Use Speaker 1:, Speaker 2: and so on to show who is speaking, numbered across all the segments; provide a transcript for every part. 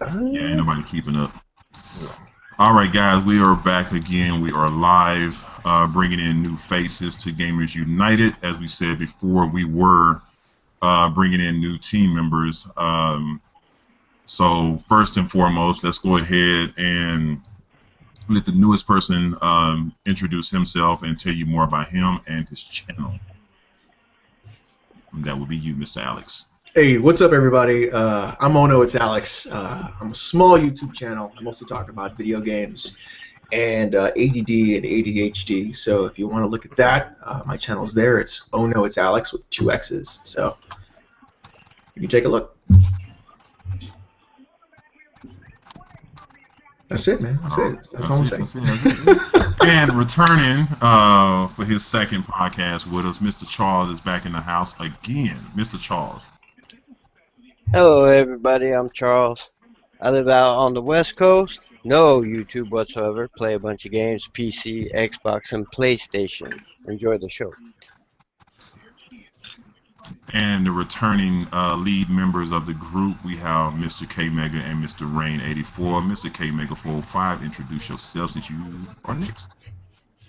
Speaker 1: Yeah, ain't nobody keeping up. All right, guys, we are back again. We are live, bringing in new faces to Gamers United. As we said before, we were bringing in new team members. So first and foremost, let's go ahead and let the newest person introduce himself and tell you more about him and his channel. And that would be you, Mr. Alex.
Speaker 2: Hey, what's up, everybody? I'm Ono. It's Alex. I'm a small YouTube channel. I mostly talk about video games and ADD and ADHD. So if you want to look at that, my channel's there. It's Ono. It's Alex with 2 X's. So you can take a look. That's it, man. That's it. That's all I'm saying.
Speaker 1: And returning for his second podcast with us, Mr. Charles is back in the house again. Mr. Charles.
Speaker 3: Hello everybody, I'm Charles. I live out on the West Coast. No YouTube whatsoever. Play a bunch of games, PC, Xbox, and PlayStation. Enjoy the show.
Speaker 1: And the returning lead members of the group, we have Mr. K Mega and Mr. Rain 84. Mr. K Mega 405, introduce yourself since you are next.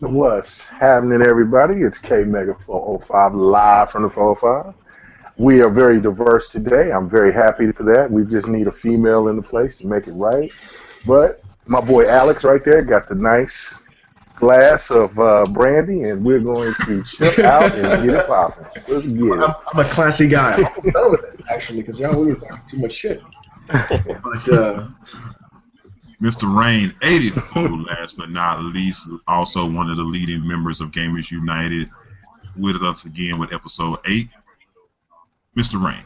Speaker 4: What's happening, everybody? It's K Mega 405 live from the 405. We are very diverse today. I'm very happy for that. We just need a female in the place to make it right. But my boy Alex right there got the nice glass of brandy, and we're going to chill out and get it popping. Let's get it.
Speaker 2: I'm a classy guy. I'm almost done with it, actually, because y'all we were talking too much shit. But
Speaker 1: Mr. Rain 84, last but not least, also one of the leading members of Gamers United, with us again with episode 8. Mr. Rain.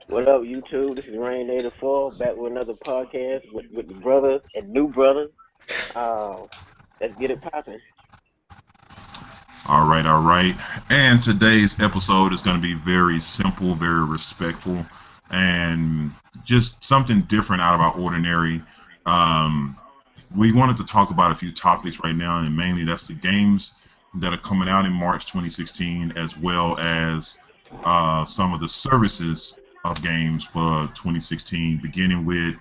Speaker 5: What up, YouTube? This is Rain84, back with another podcast with the brother and new brother. Let's get it popping.
Speaker 1: All right. And today's episode is going to be very simple, very respectful, and just something different out of our ordinary. We wanted to talk about a few topics right now, and mainly that's the games that are coming out in March 2016, as well as some of the services of games for 2016, beginning with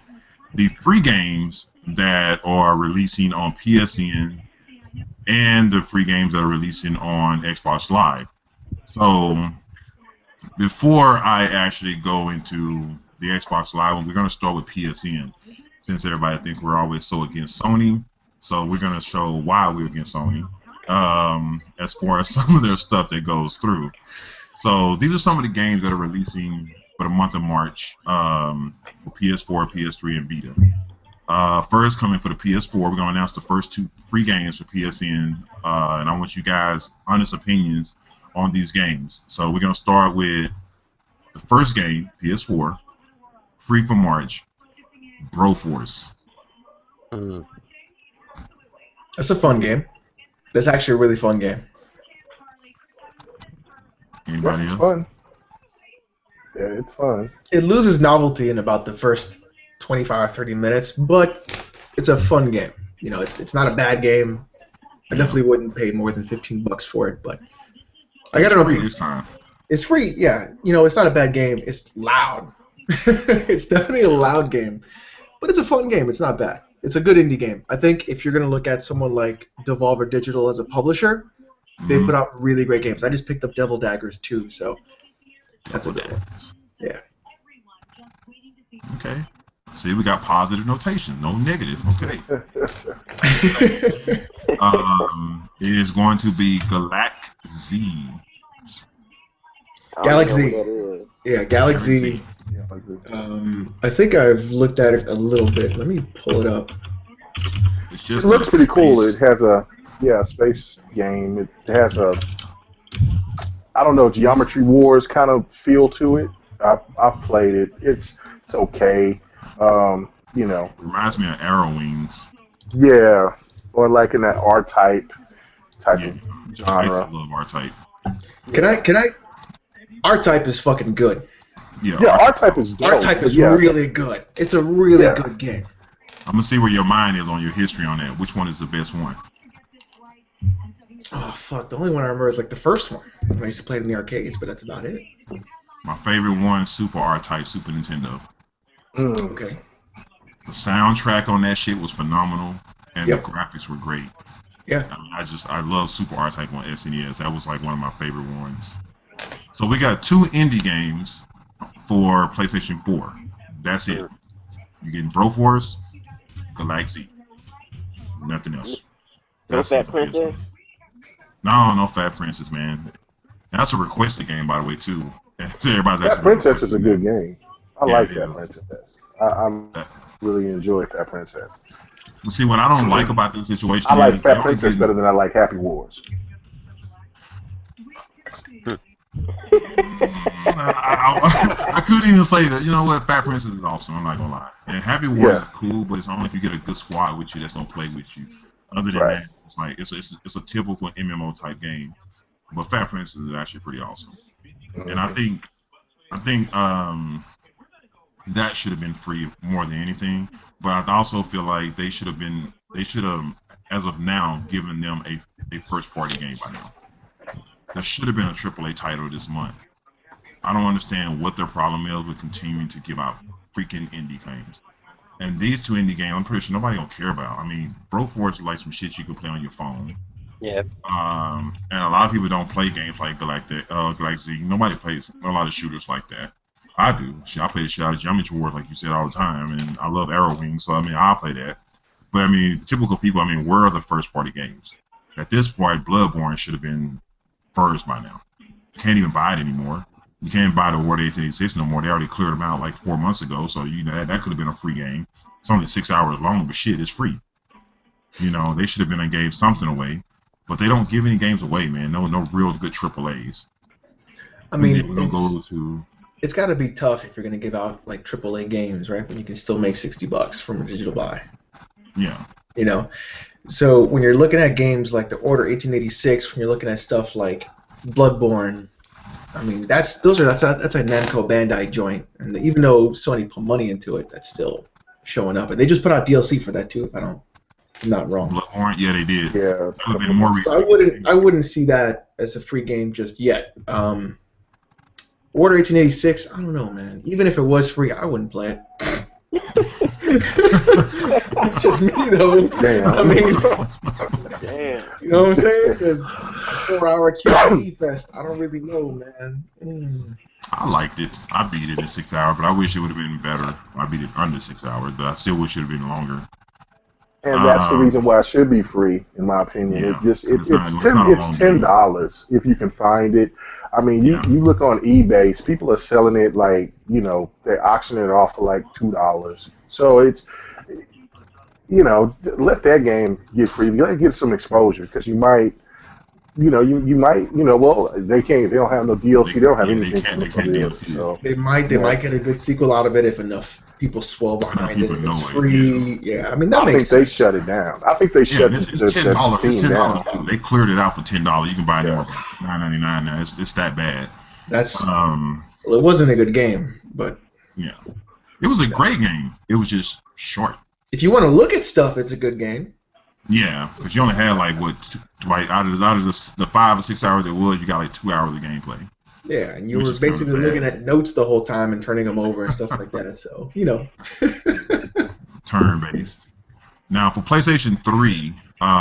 Speaker 1: the free games that are releasing on PSN and the free games that are releasing on Xbox Live. So before I actually go into the Xbox Live one, we're going to start with PSN, since everybody thinks we're always so against Sony. So we're going to show why we're against Sony as far as some of their stuff that goes through. So these are some of the games that are releasing for the month of March for PS4, PS3, and Vita. First, coming for the PS4, we're going to announce the first 2 free games for PSN, and I want you guys' honest opinions on these games. So we're going to start with the first game, PS4, free for March, Broforce.
Speaker 2: that's a fun game. That's actually a really fun game.
Speaker 1: Anybody
Speaker 4: It's
Speaker 1: else?
Speaker 4: fun. Yeah, it's fun.
Speaker 2: It loses novelty in about the first 25 or 30 minutes, but it's a fun game. You know, it's not a bad game. I definitely wouldn't pay more than $15 for it, but I got it on
Speaker 1: free
Speaker 2: PC.
Speaker 1: this time.
Speaker 2: It's free, yeah. You know, it's not a bad game. It's loud. It's definitely a loud game, but it's a fun game. It's not bad. It's a good indie game. I think if you're gonna look at someone like Devolver Digital as a publisher, they put out really great games. I just picked up Devil Daggers 2, so that's a good one. Yeah.
Speaker 1: Okay. See, we got positive notation, no negative. Okay. It is going to be Galaxy.
Speaker 2: Galaxy. Yeah, Galaxy. I think I've looked at it a little bit. Let me pull it up.
Speaker 1: It's
Speaker 4: It
Speaker 1: just
Speaker 4: looks
Speaker 1: a
Speaker 4: pretty cool.
Speaker 1: space-
Speaker 4: It has a space game. It has a Geometry Wars kind of feel to it. I've played it. It's okay.
Speaker 1: Reminds me of Arrow Wings.
Speaker 4: Yeah, or like in that R-type
Speaker 1: Yeah,
Speaker 4: of
Speaker 1: I used to
Speaker 4: genre.
Speaker 1: love R-Type.
Speaker 2: Can I? R-Type is fucking good.
Speaker 1: Yeah,
Speaker 4: Yeah, R-type is dope.
Speaker 2: R-Type is
Speaker 4: yeah.
Speaker 2: really good. It's a really
Speaker 4: Yeah.
Speaker 2: good game.
Speaker 1: I'm gonna see where your mind is on your history on that. Which one is the best one?
Speaker 2: Oh fuck! The only one I remember is like the first one. I used to play it in the arcades, but that's about it.
Speaker 1: My favorite one, Super R-Type, Super Nintendo.
Speaker 4: Mm.
Speaker 2: Okay.
Speaker 1: The soundtrack on that shit was phenomenal, and the
Speaker 2: Yep.
Speaker 1: graphics were great.
Speaker 2: Yeah.
Speaker 1: I mean, I love Super R-Type on SNES. That was like one of my favorite ones. So we got 2 indie games for PlayStation 4. That's it. You're getting Broforce, Galaxy, nothing else.
Speaker 5: No
Speaker 1: That's it.
Speaker 5: Fat Princess.
Speaker 1: No Fat Princess, man. That's a requested game, by the way, too. Everybody's
Speaker 4: That
Speaker 1: actually been
Speaker 4: Princess is a
Speaker 1: requesting
Speaker 4: good
Speaker 1: it.
Speaker 4: game. I
Speaker 1: Yeah,
Speaker 4: like
Speaker 1: it
Speaker 4: that
Speaker 1: is.
Speaker 4: Princess. I
Speaker 1: That-
Speaker 4: really enjoy Fat Princess.
Speaker 1: But see, what I don't like about this situation
Speaker 4: I like
Speaker 1: is they
Speaker 4: Fat
Speaker 1: only
Speaker 4: Princess
Speaker 1: getting.
Speaker 4: better than I like Happy Wars.
Speaker 1: I couldn't even say that. You know what? Fat Princess is awesome. I'm not gonna lie. And Happy Wars is
Speaker 4: Yeah,
Speaker 1: cool, but it's only if you get a good squad with you that's gonna play with you. Other than
Speaker 4: right.
Speaker 1: that, it's like it's a typical MMO type game. But Fat Princess is actually pretty awesome. And
Speaker 4: Hmm.
Speaker 1: I think that should have been free more than anything. But I also feel like they should have as of now given them a first party game by now. There should have been a AAA title this month. I don't understand what their problem is with continuing to give out freaking indie games. And these 2 indie games, I'm pretty sure nobody gonna care about. I mean, Broforce is like some shit you can play on your phone.
Speaker 3: Yeah.
Speaker 1: And a lot of people don't play games like Galaxy. Nobody plays a lot of shooters like that. I do. Shit, I play the shit out of Geometry Wars, like you said, all the time, and I love Arrow Wings, so I mean, I'll play that. But I mean, typical people, I mean, where are the first party games? At this point, Bloodborne should have been first by now. You can't even buy it anymore. You can't buy the War 1886 no more. They already cleared them out like 4 months ago, so you know that could have been a free game. It's only 6 hours long, but shit, it's free. You know, they should have been and gave something away, but they don't give any games away, man. No real good AAAs.
Speaker 2: I
Speaker 1: And then
Speaker 2: mean,
Speaker 1: we're gonna go to
Speaker 2: it's got to be tough if you're going to give out like AAA games, right? When you can still make $60 from a digital buy,
Speaker 1: yeah,
Speaker 2: you know. So when you're looking at games like the Order 1886, when you're looking at stuff like Bloodborne, I mean that's a Namco Bandai joint, and even though Sony put money into it, that's still showing up. And they just put out DLC for that too, if I'm not wrong.
Speaker 1: Bloodborne. Yeah, they did.
Speaker 4: Yeah,
Speaker 1: That would have been more
Speaker 2: So
Speaker 1: recent.
Speaker 2: I wouldn't see that as a free game just yet. Order 1886, I don't know, man. Even if it was free, I wouldn't play it. It's just me, though.
Speaker 4: damn.
Speaker 2: I mean,
Speaker 5: Damn.
Speaker 2: you know what I'm saying? Because 4-hour QTE fest, I don't really know, man.
Speaker 1: I liked it. I beat it in 6 hours, but I wish it would have been better. I beat it under 6 hours, but I still wish it would have been longer.
Speaker 4: And that's the
Speaker 1: Um,
Speaker 4: reason why it should be free, in my opinion.
Speaker 1: yeah,
Speaker 4: It's
Speaker 1: it's not a long
Speaker 4: it's
Speaker 1: game.
Speaker 4: $10 if you can find it. I mean,
Speaker 1: Yeah,
Speaker 4: you look on eBay, people are selling it like, they're auctioning it off for like $2. So it's, let that game get free. Let it get some exposure because you might, you might, well, they don't have no DLC, they don't have
Speaker 1: they
Speaker 4: anything
Speaker 1: can't
Speaker 4: from it.
Speaker 1: DLC it.
Speaker 4: So
Speaker 2: They might
Speaker 4: yeah,
Speaker 2: get a good sequel out of it if enough people swell
Speaker 1: If enough
Speaker 2: behind it.
Speaker 1: people
Speaker 2: If
Speaker 1: know
Speaker 2: it's
Speaker 1: it.
Speaker 2: free, yeah. I mean, that
Speaker 4: I think
Speaker 2: makes
Speaker 4: they
Speaker 2: sense.
Speaker 4: shut it down. I think they
Speaker 1: Yeah,
Speaker 4: shut
Speaker 1: it's
Speaker 4: the
Speaker 1: $10. It's
Speaker 4: team
Speaker 1: $10
Speaker 4: down.
Speaker 1: too. They cleared it out for $10. You can buy
Speaker 4: Yeah.
Speaker 1: anywhere for $9.99 now. It's that bad.
Speaker 2: That's
Speaker 1: Um,
Speaker 2: Well, it wasn't a good game, but
Speaker 1: yeah, it was a great game. It was just short.
Speaker 2: if you want to look at stuff, it's a good game.
Speaker 1: Yeah, because you only had like like out of the 5 or 6 hours it was, you got like 2 hours of gameplay,
Speaker 2: Yeah, and you
Speaker 1: which
Speaker 2: were
Speaker 1: is kind of
Speaker 2: basically looking
Speaker 1: sad.
Speaker 2: at notes the whole time and turning them over and stuff like that. So,
Speaker 1: Turn based. Now for PlayStation 3,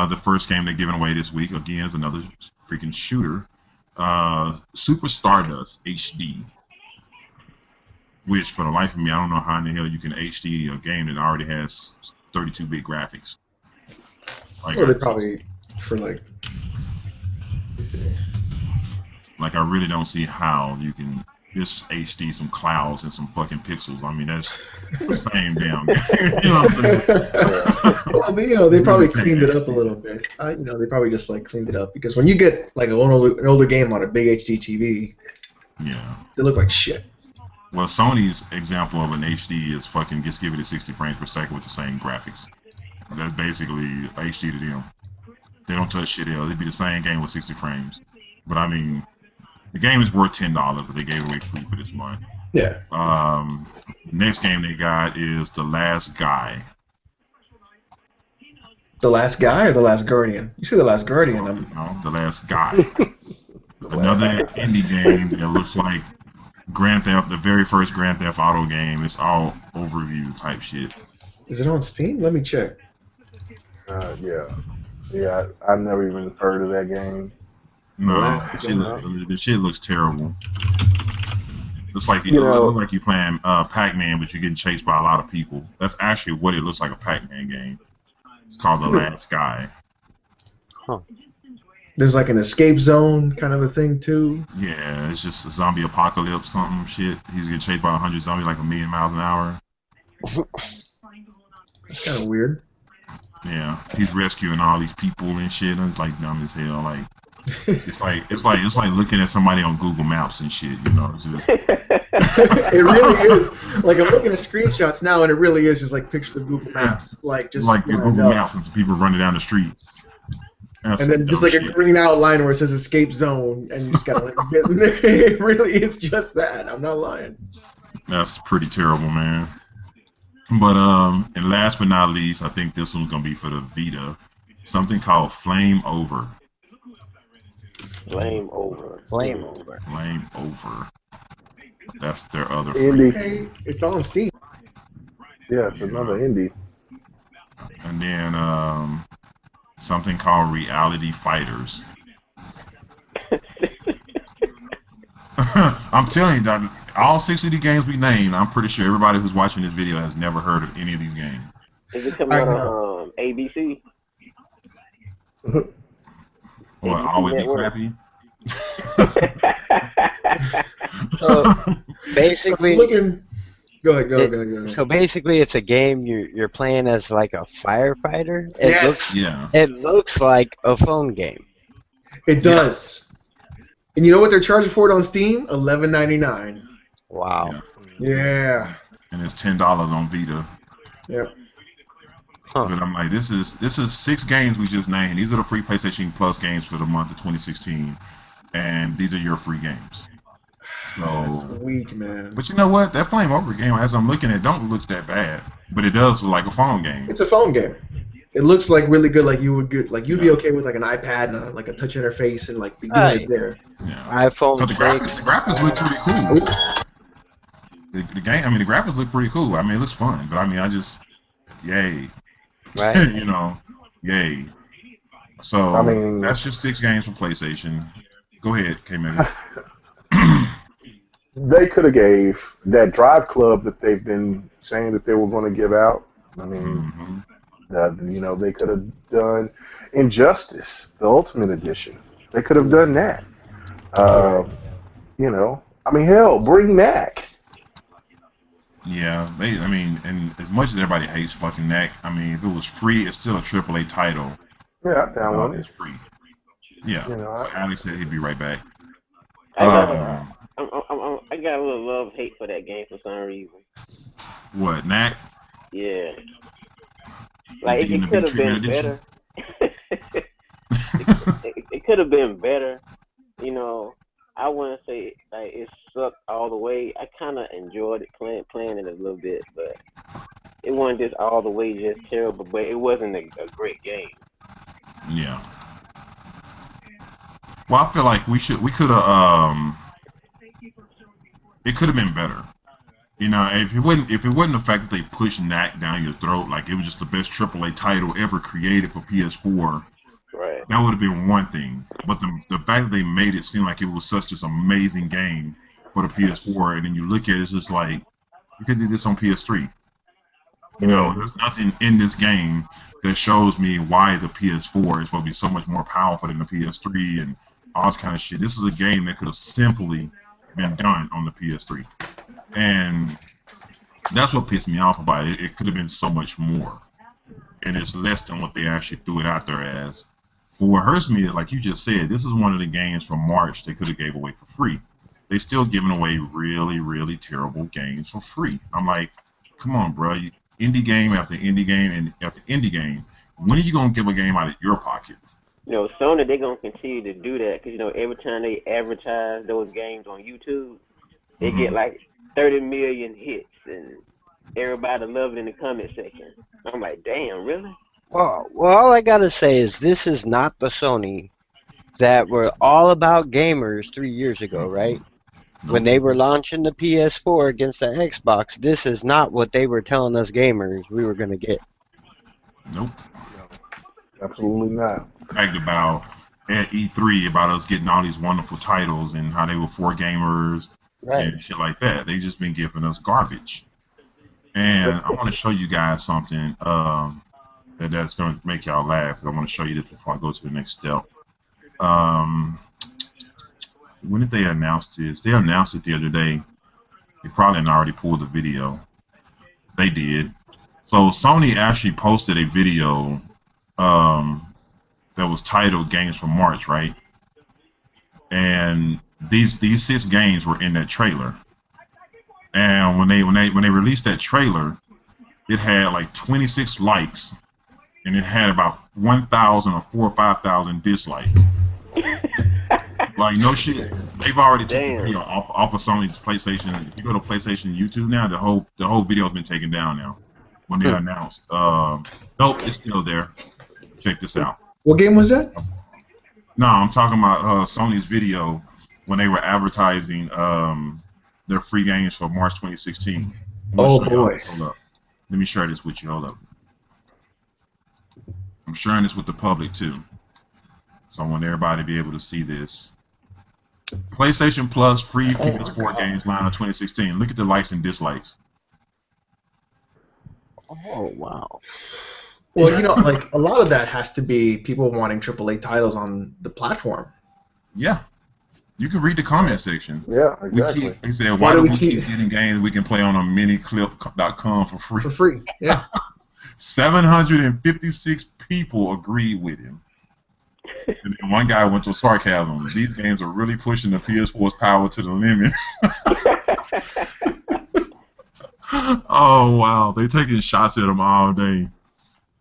Speaker 1: the first game they're giving away this week again is another freaking shooter, Super Stardust HD. Which for the life of me, I don't know how in the hell you can HD a game that already has 32-bit graphics. Like
Speaker 2: well, they probably for like.
Speaker 1: I really don't see how you can just HD some clouds and some fucking pixels. I mean, that's the same damn game. You know what I'm saying?
Speaker 2: Well, they probably cleaned it up a little bit. They probably just like cleaned it up because when you get like an older game on a big HD TV,
Speaker 1: Yeah.
Speaker 2: they look like shit.
Speaker 1: Well, Sony's example of an HD is fucking just give it a 60 frames per second with the same graphics. That's basically HD to them. They don't touch shit else. It'd be the same game with 60 frames. But I mean, the game is worth $10, but they gave it away free for this month.
Speaker 2: Yeah.
Speaker 1: Next game they got is The Last Guy.
Speaker 2: The Last Guy or The Last Guardian? You say The Last Guardian.
Speaker 1: The Last Guy. Another indie game that looks like Grand Theft, the very first Grand Theft Auto game. It's all overview type shit.
Speaker 2: Is it on Steam? Let me check.
Speaker 4: Yeah. Yeah, I've never even heard of that game.
Speaker 1: No,
Speaker 2: Last
Speaker 3: Uh,
Speaker 2: Guy.
Speaker 1: the shit looks terrible. It
Speaker 4: You
Speaker 1: looks
Speaker 4: know,
Speaker 1: like you playing Pac-Man, but you're getting chased by a lot of people. That's actually what it looks like, a Pac-Man game. It's called The Last Guy.
Speaker 3: huh.
Speaker 2: There's like an escape zone kind of a thing too.
Speaker 1: Yeah, it's just a zombie apocalypse, something shit. He's getting chased by 100 zombies like a million miles an hour.
Speaker 2: It's kind of weird.
Speaker 1: Yeah, he's rescuing all these people and shit. And it's like dumb as hell. Like it's like looking at somebody on Google Maps and shit. You know, it's just
Speaker 2: It really is. Like I'm looking at screenshots now, and it really is just like pictures of Google Maps, like just
Speaker 1: like your
Speaker 2: lined
Speaker 1: Google
Speaker 2: up.
Speaker 1: Maps and some people running down the street. That's
Speaker 2: And
Speaker 1: some
Speaker 2: then just
Speaker 1: dumb
Speaker 2: like a
Speaker 1: shit.
Speaker 2: green outline where it says escape zone, and you just gotta like get in there. It really is just that. I'm not lying.
Speaker 1: That's pretty terrible, man. But and last but not least, I think this one's gonna be for the Vita. Something called Flame Over.
Speaker 5: Flame over.
Speaker 3: Flame over.
Speaker 1: Flame Over. That's their other free
Speaker 4: indie.
Speaker 1: game.
Speaker 2: Okay, it's on Steam.
Speaker 4: Yeah, it's
Speaker 1: Yeah.
Speaker 4: another indie.
Speaker 1: And then something called Reality Fighters. I'm telling you that all 6 of the games we named, I'm pretty sure everybody who's watching this video has never heard of any of these games.
Speaker 5: Is it coming
Speaker 2: I
Speaker 5: out
Speaker 2: know.
Speaker 5: on ABC?
Speaker 1: What,
Speaker 5: ABC
Speaker 1: always be
Speaker 5: Network?
Speaker 1: crappy?
Speaker 3: So
Speaker 2: So
Speaker 3: basically,
Speaker 2: looking. Go ahead.
Speaker 3: it,
Speaker 2: Go ahead.
Speaker 3: so basically, it's a game you're playing as like a firefighter.
Speaker 2: Yes,
Speaker 1: Yeah.
Speaker 3: It looks like a phone game.
Speaker 2: it does. And you know what they're charging for it on Steam? $11.99.
Speaker 3: Wow.
Speaker 1: Yeah.
Speaker 2: Yeah.
Speaker 1: And it's $10 on Vita.
Speaker 2: Yep.
Speaker 3: Huh.
Speaker 1: But I'm like, this is 6 games we just named. These are the free PlayStation Plus games for the month of 2016, and these are your free games.
Speaker 2: That's
Speaker 1: So,
Speaker 2: weak, man.
Speaker 1: but you know what? That Flame Over game, as I'm looking at, it, don't look that bad, but it does look like a phone game.
Speaker 2: It's a phone game. It looks like really good. Like you would good. Like you'd be
Speaker 1: Yeah.
Speaker 2: okay with like an iPad and like a touch interface and like be doing
Speaker 3: Right.
Speaker 2: it there.
Speaker 1: Yeah.
Speaker 3: iPhone
Speaker 1: Because
Speaker 3: 6.
Speaker 1: the graphics look pretty cool. The game, I mean, the graphics look pretty cool. I mean, it looks fun, but I mean, yay,
Speaker 3: Right.
Speaker 1: you know, yay.
Speaker 4: I
Speaker 1: So
Speaker 4: mean,
Speaker 1: that's just 6 games for PlayStation. Go ahead, K-Mega.
Speaker 4: they could have gave that Drive Club that they've been saying that they were going to give out. I mean, they could have done Injustice, the Ultimate Edition. They could have done that. I mean, hell, bring Mac.
Speaker 1: Yeah, I mean, and as much as everybody hates fucking Knack, I mean, if it was free, it's still a AAA title.
Speaker 4: Yeah, I download
Speaker 1: It's
Speaker 4: it.
Speaker 1: free. Yeah.
Speaker 4: You know,
Speaker 1: Like Alex said, he'd be right back.
Speaker 5: I got
Speaker 1: Um,
Speaker 5: I got a little love hate for that game for some reason.
Speaker 1: what, Knack?
Speaker 5: Yeah, like
Speaker 1: Getting the
Speaker 5: it could
Speaker 1: big
Speaker 5: have been
Speaker 1: treatment
Speaker 5: better. It could have been better. You know, I wouldn't say like it sucked all the way. I kind of enjoyed it playing it a little bit, but it wasn't just all the way just terrible. But it wasn't a great game.
Speaker 1: Yeah. Well, I feel like we could have, it could have been better. You know, if it wasn't the fact that they pushed Knack down your throat, like it was just the best AAA title ever created for PS4,
Speaker 5: Right.
Speaker 1: that would have been one thing. But the fact that they made it seem like it was such this amazing game for the PS4, and then you look at it, it's just like, you could do this on PS3. You know, there's nothing in this game that shows me why the PS4 is supposed to be so much more powerful than the PS3 and all this kind of shit. This is a game that could have simply been done on the PS3. And that's what pissed me off about it. It could have been so much more. And it's less than what they actually threw it out there as. But what hurts me is, like you just said, this is one of the games from March they could have gave away for free. They still giving away really, really terrible games for free. I'm like, come on, bro. Indie game after indie game and after indie game. When are you going to give a game out of your pocket?
Speaker 5: You know, Sony, they're going to continue to do that because, you know, every time they advertise those games on YouTube, they get like 30 million hits and everybody love it in the comment section. I'm like, damn, really?
Speaker 3: Well, all I gotta say is this is not the Sony that were all about gamers 3 years ago, right? When they were launching the PS4 against the Xbox, this is not what they were telling us gamers we were going to get.
Speaker 1: Nope.
Speaker 4: Absolutely not.
Speaker 1: Bragged about at E3 about us getting all these wonderful titles and how they were for gamers and shit like that. They just been giving us garbage. And I want to show you guys something that's going to make y'all laugh. I want to show you this before I go to the next step. When did they announce this? They announced it the other day. They probably already pulled the video. They did. So Sony actually posted a video that was titled "Games for March," right? And these 6 games were in that trailer. And when they released that trailer, it had like 26 likes, and it had about 1,000 or 4,000 or 5,000 dislikes. Like, no shit. They've already taken the video off of Sony's PlayStation. If you go to PlayStation YouTube now, the whole video has been taken down now. When they announced, nope, it's still there. Check this out.
Speaker 2: What game was that?
Speaker 1: No, I'm talking about Sony's video when they were advertising their free games for March 2016.
Speaker 2: Oh boy!
Speaker 1: Hold up. Let me share this with you. Hold up. I'm sharing this with the public too, so I want everybody to be able to see this. PlayStation Plus free PS4 games line of 2016. Look at the likes and dislikes.
Speaker 3: Oh, wow.
Speaker 2: Well, you know, like a lot of that has to be people wanting AAA titles on the platform.
Speaker 1: Yeah. You can read the comment section.
Speaker 4: Yeah, exactly.
Speaker 1: He said, why do we keep getting games we can play on miniclip.com for free?
Speaker 2: For free, yeah.
Speaker 1: 756 people agreed with him. And then one guy went to sarcasm. These games are really pushing the PS4's power to the limit. Oh, wow. They're taking shots at him all day.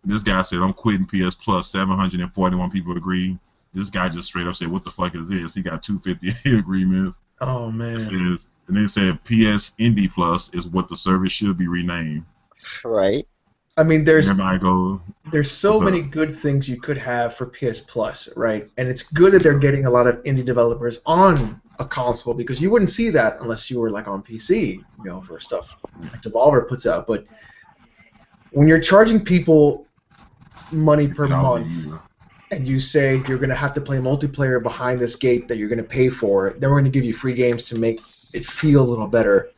Speaker 1: This guy said, I'm quitting PS Plus. 741 people agreed. This guy just straight up said, what the fuck is this? He got 258 agreements.
Speaker 2: Oh, man.
Speaker 1: And they said PS Indie Plus is what the service should be renamed.
Speaker 3: Right.
Speaker 2: I mean, there's so many good things you could have for PS Plus, right? And it's good that they're getting a lot of indie developers on a console because you wouldn't see that unless you were like on PC, you know, for stuff like Devolver puts out. But when you're charging people money per month and you say you're going to have to play multiplayer behind this gate that you're going to pay for, then we're going to give you free games to make it feel a little better.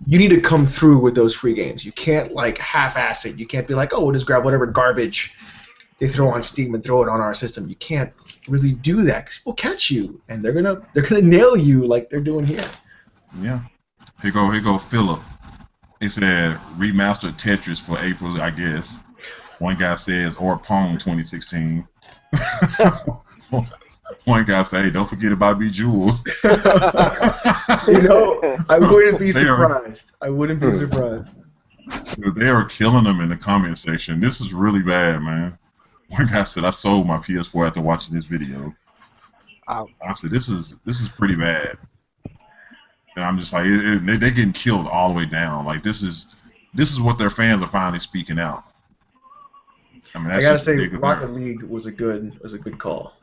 Speaker 2: You need to come through with those free games. You can't like half-ass it. You can't be like, oh, we'll just grab whatever garbage they throw on Steam and throw it on our system. You can't really do that because people catch you and they're gonna nail you like they're doing here.
Speaker 1: Yeah. Here go Philip. He said remastered Tetris for April, I guess. One guy says or Pong 2016. One guy said, hey, don't forget about Bejeweled.
Speaker 2: You know, I wouldn't be surprised. I wouldn't be surprised.
Speaker 1: They are killing them in the comment section. This is really bad, man. One guy said, I sold my PS4 after watching this video. I said, this is pretty bad. And I'm just like, they're getting killed all the way down. Like, this is what their fans are finally speaking out. I mean, that's
Speaker 2: I gotta say, Rocket League was a good call.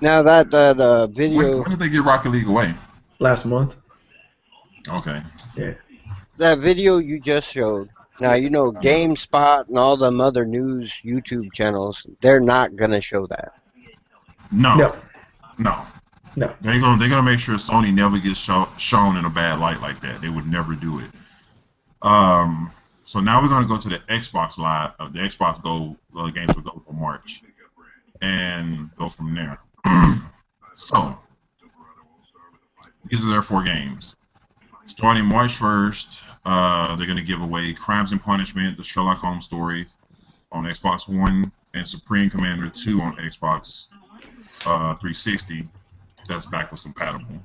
Speaker 3: Now that the video...
Speaker 1: When did they get Rocket League away?
Speaker 2: Last month.
Speaker 1: Okay.
Speaker 2: Yeah.
Speaker 3: That video you just showed. Now, you know, GameSpot and all them other news YouTube channels, they're not going to show that.
Speaker 1: No. They're gonna make sure Sony never gets shown in a bad light like that. They would never do it. So now we're gonna go to the Xbox Live, the Xbox Go games will go for March, and go from there. So these are their 4 games. Starting March 1st, they're gonna give away Crimes and Punishment, the Sherlock Holmes stories on Xbox One, and Supreme Commander 2 on Xbox 360. That's backwards compatible.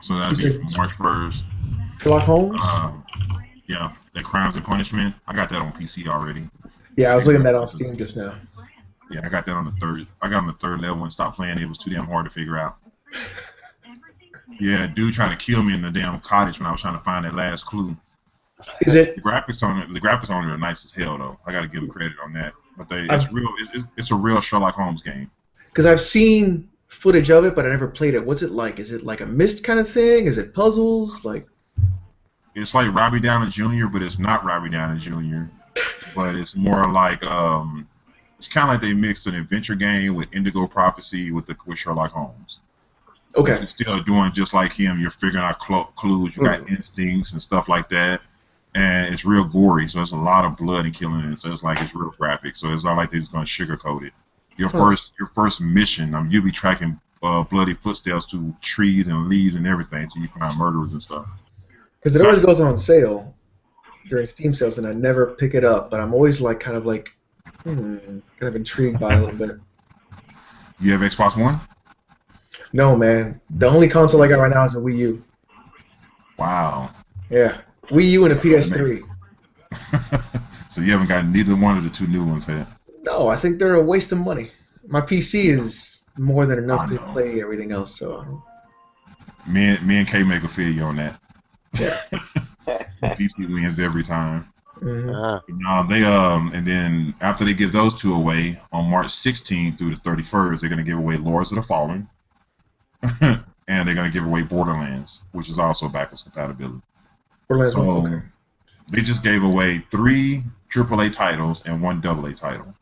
Speaker 1: So that'll be from March 1st.
Speaker 2: Sherlock Holmes?
Speaker 1: Yeah, that Crimes and Punishment. I got that on PC already.
Speaker 2: Yeah, I was looking at that on Steam just now.
Speaker 1: Yeah, I got that on the third. I got on the 3rd level and stopped playing. It was too damn hard to figure out. Yeah, dude tried to kill me in the damn cottage when I was trying to find that last clue.
Speaker 2: Is it?
Speaker 1: The graphics on it are nice as hell though. I got to give them credit on that. But it's real. It's a real Sherlock Holmes game.
Speaker 2: Because I've seen footage of it, but I never played it. What's it like? Is it like a Myst kind of thing? Is it puzzles? Like,
Speaker 1: It's like Robbie Downey Jr., but it's not Robbie Downey Jr. But it's more like it's kind of like they mixed an adventure game with Indigo Prophecy with Sherlock Holmes. But
Speaker 2: okay,
Speaker 1: you're still doing just like him. You're figuring out clues. You got instincts and stuff like that. And it's real gory, so there's a lot of blood and killing in it. So it's like it's real graphic. So it's not like they're just gonna sugarcoat it. Your first mission, you'll be tracking bloody footsteps through trees and leaves and everything, so you find murderers and stuff.
Speaker 2: because it
Speaker 1: So
Speaker 2: always goes on sale during Steam sales, and I never pick it up. But I'm always like kind of intrigued by it a little bit.
Speaker 1: you have Xbox One?
Speaker 2: No, man, the only console I got right now is a Wii U.
Speaker 1: Wow.
Speaker 2: Yeah, Wii U and a PS3.
Speaker 1: So you haven't got neither one of the two new ones yet.
Speaker 2: No, I think they're a waste of money. My PC is more than enough
Speaker 1: I
Speaker 2: to
Speaker 1: know.
Speaker 2: play everything else. So
Speaker 1: Me and K make a feel you on that.
Speaker 2: yeah.
Speaker 1: PC wins every time.
Speaker 2: hmm
Speaker 3: Uh,
Speaker 1: No, they and then after they give those two away on March 16th through the 31st, they're gonna give away Lords of the Fallen, and they're gonna give away Borderlands, which is also backwards compatibility.
Speaker 2: Borderlands
Speaker 1: So
Speaker 2: 1, okay.
Speaker 1: they just gave away 3 AAA titles and 1 AA title.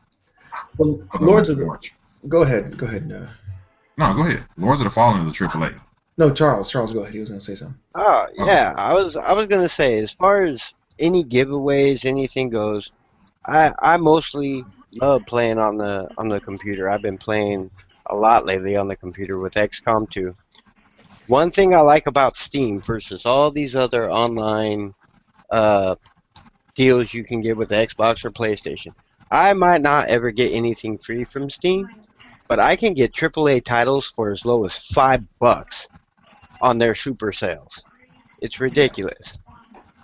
Speaker 2: Well,
Speaker 1: for the
Speaker 2: Lords
Speaker 1: month
Speaker 2: of the.
Speaker 1: March.
Speaker 2: Go ahead.
Speaker 1: No, go ahead. Lords of the Fallen is a AAA.
Speaker 2: No, Charles, go ahead. He was gonna say something.
Speaker 3: oh yeah, I was gonna say, as far as any giveaways, anything goes, I mostly love playing on the computer. I've been playing a lot lately on the computer with XCOM 2. One thing I like about Steam versus all these other online uh, deals you can get with the Xbox or PlayStation, I might not ever get anything free from Steam, but I can get AAA titles for as low as $5 on their super sales. It's ridiculous.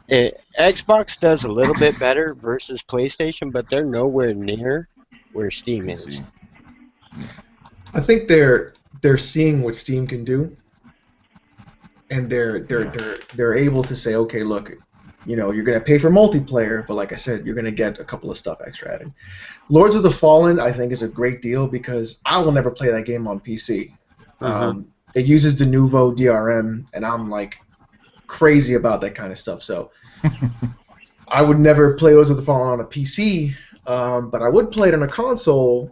Speaker 3: Xbox does a little bit better versus PlayStation, but they're nowhere near where Steam is.
Speaker 1: PC.
Speaker 2: I think they're seeing what Steam can do, and they're able to say, okay, look, you're gonna pay for multiplayer, but like I said, you're gonna get a couple of stuff extra added. Lords of the Fallen, I think, is a great deal because I will never play that game on PC. It uses the Nouveau DRM, and I'm like crazy about that kind of stuff. So I would never play Lords of the Fallen on a PC, but I would play it on a console.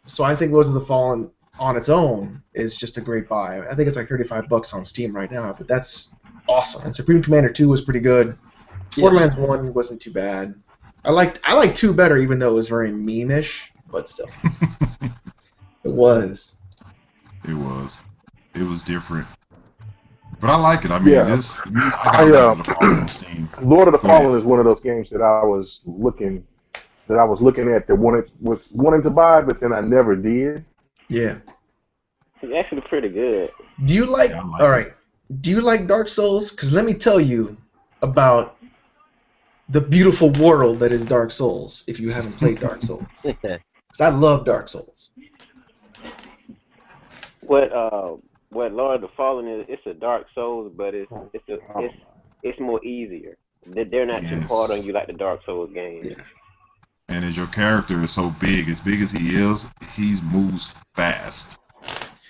Speaker 2: So I think Lords of the Fallen on its own is just a great buy. I think it's like $35 on Steam right now, but that's awesome. And Supreme Commander 2 was pretty good. Borderlands 1 wasn't too bad. I liked 2 better, even though it was very meme-ish, but still. It was.
Speaker 1: It was different. But I like it. I mean,
Speaker 4: Yeah.
Speaker 1: I got Lords of the Fallen on Steam.
Speaker 4: Lord of the
Speaker 1: Go ahead.
Speaker 4: Fallen is one of those games that I was looking at that was wanting to buy, but then I never did.
Speaker 2: Yeah.
Speaker 5: It's actually pretty good.
Speaker 2: Do you like?
Speaker 1: Yeah, I like
Speaker 2: All
Speaker 1: it.
Speaker 2: right. Do you like Dark Souls? Because let me tell you about the beautiful world that is Dark Souls. If you haven't played Dark Souls, because I love Dark Souls.
Speaker 5: What Lord of the Fallen is? It's a Dark Souls, but it's more easier. They're not too
Speaker 1: Yes.
Speaker 5: hard on you like the Dark Souls games.
Speaker 2: Yeah.
Speaker 1: And as your character is so big as he is, he moves fast.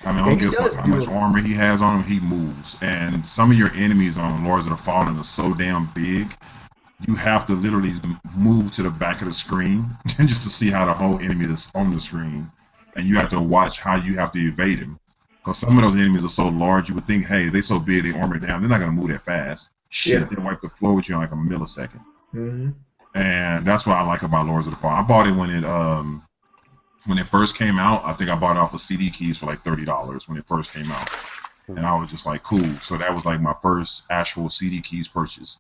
Speaker 1: I mean, I don't
Speaker 2: And he
Speaker 1: give a fuck
Speaker 2: does
Speaker 1: how
Speaker 2: do
Speaker 1: much
Speaker 2: it.
Speaker 1: armor he has on him, he moves. And some of your enemies on Lords of the Fallen are so damn big, you have to literally move to the back of the screen just to see how the whole enemy is on the screen. And you have to watch how you have to evade him. Because some of those enemies are so large, you would think, hey, they so big, they armor down, they're not going to move that fast. Shit,
Speaker 2: Yeah.
Speaker 1: they wipe the floor with you in like a millisecond.
Speaker 2: Mm-hmm.
Speaker 1: And that's what I like about Lords of the Fallen. I bought it when it first came out. I think I bought it off of CD Keys for like $30 when it first came out, and I was just like, cool. So that was like my first actual CD Keys purchase,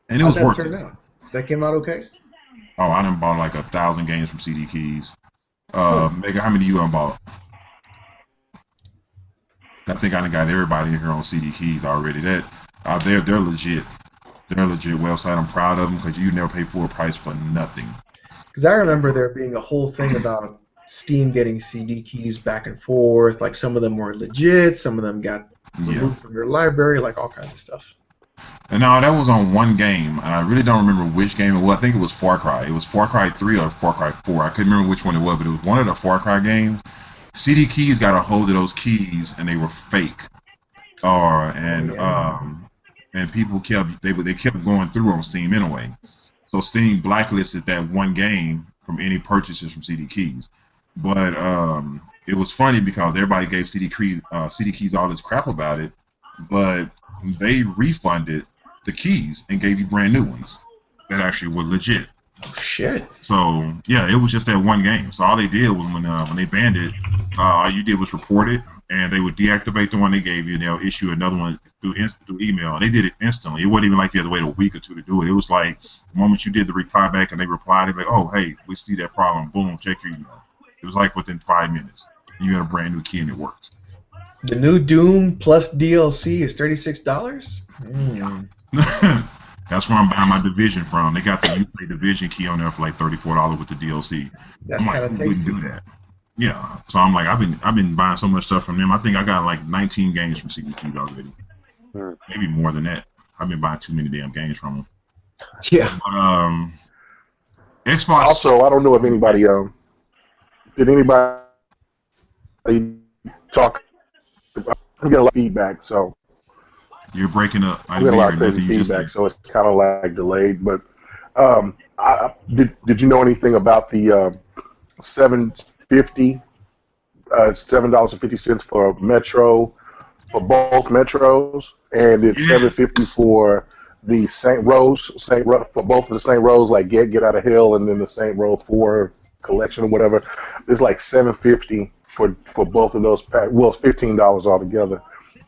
Speaker 1: and it
Speaker 2: How'd
Speaker 1: was
Speaker 2: that
Speaker 1: worth
Speaker 2: turn
Speaker 1: it.
Speaker 2: out? That came out okay?
Speaker 1: Oh, I done bought like 1,000 games from CD Keys. Mega, how many you done bought? I think I done got everybody in here on CD Keys already. They're legit. They're a legit website. I'm proud of them because you never pay full price for nothing.
Speaker 2: Because I remember there being a whole thing about Steam getting CD keys back and forth. Like some of them were legit, some of them got
Speaker 1: Yeah.
Speaker 2: removed from your library, like all kinds of stuff.
Speaker 1: And now that was on one game, and I really don't remember which game it was. I think it was Far Cry. It was Far Cry 3 or Far Cry 4. I couldn't remember which one it was, but it was one of the Far Cry games. CD Keys got a hold of those keys, and they were fake. And
Speaker 2: yeah.
Speaker 1: and people they kept going through on Steam anyway. So Steam blacklisted that one game from any purchases from CD Keys. But it was funny because everybody gave CD Keys all this crap about it, but they refunded the keys and gave you brand new ones that actually were legit.
Speaker 2: Oh, shit.
Speaker 1: So yeah, it was just that one game. So all they did was when they banned it, all you did was report it, and they would deactivate the one they gave you, and they'll issue another one through email. And they did it instantly. It wasn't even like you had to wait a week or two to do it. It was like the moment you did the reply back and they replied, they'd be like, "Oh, hey, we see that problem. Boom, check your email." It was like within 5 minutes, you got a brand new key and it worked.
Speaker 2: The new Doom plus DLC is $36.
Speaker 1: That's where I'm buying my Division from. They got the Uplay Division key on there for like $34 with the DLC.
Speaker 2: That's
Speaker 1: I'm like,
Speaker 2: kind of
Speaker 1: who wouldn't
Speaker 2: tasty.
Speaker 1: do that? Yeah. So I'm like, I've been buying so much stuff from them. I think I got like 19 games from CDQ already. Maybe more than that. I've been buying too many damn games from them.
Speaker 2: Yeah.
Speaker 1: But, Xbox.
Speaker 4: Also, I don't know if anybody did anybody talk. I'm getting a lot of feedback, so
Speaker 1: You're breaking up. I
Speaker 4: I'm
Speaker 1: didn't
Speaker 4: getting a
Speaker 1: hear
Speaker 4: lot of crazy
Speaker 1: nothing you just
Speaker 4: feedback,
Speaker 1: said.
Speaker 4: so it's kind of like delayed. But did you know anything about the 750 $7.50 for Metro for both Metros, and it's
Speaker 1: Yes.
Speaker 4: 750 for the for both of the Saint Rose, like Get Out of Hell, and then the Saint Row 4 collection or whatever. It's like 750 for both of those packs. Well, it's $15 altogether.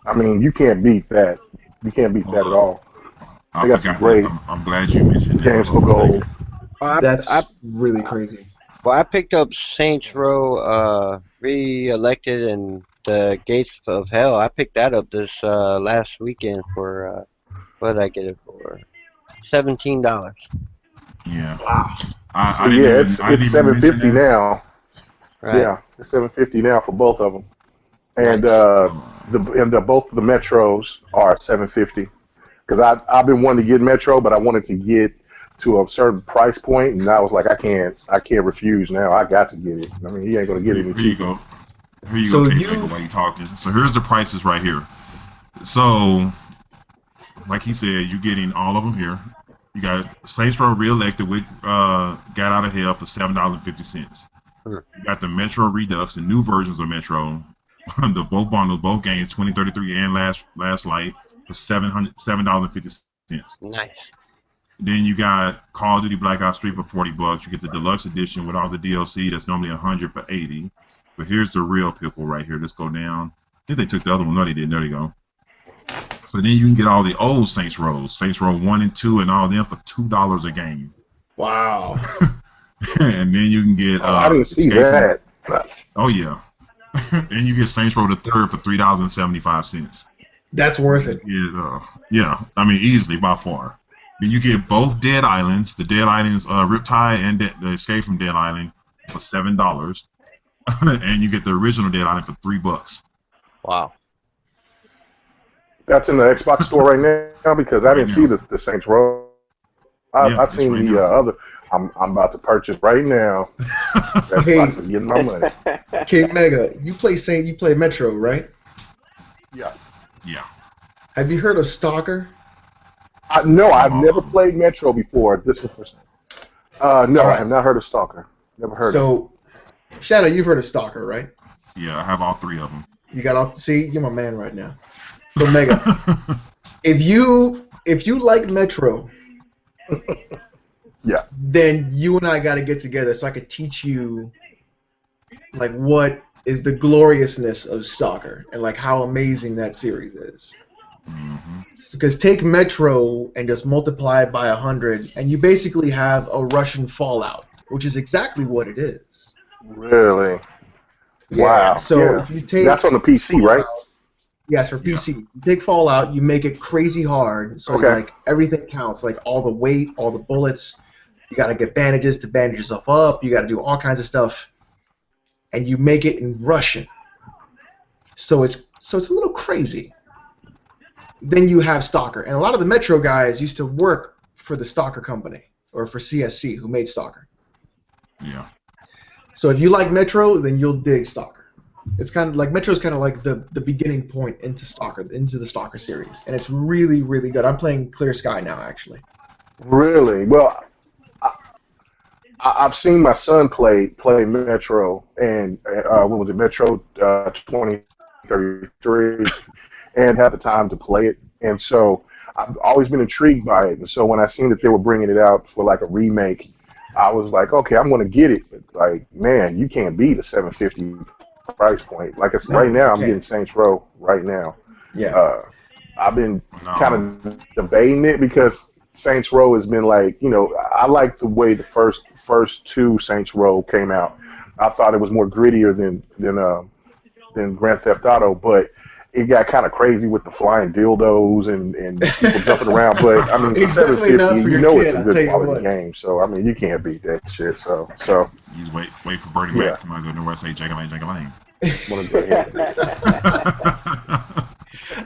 Speaker 4: I mean, you can't beat that. You can't beat
Speaker 1: Hold
Speaker 4: that at
Speaker 1: up.
Speaker 4: all.
Speaker 1: I
Speaker 4: They got some
Speaker 1: forgot that.
Speaker 4: great
Speaker 1: I'm glad you mentioned that.
Speaker 4: games
Speaker 1: Hold
Speaker 4: for
Speaker 1: on a
Speaker 4: gold.
Speaker 1: second.
Speaker 3: I
Speaker 2: That's really crazy.
Speaker 3: Well, I picked up Saints Row re-elected and the Gates of Hell. I picked that up this last weekend for what did I get it for? $17.
Speaker 1: Yeah.
Speaker 2: Wow.
Speaker 4: So
Speaker 1: I
Speaker 4: yeah,
Speaker 1: I
Speaker 4: it's
Speaker 1: didn't even mention
Speaker 4: 750
Speaker 1: that.
Speaker 4: now.
Speaker 3: Right.
Speaker 4: Yeah, it's 750 now for both of them. And
Speaker 3: Nice.
Speaker 4: both of the Metros are 750. Because I've been wanting to get Metro, but I wanted to get to a certain price point, and I was like, I can't refuse now. I got to get it. I mean, he ain't gonna get any
Speaker 1: Here you
Speaker 4: cheaper.
Speaker 1: go. Here you go,
Speaker 2: So
Speaker 1: K Maker,
Speaker 2: you
Speaker 1: while you talking. So here's the prices right here. So, like he said, you're getting all of them here. You got Saints Row Reelected with Got Out of Hell for $7.50.
Speaker 3: Hmm.
Speaker 1: You got the Metro Redux, the new versions of Metro, the both bundles, both games, 2033 and Last Light for $7.50.
Speaker 3: Nice.
Speaker 1: Then you got Call of Duty Black Ops 3 for $40. You get the deluxe edition with all the DLC that's normally 100 for 80. But here's the real pickle right here. Let's go down. I think they took the other one. No, they didn't. There you go. So then you can get all the old Saints Rows, Saints Row 1 and 2, and all of them for $2 a game.
Speaker 2: wow.
Speaker 1: And then you can get
Speaker 4: Oh, I didn't see
Speaker 1: Escape from.
Speaker 4: that.
Speaker 1: Oh yeah. And you get Saints Row the Third for $3.75.
Speaker 2: That's worth it.
Speaker 1: Yeah. I mean, easily by far. Then you get both Dead Islands, the Dead Islands Riptide and the Escape from Dead Island for $7, and you get the original Dead Island for $3.
Speaker 3: Wow.
Speaker 4: That's in the Xbox store right now because I
Speaker 1: Right
Speaker 4: didn't see
Speaker 1: now.
Speaker 4: the Saints Row.
Speaker 1: Yeah,
Speaker 4: I've
Speaker 1: it's
Speaker 4: seen
Speaker 1: right
Speaker 4: the
Speaker 1: now.
Speaker 4: other. I'm about to purchase right now.
Speaker 2: Hey,
Speaker 4: Xbox is getting my money.
Speaker 2: K Mega, you play Metro, right?
Speaker 4: Yeah.
Speaker 1: Yeah.
Speaker 2: Have you heard of Stalker?
Speaker 4: No, I've never played Metro before. This is the first time. No,
Speaker 2: All
Speaker 4: I
Speaker 2: right.
Speaker 4: have not heard of Stalker. Never heard of it.
Speaker 2: So, Shadow, you've heard of Stalker, right?
Speaker 1: Yeah, I have all three of them.
Speaker 2: You got all. See, you're my man right now. So, Mega, if you like Metro,
Speaker 4: Yeah.
Speaker 2: then you and I got to get together so I could teach you like what is the gloriousness of Stalker and like how amazing that series is.
Speaker 1: Mhm.
Speaker 2: Because take Metro and just multiply it by 100, and you basically have a Russian Fallout, which is exactly what it is.
Speaker 4: Really?
Speaker 2: Yeah.
Speaker 4: Wow.
Speaker 2: So
Speaker 4: Yeah.
Speaker 2: if you take
Speaker 4: That's on the PC, right?
Speaker 2: yes for
Speaker 1: Yeah.
Speaker 2: PC, you take Fallout, you make it crazy hard, so
Speaker 4: Okay.
Speaker 2: like everything counts, like all the weight, all the bullets. You got to get bandages to bandage yourself up. You got to do all kinds of stuff, and you make it in Russian. So it's a little crazy. Then you have Stalker, and a lot of the Metro guys used to work for the Stalker company or for CSC, who made Stalker.
Speaker 1: Yeah.
Speaker 2: So if you like Metro, then you'll dig Stalker. It's kind of like Metro's kind of like the beginning point into the Stalker series, and it's really really good. I'm playing Clear Sky now actually.
Speaker 4: Really? Well, I've seen my son play Metro and what was it, Metro 2033, and had the time to play it, and so I've always been intrigued by it. And so when I seen that they were bringing it out for like a remake, I was like, okay, I'm going to get it. But like, man, you can't beat a 750 price point. Like it's
Speaker 2: No,
Speaker 4: right now,
Speaker 2: you
Speaker 4: I'm getting
Speaker 2: can't.
Speaker 4: Saints Row right now.
Speaker 2: Yeah.
Speaker 4: I've been kind
Speaker 1: No.
Speaker 4: of debating it because Saints Row has been like, I like the way the first two Saints Row came out. I thought it was more grittier than Grand Theft Auto, but it got kind of crazy with the flying dildos and people jumping around. But I mean, for
Speaker 2: It's definitely
Speaker 4: 750,
Speaker 2: not for your
Speaker 4: it's
Speaker 2: kid.
Speaker 4: a
Speaker 2: I'll tell
Speaker 4: good
Speaker 2: you
Speaker 4: quality
Speaker 2: what.
Speaker 4: game. So I mean, you can't beat that shit. So
Speaker 1: You just wait for Bernie Mac
Speaker 4: yeah,
Speaker 1: to come out there and where I say Jagalang, Jagalang.
Speaker 4: one of the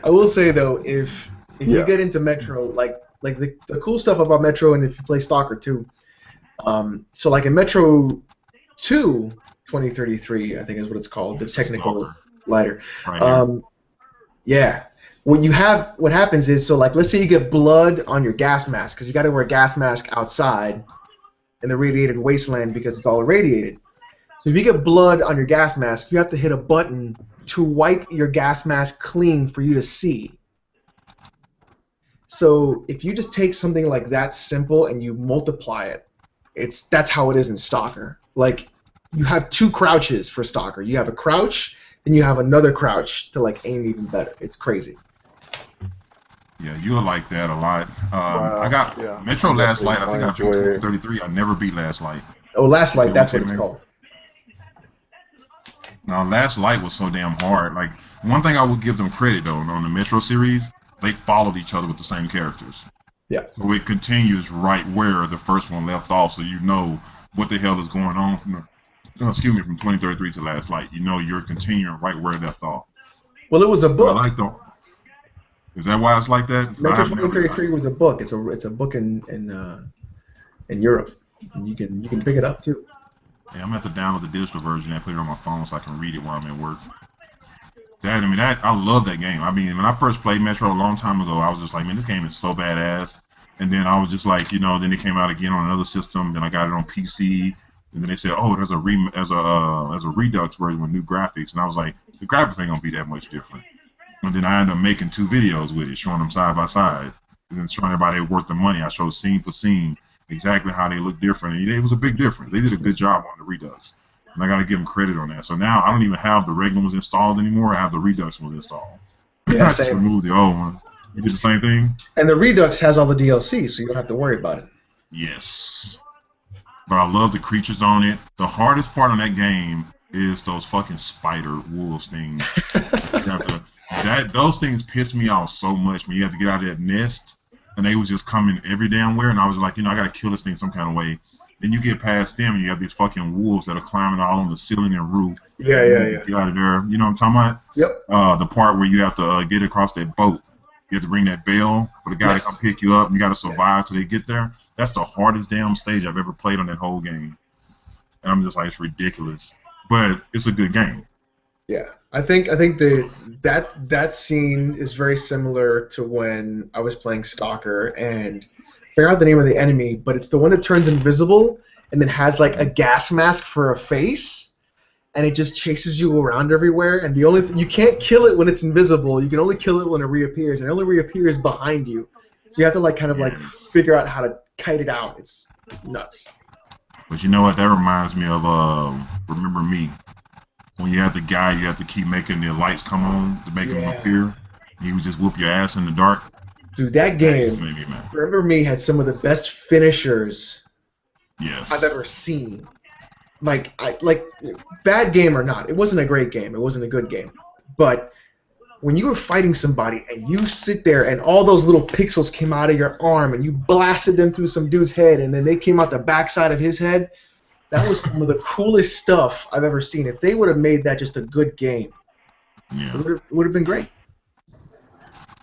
Speaker 2: I will say though, if you
Speaker 4: yeah.
Speaker 2: get into Metro, like the cool stuff about Metro, and if you play Stalker too, so like in Metro 2, 2033, I think is what it's called, the technical
Speaker 1: Stalker.
Speaker 2: lighter.
Speaker 1: Right here.
Speaker 2: Yeah. What happens is, so like let's say you get blood on your gas mask because you got to wear a gas mask outside in the radiated wasteland because it's all irradiated. So if you get blood on your gas mask, you have to hit a button to wipe your gas mask clean for you to see. So if you just take something like that simple and you multiply it, that's how it is in Stalker. Like you have two crouches for Stalker. You have a crouch, then you have another crouch to like aim even better. It's crazy.
Speaker 1: Yeah, you'll like that a lot. I
Speaker 4: Wow.
Speaker 1: got
Speaker 4: Yeah.
Speaker 1: Metro Last
Speaker 4: Definitely
Speaker 1: Light. I think I beat
Speaker 4: enjoy it.
Speaker 1: 2033. I never beat Last Light.
Speaker 2: Oh, Last Light,
Speaker 1: You
Speaker 2: that's
Speaker 1: okay,
Speaker 2: what it's
Speaker 1: man?
Speaker 2: called.
Speaker 1: Now, Last Light was so damn hard. Like, one thing I would give them credit, though, on the Metro series, they followed each other with the same characters.
Speaker 2: Yeah.
Speaker 1: So it continues right where the first one left off, so you know what the hell is going on from from 2033 to Last Light. You know you're continuing right where it left off.
Speaker 2: Well, it was a
Speaker 1: But I
Speaker 2: book.
Speaker 1: like the. Is that why it's like that? 'Cause
Speaker 2: Metro
Speaker 1: I've never.
Speaker 2: 2033 was a book. It's a book in Europe. And you can pick it up too.
Speaker 1: Yeah, I'm gonna have to download the digital version and put it on my phone so I can read it while I'm at work. I love that game. I mean, when I first played Metro a long time ago, I was just like, man, this game is so badass. And then I was just like, then it came out again on another system. Then I got it on PC. And then they said, oh, there's a Redux version with new graphics. And I was like, the graphics ain't gonna be that much different. And then I ended up making 2 videos with it, showing them side by side, and then showing everybody it worth the money. I showed scene for scene exactly how they look different. And it was a big difference. They did a good job on the Redux. And I got to give them credit on that. So now I don't even have the regular ones installed anymore. I have the Redux ones installed.
Speaker 2: Yeah,
Speaker 1: I just
Speaker 2: same.
Speaker 1: removed the old one. You did the same thing?
Speaker 2: And the Redux has all the DLC, so you don't have to worry about it.
Speaker 1: Yes. But I love the creatures on it. The hardest part on that game is those fucking spider wolves things. Those things piss me off so much when you have to get out of that nest and they was just coming every damn where, and I was like, I gotta kill this thing some kind of way. Then you get past them and you have these fucking wolves that are climbing all on the ceiling and roof.
Speaker 2: Yeah.
Speaker 1: Get out of there. You know what I'm talking about?
Speaker 2: Yep.
Speaker 1: The part where you have to get across that boat. You have to ring that bell for the guy to come pick you up, and you got to survive till they get there. That's the hardest damn stage I've ever played on that whole game. And I'm just like, it's ridiculous. But it's a good game.
Speaker 2: Yeah. I think that scene is very similar to when I was playing Stalker and I forgot the name of the enemy, but it's the one that turns invisible and then has like a gas mask for a face, and it just chases you around everywhere. And the only you can't kill it when it's invisible. You can only kill it when it reappears, and it only reappears behind you. So you have to like kind of like figure out how to kite it out. It's nuts.
Speaker 1: But you know what? That reminds me of Remember Me. When you have the guy, you have to keep making the lights come on to make him appear. He would just whoop your ass in the dark.
Speaker 2: Dude, that game, Remember Me, had some of the best finishers I've ever seen. Like bad game or not, it wasn't a great game. It wasn't a good game. But when you were fighting somebody and you sit there and all those little pixels came out of your arm and you blasted them through some dude's head and then they came out the backside of his head, that was some of the coolest stuff I've ever seen. If they would have made that just a good game, it would have been great.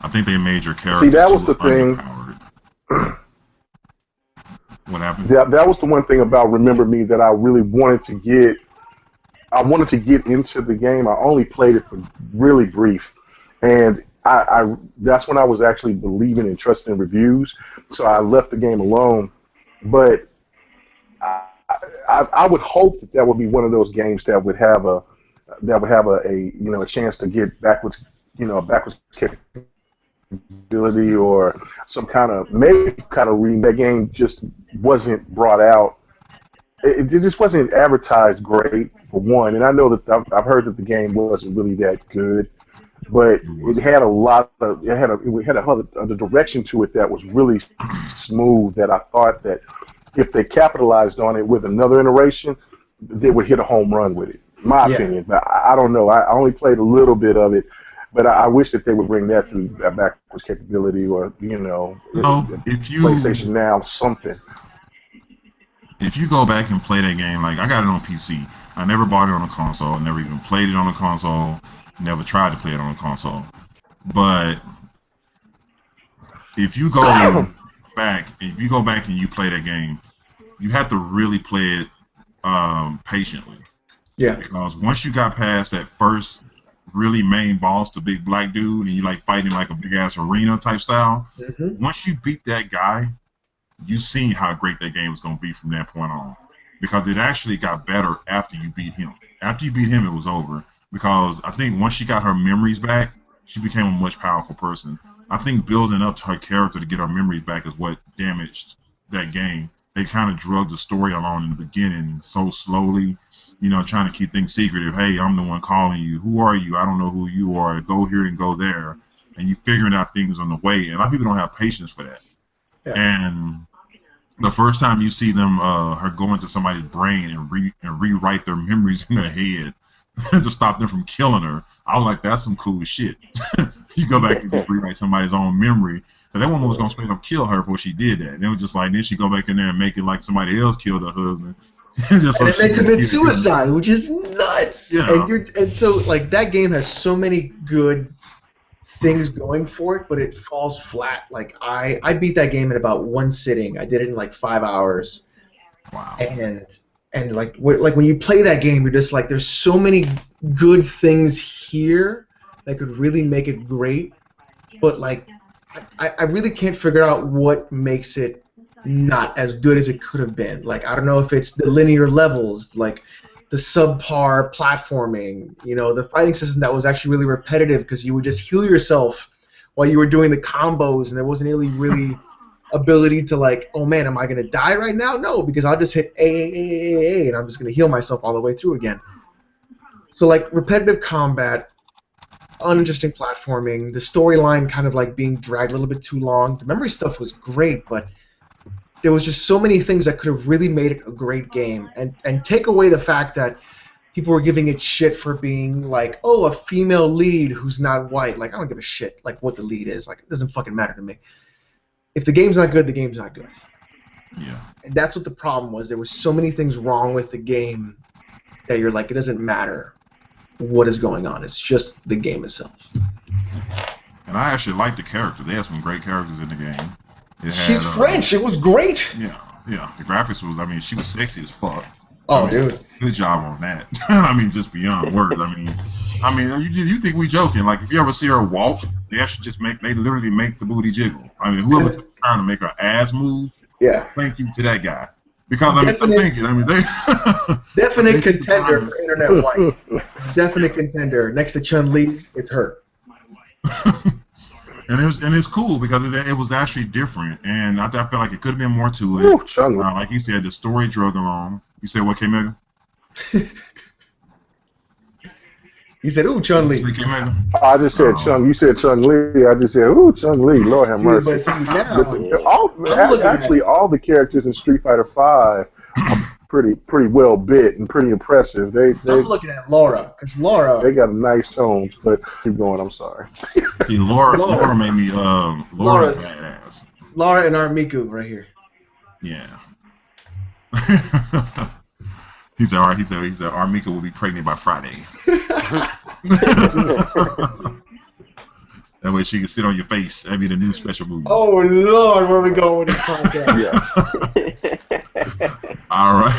Speaker 1: I think they made your character.
Speaker 4: See, that was the thing.
Speaker 1: What happened?
Speaker 4: That was the one thing about Remember Me that I really wanted to get. I wanted to get into the game. I only played it for really brief, and I that's when I was actually believing and trusting reviews. So I left the game alone. But I would hope that would be one of those games that would have a a chance to get backwards backwards capability or some kind of maybe kind of reading. That game just wasn't brought out. It just wasn't advertised great for one, and I know that I've heard that the game wasn't really that good, but it had a lot of the direction to it that was really smooth. That I thought that if they capitalized on it with another iteration, they would hit a home run with it. My opinion, but I don't know. I only played a little bit of it, but I wish that they would bring that through that backwards capability, or
Speaker 1: if you
Speaker 4: PlayStation Now something.
Speaker 1: If you go back and play that game, like I got it on PC. I never bought it on a console. Never even played it on a console. Never tried to play it on a console. But if you go back and you play that game, you have to really play it patiently.
Speaker 2: Yeah.
Speaker 1: Because once you got past that first really main boss, the big black dude, and you like fighting like a big ass arena type style, once you beat that guy, you seen how great that game was going to be from that point on, because it actually got better after you beat him. After you beat him, it was over, because I think once she got her memories back, she became a much powerful person. I think building up to her character to get her memories back is what damaged that game. They kind of drugged the story along in the beginning so slowly, trying to keep things secretive. Hey, I'm the one calling you. Who are you? I don't know who you are. Go here and go there. And you figuring out things on the way. And a lot of people don't have patience for that. Yeah. And the first time you see them, her go into somebody's brain and rewrite their memories in their head to stop them from killing her, I was like, that's some cool shit. You go back and just rewrite somebody's own memory. Because that woman was going to straight up kill her before she did that. And it was just like, then she go back in there and make it like somebody else killed her husband.
Speaker 2: And then they commit suicide, which is nuts.
Speaker 1: Yeah.
Speaker 2: And so, like, that game has so many good things going for it, but it falls flat. Like, I beat that game in about one sitting. I did it in like 5 hours.
Speaker 1: Wow.
Speaker 2: And like when you play that game, you're just like, there's so many good things here that could really make it great, but like I really can't figure out what makes it not as good as it could have been. Like, I don't know if it's the linear levels, like the subpar platforming, the fighting system that was actually really repetitive because you would just heal yourself while you were doing the combos, and there wasn't really ability to like, oh man, am I gonna die right now? No, because I'll just hit A, and I'm just gonna heal myself all the way through again. So like repetitive combat, uninteresting platforming, the storyline kind of like being dragged a little bit too long. The memory stuff was great, but there was just so many things that could have really made it a great game. And take away the fact that people were giving it shit for being like, oh, a female lead who's not white. Like, I don't give a shit like what the lead is. Like, it doesn't fucking matter to me. If the game's not good, the game's not good.
Speaker 1: Yeah.
Speaker 2: And that's what the problem was. There were so many things wrong with the game that you're like, it doesn't matter what is going on. It's just the game itself.
Speaker 1: And I actually liked the characters. They had some great characters in the game.
Speaker 2: She's French. It was great.
Speaker 1: Yeah. The graphics was, she was sexy as fuck.
Speaker 2: Dude.
Speaker 1: Good job on that. Just beyond words. You think we joking? Like, if you ever see her walk, they actually they literally make the booty jiggle. Whoever took the time to make her ass move, thank you to that guy. Because I'm thinking, they
Speaker 2: definite contender for internet white. Definite contender. Next to Chun-Li, it's her.
Speaker 1: And it's cool because it was actually different, and I felt like it could have been more to it.
Speaker 4: Ooh,
Speaker 1: like he said, the story drug along. You said what, K-Mega?
Speaker 2: He said, ooh, Chun-Li.
Speaker 4: I just said Chung. You said Chun-Li. I just said, ooh, Chun-Li. Lord have mercy.
Speaker 2: But see, now,
Speaker 4: all the characters in Street Fighter V are pretty well bit and pretty impressive.
Speaker 2: I'm looking at Laura, because Laura...
Speaker 4: They got a nice tones, but keep going, I'm sorry.
Speaker 1: See, Laura made me... Laura's badass.
Speaker 2: Laura and Armiku right here.
Speaker 1: Yeah. He said Armika will be pregnant by Friday. That way she can sit on your face. That'd be the new special movie.
Speaker 2: Oh Lord, where are we going with this podcast?
Speaker 1: Yeah. All right.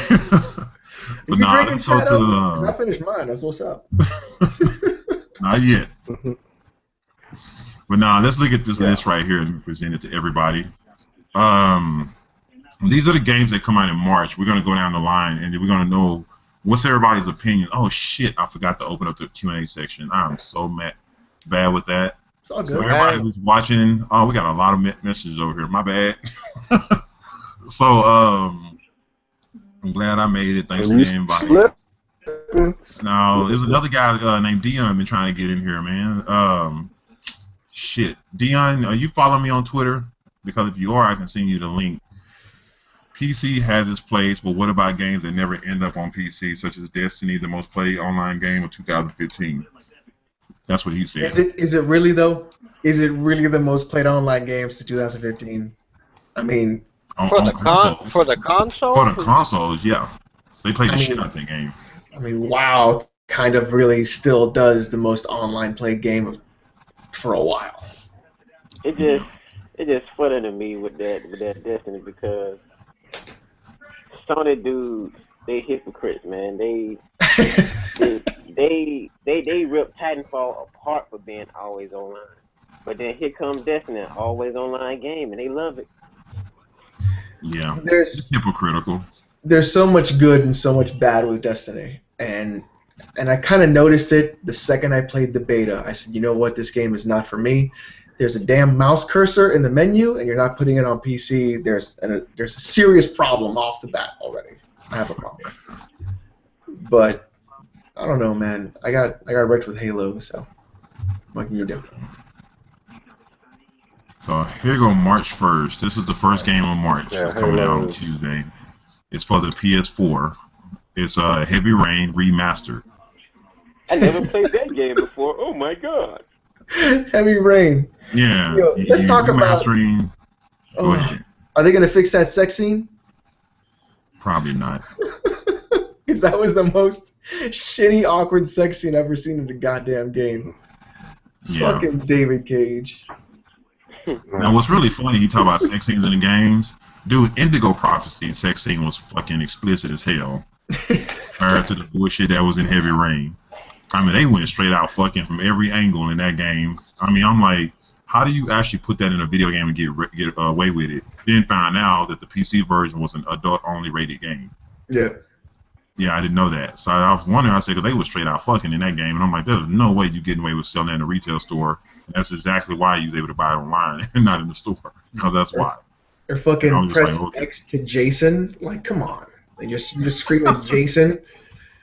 Speaker 2: If you're
Speaker 1: nah,
Speaker 2: drinking
Speaker 1: let's go
Speaker 2: Shadow, because I
Speaker 1: to
Speaker 2: finished mine, that's what's up.
Speaker 1: not yet. But nah, let's look at this
Speaker 4: Yeah.
Speaker 1: list right here and present it to everybody. These are the games that come out in March. We're gonna go down the line and we're gonna know what's everybody's opinion. Oh shit, I forgot to open up the Q&A section. I'm so bad with that.
Speaker 2: It's all
Speaker 1: So
Speaker 2: good.
Speaker 1: everybody who's watching, oh, we got a lot of messages over here. My bad. So I'm glad I made it. Thanks for
Speaker 4: And
Speaker 1: the
Speaker 4: you
Speaker 1: invite.
Speaker 4: slipping.
Speaker 1: Now, there's another guy named Dion been trying to get in here, man. Shit. Dion, are you following me on Twitter? Because if you are, I can send you the link. PC has its place, but what about games that never end up on PC, such as Destiny, the most played online game of 2015? That's what he said.
Speaker 2: Is it really though? Is it really the most played online games to 2015? I mean,
Speaker 3: For the
Speaker 1: consoles.
Speaker 3: for the console?
Speaker 1: For the consoles, yeah. They played the
Speaker 2: I
Speaker 1: shit
Speaker 2: mean-
Speaker 1: out of that game.
Speaker 2: WoW kind of really still does the most online played game for a while.
Speaker 5: It just funny to me with that Destiny because Sony dudes, they hypocrites, man. They rip Titanfall apart for being always online. But then here comes Destiny, always online game, and they love it.
Speaker 1: Yeah. It's
Speaker 2: There's
Speaker 1: hypocritical.
Speaker 2: so much good and so much bad with Destiny, and I kind of noticed it the second I played the beta. I said, you know what, this game is not for me. There's a damn mouse cursor in the menu, and you're not putting it on PC. There's a serious problem off the bat already. I have a problem. But I don't know, man. I got wrecked with Halo, so what can you do?
Speaker 1: So here you go, March 1st. This is the first game of March.
Speaker 4: Yeah,
Speaker 1: It's coming out on
Speaker 4: Halo.
Speaker 1: Tuesday. It's for the PS4. It's Heavy Rain Remastered.
Speaker 5: I never played that game before. Oh my god.
Speaker 2: Heavy Rain.
Speaker 1: Yeah.
Speaker 2: Yo, let's talk about-
Speaker 1: remastering. Go
Speaker 2: Oh,
Speaker 1: ahead.
Speaker 2: are they gonna fix that sex scene?
Speaker 1: Probably not.
Speaker 2: Because that was the most shitty, awkward sex scene I've ever seen in a goddamn game.
Speaker 1: Yeah.
Speaker 2: Fucking David Cage.
Speaker 1: Now, what's really funny, you talk about sex scenes in the games. Dude, Indigo Prophecy sex scene was fucking explicit as hell compared to the bullshit that was in Heavy Rain. I mean, they went straight out fucking from every angle in that game. I mean, I'm like, how do you actually put that in a video game and get away with it? Then find out that the PC version was an adult-only rated game.
Speaker 2: Yeah.
Speaker 1: Yeah, I didn't know that. So I was wondering, I said, because they were straight out fucking in that game. And I'm like, there's no way you getting away with selling that in a retail store. And that's exactly why you was able to buy it online and not in the store. Because that's why.
Speaker 2: Or fucking
Speaker 1: I was just
Speaker 2: press
Speaker 1: like, okay.
Speaker 2: X to Jason. Like, come on. Like, you're just screaming Jason.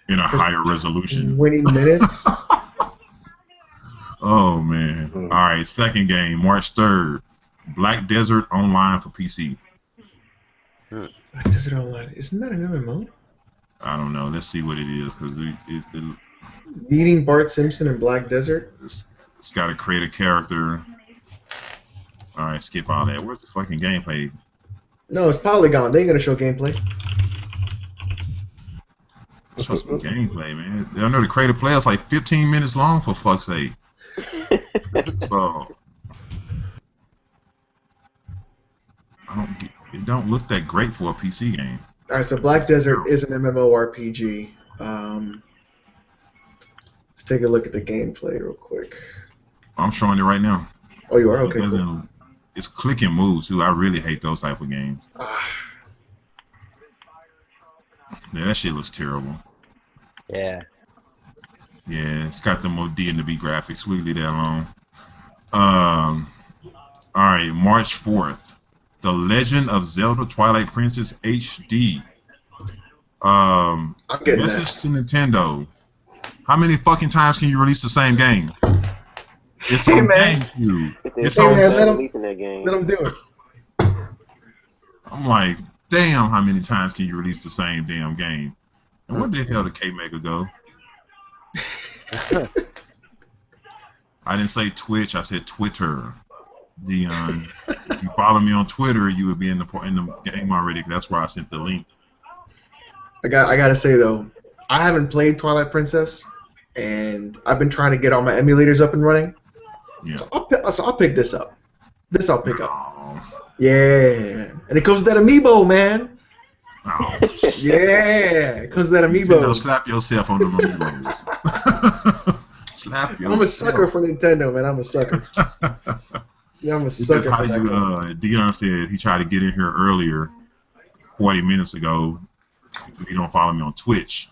Speaker 1: In a
Speaker 2: For
Speaker 1: higher resolution.
Speaker 2: Winning minutes.
Speaker 1: Oh, man.
Speaker 4: Hmm.
Speaker 1: All right, second game, March 3rd. Black Desert Online for PC.
Speaker 2: Does it online? Isn't that an MMO?
Speaker 1: I don't know. Let's see what it is. Because
Speaker 2: Meeting Bart Simpson in Black Desert?
Speaker 1: it's got to create a character. All right, skip all that. Where's the fucking gameplay?
Speaker 2: No, it's Polygon. They ain't gonna show gameplay.
Speaker 1: Show some gameplay, man. I know the creative play is like 15 minutes long, for fuck's sake. So it don't look that great for a PC game.
Speaker 2: Alright, so Black Desert is an MMORPG. Let's take a look at the gameplay real quick.
Speaker 1: I'm showing it right now.
Speaker 2: Oh, you are?
Speaker 1: It
Speaker 2: Okay, cool.
Speaker 1: doesn't- It's click and moves too. I really hate those type of games.
Speaker 2: Ah,
Speaker 1: Yeah, that shit looks terrible.
Speaker 3: Yeah.
Speaker 1: Yeah, it's got the more D and the B graphics. We'll leave that alone. All right, March 4th. The Legend of Zelda Twilight Princess HD.
Speaker 2: I'm getting
Speaker 1: Message
Speaker 2: that.
Speaker 1: to Nintendo. How many fucking times can you release the same game? It's
Speaker 2: Hey,
Speaker 1: on
Speaker 2: man.
Speaker 1: GameCube. It's
Speaker 2: Hey,
Speaker 1: on.
Speaker 2: man, let 'em-
Speaker 5: releasing that game.
Speaker 2: Let them do it.
Speaker 1: I'm like, damn, how many times can you release the same damn game? And where the hell did K-Maker go? I didn't say Twitch, I said Twitter. Dion, if you follow me on Twitter, you would be in the game already. 'Cause that's where I sent the link.
Speaker 2: I gotta say though, I haven't played Twilight Princess, and I've been trying to get all my emulators up and running.
Speaker 1: Yeah.
Speaker 2: So I'll pick this up. This I'll pick up.
Speaker 1: Oh,
Speaker 2: Yeah, and it comes with that amiibo, man.
Speaker 1: Oh,
Speaker 2: Yeah, because that
Speaker 1: you know,
Speaker 2: amiibo.
Speaker 1: slap yourself on the amiibos. Slap
Speaker 2: I'm a sucker
Speaker 1: yourself.
Speaker 2: for Nintendo, man. I'm a sucker. Yeah, I'm a
Speaker 1: It says,
Speaker 2: sucker
Speaker 1: how
Speaker 2: for
Speaker 1: do
Speaker 2: that
Speaker 1: you,
Speaker 2: crap.
Speaker 1: Dion said he tried to get in here earlier, 40 minutes ago. If you don't follow me on Twitch.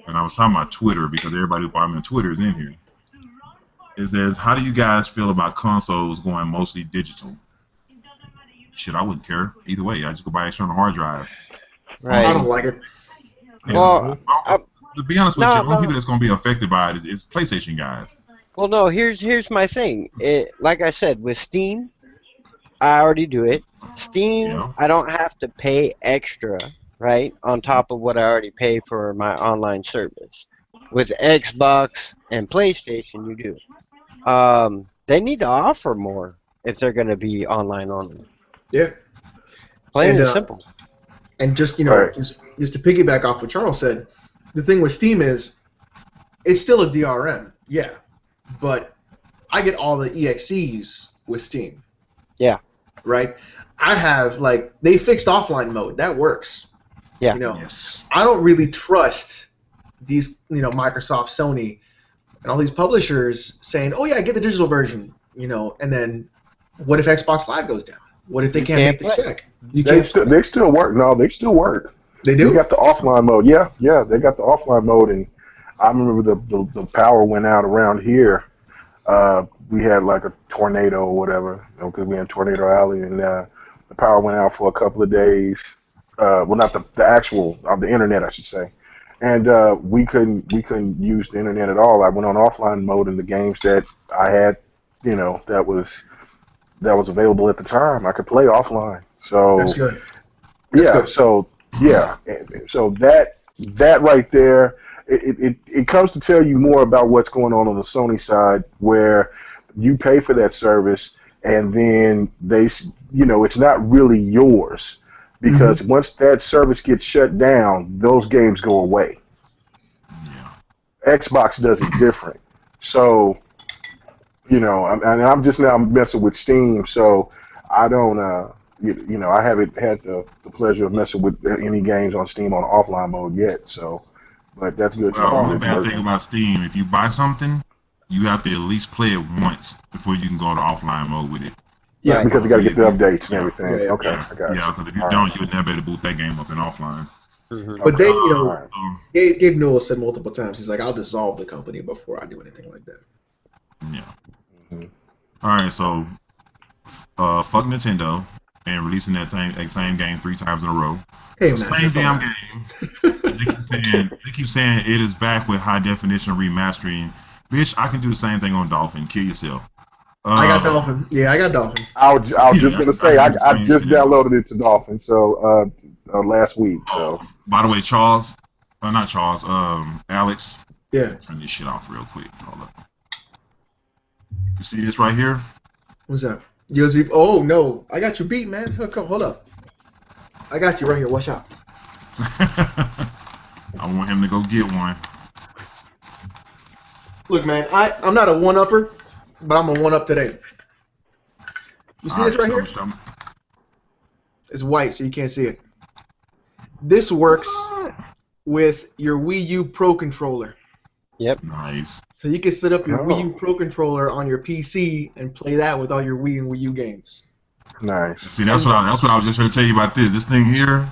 Speaker 1: And I was talking about Twitter because everybody who follows me on Twitter is in here. It says, how do you guys feel about consoles going mostly digital? Shit, I wouldn't care. Either way, I just go buy an external hard drive.
Speaker 2: I
Speaker 3: Right.
Speaker 2: don't like it.
Speaker 1: Yeah.
Speaker 3: Well, I,
Speaker 1: To be honest with you,
Speaker 3: no,
Speaker 1: the only people
Speaker 3: no.
Speaker 1: that's going to be affected by it is PlayStation guys.
Speaker 3: Well, no. Here's my thing. Like I said, with Steam, I already do it. Steam,
Speaker 1: Yeah.
Speaker 3: I don't have to pay extra, right, on top of what I already pay for my online service. With Xbox and PlayStation, you do. They need to offer more if they're going to be online only.
Speaker 2: Yeah,
Speaker 3: Plain
Speaker 2: and
Speaker 3: and simple.
Speaker 2: just
Speaker 4: Right.
Speaker 2: just to piggyback off what Charles said, the thing with Steam is it's still a DRM, yeah, but I get all the EXEs with Steam.
Speaker 3: Yeah.
Speaker 2: Right. I have like they fixed offline mode that works.
Speaker 3: Yeah.
Speaker 2: You know,
Speaker 1: Yes.
Speaker 2: I don't really trust these Microsoft, Sony, and all these publishers saying, "Oh yeah, get the digital version," and then what if Xbox Live goes down? What if they
Speaker 3: You
Speaker 2: can't
Speaker 3: can't
Speaker 2: make the
Speaker 3: play.
Speaker 2: check? You
Speaker 4: They
Speaker 2: can't
Speaker 4: still
Speaker 2: play.
Speaker 4: they still work. No, they still work.
Speaker 2: They
Speaker 4: You
Speaker 2: do.
Speaker 4: got the offline mode. Yeah, yeah, they got the offline mode, and I remember the power went out around here. We had like a tornado or whatever, because we in Tornado Alley, and the power went out for a couple of days. Well, not the actual the internet, I should say, and we couldn't use the internet at all. I went on offline mode, and the games that I had, that was available at the time, I could play offline.
Speaker 2: That's
Speaker 4: So
Speaker 2: good. That's
Speaker 4: yeah,
Speaker 2: good.
Speaker 4: so yeah, so that right there, it comes to tell you more about what's going on the Sony side, where you pay for that service, and then it's not really yours,
Speaker 2: Hmm.
Speaker 4: because once that service gets shut down, those games go away.
Speaker 1: Yeah.
Speaker 4: Xbox does it different. So I'm just now messing with Steam, so I don't, I haven't had the pleasure of messing with any games on Steam on offline mode yet. So, but that's good to
Speaker 1: Well,
Speaker 4: know
Speaker 1: one
Speaker 4: that
Speaker 3: Well,
Speaker 4: it's
Speaker 1: bad thing
Speaker 4: working.
Speaker 1: about Steam, if you buy something, you have to at least play it once before you can go to offline mode with it.
Speaker 2: Yeah.
Speaker 3: right.
Speaker 4: Because you got to get the updates and
Speaker 1: Yeah,
Speaker 4: everything.
Speaker 2: Yeah. Yeah.
Speaker 4: Okay,
Speaker 1: yeah,
Speaker 4: I got
Speaker 1: yeah.
Speaker 4: you.
Speaker 1: Because if you
Speaker 4: All right.
Speaker 1: don't, you'll never be able to boot that game up in offline.
Speaker 3: Hmm.
Speaker 2: But
Speaker 4: Okay.
Speaker 2: they,
Speaker 4: All right.
Speaker 2: Gabe Newell said multiple times, he's like, "I'll dissolve the company before I do anything like that."
Speaker 1: Yeah.
Speaker 4: Mhm.
Speaker 1: All right. So, fuck Nintendo and releasing that same game 3 times in a row.
Speaker 2: Hey
Speaker 1: It's the
Speaker 2: man,
Speaker 1: same
Speaker 2: that's all
Speaker 1: damn
Speaker 2: right.
Speaker 1: game. They keep saying it is back with high definition remastering. Bitch, I can do the same thing on Dolphin. Kill yourself.
Speaker 2: I got
Speaker 1: Uh,
Speaker 2: Dolphin. Yeah, I got Dolphin.
Speaker 4: I was just
Speaker 1: yeah,
Speaker 4: gonna
Speaker 1: I
Speaker 4: say
Speaker 1: can
Speaker 4: I,
Speaker 1: do the
Speaker 4: I
Speaker 1: same
Speaker 4: just
Speaker 1: shit.
Speaker 4: downloaded it to Dolphin, so last week.
Speaker 1: Oh,
Speaker 4: So
Speaker 1: by the way, Charles, not Charles, Alex,
Speaker 2: Yeah.
Speaker 1: turn this shit off real quick. Hold up. You see this right here?
Speaker 2: What's that? USB. Oh no, I got you beat, man. Hold up. I got you right here. Watch out.
Speaker 1: I want him to go get one.
Speaker 2: Look, man, I'm not a one upper, but I'm a one up today. You see
Speaker 1: All
Speaker 2: this
Speaker 1: right,
Speaker 2: right
Speaker 1: show me,
Speaker 2: here?
Speaker 1: show me.
Speaker 2: It's white, so you can't see it. This works with your Wii U Pro controller.
Speaker 3: Yep.
Speaker 1: Nice.
Speaker 2: So you can set up your Wii U
Speaker 4: oh,
Speaker 2: Pro controller on your PC and play that with all your Wii and Wii U games.
Speaker 4: nice.
Speaker 1: See, that's what I was just going to tell you about this. This thing here,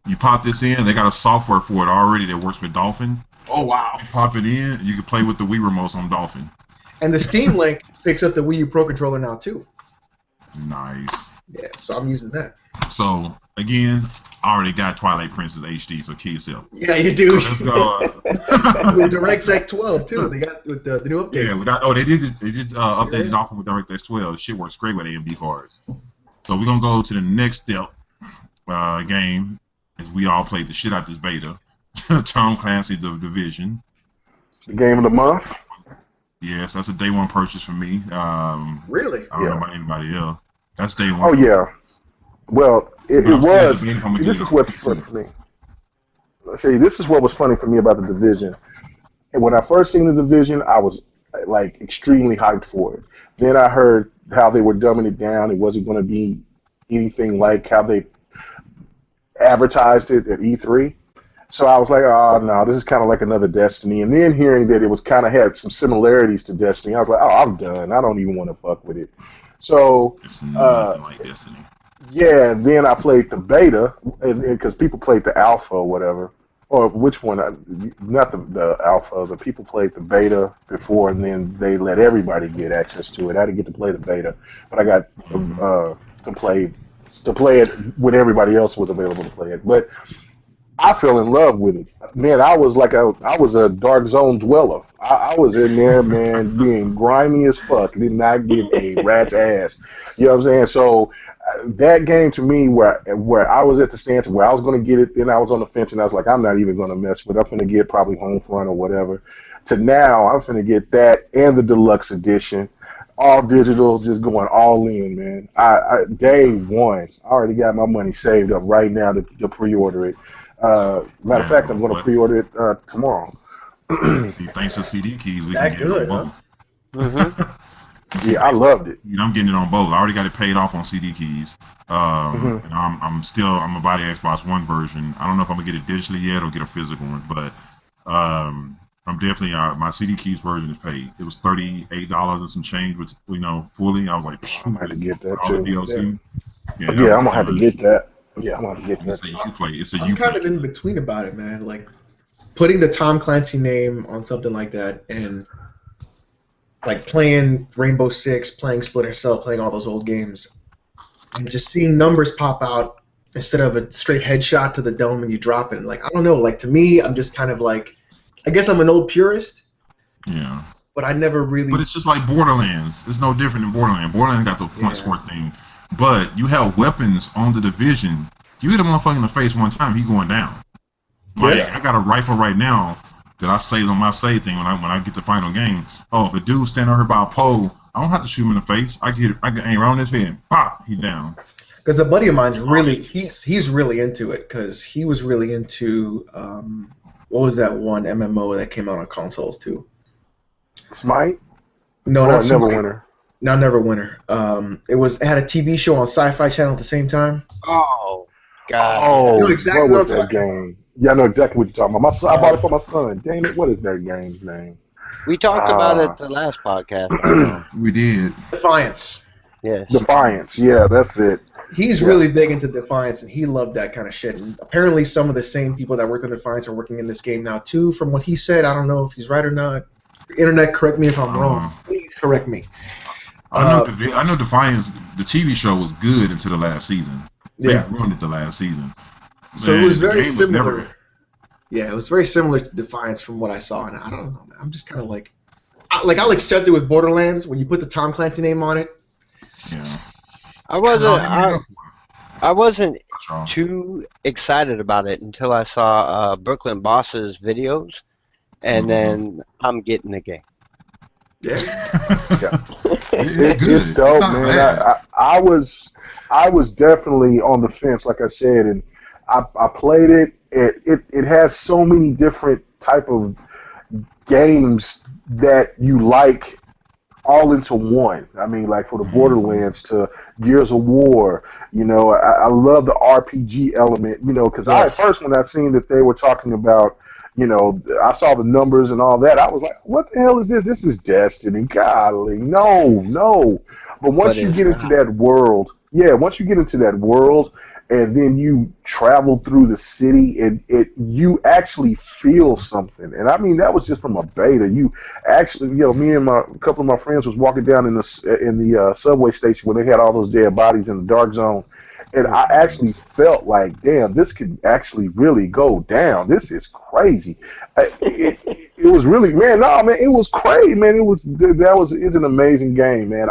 Speaker 1: you pop this in. They got a software for it already that works with Dolphin.
Speaker 2: Oh wow!
Speaker 1: You pop it in, you can play with the Wii remotes on Dolphin.
Speaker 2: And the Steam Link picks up the Wii U Pro controller now too.
Speaker 1: Nice.
Speaker 2: Yeah, so I'm using that.
Speaker 1: So again, I already got Twilight Princess HD, so kill yourself.
Speaker 2: Yeah, you do.
Speaker 1: So let's go.
Speaker 2: With DirectX 12 too. They got with the new update.
Speaker 1: Yeah, they did update it
Speaker 2: Yeah.
Speaker 1: off with DirectX 12. Shit works great with AMD cards. So we're gonna go to the next step game, as we all played the shit out this beta. Tom Clancy's The Division.
Speaker 4: The game of the month.
Speaker 1: Yes, that's a day one purchase for me.
Speaker 2: Really?
Speaker 1: I don't know
Speaker 4: Yeah.
Speaker 1: about anybody else. That's day one.
Speaker 4: Oh yeah. Well, it,
Speaker 1: But
Speaker 4: it
Speaker 1: I'm still
Speaker 4: was.
Speaker 1: debating if I'm gonna
Speaker 4: See,
Speaker 1: get
Speaker 4: this
Speaker 1: it
Speaker 4: is
Speaker 1: on
Speaker 4: what's
Speaker 1: PC.
Speaker 4: funny for me. See, this is what was funny for me about the division. And when I first seen the division, I was like extremely hyped for it. Then I heard how they were dumbing it down. It wasn't going to be anything like advertised it at E3. So I was like, oh no, this is kind of like another Destiny. And then hearing that it was kind of had some similarities to Destiny, I was like, oh, I'm done. I don't even want to fuck with it. So
Speaker 1: It's nothing like Destiny.
Speaker 4: yeah, and then I played the beta, and because people played the alpha or whatever, or which one? Not the alpha. The people played the beta before, and then they let everybody get access to it. I didn't get to play the beta, but I got to play it when everybody else was available to play it. But I fell in love with it. Man, I was I was a dark zone dweller. I was in there, man, being grimy as fuck. Did not give a rat's ass. You know what I'm saying? So that game to me, where I was at the stance where I was going to get it, then I was on the fence, and I was like, I'm not even going to mess with it. I'm going to get probably home front or whatever. To now, I'm going to get that and the deluxe edition, all digital, just going all in, man. Day one, I already got my money saved up right now to pre-order it. Matter of fact, I'm going to pre-order it tomorrow.
Speaker 1: See, thanks to CD keys, we
Speaker 2: That
Speaker 1: can get it
Speaker 2: good,
Speaker 1: on both.
Speaker 3: Mm-hmm.
Speaker 4: Yeah, I loved it.
Speaker 1: I'm getting it on both. I already got it paid off on CD keys. And I'm gonna buy the Xbox One version. I don't know if I'm gonna get it digitally yet or get a physical one, but I'm definitely my CD keys version is paid. It was $38 and some change, which fully. I was like,
Speaker 4: I'm gonna have to get that
Speaker 1: all the
Speaker 4: too.
Speaker 1: DLC.
Speaker 4: Yeah, I'm gonna have to get that. Yeah, I'm gonna get
Speaker 1: It's
Speaker 4: that.
Speaker 1: a Uplay. It's a
Speaker 2: I'm kind
Speaker 1: Uplay.
Speaker 2: of in between about it, man. Like putting the Tom Clancy name on something like that, and like playing Rainbow Six, playing Splinter Cell, playing all those old games, and just seeing numbers pop out instead of a straight headshot to the dome and you drop it. Like I don't know. Like to me, I'm just kind of like, I guess I'm an old purist,
Speaker 1: Yeah.
Speaker 2: but I never really.
Speaker 1: But it's just like Borderlands. It's no different than Borderlands. Borderlands got the point score thing. But you have weapons on the Division. You hit a motherfucker in the face one time, he going down. Like, I got a rifle right now that I saved on my save thing when I get the final game. Oh, if a dude standing over by a pole, I don't have to shoot him in the face. I can aim right on his head. Pop, he's down.
Speaker 2: Because a buddy of mine's really he's really into it because he was really into what was that one MMO that came out on consoles too?
Speaker 4: Smite?
Speaker 2: No,
Speaker 4: Or
Speaker 2: not Smite.
Speaker 4: Neverwinter.
Speaker 2: Not Neverwinter. It had a TV show on Sci-Fi Channel at the same time.
Speaker 3: Oh, God.
Speaker 4: Oh,
Speaker 2: You know exactly
Speaker 4: what was
Speaker 2: what I'm
Speaker 4: that game? Yeah, I know exactly what you're talking about. I bought it for my son. Damn it, what is that game's name?
Speaker 3: We talked about it the last podcast. I know.
Speaker 1: We did.
Speaker 2: Defiance.
Speaker 3: Yes.
Speaker 4: Defiance. Yeah, that's it.
Speaker 2: He's really big into Defiance, and he loved that kind of shit. And apparently, some of the same people that worked on Defiance are working in this game now too. From what he said, I don't know if he's right or not. Internet, correct me if I'm wrong. Please correct me.
Speaker 1: I know Defiance, the TV show was good until the last season. They ruined it the last season.
Speaker 2: So it was very similar. Yeah, it was very similar to Defiance from what I saw, and I don't know. Man. I'm just kind of like I'll accept it with Borderlands when you put the Tom Clancy name on it.
Speaker 1: Yeah.
Speaker 3: I wasn't too excited about it until I saw Brooklyn Boss's videos, and then I'm getting the game.
Speaker 4: Yeah. It's dope, man. I was definitely on the fence, like I said, and I played it. It has so many different type of games that you like all into one. I mean, like for the Borderlands to Gears of War, I love the RPG element, because at first when I seen that they were talking about, I saw the numbers and all that, I was like, what the hell is this? This is Destiny. Golly, no. But once you get into that world, and then you travel through the city, and you actually feel something. And I mean, that was just from a beta. You actually, me and a couple of my friends was walking down in the subway station where they had all those dead bodies in the dark zone. And I actually felt like, damn, this could actually really go down. This is crazy. It was really, man, it was crazy, man. It's an amazing game, man.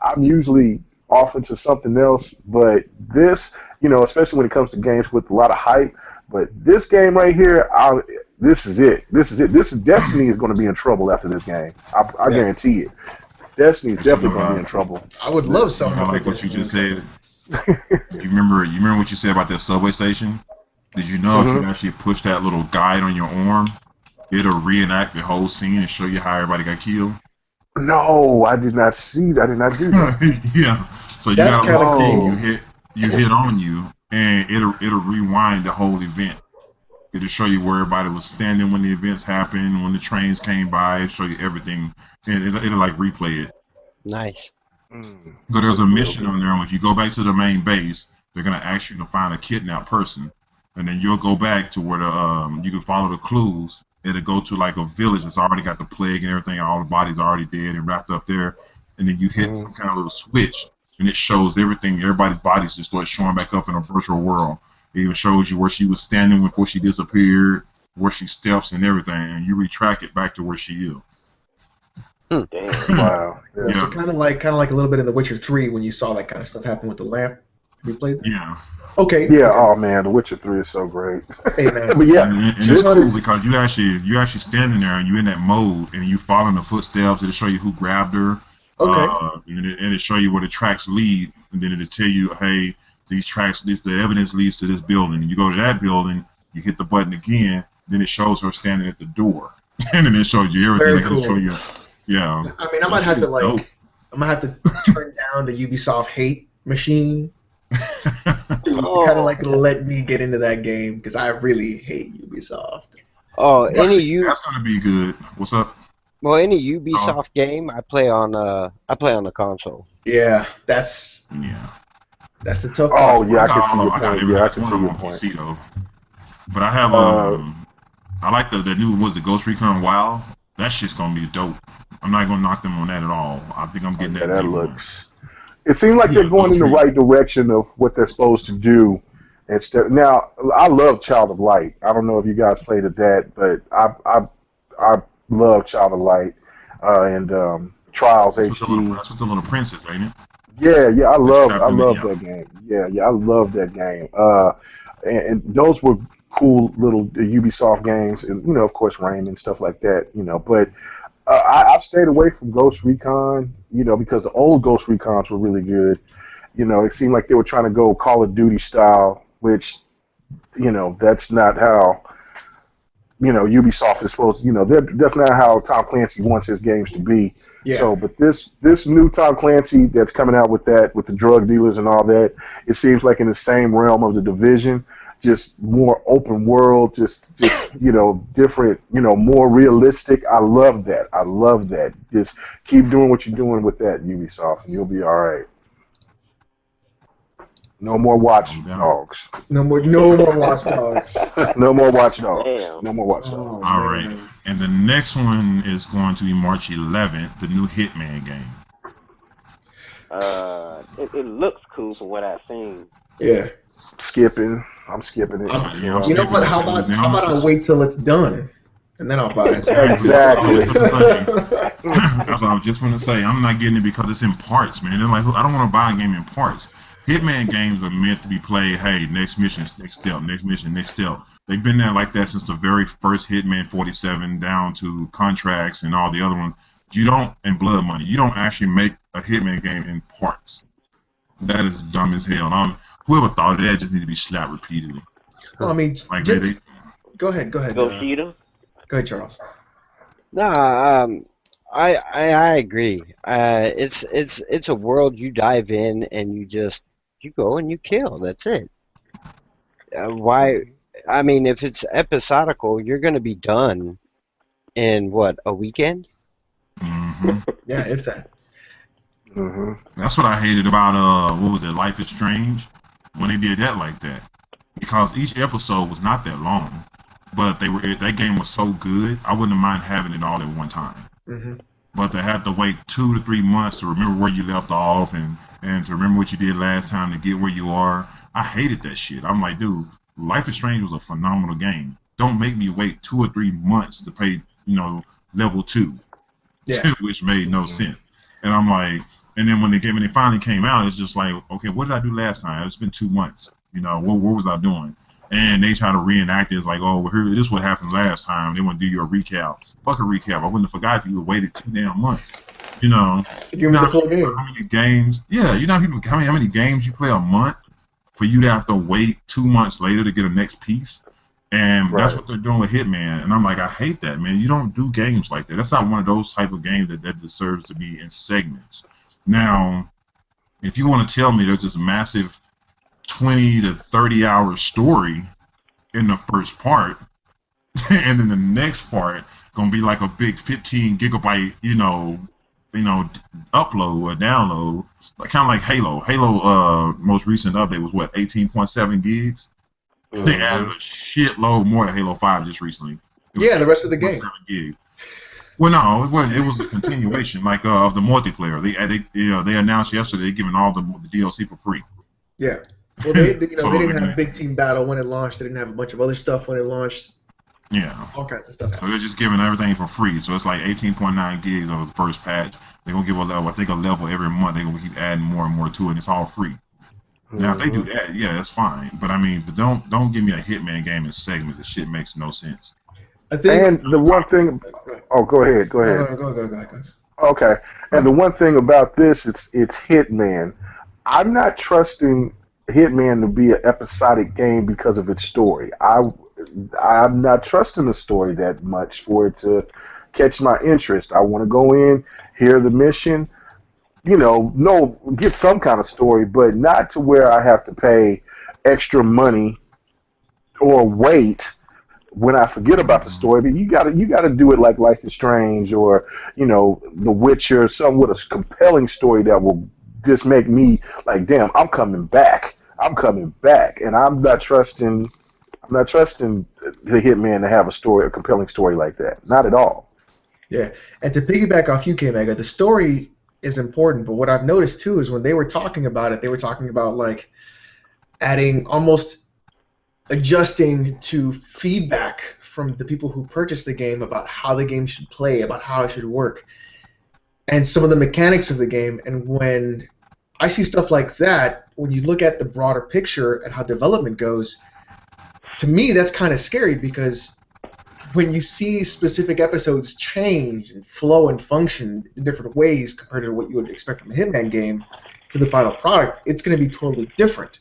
Speaker 4: I'm usually off into something else, but this, especially when it comes to games with a lot of hype, but this game right here, this is it. Destiny is going to be in trouble after this game. I guarantee it. Destiny is definitely going to be in trouble.
Speaker 2: I would love something
Speaker 1: like what you just said. You remember what you said about that subway station? Did you know if you actually push that little guide on your arm, it'll reenact the whole scene and show you how everybody got killed?
Speaker 4: No, I did not see that. I did not do that.
Speaker 1: Yeah. So you got a little thing you hit on you, and it'll rewind the whole event. It'll show you where everybody was standing when the events happened, when the trains came by. It'll show you everything, and it'll like replay it.
Speaker 3: Nice.
Speaker 1: But there's a
Speaker 4: That's real
Speaker 1: mission
Speaker 4: good.
Speaker 1: on there. If you go back to the main base, they're gonna ask you to find a kidnapped person, and then you'll go back to where the you can follow the clues. It'll go to like a village that's already got the plague and everything. All the bodies are already dead and wrapped up there, and then you hit
Speaker 3: Mhm.
Speaker 1: some kind of little switch, and it shows everything. Everybody's bodies just start showing back up in a virtual world. It even shows you where she was standing before she disappeared, where she steps and everything, and you retrack it back to where she is.
Speaker 5: Damn.
Speaker 4: Wow.
Speaker 2: Yeah,
Speaker 4: Yeah.
Speaker 2: so
Speaker 1: Yeah,
Speaker 2: kind of like a little bit in The Witcher 3 when you saw that kind of stuff happen with the lamp. Have you played that?
Speaker 1: yeah.
Speaker 2: Okay.
Speaker 4: Yeah.
Speaker 2: Okay.
Speaker 4: Oh man, The Witcher 3 is so great.
Speaker 2: Hey man.
Speaker 4: But yeah,
Speaker 1: And it's
Speaker 4: this
Speaker 1: cool
Speaker 4: is.
Speaker 1: because you actually standing there and you're in that mode and you following the footsteps. It'll show you who grabbed her,
Speaker 2: Okay.
Speaker 1: and it'll show you where the tracks lead, and then it'll tell you, hey, the evidence leads to this building. And you go to that building, you hit the button again, then it shows her standing at the door, and then it shows you everything.
Speaker 2: Very
Speaker 1: Like it'll show
Speaker 2: cool.
Speaker 1: you, yeah.
Speaker 2: I mean, I
Speaker 1: That
Speaker 2: might
Speaker 1: shit
Speaker 2: have to
Speaker 1: is dope.
Speaker 2: I'm gonna have to turn down the Ubisoft hate machine to kind of
Speaker 5: Oh,
Speaker 2: like let me get into that game because I really hate Ubisoft.
Speaker 3: Oh,
Speaker 1: But
Speaker 3: any U
Speaker 1: that's gonna be good. What's up?
Speaker 3: well, any
Speaker 1: Oh,
Speaker 3: Ubisoft game I play on the console.
Speaker 2: Yeah, that's
Speaker 1: yeah.
Speaker 2: the tough part.
Speaker 4: Oh
Speaker 2: For me.
Speaker 4: yeah, I can see your
Speaker 1: I got
Speaker 4: point.
Speaker 1: every
Speaker 4: Yeah, I
Speaker 1: last
Speaker 4: can
Speaker 1: one
Speaker 4: see
Speaker 1: of them
Speaker 4: your
Speaker 1: on
Speaker 4: point.
Speaker 1: PC though. But I have
Speaker 4: Uh,
Speaker 1: I like the new was the Ghost Recon WoW. That shit's gonna be dope. I'm not gonna knock them on that at all. I think I'm
Speaker 4: oh
Speaker 1: getting
Speaker 4: yeah,
Speaker 1: that
Speaker 4: that
Speaker 1: day one.
Speaker 4: looks. It seems like they're
Speaker 1: Yeah,
Speaker 4: going in the right direction of what they're supposed to do. Instead, now I love Child of Light. I don't know if you guys played at that, but I love Child of Light and Trials HD.
Speaker 1: That's with the little princess, ain't it?
Speaker 4: Yeah, yeah,
Speaker 1: That's trapped
Speaker 4: I
Speaker 1: in the
Speaker 4: love
Speaker 1: yeah.
Speaker 4: that game. Yeah, yeah, I love that game. And those were cool little Ubisoft games, and of course, Rain and stuff like that. But I've stayed away from Ghost Recon, because the old Ghost Recons were really good. It seemed like they were trying to go Call of Duty style, which that's not how Ubisoft is supposed. That's not how Tom Clancy wants his games to be.
Speaker 2: Yeah.
Speaker 4: So, but this new Tom Clancy that's coming out with the drug dealers and all that, it seems like in the same realm of the Division, just more open world, just different, more realistic. I love that. I love that. Just keep doing what you're doing with that, Ubisoft, and you'll be all right. No more Watch
Speaker 1: No doubt.
Speaker 4: Dogs.
Speaker 2: No more Watch Dogs.
Speaker 4: No more Watch Dogs.
Speaker 5: damn.
Speaker 4: No more Watch Dogs.
Speaker 2: Oh
Speaker 1: All right.
Speaker 2: man.
Speaker 1: And the next one is going to be March 11th, the new Hitman game.
Speaker 5: It looks cool from what I've seen.
Speaker 2: Yeah.
Speaker 4: Skipping. I'm skipping it.
Speaker 2: I'm,
Speaker 1: Yeah, I'm
Speaker 2: you know
Speaker 1: skipping
Speaker 2: what?
Speaker 1: it
Speaker 2: How
Speaker 1: too.
Speaker 2: about
Speaker 1: Now
Speaker 2: how
Speaker 1: I'm
Speaker 2: about I
Speaker 1: just
Speaker 2: wait till it's done and then I'll buy it.
Speaker 1: exactly. That's what I was
Speaker 4: Exactly.
Speaker 1: just gonna say. That's what I was just gonna say. I'm not getting it because it's in parts, man. They're like, I don't want to buy a game in parts. Hitman games are meant to be played. Hey, next mission, next step, next mission, next step. They've been there like that since the very first Hitman 47 down to Contracts and all the other ones. You don't and Blood Money. You don't actually make a Hitman game in parts. That is dumb as hell. Whoever thought of that just need to be slapped repeatedly.
Speaker 2: Well, I mean,
Speaker 1: Like they
Speaker 2: go ahead. Go ahead.
Speaker 5: Go Sheeta.
Speaker 2: Go ahead, Charles.
Speaker 3: Nah, I agree. It's a world you dive in and you go and you kill. That's it. Why? I mean, if it's episodical, you're gonna be done in what, a weekend?
Speaker 1: hmm
Speaker 2: Yeah, if that.
Speaker 4: Hmm.
Speaker 1: That's what I hated about what was it, Life is Strange, when they did that like that. Because each episode was not that long, but that game was so good, I wouldn't mind having it all at one time.
Speaker 2: Hmm.
Speaker 1: But to have to wait 2 to 3 months to remember where you left off and to remember what you did last time to get where you are, I hated that shit. I'm like, dude, Life is Strange was a phenomenal game. Don't make me wait 2 or 3 months to pay, level 2,
Speaker 2: Yeah.
Speaker 1: which made no sense. And I'm like, and then when it finally came out, it's just like, okay, what did I do last time? It's been 2 months. What was I doing? And they try to reenact it. It's like, oh, well, this is what happened last time. They want to do you a recap. Fuck a recap. I wouldn't have forgot if you had waited 2 damn months. You know,
Speaker 2: To give me the full game.
Speaker 1: how many games? Yeah, how many games you play a month for you to have to wait 2 months later to get a next piece. And that's
Speaker 4: Right.
Speaker 1: what they're doing with Hitman. And I'm like, I hate that, man. You don't do games like that. That's not one of those type of games that deserves to be in segments. Now, if you want to tell me there's this massive 20 to 30 hour story in the first part, and then the next part gonna be like a big 15 gigabyte, upload or download, like kind of like Halo. Most recent update was what 18.7 gigs. They added a shitload more to Halo 5 just recently.
Speaker 2: Yeah, the rest of the game.
Speaker 1: 7 gigs. Well, no, it wasn't. It was a continuation, like of the multiplayer. They announced yesterday they're giving all the DLC for free.
Speaker 2: Yeah. Well, they
Speaker 1: So,
Speaker 2: didn't have Big Team Battle when it launched. They didn't have a bunch of other stuff when it launched.
Speaker 1: Yeah.
Speaker 2: All kinds of stuff.
Speaker 1: So they're just giving everything for free. So it's like 18.9 gigs of the first patch. They're gonna give a level. I think a level every month. They're gonna keep adding more and more to it. And it's all free. Now, if they do that, yeah, that's fine. But I mean, don't give me a Hitman game in segments. The shit makes no sense.
Speaker 2: I think.
Speaker 4: And the one thing. Oh, go ahead. Go ahead.
Speaker 2: No, go.
Speaker 4: Okay. And the one thing about this, it's Hitman. I'm not trusting Hitman to be an episodic game because of its story. I'm not trusting the story that much for it to catch my interest. I want to go in, hear the mission, get some kind of story, but not to where I have to pay extra money or wait when I forget about the story. But you gotta do it like Life is Strange or The Witcher, some with a compelling story that will just make me like, damn, I'm coming back, and I'm not trusting the Hitman to have a compelling story like that. Not at all.
Speaker 2: Yeah, and to piggyback off you, K-Mega, the story is important, but what I've noticed too is when they were talking about it, they were talking about like adding almost adjusting to feedback from the people who purchased the game about how the game should play, about how it should work, and some of the mechanics of the game. And when I see stuff like that, when you look at the broader picture and how development goes, to me that's kind of scary because when you see specific episodes change and flow and function in different ways compared to what you would expect from a Hitman game to the final product, it's going to be totally different,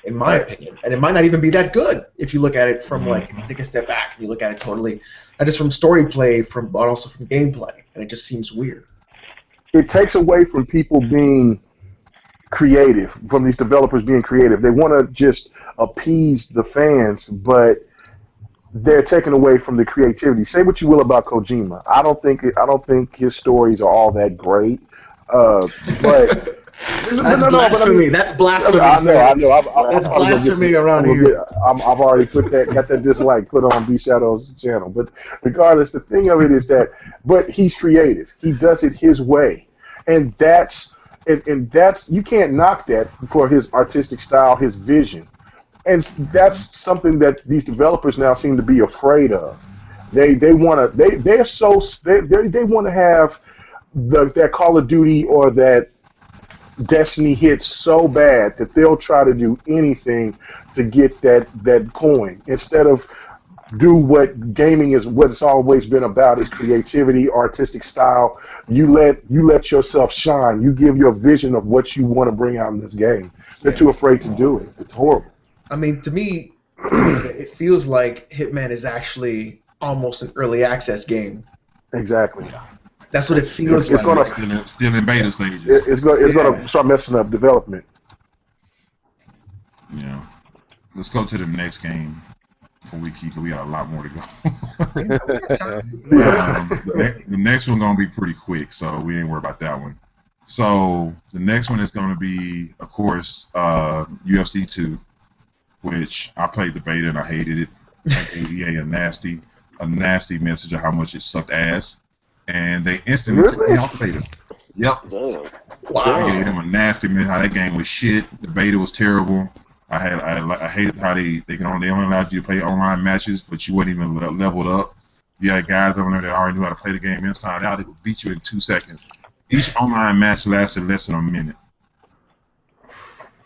Speaker 2: in my opinion. And it might not even be that good if you look at it from, like, if you take a step back and you look at it totally, not just from story play, but also from gameplay. And it just seems weird.
Speaker 4: It takes away from people being creative, from these developers being creative. They want to just appease the fans, but they're taken away from the creativity. Say what you will about Kojima. I don't think his stories are all that great. But
Speaker 2: that's blasphemy. That's blasphemy.
Speaker 4: I know.
Speaker 2: That's blasphemy around here.
Speaker 4: I've already got that dislike put on B Shadow's channel. But regardless, the thing of it is but he's creative. He does it his way, and that's you can't knock that for his artistic style, his vision. And that's something that these developers now seem to be afraid of. They want to have that Call of Duty or that Destiny hit so bad that they'll try to do anything to get that coin instead of do what gaming is, what it's always been about, is creativity, artistic style. You let yourself shine. You give your vision of what you want to bring out in this game. They're too afraid to do it. It's horrible.
Speaker 2: I mean, to me, it feels like Hitman is actually almost an early access game.
Speaker 4: Exactly.
Speaker 2: That's what it feels like.
Speaker 1: Still in beta stages.
Speaker 4: It's going to start messing up development.
Speaker 1: Yeah. Let's go to the next game before we got a lot more to go. The next one's going to be pretty quick, so we ain't worried about that one. So the next one is going to be, of course, UFC 2. Which I played the beta and I hated it. I gave EA a nasty message of how much it sucked ass, and they instantly took me off the beta. Yep.
Speaker 5: Damn.
Speaker 1: Wow. I gave them a nasty message how that game was shit. The beta was terrible. I hated how they only allowed you to play online matches, but you wasn't even leveled up. You had guys over there that already knew how to play the game inside out. They would beat you in 2 seconds. Each online match lasted less than a minute.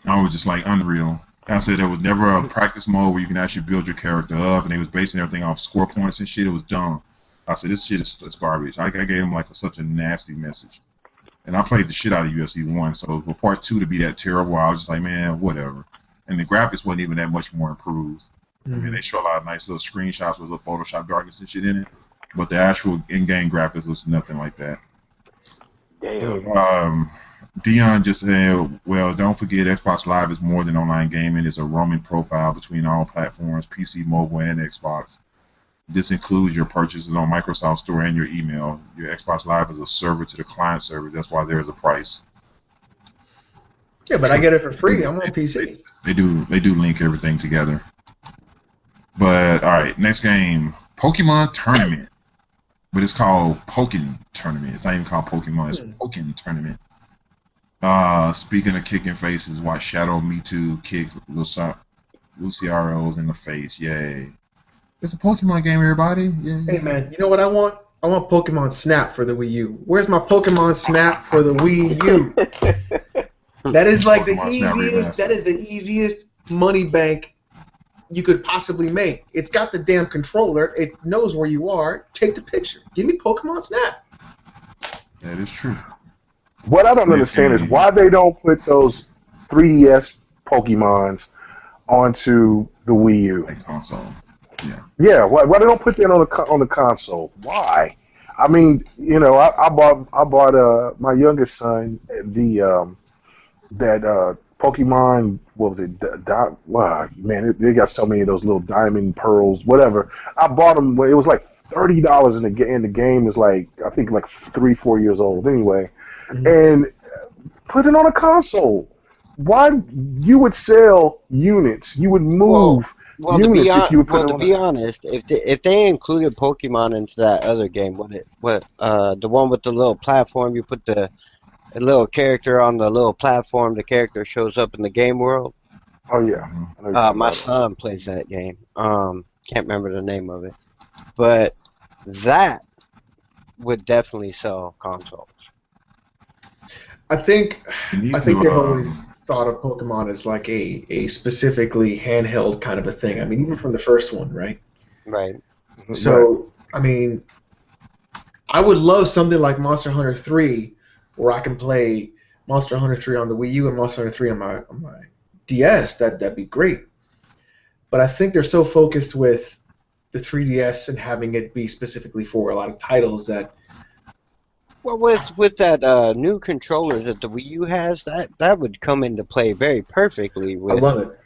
Speaker 1: I was just like unreal. I said there was never a practice mode where you can actually build your character up, and they was basing everything off score points and shit. It was dumb. I said this shit is garbage. I gave them like such a nasty message, and I played the shit out of UFC 1. So for part 2 to be that terrible, I was just like, man, whatever. And the graphics wasn't even that much more improved. I mean, they show a lot of nice little screenshots with little Photoshop darkness and shit in it, but the actual in-game graphics looks nothing like that.
Speaker 5: Damn.
Speaker 1: Dion just said, well, don't forget Xbox Live is more than online gaming. It's a roaming profile between all platforms, PC, mobile, and Xbox. This includes your purchases on Microsoft Store and your email. Your Xbox Live is a server to the client server. That's why there is a price.
Speaker 2: Yeah, but I get it for free. I'm on PC.
Speaker 1: They do link everything together. But all right, next game, Pokemon Tournament. But it's called Pokken Tournament. It's not even called Pokemon. It's Pokken Tournament. Speaking of kicking faces, watch Shadow Me Too kick Luciaro's in the face. Yay. It's a Pokemon game, everybody. Yay.
Speaker 2: Hey, man, you know what I want? I want Pokemon Snap for the Wii U. Where's my Pokemon Snap for the Wii U? That is like the easiest. That is the easiest money bank you could possibly make. It's got the damn controller. It knows where you are. Take the picture. Give me Pokemon Snap.
Speaker 1: That is true.
Speaker 4: What I don't understand is why they don't put those 3DS Pokemons onto the Wii U.
Speaker 1: Like console. Yeah.
Speaker 4: Yeah. Why they don't put that on the console? Why? I mean, you know, I bought my youngest son that Pokemon. What was it? Wow, man, they got so many of those little diamond pearls, whatever. I bought them when it was like $30 in the game. And the game is like, I think, like 3-4 years old anyway. And put it on a console. Why you would sell units? You would move units if you would put it on.
Speaker 3: To be honest, if they included Pokemon into that other game, the one with the little platform, you put the little character on the little platform, the character shows up in the game world.
Speaker 4: Oh yeah.
Speaker 3: My son plays that game. Can't remember the name of it, but that would definitely sell consoles.
Speaker 2: I think they've always thought of Pokemon as like a specifically handheld kind of a thing. I mean, even from the first one, right?
Speaker 3: Right.
Speaker 2: So, I mean, I would love something like Monster Hunter 3, where I can play Monster Hunter 3 on the Wii U and Monster Hunter 3 on my DS. That'd be great. But I think they're so focused with the 3DS and having it be specifically for a lot of titles that.
Speaker 3: Well, with that new controller that the Wii U has, that would come into play very perfectly with.
Speaker 2: I love it.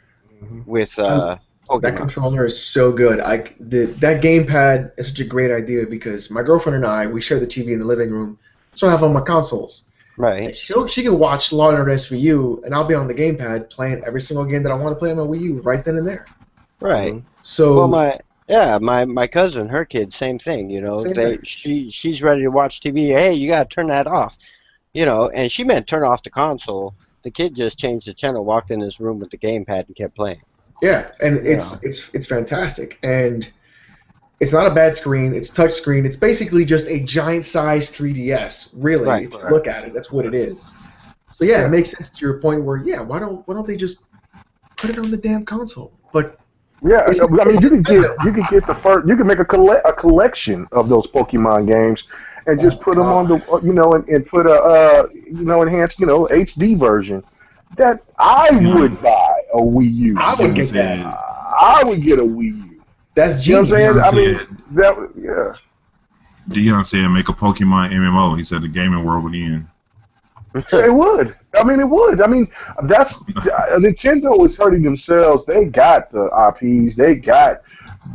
Speaker 3: With Pokemon.
Speaker 2: That controller is so good. That gamepad is such a great idea because my girlfriend and I, we share the TV in the living room. So I have on my consoles.
Speaker 3: Right.
Speaker 2: She can watch Law and Order SVU, and I'll be on the gamepad playing every single game that I want to play on my Wii U right then and there.
Speaker 3: Right.
Speaker 2: So.
Speaker 3: Well, my cousin, her kids, same thing. You know, she's ready to watch TV. Hey, you gotta turn that off. You know, and she meant turn off the console. The kid just changed the channel, walked in his room with the gamepad, and kept playing.
Speaker 2: Yeah, and it's fantastic, and it's not a bad screen. It's touch screen. It's basically just a giant size 3DS. Really,
Speaker 3: right,
Speaker 2: if you look at it, that's what it is. So yeah, it makes sense to your point where why don't they just put it on the damn console? But
Speaker 4: yeah, I mean, you can get the first. You can make a collection of those Pokemon games, and just put them on the and put a enhanced HD version. That I would buy a Wii U.
Speaker 2: I would get that.
Speaker 4: I would get a Wii U.
Speaker 2: That's genius.
Speaker 4: You know what I'm saying? Yeah.
Speaker 1: Dion said make a Pokemon MMO. He said the gaming world would end.
Speaker 4: It would. I mean, it would. I mean, that's Nintendo is hurting themselves. They got the IPs, they got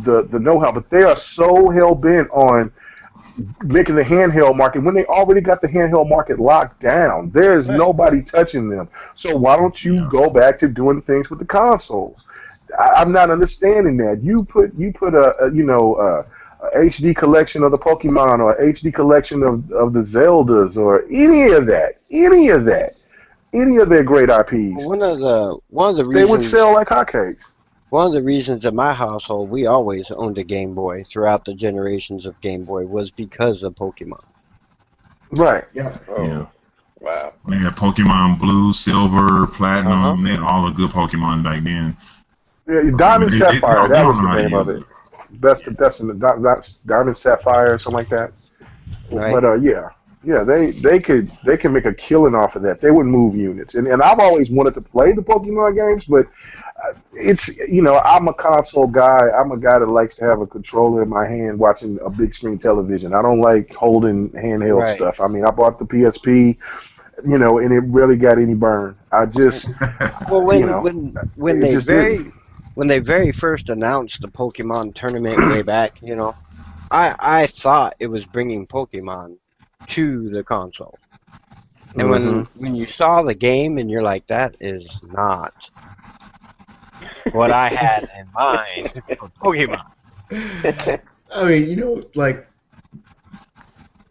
Speaker 4: the know-how, but they are so hell bent on making the handheld market when they already got the handheld market locked down. There's nobody touching them. So why don't you go back to doing things with the consoles? I'm not understanding that. You put a HD collection of the Pokemon or HD collection of the Zeldas or any of their great IPs.
Speaker 3: One of the reasons
Speaker 4: they would sell like hotcakes.
Speaker 3: One of the reasons in my household we always owned a Game Boy throughout the generations of Game Boy was because of Pokemon.
Speaker 4: Right.
Speaker 2: Yeah.
Speaker 5: Oh. Yeah. Wow.
Speaker 1: They had Pokemon Blue, Silver, Platinum. They had all the good Pokemon back then.
Speaker 4: Yeah, Diamond Sapphire. That was the name of it. That's Diamond Sapphire, something like that.
Speaker 3: Right.
Speaker 4: But they can make a killing off of that. They would move units, and I've always wanted to play the Pokemon games, but it's I'm a console guy. I'm a guy that likes to have a controller in my hand, watching a big screen television. I don't like holding handheld stuff. I mean, I bought the PSP, and it really got any burn. I just,
Speaker 3: Well,
Speaker 4: you know,
Speaker 3: when
Speaker 4: it
Speaker 3: they
Speaker 4: just didn't.
Speaker 3: very first announced the Pokemon tournament way back, I thought it was bringing Pokemon to the console. And
Speaker 4: Hmm.
Speaker 3: when you saw the game and you're like, that is not what I had in mind for Pokemon.
Speaker 2: I mean, like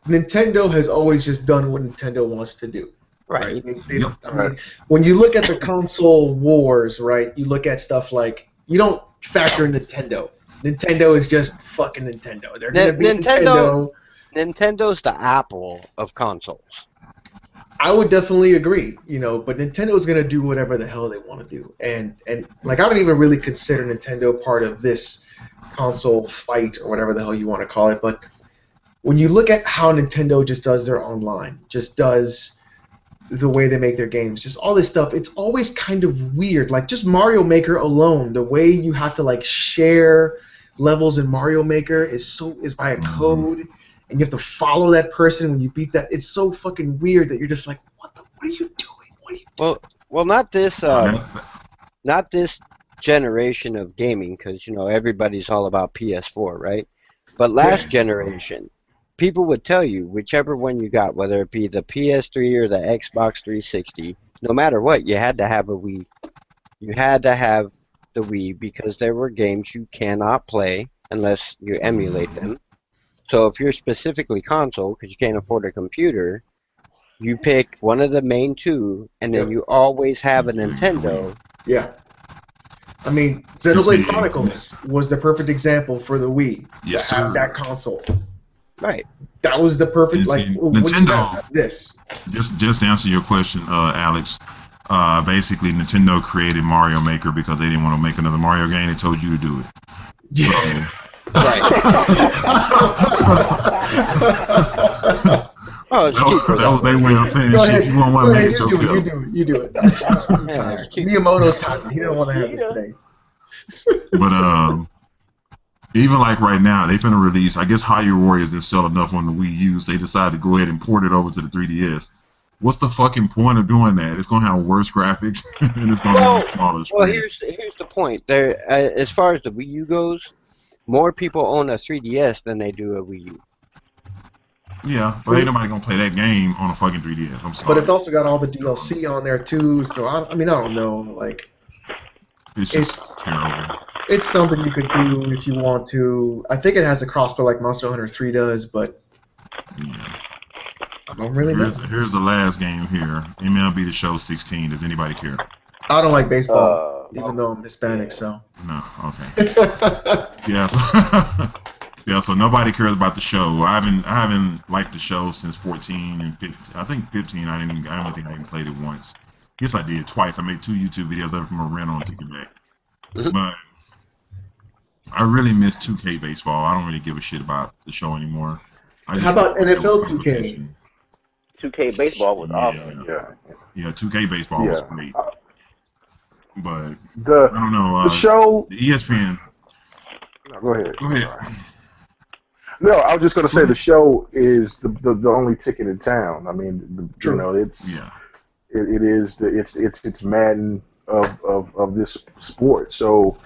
Speaker 2: Nintendo has always just done what Nintendo wants to do. Right.
Speaker 3: Right.
Speaker 1: Yep.
Speaker 2: I
Speaker 4: Right.
Speaker 2: mean, when you look at the console wars, right, you look at stuff like, you don't factor in Nintendo. Nintendo is just fucking Nintendo. They're going to be Nintendo.
Speaker 3: Nintendo's the Apple of consoles.
Speaker 2: I would definitely agree, but Nintendo's going to do whatever the hell they want to do. And like, I don't even really consider Nintendo part of this console fight or whatever the hell you want to call it, but when you look at how Nintendo just does their online, just does the way they make their games, just all this stuff, it's always kind of weird. Like, just Mario Maker alone, the way you have to like share levels in Mario Maker is by a code, and you have to follow that person when you beat that. It's so fucking weird that you're just like, what are you doing? What are you doing?
Speaker 3: Well, not this
Speaker 1: Uh,
Speaker 3: not this generation of gaming, because everybody's all about PS4, right? But last generation, people would tell you whichever one you got, whether it be the PS3 or the Xbox 360, no matter what, you had to have a Wii. You had to have the Wii because there were games you cannot play unless you emulate them. So if you're specifically console, because you can't afford a computer, you pick one of the main two, and then
Speaker 2: Yep.
Speaker 3: you always have a Nintendo.
Speaker 2: Yeah. I mean, Xenoblade Chronicles was the perfect example for the Wii.
Speaker 1: Yes,
Speaker 2: to have
Speaker 1: sir.
Speaker 2: that console.
Speaker 3: Right.
Speaker 2: That was the perfect,
Speaker 1: And
Speaker 2: like,
Speaker 1: see,
Speaker 2: when you
Speaker 1: Nintendo-
Speaker 2: got this.
Speaker 1: Just to answer your question, Alex. Basically, Nintendo created Mario Maker because they didn't want to make another Mario game. They told you to do it.
Speaker 2: Yeah.
Speaker 3: Oh, it's cheaper.
Speaker 1: That was their way of saying
Speaker 2: Go
Speaker 1: shit.
Speaker 2: ahead.
Speaker 1: You won't want
Speaker 2: Go
Speaker 1: to
Speaker 2: ahead.
Speaker 1: make it
Speaker 2: You
Speaker 1: yourself.
Speaker 2: do it. You do it. I'm tired.
Speaker 3: it's cheap.
Speaker 2: Miyamoto's tired. He didn't want to have this today.
Speaker 1: But even like right now, they finna release. I guess Hyrule Warriors didn't sell enough on the Wii U, so they decided to go ahead and port it over to the 3DS. What's the fucking point of doing that? It's gonna have worse graphics and it's gonna be on a smaller screen.
Speaker 3: Well, here's the point. There, as far as the Wii U goes, more people own a 3DS than they do a Wii U.
Speaker 1: Yeah, but ain't nobody gonna play that game on a fucking 3DS. I'm sorry.
Speaker 2: But it's also got all the DLC on there too. So I mean, I don't know. Like,
Speaker 1: It's just terrible.
Speaker 2: it's something you could do if you want to. I think it has a crossplay like Monster Hunter 3 does, but
Speaker 1: Yeah.
Speaker 2: I don't really know.
Speaker 1: Here's the last game here. MLB The Show 16. Does anybody care?
Speaker 2: I don't like baseball, even though I'm Hispanic. So.
Speaker 1: No. Okay. Yeah. So, yeah. So nobody cares about the show. I haven't liked the show since 14 and 15. I think 15. I don't think I even played it once. Yes, I did twice. I made 2 YouTube videos of it from a rental and took it back. But I really miss 2K baseball. I don't really give a shit about the show anymore.
Speaker 2: How about NFL 2K?
Speaker 5: 2K baseball was awesome.
Speaker 1: Yeah, 2K baseball was great. But
Speaker 4: The
Speaker 1: I don't know.
Speaker 4: the show.
Speaker 1: The ESPN.
Speaker 4: No, go ahead.
Speaker 1: Go ahead.
Speaker 4: No, I was just going to say the show is the only ticket in town. I mean, it's
Speaker 1: Yeah.
Speaker 4: it is it's Madden of this sport. So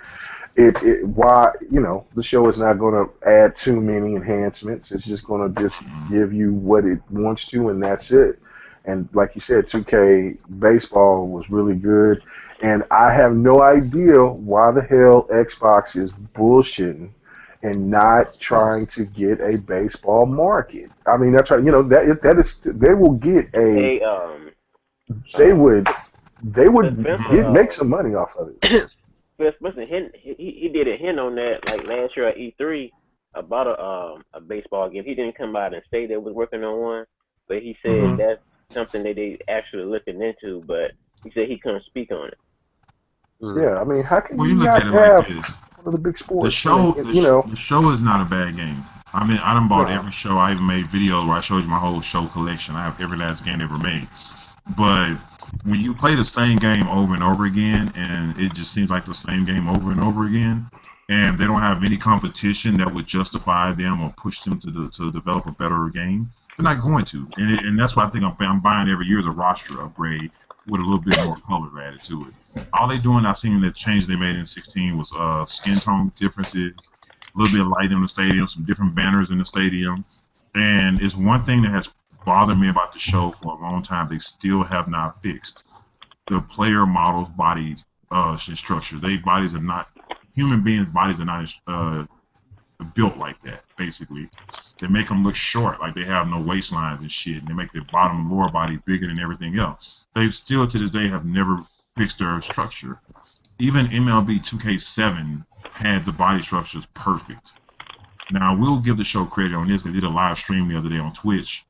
Speaker 4: why the show is not going to add too many enhancements. It's just going to just give you what it wants to, and that's it. And like you said, 2K baseball was really good, and I have no idea why the hell Xbox is bullshitting and not trying to get a baseball market. I mean, that's right. That is they will get a they would make some money off of it.
Speaker 5: Phil Spencer, he did a hint on that like last year at E3 about a baseball game. He didn't come out and say they was working on one, but he said that's something that they actually looking into. But he said he couldn't speak on it.
Speaker 4: Yeah, I mean, how can
Speaker 1: Well,
Speaker 4: you
Speaker 1: you look
Speaker 4: not
Speaker 1: at it
Speaker 4: have
Speaker 1: like this.
Speaker 4: one of the big sports?
Speaker 1: The show is not a bad game. I mean, I done bought every show. I even made videos where I showed you my whole show collection. I have every last game ever made. But when you play the same game over and over again, and it just seems like the same game over and over again, and they don't have any competition that would justify them or push them to develop a better game, They're not going to, and that's why I think I'm buying every year is a roster upgrade with a little bit more color added to it. All they doing, I seen the change they made in 16 was skin tone differences, a little bit of light in the stadium, some different banners in the stadium, and it's one thing that has bothered me about the show for a long time. They still have not fixed the player models' body structure. They bodies are not human beings' bodies are not built like that. Basically, they make them look short, like they have no waistlines and shit, and they make their bottom and lower body bigger than everything else. They still to this day have never fixed their structure. Even MLB 2K7 had the body structures perfect. Now, I will give the show credit on this. They did a live stream the other day on Twitch,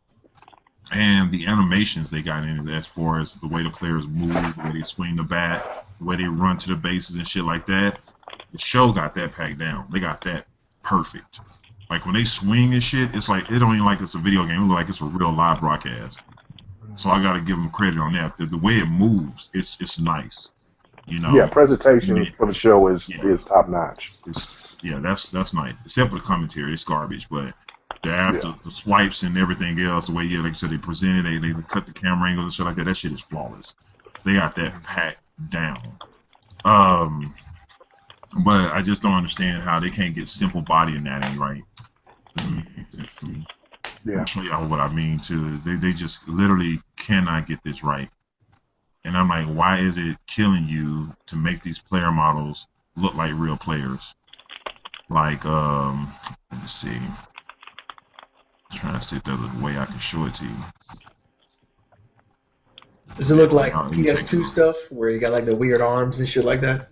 Speaker 1: and the animations they got in it as far as the way the players move, the way they swing the bat, the way they run to the bases and shit like that, the show got that packed down. They got that perfect. Like, when they swing and shit, it's like, it don't even like it's a video game. It looks like it's a real live broadcast. So I got to give them credit on that. The way it moves, it's nice. You know.
Speaker 4: Yeah, presentation for the show is top notch.
Speaker 1: That's nice. Except for the commentary, it's garbage. But the swipes and everything else, the way like you said, they presented, they cut the camera angles and shit like that. That shit is flawless. They got that packed down. But I just don't understand how they can't get simple body anatomy right. I'll show y'all what I mean too. They just literally cannot get this right. And I'm like, why is it killing you to make these player models look like real players? Like, let me see. I'm trying to see if there's a way I can show it to you.
Speaker 2: Does it look like PS2 stuff where you got like the weird arms and shit like that?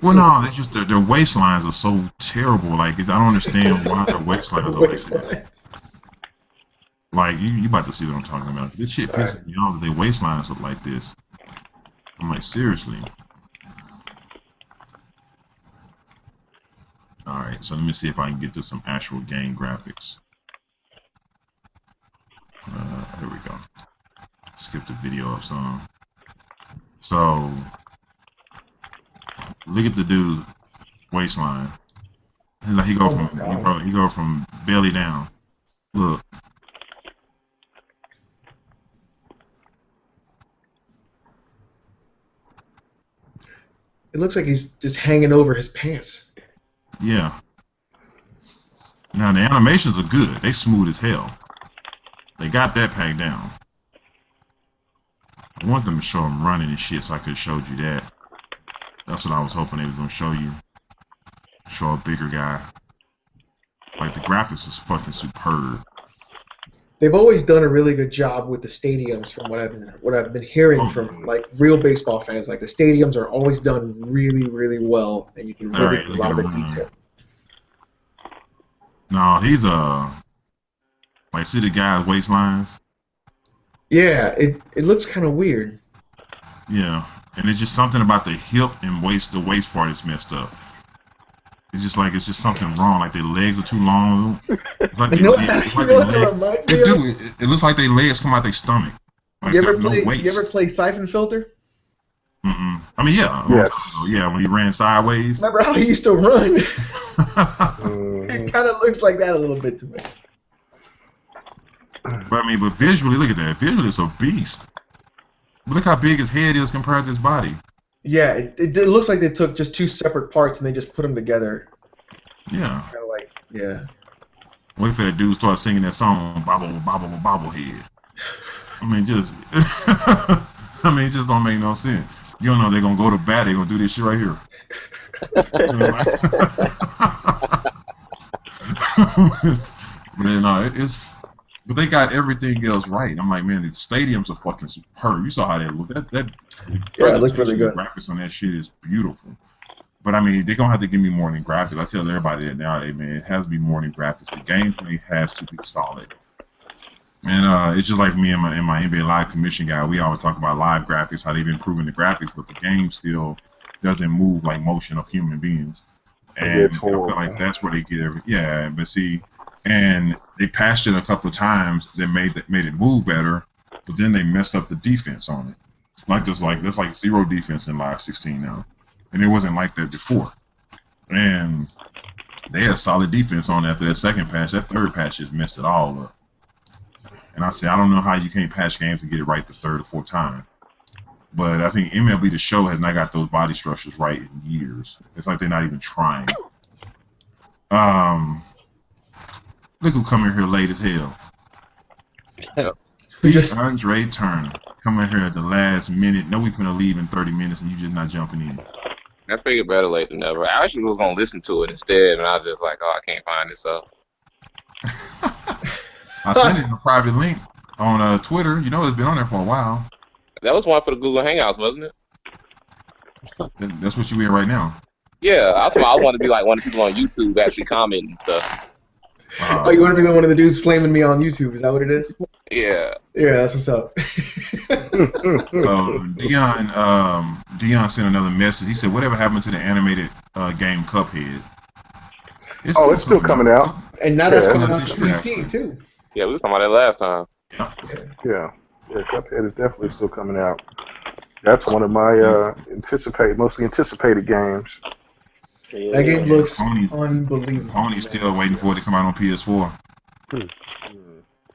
Speaker 1: Well, no, it's just their waistlines are so terrible. Like, I don't understand why their waistlines are like that. Like, you about to see what I'm talking about. This shit pisses me off that their waistlines look like this. I'm like, seriously. Alright, so let me see if I can get to some actual game graphics. Here we go. Skip the video of some. So, look at the dude's waistline. Like he go from belly down. Look.
Speaker 2: It looks like he's just hanging over his pants.
Speaker 1: Yeah. Now the animations are good. They smooth as hell. They got that packed down. I want them to show him running and shit, so I could have showed you that. That's what I was hoping they was gonna show you. Show a bigger guy. Like, the graphics is fucking superb.
Speaker 2: They've always done a really good job with the stadiums, from what I've been hearing from like real baseball fans. Like, the stadiums are always done really, really well, and you can really get a lot of the detail.
Speaker 1: No, he's like, see the guy's waistlines?
Speaker 2: Yeah, it looks kind of weird.
Speaker 1: Yeah, and it's just something about the hip and the waist part is messed up. It's just something wrong. Like, their legs are too long. It's like it looks like their legs come out their stomach. Like,
Speaker 2: you ever play Siphon Filter?
Speaker 1: Mm-mm. I mean, yeah.
Speaker 4: Yes.
Speaker 1: Yeah, when he ran sideways.
Speaker 2: Remember how he used to run? It kind of looks like that a little bit to me.
Speaker 1: But I mean, but visually, look at that. Visually, it's a beast. But look how big his head is compared to his body.
Speaker 2: Yeah, it looks like they took just two separate parts and they just put them together.
Speaker 1: Yeah.
Speaker 2: Kind of like, yeah.
Speaker 1: Wait for that dude to start singing that song, Bobble, Bobble, Bobblehead. I mean, it just don't make no sense. You don't know they're going to go to bat, they're going to do this shit right here. But then, but they got everything else right. I'm like, man, the stadiums are fucking superb. You saw how they look. It
Speaker 2: looks really good.
Speaker 1: The graphics on that shit is beautiful. But I mean, they're gonna have to give me more than graphics. I tell everybody that nowadays, man, it has to be more than graphics. The gameplay has to be solid. And it's just like me and my NBA Live commission guy. We always talk about live graphics, how they've been improving the graphics, but the game still doesn't move like motion of human beings. And I feel like that's where they get everything. Yeah, but see. And they patched it a couple of times. They made it move better, but then they messed up the defense on it. There's like zero defense in Live 16 now, and it wasn't like that before. And they had solid defense on after that second patch. That third patch just messed it all up. And I said, I don't know how you can't patch games and get it right the third or fourth time. But I think MLB The Show has not got those body structures right in years. It's like they're not even trying. Look who come in here late as hell. Andre Turner coming here at the last minute. No, we finna leave in 30 minutes, and you just not jumping in.
Speaker 6: I figured better late than never. I actually was gonna listen to it instead, and I was just like, oh, I can't find it. So
Speaker 1: I sent it in a private link on Twitter. You know, it's been on there for a while.
Speaker 6: that was one for the Google Hangouts, wasn't it?
Speaker 1: That's what you in right now.
Speaker 6: Yeah, that's why I want to be like one of the people on YouTube actually commenting and stuff.
Speaker 2: Oh, you want to be one of the dudes flaming me on YouTube? Is that what it is?
Speaker 6: Yeah.
Speaker 2: Yeah, that's what's up.
Speaker 1: Dion sent another message. He said, "Whatever happened to the animated game Cuphead?"
Speaker 4: It's still coming out.
Speaker 2: And now that's coming out to PC too.
Speaker 6: Yeah, we were talking about that last time.
Speaker 4: Yeah, Cuphead is definitely still coming out. That's one of my mostly anticipated games.
Speaker 5: Yeah.
Speaker 2: That game looks unbelievable.
Speaker 1: Pony's still waiting for it to come out on PS4.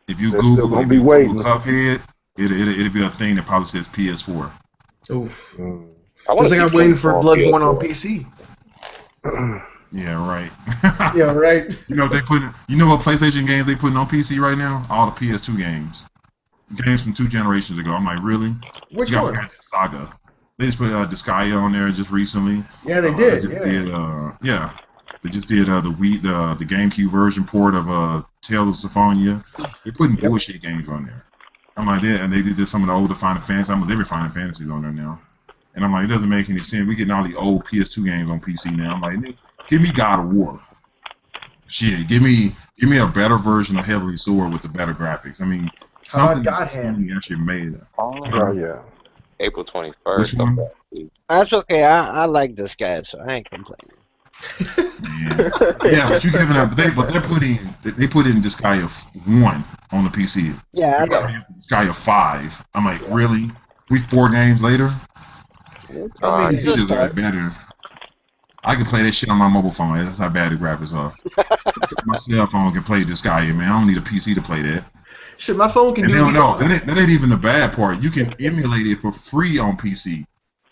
Speaker 1: If you
Speaker 4: They're
Speaker 1: Google,
Speaker 4: still gonna be waiting.
Speaker 1: Cuphead, it'll be a thing that probably says PS4.
Speaker 2: Oof.
Speaker 6: I
Speaker 2: It's like I'm waiting for Bloodborne on PC.
Speaker 1: Yeah, right.
Speaker 2: Yeah, right.
Speaker 1: You know what PlayStation games they putting on PC right now? All the PS2 games. Games from 2 generations ago. I'm like, really?
Speaker 2: Which
Speaker 1: you got
Speaker 2: one?
Speaker 1: Saga. They just put Disgaea on there just recently.
Speaker 2: Yeah, they did.
Speaker 1: They just did the GameCube version port of Tales of Symphonia. They're putting bullshit games on there. I'm like, and they did some of the older Final Fantasy. Almost every Final Fantasy is on there now. And I'm like, it doesn't make any sense. We're getting all the old PS2 games on PC now. I'm like, give me God of War. Shit, give me a better version of Heavenly Sword with the better graphics. I mean,
Speaker 2: How
Speaker 1: something
Speaker 2: about
Speaker 1: that
Speaker 2: Godhand?
Speaker 1: Sony actually made.
Speaker 4: Oh yeah.
Speaker 6: April 21st.
Speaker 1: Which one?
Speaker 3: That's okay. I like this guy, so I ain't complaining.
Speaker 1: Yeah, but you giving up. They put in Disgaea 1 on the PC.
Speaker 3: Yeah, I know.
Speaker 1: Disgaea 5. I'm like, really? We 4 games later?
Speaker 2: I mean,
Speaker 1: PC just got better. I can play that shit on my mobile phone. That's how bad the graphics are. My cell phone can play Disgaea, man. I don't need a PC to play that.
Speaker 2: Shit, my phone can
Speaker 1: And
Speaker 2: do it.
Speaker 1: no, that ain't even the bad part. You can emulate it for free on PC.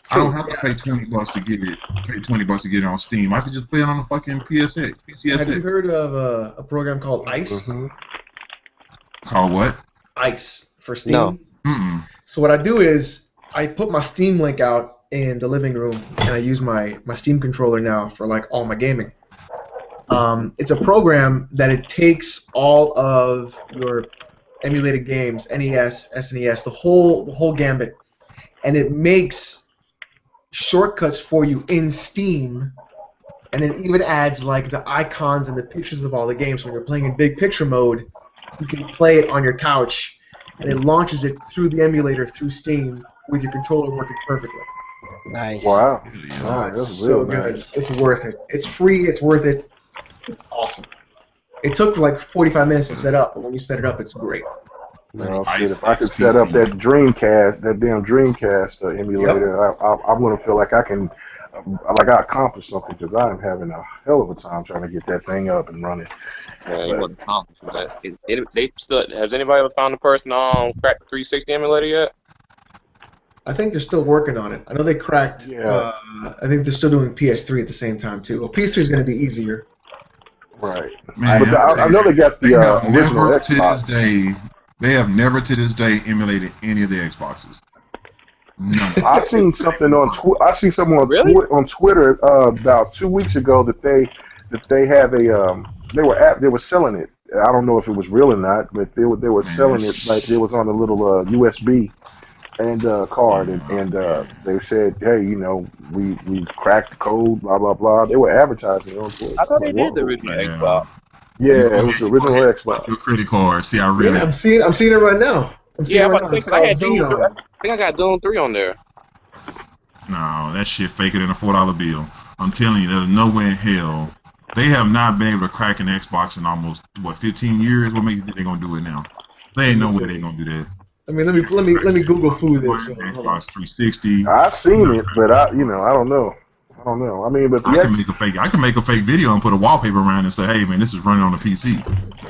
Speaker 1: I don't have to pay $20 to get it. Pay $20 to get it on Steam. I can just play it on the fucking PSX.
Speaker 2: Have you heard of a program called Ice?
Speaker 1: Called what?
Speaker 2: Ice for Steam.
Speaker 3: No.
Speaker 1: Mm-mm.
Speaker 2: So what I do is I put my Steam link out in the living room, and I use my Steam controller now for like all my gaming. It's a program that it takes all of your emulated games, NES, SNES, the whole gambit, and it makes shortcuts for you in Steam, and then even adds like the icons and the pictures of all the games. When you're playing in big picture mode, you can play it on your couch, and it launches it through the emulator through Steam with your controller working perfectly.
Speaker 3: Nice.
Speaker 4: Wow.
Speaker 2: It's
Speaker 4: that's
Speaker 2: so
Speaker 4: real
Speaker 2: good.
Speaker 4: nice.
Speaker 2: It's worth it. It's free. It's worth it. It's awesome. It took like 45 minutes to set up, but when you set it up, it's great.
Speaker 4: Well, shit, if I could set up that Dreamcast, that damn Dreamcast emulator, I'm gonna feel like I accomplished something, because I'm having a hell of a time trying to get that thing up and running.
Speaker 6: Yeah, you wasn't accomplished with that. They still, has anybody ever found a person on crack the 360 emulator yet?
Speaker 2: I think they're still working on it. I know they cracked.
Speaker 4: Yeah.
Speaker 2: I think they're still doing PS3 at the same time too. Well, PS3 is going to be easier.
Speaker 4: Right.
Speaker 1: Man,
Speaker 4: But I know they got the original Xbox.
Speaker 1: They have never to this day emulated any of the Xboxes. None.
Speaker 4: I seen something on on Twitter about 2 weeks ago that they have a they were selling it. I don't know if it was real or not, but they were selling it like it was on a little USB and card, and they said, hey, we cracked the code, blah blah blah. They were advertising on Twitter.
Speaker 6: I thought they did the original Xbox.
Speaker 4: Yeah, it was the original Xbox.
Speaker 1: Your credit card. See, I really.
Speaker 2: Yeah, I'm seeing it right now.
Speaker 6: Yeah,
Speaker 2: right
Speaker 6: I
Speaker 2: now.
Speaker 6: think
Speaker 2: It's called Xenon.
Speaker 6: I think I got Doom 3 on there.
Speaker 1: No, that shit faker than a $4 bill. I'm telling you, there's no way in hell. They have not been able to crack an Xbox in almost 15 years. What makes you think they're gonna do it now? They ain't no way they're gonna do that.
Speaker 2: I mean, let me Google who this.
Speaker 1: Xbox 360.
Speaker 4: I've seen it, but I don't know. I don't know. I mean, but
Speaker 1: I can make a fake video and put a wallpaper around it and say, hey man, this is running on the PC.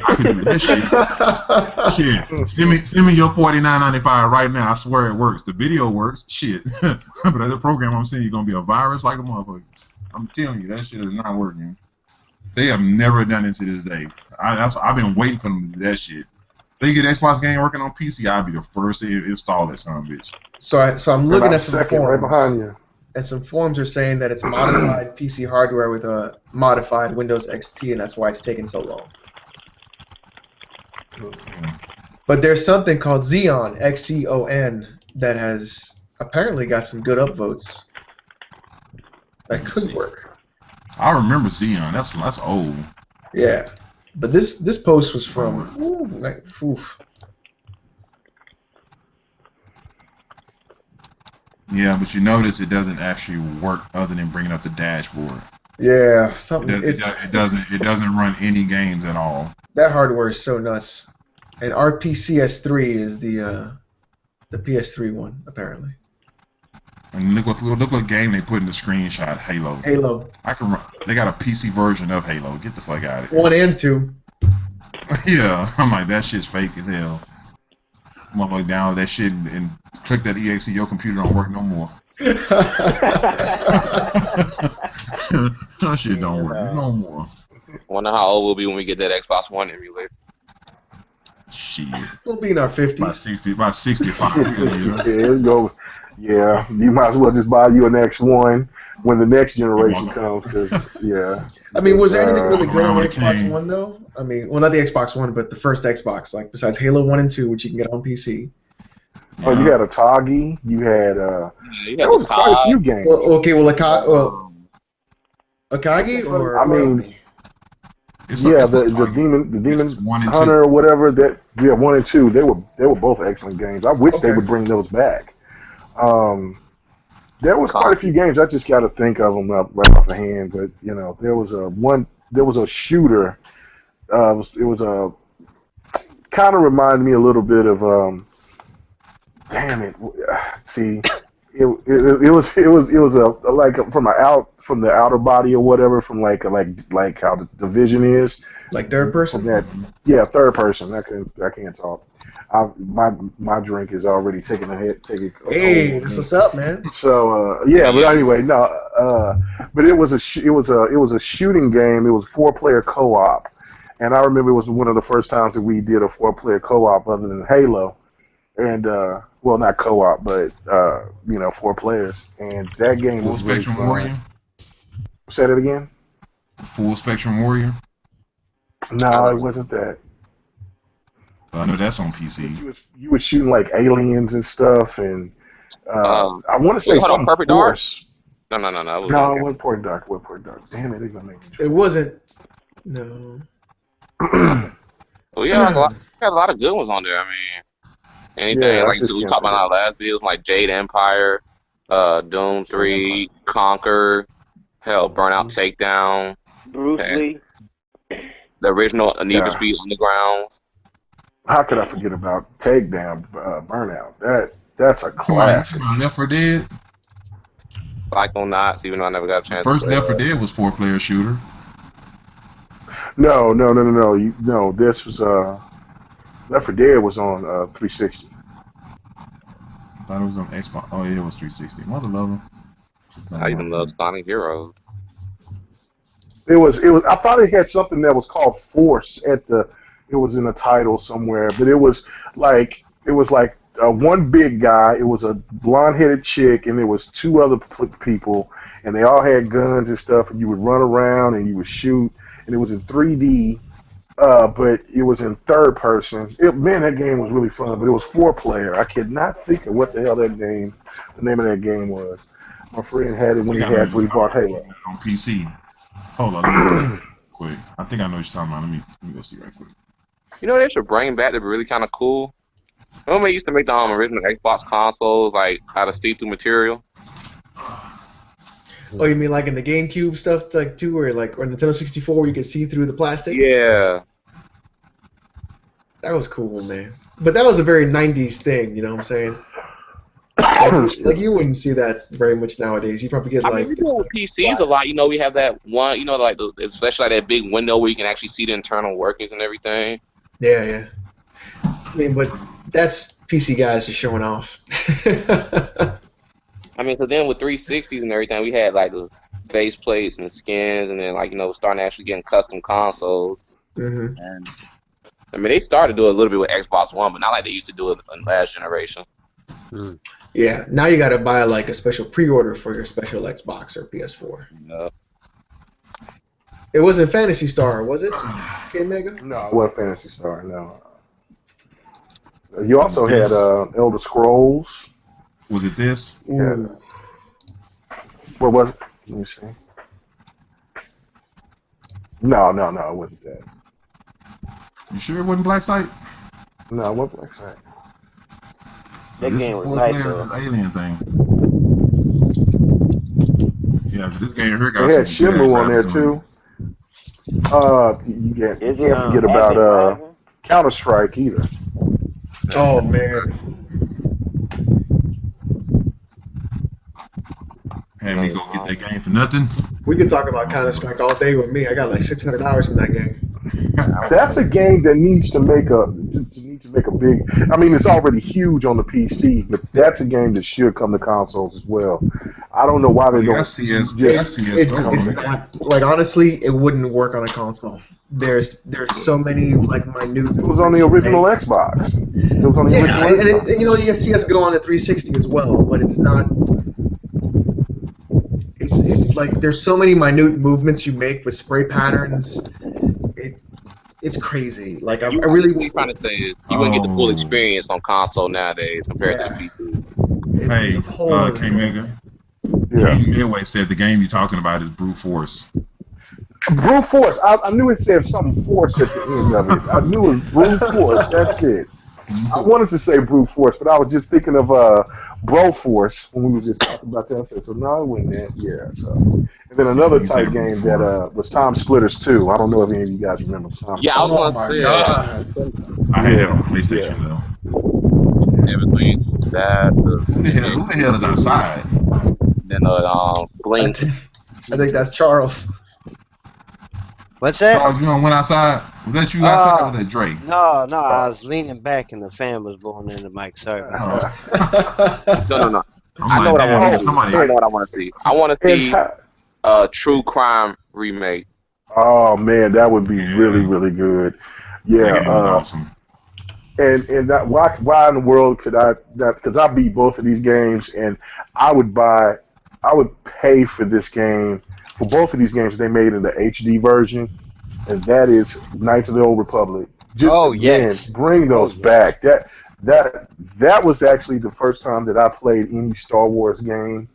Speaker 1: I can do that shit. Shit. Send me your $49.95 right now. I swear it works. The video works. Shit. But the program I'm seeing is gonna be a virus like a motherfucker. I'm telling you, that shit is not working. They have never done it to this day. I've been waiting for them to do that shit. If they get Xbox game working on PC, I'll be the first to install that son of a bitch.
Speaker 2: So I'm looking at some forums.
Speaker 4: Right behind you.
Speaker 2: And some forums are saying that it's modified PC hardware with a modified Windows XP, and that's why it's taking so long. But there's something called Xeon, Xeon, that has apparently got some good upvotes. That could work.
Speaker 1: I remember Xeon. That's old.
Speaker 2: Yeah, but this post was from
Speaker 1: Yeah, but you notice it doesn't actually work other than bringing up the dashboard.
Speaker 2: Yeah, something.
Speaker 1: It doesn't run any games at all.
Speaker 2: That hardware is so nuts. And RPCS3 is the PS3 one apparently.
Speaker 1: And look what game they put in the screenshot. Halo.
Speaker 2: Halo.
Speaker 1: They got a PC version of Halo. Get the fuck out of here.
Speaker 2: 1 and 2.
Speaker 1: Yeah, I'm like, that shit's fake as hell. Motherfucker download that shit and click that exe. Your computer don't work no more. That shit don't work no more.
Speaker 6: Wonder how old we'll be when we get that Xbox One emulator.
Speaker 1: Shit.
Speaker 2: We'll be in our 50s.
Speaker 1: About 65.
Speaker 4: Yeah, you might as well just buy you an X1 when the next generation comes. Cause, yeah.
Speaker 2: I mean, was there anything really good on the
Speaker 1: Xbox
Speaker 2: Xbox One though? I mean, well, not the Xbox One, but the first Xbox. Like besides Halo 1 and 2, which you can get on PC.
Speaker 4: Oh, you had Atagi. You had there was quite a few games.
Speaker 2: Well, okay, well, Akagi or
Speaker 4: I mean, the Demon Hunter or whatever. 1 and 2. They were both excellent games. I wish they would bring those back. There was quite a few games. I just got to think of them right off the hand. But you know, there was a shooter. It was a kind of reminded me a little bit of damn it. See, it was a like from the outer body or whatever, from like how the Division is.
Speaker 2: Like third person.
Speaker 4: Third person. I can't talk. My drink is already taking a hit.
Speaker 2: Hey, that's what's up, man.
Speaker 4: So but anyway, no. But it was a shooting game. It was 4-player co-op, and I remember it was one of the first times that we did a 4-player co-op other than Halo, and well, not co-op, but 4 players, and that game was really fun. Full Spectrum Warrior. Say that again.
Speaker 1: Full Spectrum Warrior.
Speaker 4: No, it wasn't that.
Speaker 1: I know that's on PC.
Speaker 4: You were shooting like aliens and stuff, and I want to say something.
Speaker 6: Perfect Dark? No.
Speaker 4: No, it wasn't Perfect Dark. Damn it, they're gonna make me.
Speaker 2: It wasn't. No.
Speaker 6: Well, yeah, we had a lot of good ones on there. I mean, anything like we talked about in our last videos, like Jade Empire, Doom 3, Conquer, Burnout Takedown,
Speaker 5: Bruce Lee,
Speaker 6: the original Need for Speed Underground.
Speaker 4: How could I forget about Takedown, Burnout? That's a classic.
Speaker 1: Left 4 Dead.
Speaker 6: Psychonauts, even though I never got a chance.
Speaker 1: First Left 4 Dead was 4-player shooter.
Speaker 4: No. This was Left 4 Dead was on 360.
Speaker 1: I thought it was on Xbox. Oh yeah, it was 360. Mother lover.
Speaker 6: I even love Sonic Heroes.
Speaker 4: It was. I thought it had something that was called Force at the. It was in a title somewhere, but it was like one big guy. It was a blonde-headed chick, and there was 2 other people, and they all had guns and stuff. And you would run around and you would shoot, and it was in 3D, but it was in third person. That game was really fun, but it was 4-player. I could not think of what the hell the name of that game was. My friend had it when he bought Halo
Speaker 1: on PC. Hold on, quick. I think I know what you're talking about. Let me go see right quick.
Speaker 6: You know, they should bring back to be really kind of cool. Remember they used to make the original Xbox consoles like out of see-through material?
Speaker 2: Oh, you mean like in the GameCube stuff, like too, or like on Nintendo 64 where you could see through the plastic?
Speaker 6: Yeah.
Speaker 2: That was cool, man. But that was a very 90s thing, you know what I'm saying? Like you wouldn't see that very much nowadays. You probably get
Speaker 6: I
Speaker 2: like.
Speaker 6: mean, we do it with PCs a lot. You know, we have that one. You know, like especially like that big window where you can actually see the internal workings and everything.
Speaker 2: Yeah, yeah. I mean, but that's PC guys just showing off.
Speaker 6: I mean, so then with 360s and everything, we had like the base plates and the skins, and then like starting actually getting custom consoles.
Speaker 2: Hmm.
Speaker 6: And I mean, they started to do it a little bit with Xbox One, but not like they used to do it in last generation.
Speaker 2: Yeah, now you got to buy like a special pre-order for your special Xbox or PS4.
Speaker 6: Yeah.
Speaker 2: It wasn't Fantasy Star, was it? Okay, Mega?
Speaker 4: No, it wasn't Fantasy Star. No. You also had Elder Scrolls.
Speaker 1: Was it this?
Speaker 4: Yeah. What was it? Let me see. No, it wasn't that.
Speaker 1: You sure it wasn't Black Site?
Speaker 4: No, it wasn't Black Site.
Speaker 5: That
Speaker 1: This
Speaker 5: game
Speaker 1: is
Speaker 5: was
Speaker 1: four
Speaker 5: nice,
Speaker 1: player,
Speaker 5: though.
Speaker 1: this alien thing. Yeah, but this game here got
Speaker 4: They had
Speaker 1: some good
Speaker 4: Shenmue on there
Speaker 1: graphics
Speaker 4: too. You
Speaker 5: Is
Speaker 4: can't
Speaker 5: it
Speaker 4: forget
Speaker 5: Epic
Speaker 4: about
Speaker 5: Rising?
Speaker 4: Counter-Strike either.
Speaker 2: Oh man.
Speaker 1: Had me go get that game for nothing.
Speaker 2: We could talk about Counter-Strike all day with me. I got like 600 hours in that game.
Speaker 4: That's a game that needs to make a big. I mean, it's already huge on the PC, but that's a game that should come to consoles as well. I don't know why they don't.
Speaker 2: It's not, like honestly, it wouldn't work on a console. There's so many like minute.
Speaker 4: It was on the original Xbox. It was on the original
Speaker 2: and
Speaker 4: Xbox.
Speaker 2: it's, you get CS:GO on the 360 as well, but it's not. It's like there's so many minute movements you make with spray patterns. It's crazy. Like I really.
Speaker 6: What you're trying to say is you wouldn't get the full experience on console nowadays compared to PC.
Speaker 1: Hey, K-Mega.
Speaker 4: Yeah.
Speaker 1: Midway said the game you're talking about is Brute Force.
Speaker 4: Brute Force. I knew it said something Force at the end of it. I knew it was Brute Force. That's it. I wanted to say Brute Force, but I was just thinking of Bro Force when we were just talking about that. I said, so no, it wasn't that. Yeah. So. And then another type game that was Time Splitters 2. I don't know if any of you guys remember Time
Speaker 6: Yeah, I was
Speaker 2: Oh
Speaker 6: going
Speaker 2: my
Speaker 6: to say
Speaker 2: god.
Speaker 1: I had it on PlayStation though.
Speaker 6: everything that.
Speaker 1: Who the hell is outside?
Speaker 6: Then Blink.
Speaker 2: I think that's Charles.
Speaker 3: What's that?
Speaker 1: Charles, you went outside? Was that you outside or was that Drake?
Speaker 3: No, I was leaning back and the fan was blowing in the mic. Sorry about that.
Speaker 6: No.
Speaker 1: I
Speaker 6: know what I want to see.
Speaker 1: Somebody.
Speaker 6: I know what I want to see. I want to see True Crime remake.
Speaker 4: Oh man, that would be really, really good. Yeah.
Speaker 1: That game was awesome.
Speaker 4: And that, why in the world could I that? Because I beat both of these games, and I would pay for this game, for both of these games. They made in the HD version, and that is Knights of the Old Republic.
Speaker 3: Yes.
Speaker 4: Bring those back. That was actually the first time that I played any Star Wars game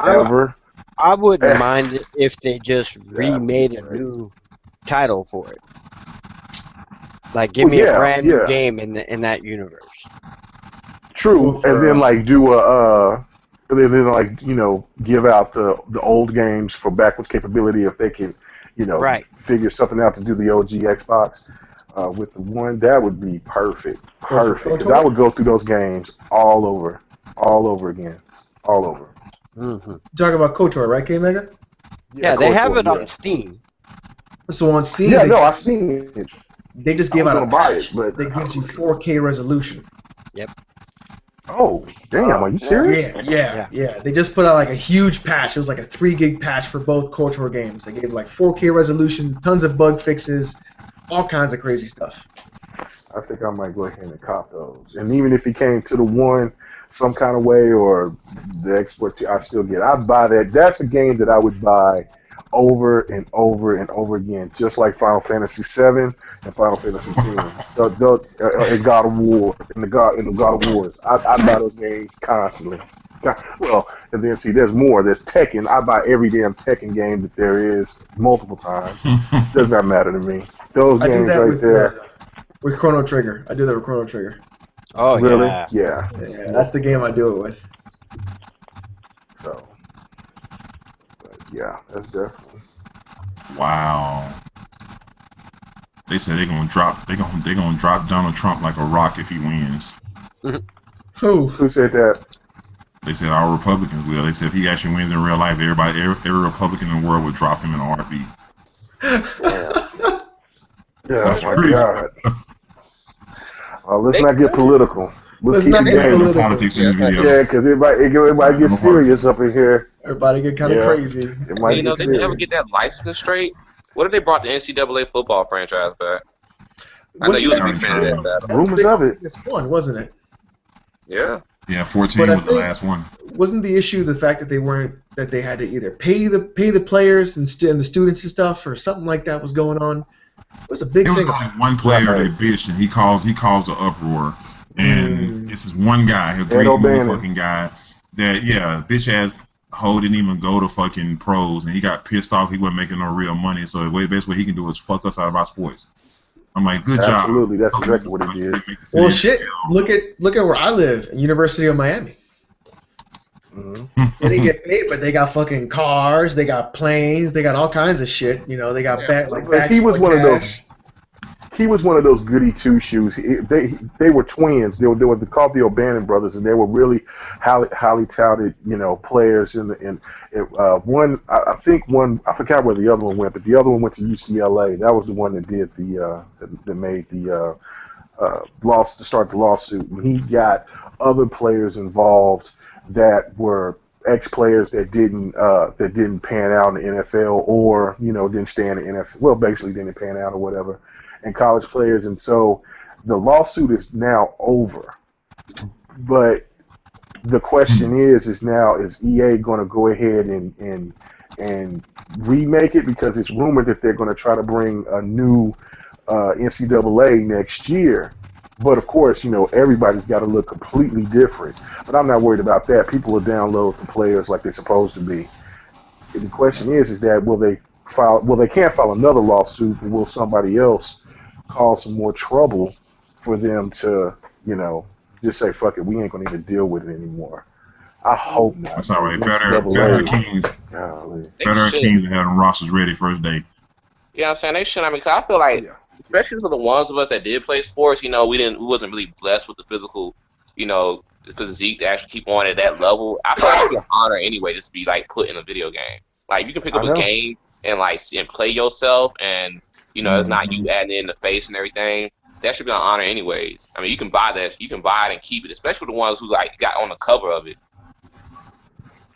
Speaker 4: ever.
Speaker 3: I wouldn't mind it if they just remade a new title for it. Like, give me a brand new game in that universe.
Speaker 4: True, and then like do and then like give out the old games for backwards capability if they can, figure something out to do the OG Xbox with the one. That would be perfect. Because I would go through those games all over again, all over.
Speaker 3: Mm-hmm.
Speaker 2: Talking about KOTOR, right, K-Mega?
Speaker 3: Yeah, they have it on Steam.
Speaker 2: So on Steam,
Speaker 4: yeah, I've seen it.
Speaker 2: They just gave out a patch
Speaker 4: that
Speaker 2: gives you 4K resolution.
Speaker 3: Yep.
Speaker 4: Oh, damn, are you serious?
Speaker 2: Yeah. They just put out like a huge patch. It was like a 3 gig patch for both KOTOR games. They gave like 4K resolution, tons of bug fixes, all kinds of crazy stuff.
Speaker 4: I think I might go ahead and cop those. And even if he came to the one some kind of way or the export, I still get it. I'd buy that. That's a game that I would buy over and over and over again, just like Final Fantasy VII and Final Fantasy X, and God of War, and the God of Wars. I buy those games constantly. Well, and then see, there's more. There's Tekken. I buy every damn Tekken game that there is multiple times. Does not matter to me. Those games right there.
Speaker 2: With Chrono Trigger, I do that with Chrono Trigger.
Speaker 3: Oh,
Speaker 4: really?
Speaker 3: Yeah.
Speaker 2: Yeah, that's the game I do it with.
Speaker 4: So, yeah, that's definitely.
Speaker 1: Wow. They said they're gonna drop Donald Trump like a rock if he wins.
Speaker 2: Who
Speaker 4: said that?
Speaker 1: They said all Republicans will. They said if he actually wins in real life, every Republican in the world would drop him in an RV.
Speaker 4: Yeah,
Speaker 1: That's
Speaker 4: my
Speaker 1: pretty.
Speaker 4: God. Let's not get political.
Speaker 2: Let's
Speaker 4: keep
Speaker 2: not
Speaker 4: it
Speaker 2: get
Speaker 4: game.
Speaker 2: political.
Speaker 1: Politics in this video.
Speaker 4: Yeah, because it might get serious up in here.
Speaker 2: Everybody get kind of crazy.
Speaker 4: It might get
Speaker 6: They
Speaker 4: serious.
Speaker 6: never get that licensing straight. What if they brought the NCAA football franchise back? I know you was a big fan of that battle.
Speaker 4: Rumors of it.
Speaker 2: This one, wasn't it?
Speaker 6: Yeah.
Speaker 1: Yeah, 14
Speaker 2: But I
Speaker 1: was the
Speaker 2: think-
Speaker 1: last one.
Speaker 2: Wasn't the issue the fact that they had to either pay the players and the students and stuff, or something like that was going on? It was a big
Speaker 1: There was
Speaker 2: thing.
Speaker 1: only one player that bitched, and he caused the uproar. And this is one guy, a great motherfucking guy, that bitch ass hoe didn't even go to fucking pros, and he got pissed off. He wasn't making no real money, so the best way he can do is fuck us out of our sports. I'm like, good job.
Speaker 4: Absolutely, that's exactly what he did.
Speaker 2: Well, shit. Look at where I live, University of Miami.
Speaker 4: Mm-hmm.
Speaker 2: They didn't get paid, but they got fucking cars, they got planes, they got all kinds of shit. You know, they got
Speaker 4: He was one of those. He was one of those goody two shoes. They were twins. They were called the O'Bannon brothers, and they were really highly touted, players. One, I think one, I forgot where the other one went, but the other one went to UCLA. That was the one that did that made the to start the lawsuit. And he got other players involved that were ex-players that didn't pan out in the NFL or didn't stay in the NFL. Well, basically didn't pan out or whatever. And college players, and so the lawsuit is now over. But the question is EA going to go ahead and remake it, because it's rumored that they're going to try to bring a new NCAA next year. But of course, everybody's got to look completely different. But I'm not worried about that. People will download the players like they're supposed to be. And the question is that will they file? Well, they can't file another lawsuit, but will somebody else cause some more trouble for them to, just say, fuck it, we ain't going to even deal with it anymore. I hope not.
Speaker 1: That's all right. Better Kings. Better Kings have them rosters ready first day.
Speaker 6: Yeah, I'm saying they should. I mean, 'cause I feel like, especially for the ones of us that did play sports, we wasn't really blessed with the physical, the physique to actually keep on at that level. I feel like it should be an honor anyway, just to be like put in a video game. Like you can pick up a game and and play yourself, and it's not you adding in the face and everything. That should be an honor anyways. I mean, you can buy that. You can buy it and keep it, especially the ones who got on the cover of it.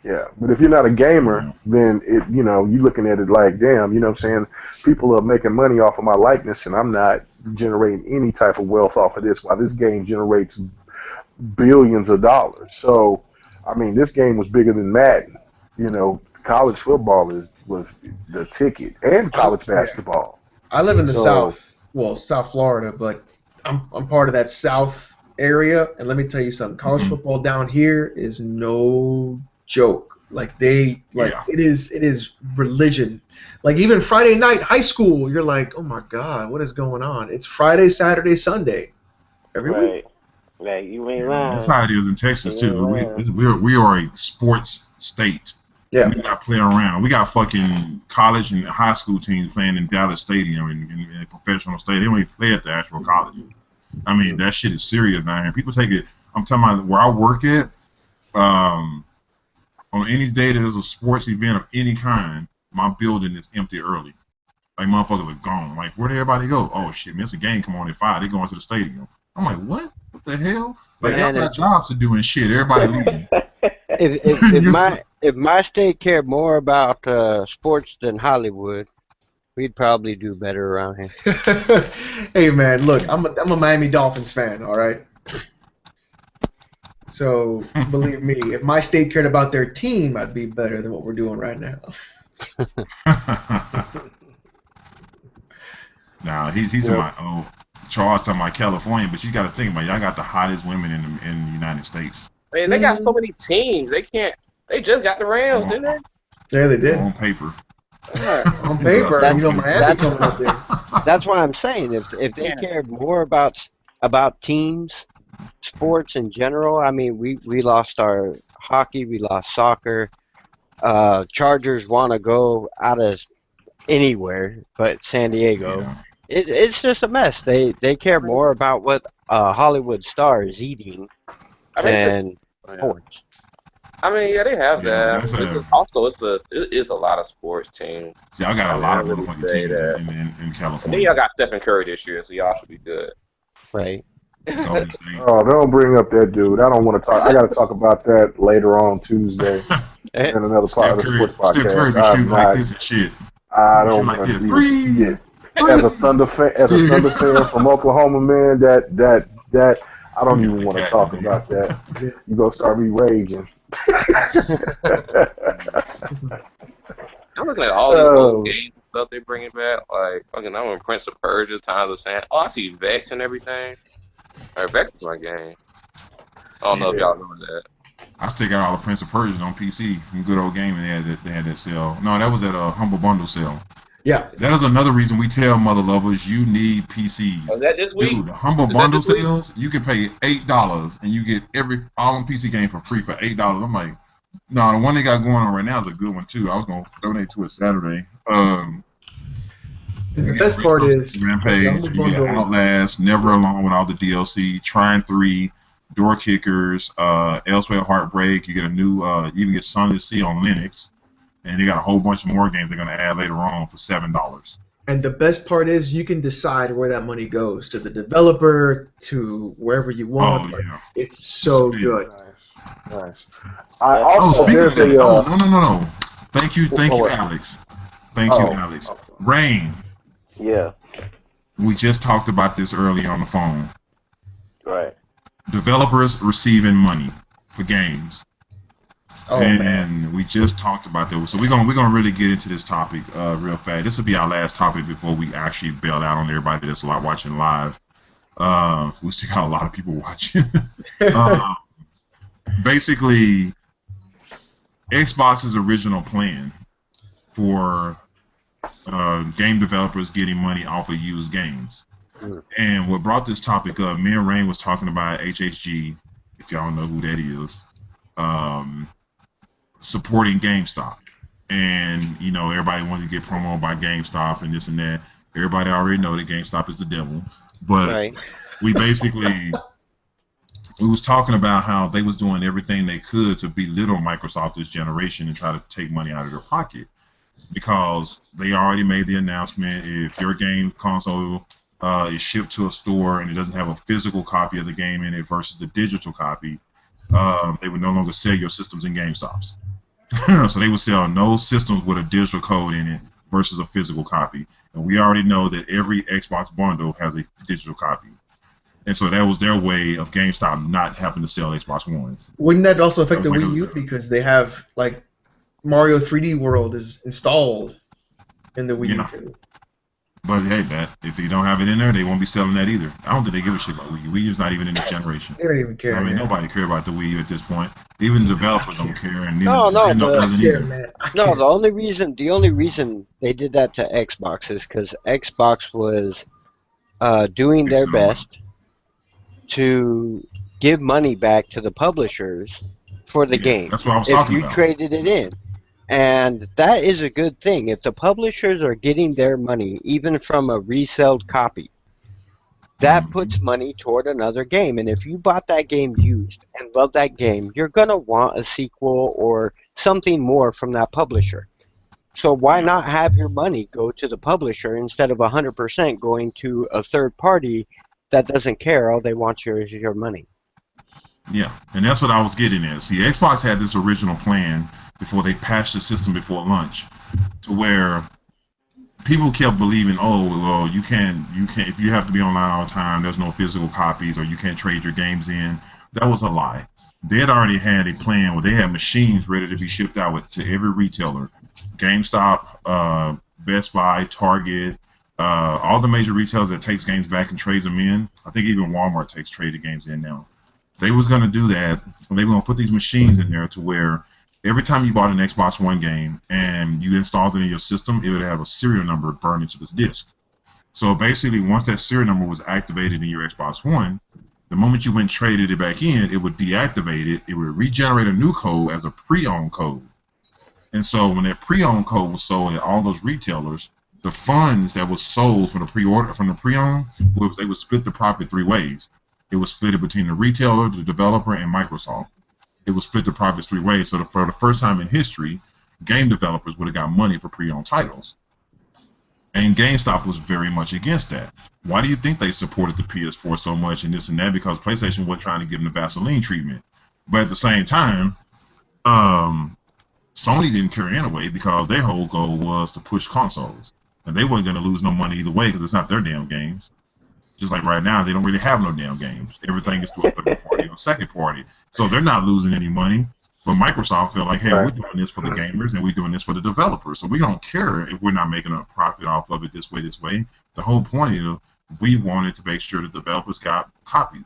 Speaker 4: Yeah, but if you're not a gamer, then you're looking at it like, damn, what I'm saying? People are making money off of my likeness, and I'm not generating any type of wealth off of this, while this game generates billions of dollars. So, I mean, this game was bigger than Madden. College football was the ticket, and college basketball.
Speaker 2: I live in the South Florida, but I'm part of that South area, and let me tell you something. College football down here is no joke. It is religion. Like even Friday night high school, you're like, oh my God, what is going on? It's Friday, Saturday, Sunday, every week.
Speaker 5: Like you ain't lying.
Speaker 1: That's how it is in Texas too. We are a sports state.
Speaker 2: Yeah.
Speaker 1: We got playing around. We got fucking college and high school teams playing in Dallas Stadium in a professional stadium. They don't even play at the actual college. I mean, that shit is serious now. And people take it. I'm talking about where I work at. On any day that there's a sports event of any kind, my building is empty early. Like motherfuckers are gone. Like where'd everybody go? Oh shit, man, it's a game. Come on at 5. They going to the stadium. I'm like, what? What the hell? Like y'all got jobs to do and shit. Everybody leaving.
Speaker 3: If my state cared more about sports than Hollywood, we'd probably do better around here.
Speaker 2: Hey man, look, I'm a Miami Dolphins fan, all right? So believe me, if my state cared about their team, I'd be better than what we're doing right now.
Speaker 1: Nah, he's talking Charles talking about California, but you got to think about y'all got the hottest women in the United States.
Speaker 6: Man, they got so many teams. They just got the Rams, didn't they?
Speaker 2: Yeah, they did.
Speaker 1: On paper.
Speaker 2: On paper, Miami coming up there.
Speaker 3: That's why I'm saying if they cared more about teams, sports in general. I mean, we lost our hockey, we lost soccer. Chargers want to go out of anywhere but San Diego.
Speaker 1: Yeah.
Speaker 3: It's just a mess. They care more about what Hollywood star is eating than sports.
Speaker 6: I mean, yeah, they have
Speaker 1: Yeah,
Speaker 6: that.
Speaker 1: that's
Speaker 6: It's
Speaker 1: a
Speaker 6: just, also it is a lot of sports teams.
Speaker 1: y'all got
Speaker 6: I
Speaker 1: a
Speaker 6: mean, I
Speaker 1: lot of
Speaker 6: don't really
Speaker 1: motherfucking
Speaker 6: say
Speaker 1: teams
Speaker 6: that.
Speaker 1: in
Speaker 6: And then
Speaker 1: California.
Speaker 6: y'all got Stephen Curry this year, so y'all should be good.
Speaker 3: Right.
Speaker 1: Golden State.
Speaker 4: Oh, don't bring up that dude. I don't want to talk. I got to talk about that later on Tuesday
Speaker 3: Eh,
Speaker 4: in another part of the sports
Speaker 1: Steph Curry
Speaker 4: podcast.
Speaker 1: be
Speaker 4: I'm
Speaker 1: shooting like
Speaker 4: not.
Speaker 1: this and shit. He
Speaker 4: I
Speaker 1: be shooting
Speaker 4: don't
Speaker 1: like
Speaker 4: want
Speaker 1: this.
Speaker 4: to even.
Speaker 1: Three,
Speaker 4: Yeah, as a Thunder fan, from Oklahoma, man, that I don't
Speaker 1: I'm getting
Speaker 4: even
Speaker 1: the
Speaker 4: want to
Speaker 1: cat
Speaker 4: talk
Speaker 1: today.
Speaker 4: about that. You gonna start me raging.
Speaker 6: I'm looking at all these old
Speaker 4: Oh,
Speaker 6: games and stuff they bringing back. Like, fucking, I'm in Prince of Persia, Times of Sand. Oh, I see Vex and everything. Vex is my game. I don't know if
Speaker 4: yeah.
Speaker 6: y'all remember that.
Speaker 1: I still got all the Prince of Persia on PC. Some good old game, and they had that sale. No, that was at a Humble Bundle sale.
Speaker 2: Yeah.
Speaker 1: That is another reason we tell mother lovers you need
Speaker 6: Oh,
Speaker 1: PCs.
Speaker 6: is that this week?
Speaker 1: Dude, the Humble
Speaker 6: Is that
Speaker 1: Bundle
Speaker 6: this week?
Speaker 1: sales, you can pay $8 and you get all on PC game for free for $8. I'm like, no, the one they got going on right now is a good one too. I was gonna donate to it Saturday.
Speaker 2: And the
Speaker 1: You get
Speaker 2: best part is that the
Speaker 1: Rampage,
Speaker 2: Humble
Speaker 1: you get
Speaker 2: Bundle.
Speaker 1: Outlast, Never Alone with all the DLC, Trine 3, Door Kickers, Elsewhere Heartbreak. You get a new, you even get Sunless Sea on Linux, and they got a whole bunch more games they're gonna add later on for $7.
Speaker 2: And the best part is you can decide where that money goes to the developer, to wherever you
Speaker 1: Oh
Speaker 2: want. Like,
Speaker 1: yeah.
Speaker 2: it's so
Speaker 1: Sweet.
Speaker 2: good.
Speaker 4: Nice. I
Speaker 5: That's
Speaker 1: Oh,
Speaker 4: also
Speaker 1: speaking of
Speaker 4: there's
Speaker 1: that,
Speaker 4: a
Speaker 1: oh no. Thank you,
Speaker 4: what?
Speaker 1: Alex. Thank you,
Speaker 4: Oh,
Speaker 1: Alex.
Speaker 4: okay.
Speaker 1: Rain.
Speaker 5: yeah,
Speaker 1: We just talked about this earlier on the phone.
Speaker 5: right.
Speaker 1: Developers receiving money for games.
Speaker 2: Oh
Speaker 1: And
Speaker 2: man.
Speaker 1: we just talked about that. So we're gonna really get into this topic real fast. This will be our last topic before we actually bail out on everybody that's watching live. We still got a lot of people watching. uh, basically, Xbox's original plan for game developers getting money off of used games.
Speaker 3: Mm.
Speaker 1: And what brought this topic up, me and Rain was talking about HHG, if y'all know who that is. Supporting GameStop. And, you know, everybody wanted to get promo by GameStop and this and that. Everybody already know that GameStop is the devil. But
Speaker 3: Right.
Speaker 1: we basically, we was talking about how they was doing everything they could to belittle Microsoft this generation and try to take money out of their pocket. Because they already made the announcement, if your game console is shipped to a store and it doesn't have a physical copy of the game in it versus the digital copy, they would no longer sell your systems in GameStops. So they would sell no systems with a digital code in it versus a physical copy. And we already know that every Xbox bundle has a digital copy. And so that was their way of GameStop not having to sell Xbox Ones.
Speaker 2: Wouldn't that also affect
Speaker 1: That
Speaker 2: the
Speaker 1: was like
Speaker 2: Wii U because they have like Mario 3D World is installed in the Wii U
Speaker 1: Yeah.
Speaker 2: too.
Speaker 1: But hey, that if you don't have it in there, they won't be selling that either. I don't think they give a shit about Wii U. Wii U's not even in this generation.
Speaker 2: They don't even care.
Speaker 1: I mean,
Speaker 2: man.
Speaker 1: nobody care about the Wii U at this point. Even developers don't care, and
Speaker 3: No, no,
Speaker 1: Nintendo
Speaker 3: but-
Speaker 1: doesn't
Speaker 2: Yeah,
Speaker 1: either.
Speaker 2: man. I
Speaker 3: No,
Speaker 2: can't.
Speaker 3: the only reason they did that to Xbox is because Xbox was doing their
Speaker 1: Fixing all that.
Speaker 3: best to give money back to the publishers for the
Speaker 1: Yeah,
Speaker 3: game
Speaker 1: that's what I was
Speaker 3: if
Speaker 1: talking
Speaker 3: you
Speaker 1: about.
Speaker 3: traded it in. And that is a good thing. If the publishers are getting their money, even from a resold copy, that
Speaker 1: Mhm.
Speaker 3: puts money toward another game. And if you bought that game used and love that game, you're going to want a sequel or something more from that publisher. So why
Speaker 1: Yeah.
Speaker 3: not have your money go to the publisher instead of 100% going to a third party that doesn't care? All they want is your money.
Speaker 1: Yeah, and that's what I was getting at. See, Xbox had this original plan before they patched the system before launch, to where people kept believing, oh, well, you can't, if you have to be online all the time, there's no physical copies, or you can't trade your games in. That was a lie. They had already had a plan where they had machines ready to be shipped out to every retailer, GameStop, Best Buy, Target, all the major retailers that takes games back and trades them in. I think even Walmart takes traded games in now. They was going to do that, and they were going to put these machines in there to where every time you bought an Xbox One game and you installed it in your system, it would have a serial number burned into this disc. So basically, once that serial number was activated in your Xbox One, the moment you went and traded it back in, it would deactivate it. It would regenerate a new code as a pre-owned code. And so when that pre-owned code was sold at all those retailers, the funds that was sold from the pre-owned, they would split the profit three ways. It was split between the retailer, the developer, and Microsoft. it would split the profits 3 ways. So for the first time in history, game developers would have got money for pre-owned titles. And GameStop was very much against that. Why do you think they supported the PS4 so much and this and that? Because PlayStation was trying to give them the Vaseline treatment. But at the same time, Sony didn't care anyway because their whole goal was to push consoles. And they weren't going to lose no money either way because it's not their damn games. Just like right now, they don't really have no damn games. Everything is through a third party or second party. So they're not losing any money. But Microsoft felt like, hey, we're doing this for the gamers and we're doing this for the developers. So we don't care if we're not making a profit off of it this way. The whole point is we wanted to make sure the developers got copies.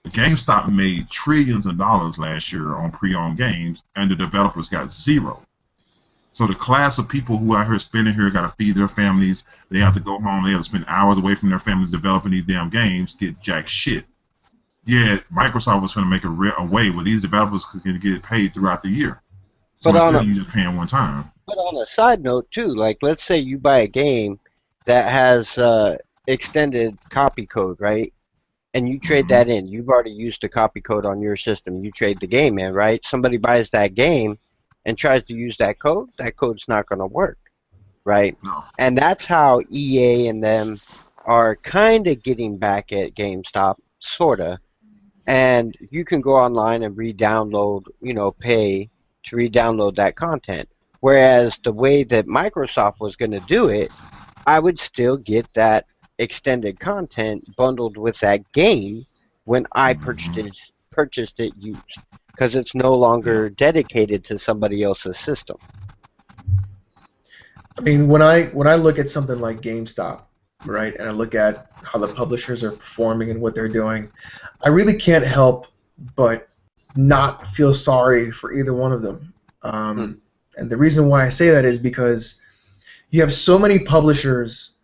Speaker 1: GameStop made trillions of dollars last year on pre-owned games, and the developers got zero. So the class of people who are here spending here got to feed their families. They have to go home. They have to spend hours away from their families developing these damn games, get jack shit. Yeah, Microsoft was going to make a way where these developers could get paid throughout the year. So instead of you just paying one time.
Speaker 3: But on a side note, too, like let's say you buy a game that has extended copy code, right? And you trade that in. You've already used the copy code on your system. You trade the game in, right? Somebody buys that game and tries to use that code's not going to work, right?
Speaker 1: No.
Speaker 3: And that's how EA and them are kind of getting back at GameStop, sort of. And you can go online and re-download, pay to re-download that content. Whereas the way that Microsoft was going to do it, I would still get that extended content bundled with that game when I purchased it used, because it's no longer dedicated to somebody else's system.
Speaker 2: I mean, when I look at something like GameStop, right, and I look at how the publishers are performing and what they're doing, I really can't help but not feel sorry for either one of them. And the reason why I say that is because you have so many publishers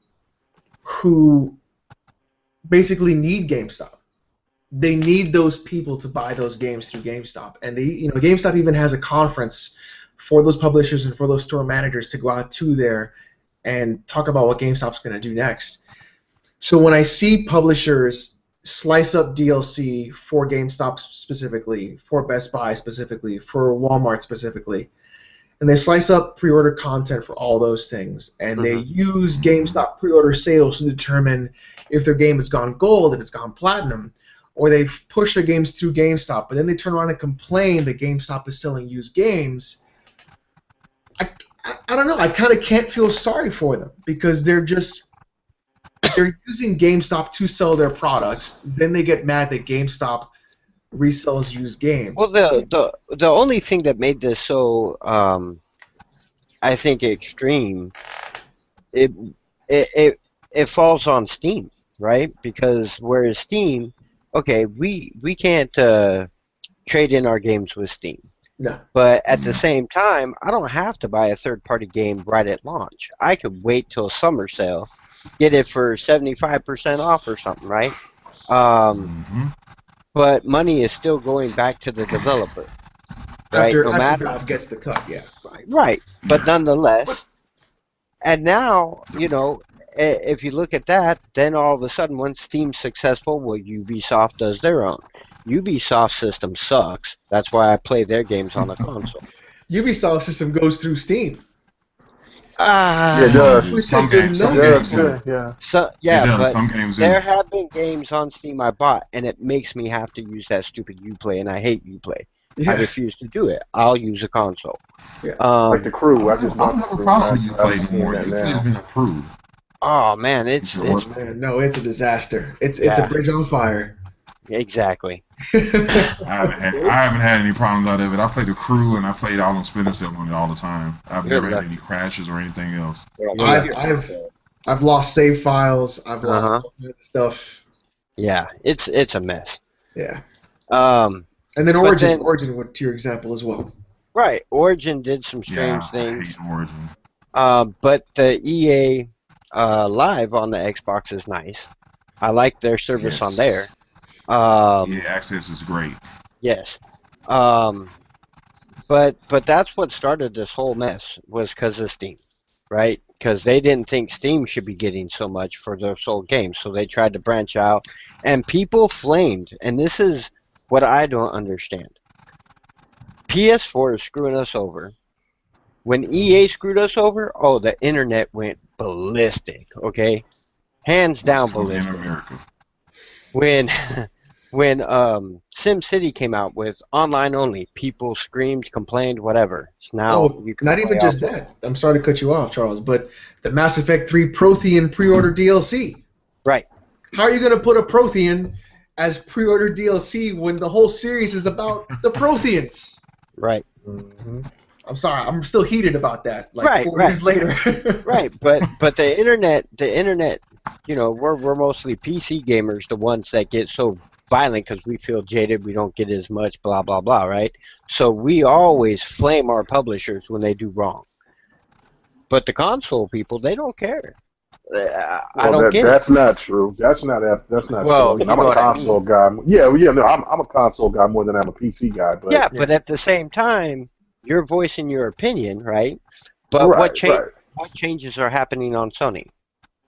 Speaker 2: who basically need GameStop. They need those people to buy those games through GameStop, and GameStop even has a conference for those publishers and for those store managers to go out to there and talk about what GameStop's going to do next. So when I see publishers slice up DLC for GameStop specifically, for Best Buy specifically, for Walmart specifically, and they slice up pre-order content for all those things, and they use GameStop pre-order sales to determine if their game has gone gold, if it's gone platinum, or they push their games through GameStop, but then they turn around and complain that GameStop is selling used games. I don't know. I kind of can't feel sorry for them because they're using GameStop to sell their products. Then they get mad that GameStop resells used games.
Speaker 3: Well, the only thing that made this so I think extreme, it falls on Steam, right? Because whereas Steam, okay, we can't trade in our games with Steam.
Speaker 2: No.
Speaker 3: But at the same time, I don't have to buy a third-party game right at launch. I could wait till summer sale, get it for 75% off or something, right? But money is still going back to the developer, right?
Speaker 2: After Valve gets the cut, yeah.
Speaker 3: Right, but nonetheless, and now, if you look at that, then all of a sudden, when Steam's successful, well, Ubisoft does their own. Ubisoft system sucks. That's why I play their games on the console.
Speaker 2: Ubisoft system goes through Steam.
Speaker 4: Yeah, it does.
Speaker 1: Some games do.
Speaker 4: Yeah.
Speaker 3: But
Speaker 1: some games
Speaker 3: there
Speaker 1: do.
Speaker 3: have been games on Steam I bought, and it makes me have to use that stupid Uplay, and I hate Uplay.
Speaker 2: Yeah.
Speaker 3: I refuse to do it. I'll use a console.
Speaker 2: Yeah.
Speaker 4: Like the Crew. I just
Speaker 1: don't have a problem with you playing more. It's been approved.
Speaker 3: Oh man, it's
Speaker 2: No, it's a disaster. It's a bridge on fire.
Speaker 3: Exactly.
Speaker 1: I haven't had any problems out of it. I played the Crew and I played all on Splinter Cell on it all the time. I've never had any crashes or anything else.
Speaker 2: I've lost save files. I've lost all kinds of stuff.
Speaker 3: Yeah, it's a mess.
Speaker 2: Yeah. And then Origin went to your example as well.
Speaker 3: Right, Origin did some strange things.
Speaker 1: I hate Origin.
Speaker 3: But the EA Live on the Xbox is nice. I like their service on there.
Speaker 1: Access is great.
Speaker 3: Yes. But that's what started this whole mess, was because of Steam, right? Because they didn't think Steam should be getting so much for their sold games, so they tried to branch out, and people flamed. And this is what I don't understand. PS4 is screwing us over. When EA screwed us over, oh, the internet went ballistic. Okay, hands
Speaker 1: What's
Speaker 3: down
Speaker 1: coming in
Speaker 3: ballistic.
Speaker 1: America?
Speaker 3: When when SimCity came out with online only, people screamed, complained, whatever. It's now
Speaker 2: Oh,
Speaker 3: you can
Speaker 2: not even
Speaker 3: play
Speaker 2: just
Speaker 3: off.
Speaker 2: that. I'm sorry to cut you off, Charles, but the Mass Effect 3 Prothean pre-order DLC.
Speaker 3: Right.
Speaker 2: How are you going to put a Prothean as pre-order DLC when the whole series is about the Protheans?
Speaker 3: Right.
Speaker 4: Mm-hmm.
Speaker 2: I'm sorry, I'm still heated about that. Like
Speaker 3: Right,
Speaker 2: 4
Speaker 3: right.
Speaker 2: years later.
Speaker 3: Right, but the internet, you know, we're mostly PC gamers, the ones that get so violent because we feel jaded, we don't get as much, blah blah blah, right? So we always flame our publishers when they do wrong. But the console people, they don't care. I
Speaker 4: Well,
Speaker 3: don't get it.
Speaker 4: that's not true. That's not true.
Speaker 3: Well,
Speaker 4: You know,
Speaker 3: you
Speaker 4: I'm
Speaker 3: know
Speaker 4: a
Speaker 3: what I
Speaker 4: console
Speaker 3: mean.
Speaker 4: guy. Yeah, yeah. No, I'm a console guy more than I'm a PC guy. But
Speaker 3: Yeah,
Speaker 2: Yeah.
Speaker 3: but at the same time, you're voicing your opinion, right? But
Speaker 4: right, right.
Speaker 3: what changes are happening on Sony?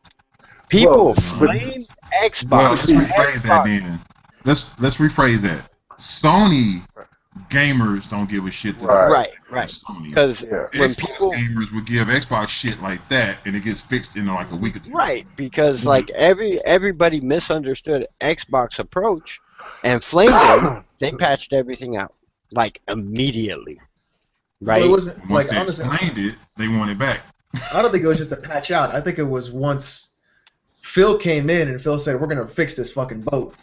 Speaker 4: Well,
Speaker 3: People
Speaker 4: but
Speaker 3: flame
Speaker 1: Well,
Speaker 3: Xbox.
Speaker 1: let's rephrase that
Speaker 3: Xbox.
Speaker 1: then. Let's rephrase that. Sony gamers don't give a shit to the
Speaker 4: right.
Speaker 3: Right, right.
Speaker 1: Sony.
Speaker 3: Because
Speaker 4: Yeah.
Speaker 3: when
Speaker 1: Xbox
Speaker 3: people,
Speaker 1: gamers would give Xbox shit like that, and it gets fixed in like a week or two.
Speaker 3: right, because
Speaker 1: Mhm.
Speaker 3: like everybody misunderstood Xbox approach and flamed them, they patched everything out like immediately,
Speaker 2: Well, it
Speaker 3: right?
Speaker 2: wasn't
Speaker 1: Once
Speaker 2: like
Speaker 1: they
Speaker 2: honestly.
Speaker 1: explained it, they want it back.
Speaker 2: I don't think it was just a patch out. I think it was once Phil came in and Phil said, "We're gonna fix this fucking boat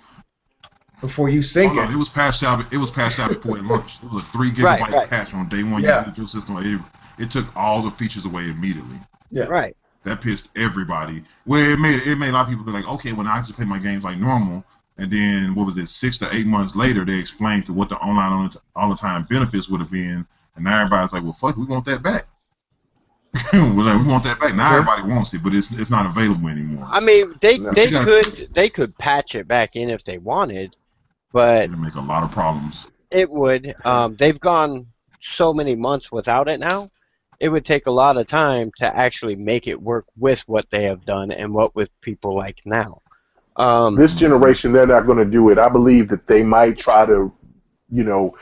Speaker 2: before you
Speaker 1: Oh
Speaker 2: sink
Speaker 1: no,
Speaker 2: it."
Speaker 1: it was patched out. It was patched out before it launched. It was a 3 GB
Speaker 3: Right, right,
Speaker 1: patch on day one.
Speaker 2: Yeah.
Speaker 1: You boot your system. It took all the features away immediately.
Speaker 2: Yeah.
Speaker 3: right.
Speaker 1: That pissed everybody. Well, it made a lot of people be like, okay, when I actually play my games like normal, and then what was it, 6 to 8 months later, they explained to what the online all the time benefits would have been, and now everybody's like, well, fuck, we want that back. We're like, we want that back. Now
Speaker 2: Okay.
Speaker 1: everybody wants it, but it's not available anymore.
Speaker 3: I mean,
Speaker 4: No.
Speaker 3: they could patch it back in if they wanted, but
Speaker 1: It'll make a lot of problems.
Speaker 3: it would. They've gone so many months without it now. It would take a lot of time to actually make it work with what they have done and what with people like now.
Speaker 4: This generation, they're not going to do it. I believe that they might try to, you know,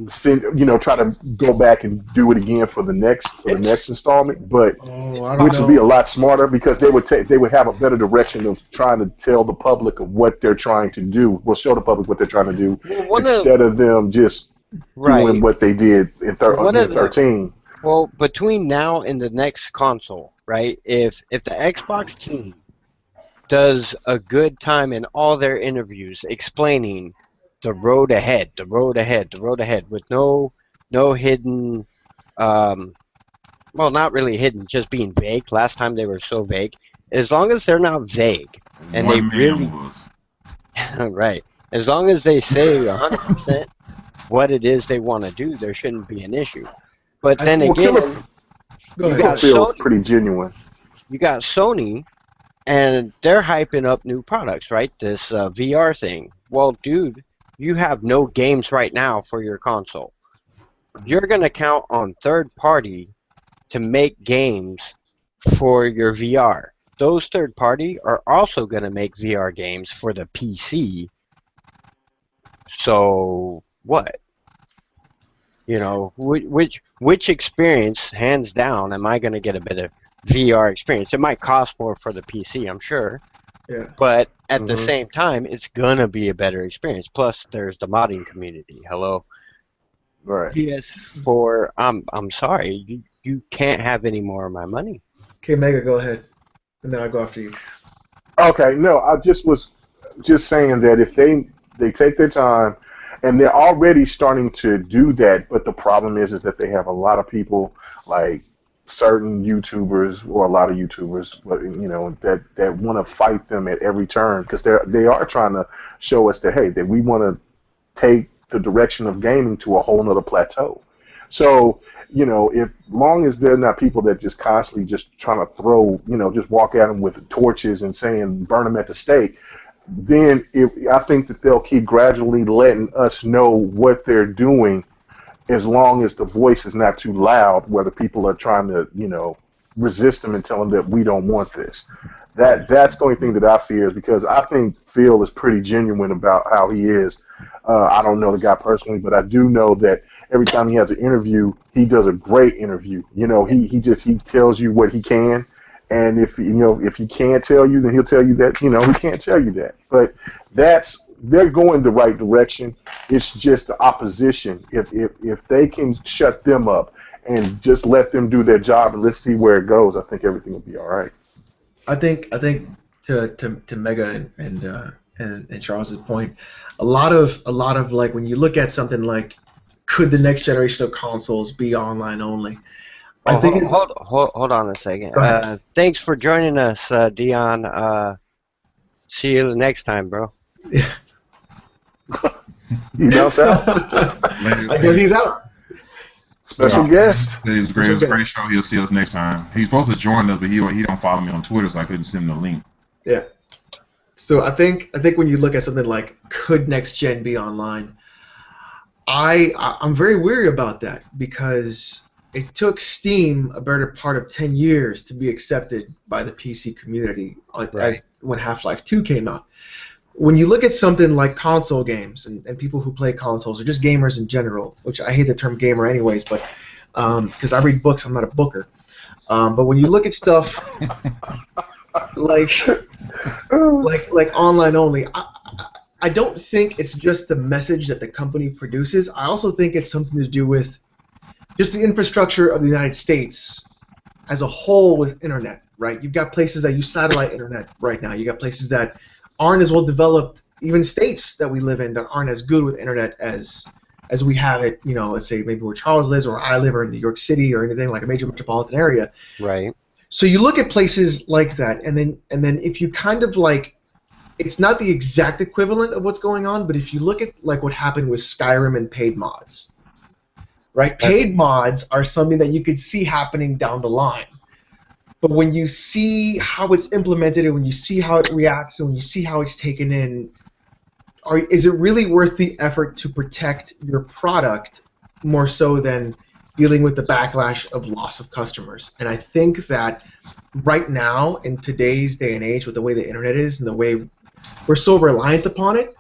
Speaker 4: try to go back and do it again for the next installment. But
Speaker 2: Oh, I don't
Speaker 4: which would be a
Speaker 2: know.
Speaker 4: lot smarter because they would have a better direction of trying to tell the public of what they're trying to do. Well, show the public what they're trying to do
Speaker 3: Well,
Speaker 4: instead of them just
Speaker 3: right.
Speaker 4: doing what they did in
Speaker 3: One of the
Speaker 4: 13.
Speaker 3: Well, between now and the next console, right? If the Xbox team does a good time in all their interviews explaining the road ahead, the road ahead, the road ahead, with no hidden, well, not really hidden, just being vague. Last time they were so vague. As long as they're not vague and they
Speaker 1: One man
Speaker 3: really
Speaker 1: was.
Speaker 3: right, as long as they say 100% what it is they want to do, there shouldn't be an issue. But then
Speaker 4: Well,
Speaker 3: again,
Speaker 2: Go
Speaker 3: you
Speaker 2: ahead.
Speaker 3: got
Speaker 4: feels
Speaker 3: Sony.
Speaker 4: pretty genuine.
Speaker 3: You got Sony, and they're hyping up new products, right? This VR thing. Well, dude, you have no games right now for your console. You're going to count on third party to make games for your VR. Those third party are also going to make VR games for the PC. So what? You know, which experience, hands down, am I going to get a better VR experience? It might cost more for the PC, I'm sure,
Speaker 2: Yeah.
Speaker 3: but at the
Speaker 4: Mhm.
Speaker 3: same time, it's going to be a better experience. Plus, there's the modding community. Hello.
Speaker 4: Right.
Speaker 3: PS4, I'm sorry, you can't have any more of my money.
Speaker 2: Okay, Mega, go ahead, and then I'll go after you.
Speaker 4: Okay, no, I just was just saying that if they take their time, and they're already starting to do that, but the problem is that they have a lot of people like certain YouTubers or a lot of YouTubers, but that want to fight them at every turn because they are trying to show us that hey, that we want to take the direction of gaming to a whole nother plateau. So, if long as they're not people that just constantly just trying to throw, just walk at them with torches and saying burn them at the stake, then I think that they'll keep gradually letting us know what they're doing as long as the voice is not too loud where the people are trying to, resist them and tell them that we don't want this. That's the only thing that I fear is because I think Phil is pretty genuine about how he is. I don't know the guy personally, but I do know that every time he has an interview, he does a great interview. You know, he tells you what he can, and if if he can't tell you, then he'll tell you that he can't tell you that. But they're going the right direction. It's just the opposition. If they can shut them up and just let them do their job and let's see where it goes, I think everything will be all right.
Speaker 2: I think to Mega and Charles's point, a lot of like when you look at something like, could the next generation of consoles be online only? I think
Speaker 3: hold on a second. Thanks for joining us, Dion. See you next time, bro.
Speaker 2: Yeah.
Speaker 4: He bounced out.
Speaker 2: I guess he's out.
Speaker 4: Special guest.
Speaker 1: It's a great show. He'll see us next time. He's supposed to join us, but he don't follow me on Twitter, so I couldn't send him the link.
Speaker 2: Yeah. So I think when you look at something like, could next gen be online? I'm very weary about that because it took Steam a better part of 10 years to be accepted by the PC community, as when Half-Life 2 came out. When you look at something like console games and people who play consoles, or just gamers in general, which I hate the term gamer anyways, but because I read books, I'm not a booker. But when you look at stuff like online only, I don't think it's just the message that the company produces. I also think it's something to do with just the infrastructure of the United States as a whole with internet, right? You've got places that use satellite internet right now. You got places that aren't as well developed, even states that we live in that aren't as good with internet as we have it, let's say maybe where Charles lives or I live or in New York City or anything like a major metropolitan area.
Speaker 3: Right.
Speaker 2: So you look at places like that, and then if you kind of like, it's not the exact equivalent of what's going on, but if you look at like what happened with Skyrim and paid mods, right? Paid mods are something that you could see happening down the line. But when you see how it's implemented and when you see how it reacts and when you see how it's taken in, is it really worth the effort to protect your product more so than dealing with the backlash of loss of customers? And I think that right now, in today's day and age, with the way the internet is and the way we're so reliant upon it,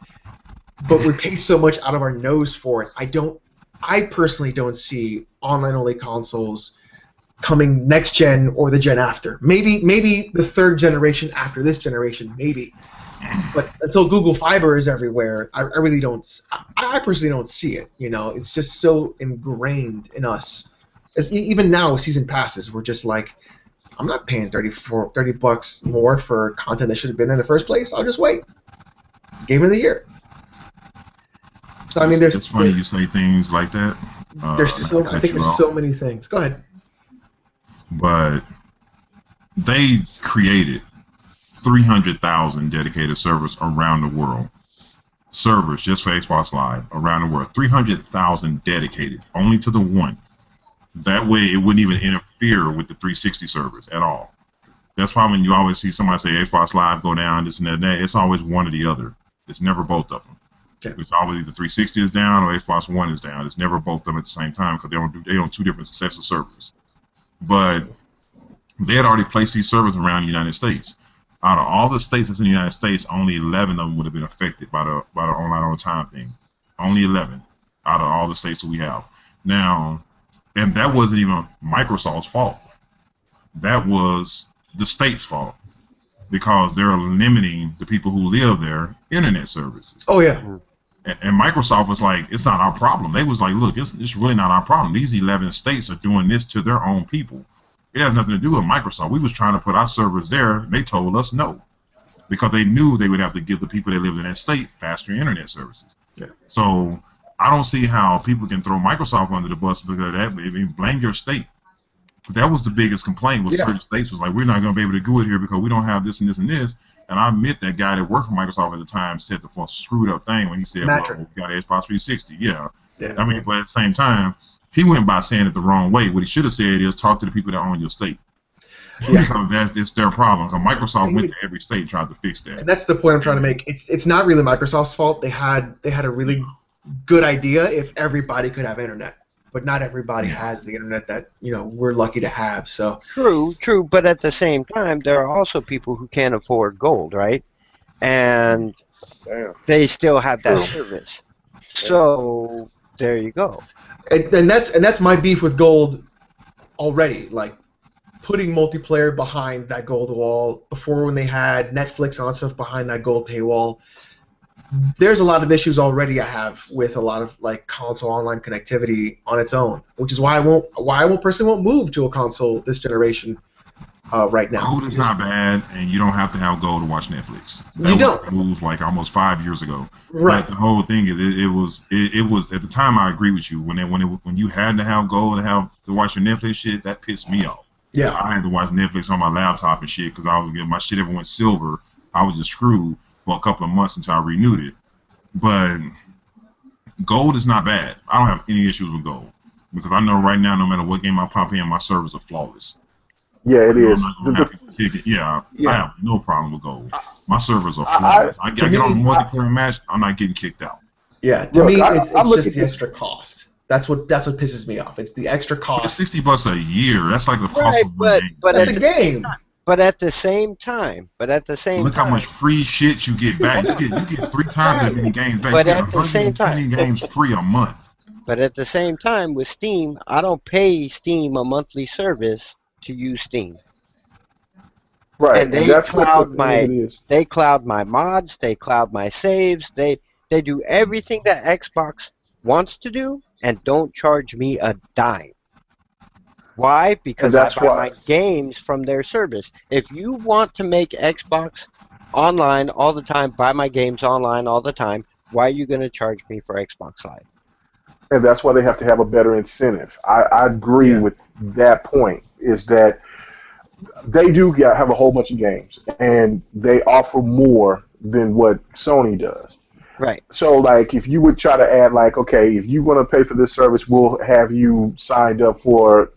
Speaker 2: but we pay so much out of our nose for it, I personally don't see online-only consoles coming next gen or the gen after. Maybe the third generation after this generation, maybe. But until Google Fiber is everywhere, I really don't. I personally don't see it. It's just so ingrained in us. Even now with season passes, we're just like, I'm not paying $30 more for content that should have been in the first place. I'll just wait. Game of the year. So I mean,
Speaker 1: it's funny you say things like that.
Speaker 2: I think there's so many things. Go ahead.
Speaker 1: But they created 300,000 dedicated servers around the world. Servers just for Xbox Live around the world. 300,000 dedicated, only to the one. That way it wouldn't even interfere with the 360 servers at all. That's why when you always see somebody say Xbox Live go down, this and that, it's always one or the other. It's never both of them. Yeah. It's always either 360 is down or Xbox One is down. It's never both of them at the same time because they own two different sets of servers. But they had already placed these servers around the United States. Out of all the states that's in the United States, only 11 of them would have been affected by the online all the time thing. Only 11 out of all the states that we have. Now, and that wasn't even Microsoft's fault. That was the state's fault because they're limiting the people who live there internet services.
Speaker 2: Oh yeah.
Speaker 1: And Microsoft was like, it's not our problem. They was like, look, it's really not our problem. These 11 states are doing this to their own people. It has nothing to do with Microsoft. We was trying to put our servers there. They told us no because they knew they would have to give the people that live in that state faster internet services. Yeah. So I don't see how people can throw Microsoft under the bus because of that. I mean, blame your state. That was the biggest complaint with certain states was like, we're not going to be able to do it here because we don't have this and this and this. And I admit that guy that worked for Microsoft at the time said the screwed up thing when he said, well, we got Xbox 360. Yeah. I mean, but at the same time, he went by saying it the wrong way. What he should have said is talk to the people that own your state. Yeah. Because it's their problem. Because Microsoft went to every state and tried to fix that.
Speaker 2: And that's the point I'm trying to make. It's not really Microsoft's fault. They had a really good idea if everybody could have internet. But not everybody has the internet that we're lucky to have. So
Speaker 3: true. But at the same time, there are also people who can't afford gold, right? And they still have that service. So There you go.
Speaker 2: And that's my beef with Gold already. Like putting multiplayer behind that Gold wall before when they had Netflix on stuff behind that Gold paywall. There's a lot of issues already I have with a lot of like console online connectivity on its own, which is why I personally won't move to a console this generation right now.
Speaker 1: Gold is not bad, and you don't have to have Gold to watch Netflix. That
Speaker 2: You don't.
Speaker 1: was moved like almost 5 years ago.
Speaker 2: Right.
Speaker 1: But the whole thing is, it was at the time. I agree with you when you had to have Gold to watch your Netflix shit. That pissed me off.
Speaker 2: Yeah.
Speaker 1: I had to watch Netflix on my laptop and shit because my shit ever went silver. I was just screwed for a couple of months until I renewed it. But Gold is not bad. I don't have any issues with Gold because I know right now, no matter what game I pop in, my servers are flawless.
Speaker 4: Yeah, it is.
Speaker 1: I have no problem with Gold. My servers are flawless. I get on a multiplayer match, I'm not getting kicked out.
Speaker 2: Yeah, to me, it's just the extra cost. That's what pisses me off. It's the extra cost.
Speaker 1: It's $60 a year. That's like the cost of one game.
Speaker 2: But that's a game.
Speaker 3: But at the same time,
Speaker 1: look how much free shit you get back. You get 3 times as many games back.
Speaker 3: But
Speaker 1: you
Speaker 3: at
Speaker 1: get
Speaker 3: the same time,
Speaker 1: 120 games free a month.
Speaker 3: But at the same time, with Steam, I don't pay Steam a monthly service to use Steam.
Speaker 4: Right,
Speaker 3: and they cloud my mods, they cloud my saves, they do everything that Xbox wants to do, and don't charge me a dime. Why? Because I buy my games from their service. If you want to make Xbox online all the time, buy my games online all the time, why are you going to charge me for Xbox Live?
Speaker 4: And that's why they have to have a better incentive. I agree with that point, is that they do have a whole bunch of games, and they offer more than what Sony does.
Speaker 3: Right.
Speaker 4: So, like, if you would try to add, like, okay, if you want to pay for this service, we'll have you signed up for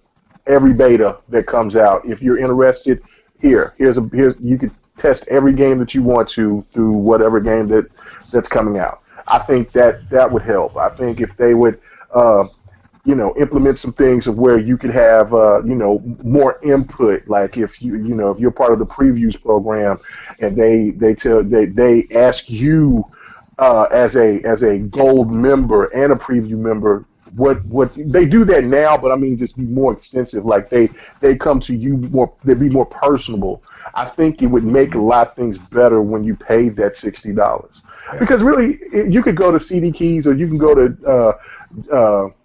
Speaker 4: every beta that comes out. If you're interested, here's you can test every game that you want to through whatever game that's coming out. I think that would help. I think if they would, implement some things of where you could have, more input. Like if if you're part of the previews program, and they ask you as a gold member and a preview member. What they do that now, but I mean just be more extensive. Like they come to you more, they be more personable. I think it would make a lot of things better when you paid that $60. Because really, you could go to CD Keys, or you can go to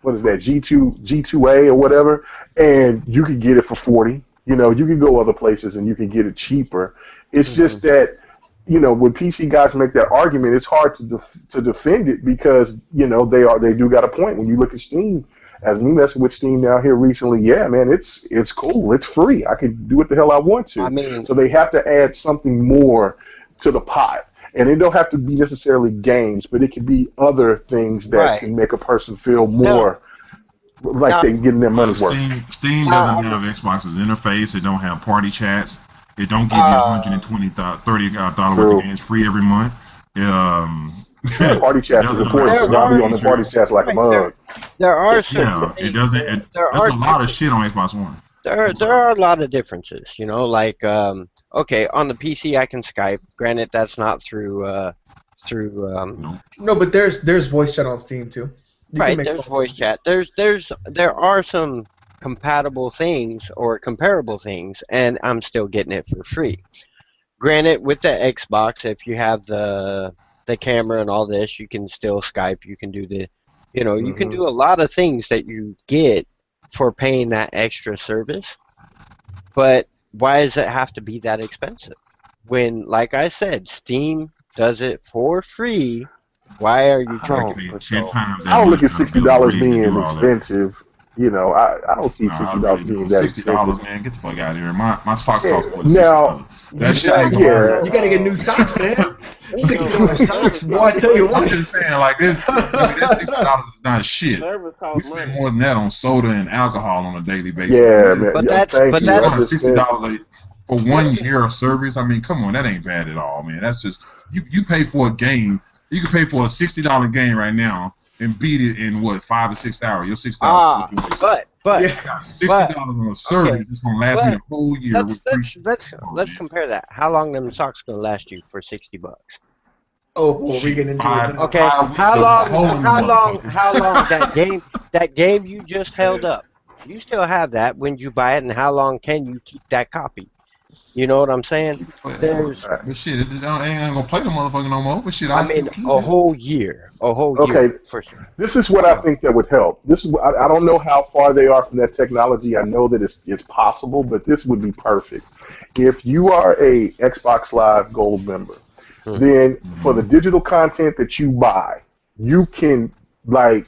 Speaker 4: what is that, G2A or whatever, and you could get it for $40. You can go other places and you can get it cheaper. It's just that, when PC guys make that argument, it's hard to defend it because they do got a point. When you look at Steam, as me messing with Steam now here recently, yeah, man, it's cool, it's free. I can do what the hell I want to.
Speaker 3: I mean,
Speaker 4: so they have to add something more to the pot, and it don't have to be necessarily games, but it can be other things that can make a person feel more like they're getting their money's worth.
Speaker 1: Steam doesn't have Xbox's interface. It don't have party chats. It don't give you $120, $30 worth of games free every month.
Speaker 4: Party chats is important because I'll be on the party chats like a mug.
Speaker 3: There are some.
Speaker 1: It doesn't. There's a lot of shit on Xbox One.
Speaker 3: There are a lot of differences. Like okay, on the PC I can Skype. Granted, that's not through.
Speaker 2: No, but there's voice chat on Steam too.
Speaker 3: Right, there's voice chat. There are some compatible things or comparable things, and I'm still getting it for free. Granted, with the Xbox, if you have the camera and all this, you can still Skype. You can do you can do a lot of things that you get for paying that extra service. But why does it have to be that expensive? When, like I said, Steam does it for free. Why are you charging for
Speaker 1: 10 times?
Speaker 4: I don't look at $60 being expensive. I don't see $60 being that expensive.
Speaker 1: $60, man, get the fuck out of here. My socks cost more than
Speaker 4: $60.
Speaker 2: You gotta get new socks, man. $60 socks, boy. I tell you what.
Speaker 1: I'm just saying, like this, that $60 is not shit. We spend more than that on soda and alcohol on a daily basis.
Speaker 4: Yeah, man.
Speaker 3: But that's
Speaker 1: $60 for 1 year of service. I mean, come on, that ain't bad at all, man. That's just you pay for a game. You can pay for a $60 game right now and beat it in what, 5 or 6 hours. Your $6.
Speaker 3: But
Speaker 1: $60 on a service is gonna last me a whole year.
Speaker 3: Let's compare that. How long them socks gonna last you for $60?
Speaker 2: Oh, well, we get into it
Speaker 1: Five,
Speaker 2: now.
Speaker 3: Okay,
Speaker 1: 5 weeks of holding the motherfuckers.
Speaker 3: how long that game you just held up? You still have that when you buy it, and how long can you keep that copy? You know what I'm saying? There's,
Speaker 1: But shit, it ain't gonna play the motherfucker no more. But shit,
Speaker 3: I
Speaker 1: I still
Speaker 3: mean,
Speaker 1: keep
Speaker 3: a
Speaker 1: it.
Speaker 3: whole year,
Speaker 4: Okay,
Speaker 3: for sure.
Speaker 4: this is what I think that would help. This is I don't know how far they are from that technology. I know that it's possible, but this would be perfect. If you are a Xbox Live Gold member,
Speaker 3: Hmm.
Speaker 4: then for the digital content that you buy, you can like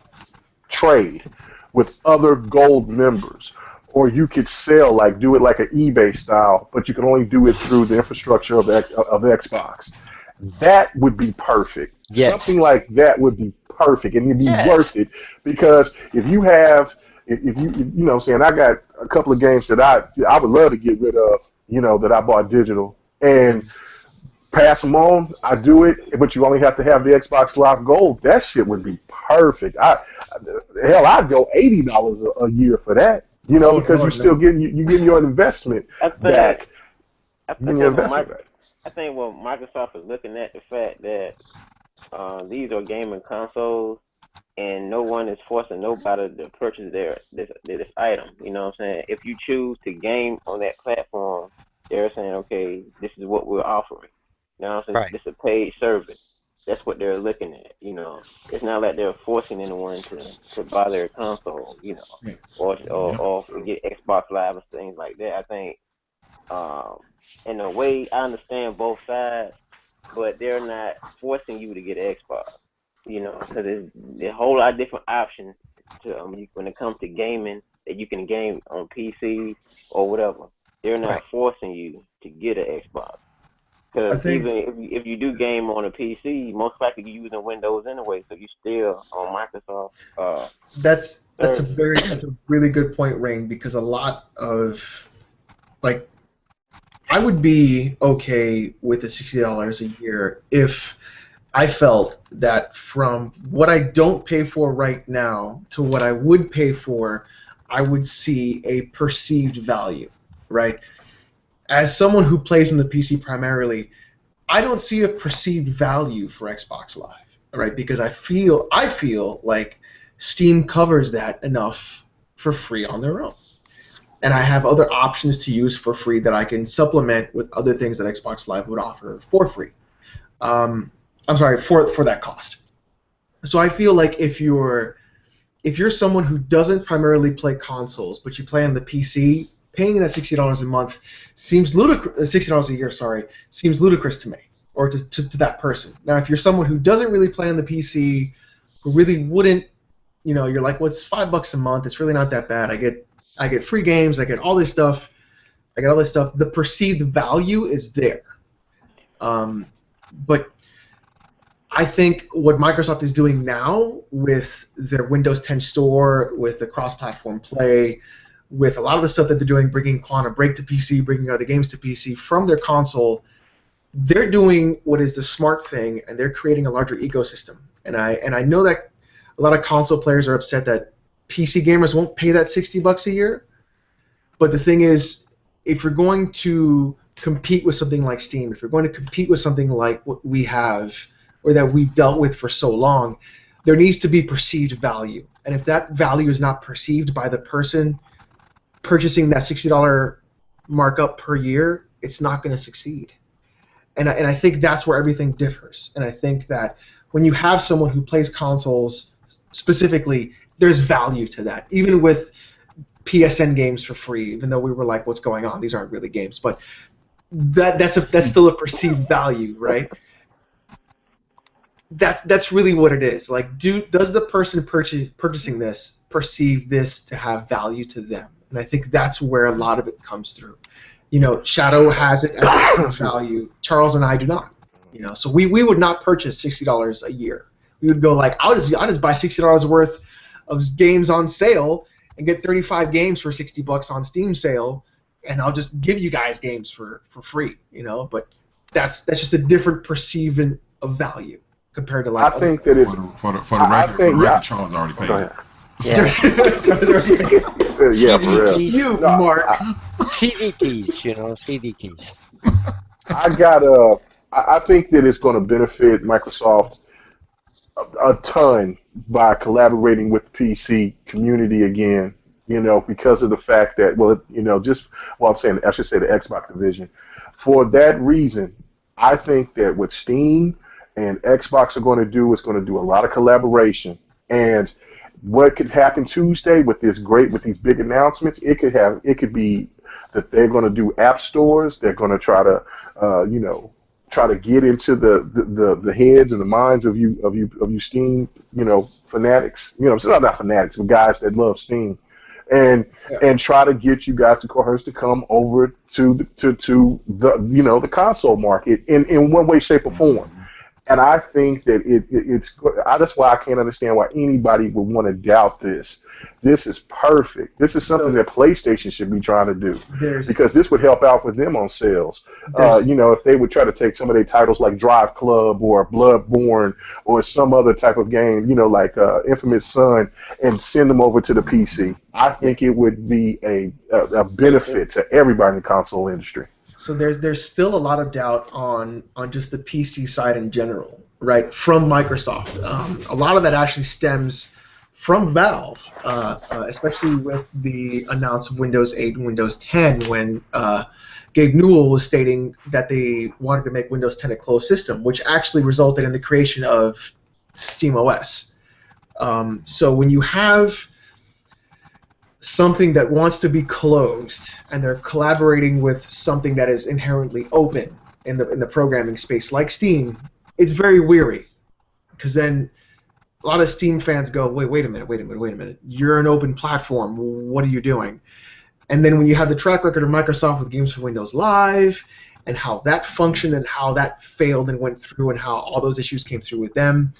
Speaker 4: trade with other gold members, or you could sell, like do it like an eBay style, but you can only do it through the infrastructure of Xbox. That would be perfect.
Speaker 3: Yes,
Speaker 4: Something like that would be perfect, and it'd be
Speaker 3: yes,
Speaker 4: worth it, because if you have, if you know, what I'm saying, I got a couple of games that I would love to get rid of, that I bought digital, and pass them on. I do it, but you only have to have the Xbox Live Gold. That shit would be perfect. Hell, I'd go $80 a year for that.
Speaker 2: Oh,
Speaker 4: Because you
Speaker 2: Lord,
Speaker 4: still
Speaker 2: no.
Speaker 4: you getting your investment
Speaker 5: I think
Speaker 4: back.
Speaker 5: I,
Speaker 4: You
Speaker 5: I
Speaker 4: getting your
Speaker 5: think what
Speaker 4: investment back.
Speaker 5: I think what Microsoft is looking at the fact that these are gaming consoles, and no one is forcing nobody to purchase this item. You know what I'm saying? If you choose to game on that platform, they're saying, okay, this is what we're offering. You know what I'm saying?
Speaker 3: right,
Speaker 5: This is a paid service. That's what they're looking at. It's not like they're forcing anyone to buy their console.
Speaker 1: Yep.
Speaker 5: Or get Xbox Live and things like that. I think um, in a way, I understand both sides, but they're not forcing you to get an Xbox. Because there's a whole lot of different options to when it comes to gaming that you can game on PC or whatever. They're not
Speaker 3: right.
Speaker 5: forcing you to get an Xbox.
Speaker 2: I
Speaker 5: Because
Speaker 2: think
Speaker 5: even if you do game on a PC, most likely you're using Windows anyway, so you still on Microsoft service.
Speaker 2: that's a really good point, Rain, because a lot of like I would be okay with the $60 a year if I felt that from what I don't pay for right now to what I would pay for, I would see a perceived value, right? As someone who plays in the PC primarily, I don't see a perceived value for Xbox Live, right? Because I feel like Steam covers that enough for free on their own, and I have other options to use for free that I can supplement with other things that Xbox Live would offer for free. Um, I'm sorry, for that cost. So I feel like if you're someone who doesn't primarily play consoles, but you play on the PC, paying that $60 a month seems ludicrous. $60 a year, sorry, seems ludicrous to me, or to that person. Now, if you're someone who doesn't really play on the PC, who really wouldn't, you're like, well, it's $5 a month. It's really not that bad. I get free games. I get all this stuff. The perceived value is there. But I think what Microsoft is doing now with their Windows 10 store, with the cross-platform play, with a lot of the stuff that they're doing, bringing Quantum Break to PC, bringing other games to PC from their console, they're doing what is the smart thing, and they're creating a larger ecosystem. And I know that a lot of console players are upset that PC gamers won't pay that $60 a year. But the thing is, if you're going to compete with something like Steam, if you're going to compete with something like what we have or that we've dealt with for so long, there needs to be perceived value. And if that value is not perceived by the person purchasing that $60 markup per year, it's not going to succeed. And I think that's where everything differs. And I think that when you have someone who plays consoles specifically, there's value to that. Even with PSN games for free, even though we were like, what's going on? These aren't really games. But that's still a perceived value, right? That's really what it is. Like, does the person purchasing this perceive this to have value to them? And I think that's where a lot of it comes through. Shadow has it as a value. Charles and I do not. So we would not purchase $60 a year. We would go like, I'll just buy $60 worth of games on sale and get 35 games for $60 on Steam sale, and I'll just give you guys games for free. But that's just a different perceiving of value compared to like.
Speaker 4: I think that it's
Speaker 1: for the record, Charles already paid it.
Speaker 3: Yeah.
Speaker 4: yeah, for real.
Speaker 2: You,
Speaker 4: No,
Speaker 2: Mark.
Speaker 3: CD keys, CD keys.
Speaker 4: I got I think that it's going to benefit Microsoft a ton by collaborating with the PC community again. You know, because of the fact that, well, you know, I'm saying, I should say the Xbox division. For that reason, I think that what Steam and Xbox are going to do is going to do a lot of collaboration. And what could happen Tuesday with these big announcements, it could be that they're going to do app stores. They're going to try to, try to get into the heads and the minds of you Steam, fanatics. So not fanatics, but guys that love Steam, and
Speaker 2: Yeah.
Speaker 4: and try to get you guys to coerce to come over to the console market in one way, shape, or form. And I think that that's why I can't understand why anybody would want to doubt this. This is perfect. This is something that PlayStation should be trying to do, because this would help out with them on sales. If they would try to take some of their titles like Drive Club or Bloodborne or some other type of game, like Infamous Son, and send them over to the PC. I think it would be a benefit to everybody in the console industry.
Speaker 2: So there's still a lot of doubt on just the PC side in general, right? From Microsoft, a lot of that actually stems from Valve, especially with the announced Windows 8 and Windows 10, when Gabe Newell was stating that they wanted to make Windows 10 a closed system, which actually resulted in the creation of SteamOS. So when you have something that wants to be closed and they're collaborating with something that is inherently open in the programming space like Steam, it's very weary, because then a lot of Steam fans go, wait a minute, you're an open platform, what are you doing? And then when you have the track record of Microsoft with Games for Windows Live and how that functioned and how that failed and went through and how all those issues came through with them,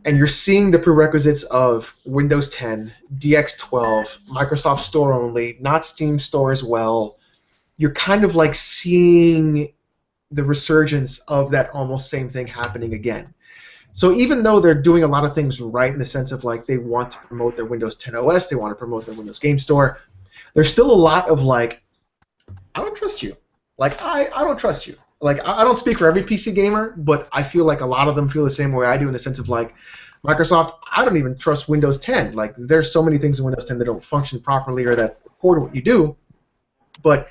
Speaker 2: and you're seeing the prerequisites of Windows 10, DX12, Microsoft Store only, not Steam Store as well, you're kind of like seeing the resurgence of that almost same thing happening again. So even though they're doing a lot of things right in the sense of like they want to promote their Windows 10 OS, they want to promote their Windows Game Store, there's still a lot of like, I don't trust you. Like, I don't trust you. Like, I don't speak for every PC gamer, but I feel like a lot of them feel the same way I do, in the sense of like, Microsoft, I don't even trust Windows 10. Like, there's so many things in Windows 10 that don't function properly or that record what you do, but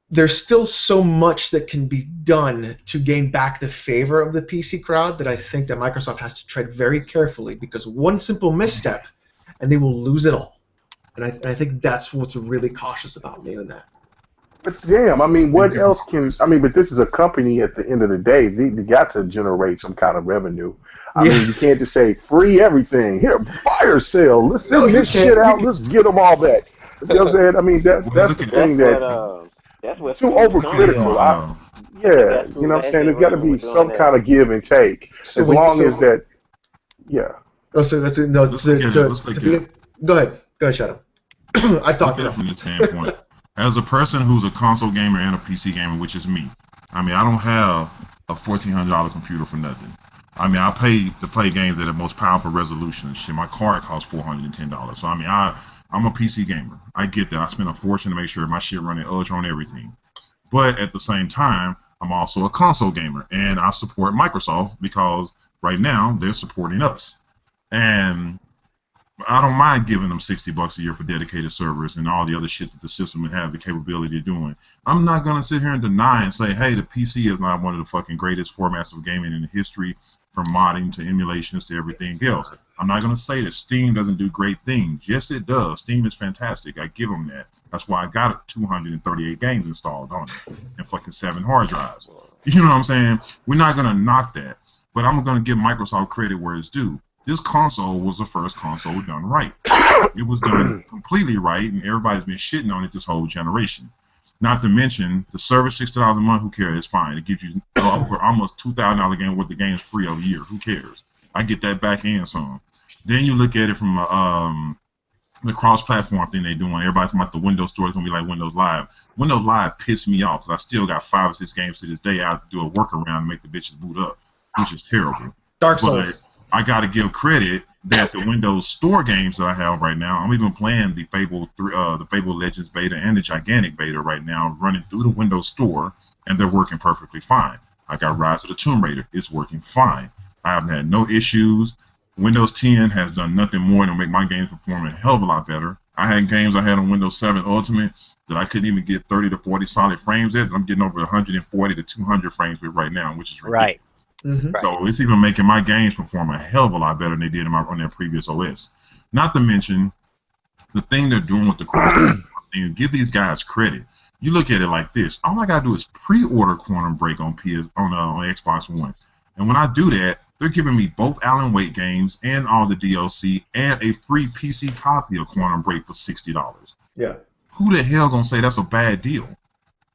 Speaker 2: there's still so much that can be done to gain back the favor of the PC crowd that I think that Microsoft has to tread very carefully, because one simple misstep and they will lose it all. And I think that's what's really cautious about me in that.
Speaker 4: But damn, I mean, what else can? I mean, but this is a company. At the end of the day, they got to generate some kind of revenue. I mean, you can't just say free everything. Here, fire sale. Let's send this shit out. Let's get them all back. You know what I'm saying? I mean, that's the thing
Speaker 5: that's what
Speaker 4: too overcritical. Yeah, you know what I'm saying? There's got to be some kind of give and take.
Speaker 2: So
Speaker 4: as long as that, yeah.
Speaker 2: Oh, so that's no. Go ahead, Shadow. I talked enough.
Speaker 1: From the standpoint, as a person who's a console gamer and a PC gamer, which is me, I mean, I don't have a $1,400 computer for nothing. I mean, I pay to play games at the most powerful resolution and shit. My card costs $410. So I mean, I'm a PC gamer. I get that. I spend a fortune to make sure my shit running ultra on everything. But at the same time, I'm also a console gamer, and I support Microsoft because right now they're supporting us. And I don't mind giving them $60 a year for dedicated servers and all the other shit that the system has the capability of doing. I'm not gonna sit here and deny and say, hey, the PC is not one of the fucking greatest formats of gaming in history, from modding to emulations to everything else. I'm not gonna say that Steam doesn't do great things. Yes, it does. Steam is fantastic. I give them that. That's why I got 238 games installed on it and fucking 7 hard drives. You know what I'm saying? We're not gonna knock that, but I'm gonna give Microsoft credit where it's due. This console was the first console done right. It was done completely right, and everybody's been shitting on it this whole generation. Not to mention, the service, $60 a month, who cares? It's fine. It gives you for almost $2,000 game worth of games free a year. Who cares? I get that back and some. Then you look at it from the cross-platform thing they're doing. Everybody's talking about the Windows Store is going to be like Windows Live. Windows Live pissed me off, because I still got 5 or 6 games to this day I have to do a workaround to make the bitches boot up, which is terrible.
Speaker 2: Dark Souls.
Speaker 1: But I got to give credit that the Windows Store games that I have right now, I'm even playing the Fable Legends beta and the Gigantic beta right now, running through the Windows Store, and they're working perfectly fine. I got Rise of the Tomb Raider. It's working fine. I haven't had no issues. Windows 10 has done nothing more than make my games perform a hell of a lot better. I had games I had on Windows 7 Ultimate that I couldn't even get 30 to 40 solid frames at. I'm getting over 140 to 200 frames with right now, which is ridiculous.
Speaker 3: Right.
Speaker 2: Mm-hmm.
Speaker 1: So it's even making my games perform a hell of a lot better than they did on their previous OS. Not to mention the thing they're doing with the cross. You give these guys credit. You look at it like this. All I gotta do is pre-order Quantum Break on Xbox One, and when I do that, they're giving me both Alan Wake games and all the DLC and a free PC copy of Quantum Break for $60.
Speaker 2: Yeah.
Speaker 1: Who the hell gonna say that's a bad deal?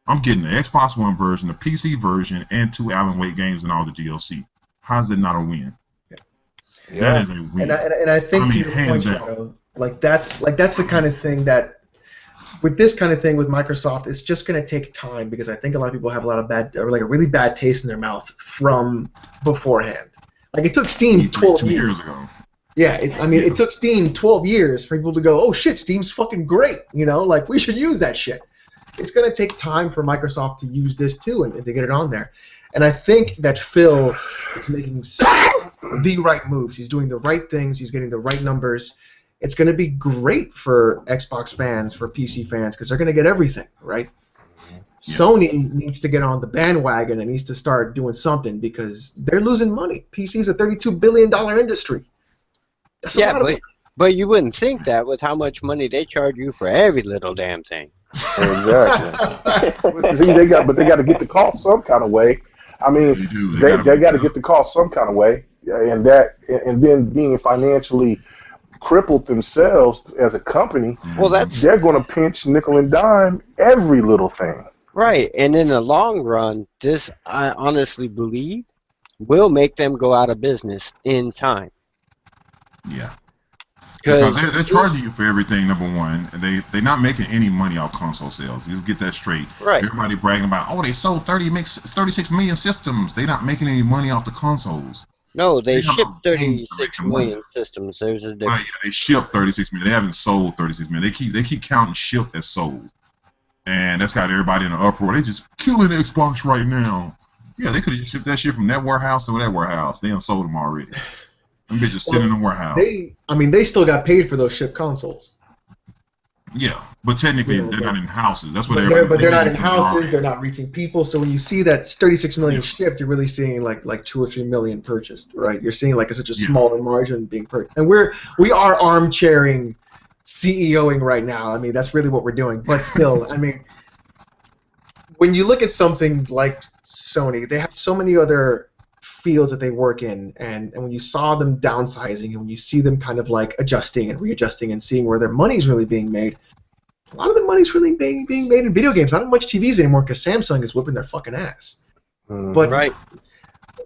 Speaker 1: I'm getting the Xbox One version, the PC version, and 2 Alan Wake games and all the DLC. How's it not a win?
Speaker 3: Yeah.
Speaker 1: That is a win.
Speaker 2: And I think to your point, Shadow, like that's the kind of thing that with this kind of thing with Microsoft, it's just going to take time because I think a lot of people have a lot of a really bad taste in their mouth from beforehand. Like it took Steam 12
Speaker 1: years ago.
Speaker 2: Yeah, it took Steam 12 years for people to go, oh shit, Steam's fucking great, like we should use that shit. It's going to take time for Microsoft to use this too and to get it on there. And I think that Phil is making the right moves. He's doing the right things. He's getting the right numbers. It's going to be great for Xbox fans, for PC fans, because they're going to get everything, right? Yeah. Sony needs to get on the bandwagon and needs to start doing something because they're losing money. PC's a $32 billion industry. That's a lot of money.
Speaker 3: But you wouldn't think that with how much money they charge you for every little damn thing.
Speaker 4: Exactly. See, they got to get the cost some kind of way. I mean, they got to get the cost some kind of way, and then being financially crippled themselves as a company, they're going to pinch nickel and dime every little thing.
Speaker 3: Right, and in the long run, this I honestly believe will make them go out of business in time.
Speaker 1: Yeah. Because they're charging you for everything, number one, and they're not making any money off console sales. You get that straight.
Speaker 3: Right.
Speaker 1: Everybody bragging about, they sold 36 million systems. They're not making any money off the consoles.
Speaker 3: No, they shipped 36 million systems. There's a difference.
Speaker 1: Right, yeah, they shipped 36 million. They haven't sold 36 million. They keep counting shipped as sold, and that's got everybody in an uproar. They just killing Xbox right now. Yeah, they could have shipped that shit from that warehouse to that warehouse. They done sold them already. Them bitches sitting in the warehouse.
Speaker 2: They still got paid for those shipped consoles.
Speaker 1: Yeah, but technically they're not in houses. That's what
Speaker 2: they're not in houses. They're not reaching people. So when you see that 36 million shipped, you're really seeing like 2 or 3 million purchased, right? You're seeing like such a smaller margin being purchased. And we are armchairing CEOing right now. I mean, that's really what we're doing. But still, I mean, when you look at something like Sony, they have so many other fields that they work in, and when you saw them downsizing and when you see them kind of like adjusting and readjusting and seeing where their money's really being made, a lot of the money's really being made in video games. Not much TVs anymore because Samsung is whipping their fucking ass. But
Speaker 3: right.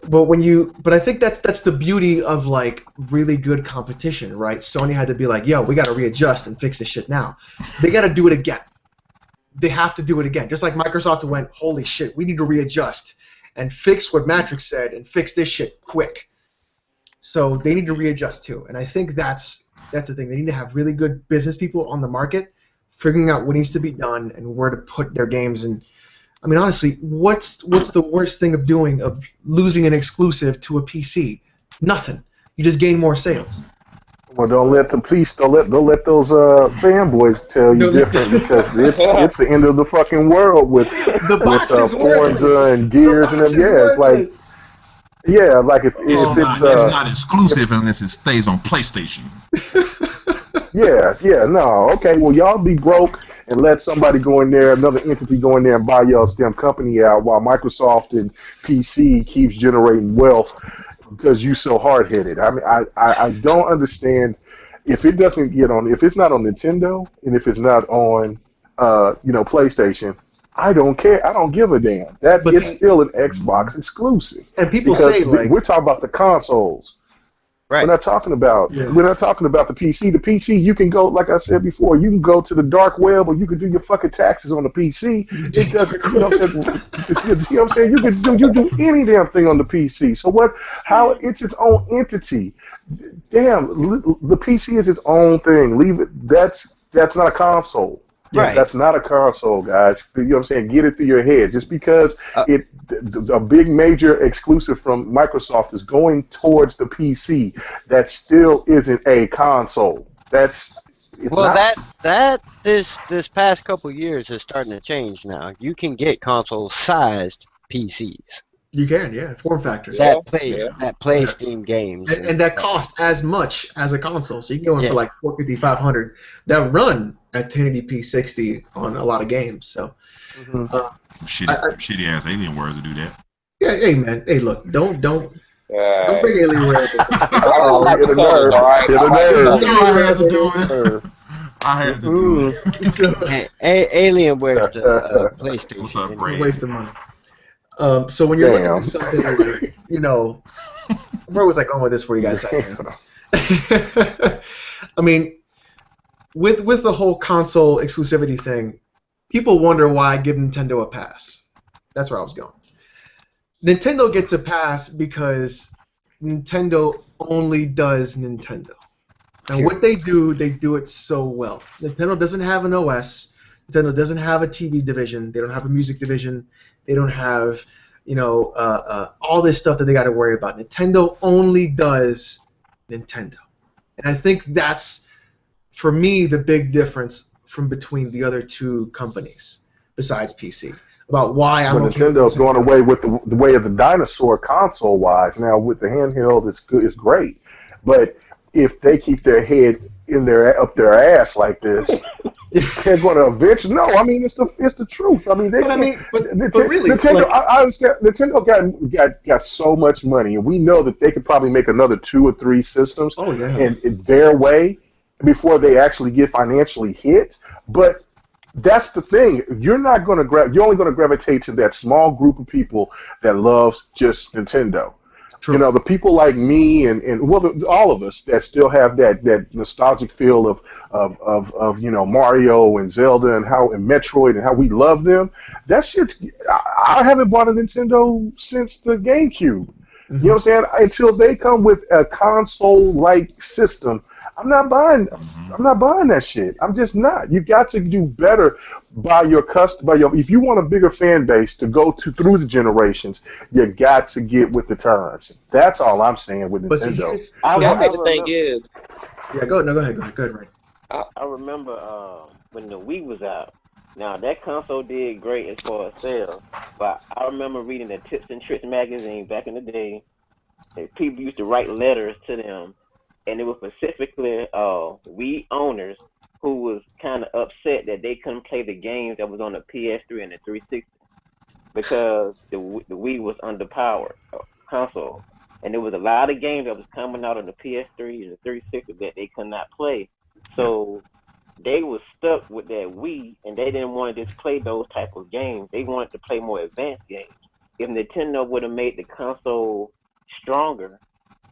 Speaker 2: But I think that's the beauty of like really good competition, right? Sony had to be like, yo, we got to readjust and fix this shit now. They got to do it again. They have to do it again. Just like Microsoft went, holy shit, we need to readjust and fix what Matrix said and fix this shit quick. So they need to readjust too. And I think that's the thing. They need to have really good business people on the market figuring out what needs to be done and where to put their games. And I mean, honestly, what's the worst thing of losing an exclusive to a PC? Nothing. You just gain more sales.
Speaker 4: Well, don't let those fanboys tell you different because it's the end of the fucking world with Forza and Gears and them. Yeah, it's like if it's
Speaker 1: not exclusive unless it stays on PlayStation.
Speaker 4: No, okay. Well, y'all be broke and let somebody go in there, another entity go in there and buy y'all's damn company out while Microsoft and PC keeps generating wealth. Because you so hard-headed. I mean, I don't understand if it doesn't get on, if it's not on Nintendo and if it's not on, PlayStation. I don't care. I don't give a damn. It's still an Xbox exclusive.
Speaker 2: And people say
Speaker 4: we're talking about the consoles.
Speaker 3: Right.
Speaker 4: We're not talking about the PC. The PC, you can go, like I said before, you can go to the dark web or you can do your fucking taxes on the PC. It doesn't, you know what I'm saying? You do any damn thing on the PC. So how it's its own entity. Damn, the PC is its own thing. Leave it. That's not a console.
Speaker 2: Yeah.
Speaker 4: That's not a console, guys. You know what I'm saying? Get it through your head. Just because a big major exclusive from Microsoft is going towards the PC, that still isn't a console. It's
Speaker 3: Well,
Speaker 4: not.
Speaker 3: this past couple years is starting to change now. You can get console-sized PCs
Speaker 2: You can, yeah, form factors.
Speaker 6: Yeah, yeah.
Speaker 3: that play
Speaker 2: Yeah.
Speaker 3: Steam games
Speaker 2: And that
Speaker 3: stuff.
Speaker 2: cost as much as a console. So you can go in for
Speaker 3: Yeah.
Speaker 2: like 450, 500 that run at 1080p 60 on a lot of games. So,
Speaker 4: Mm-hmm.
Speaker 1: Shitty ass Alienwares to do that.
Speaker 2: yeah, hey man, hey look, don't
Speaker 6: Uh,
Speaker 2: bring Alienware.
Speaker 4: Oh,
Speaker 6: like
Speaker 4: hit a
Speaker 6: colors,
Speaker 4: nerve.
Speaker 6: all right?
Speaker 4: Hit
Speaker 6: I
Speaker 4: a
Speaker 6: like the
Speaker 4: nerve.
Speaker 2: You
Speaker 6: colors.
Speaker 2: know I had to do it.
Speaker 1: I had to do it.
Speaker 2: So,
Speaker 3: Alienware's the
Speaker 1: What's
Speaker 3: PlayStation.
Speaker 1: up,
Speaker 3: anyway.
Speaker 2: it's a
Speaker 1: Brad?
Speaker 2: waste of money. So when you're looking
Speaker 4: Damn.
Speaker 2: at something like, where was I going with this for you guys? I mean, with the whole console exclusivity thing, people wonder why I give Nintendo a pass. That's where I was going. Nintendo gets a pass because Nintendo only does Nintendo. And what they do it so well. Nintendo doesn't have an OS. Nintendo doesn't have a TV division. They don't have a music division. They don't have, all this stuff that they got to worry about. Nintendo only does Nintendo. And I think that's, for me, the big difference from between the other two companies, besides PC, about why I'm
Speaker 4: But
Speaker 2: okay with
Speaker 4: Nintendo's
Speaker 2: Nintendo.
Speaker 4: going away with the way of the dinosaur console-wise. Now with the handheld, it's good, it's great. But if they keep their head up their ass like this, they're going to eventually. No, I mean it's the truth. I mean they.
Speaker 2: But really,
Speaker 4: Nintendo.
Speaker 2: like,
Speaker 4: I understand. Nintendo got so much money, and we know that they could probably make another 2 or 3 systems
Speaker 2: oh yeah,
Speaker 4: in their way before they actually get financially hit. But that's the thing. You're not going to You're only going to gravitate to that small group of people that loves just Nintendo.
Speaker 2: true.
Speaker 4: The people like me and all of us that still have that nostalgic feel of Mario and Zelda and Metroid and how we love them. That shit's. I haven't bought a Nintendo since the GameCube. You know what I'm saying? Until they come with a console-like system, I'm not buying. I'm not buying that shit. I'm just not. You got to do better by your If you want a bigger fan base to go through the generations, you got to get with the times. That's all I'm saying with
Speaker 2: But see,
Speaker 4: Nintendo.
Speaker 6: I think the thing is,
Speaker 2: yeah, go ahead, Ray.
Speaker 5: I remember when the Wii was out. Now that console did great as far as sales, but I remember reading the Tips and Tricks magazine back in the day. And people used to write letters to them, and it was specifically Wii owners who was kind of upset that they couldn't play the games that was on the PS3 and the 360 because the Wii was underpowered console, and there was a lot of games that was coming out on the PS3 and the 360 that they could not play. So they were stuck with that Wii, and they didn't want to just play those type of games. They wanted to play more advanced games. If Nintendo would have made the console stronger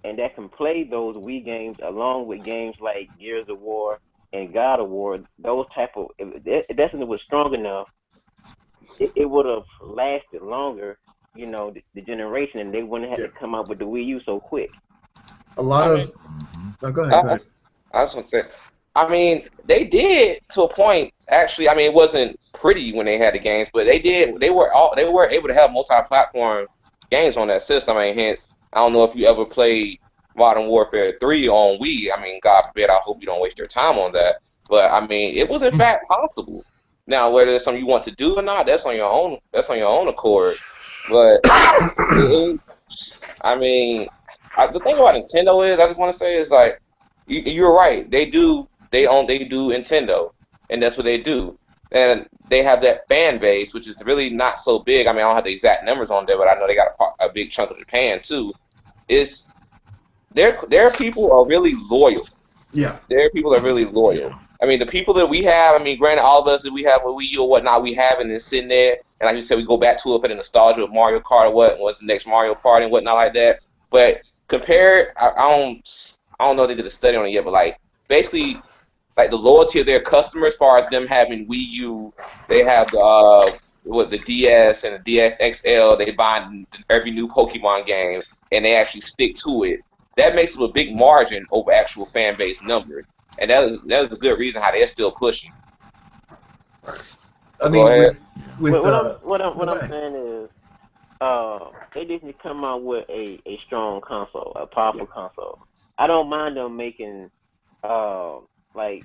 Speaker 5: and that can play those Wii games along with games like Gears of War and God of War, those type of, if that was strong enough, it would have lasted longer, the generation, and they wouldn't have to come up with the Wii U so quick.
Speaker 2: A lot of. Oh, go ahead.
Speaker 6: I was gonna say, I mean, they did to a point. Actually, I mean, it wasn't pretty when they had the games, but they did. They were able to have multi-platform games on that system. I mean, hence, I don't know if you ever played Modern Warfare 3 on Wii. I mean, God forbid, I hope you don't waste your time on that. But I mean, it was in fact possible. Now, whether it's something you want to do or not, that's on your own. That's on your own accord. But I mean, the thing about Nintendo is, I just want to say is like, you're right. They do Nintendo, and that's what they do. And they have that fan base, which is really not so big. I mean, I don't have the exact numbers on there, but I know they got a big chunk of Japan too. Their people are really loyal.
Speaker 2: Yeah.
Speaker 6: Their people are really loyal. I mean, the people that we have, I mean, granted, all of us that we have with Wii U or whatnot, we have it and it's sitting there. And like you said, we go back to it for the nostalgia of Mario Kart or what's the next Mario Party and whatnot like that. But compared, I don't know if they did a study on it yet, but like basically, like the loyalty of their customers, as far as them having Wii U, they have the DS and the DS XL. They buy every new Pokemon game and they actually stick to it. That makes them a big margin over actual fan base numbers, and that is a good reason how they're still pushing.
Speaker 2: I
Speaker 6: Go
Speaker 2: mean,
Speaker 6: ahead.
Speaker 2: with
Speaker 5: What
Speaker 2: go
Speaker 5: I'm
Speaker 2: ahead.
Speaker 5: saying is, they need to come out with a strong console, a
Speaker 2: Yeah.
Speaker 5: powerful console. I don't mind them making like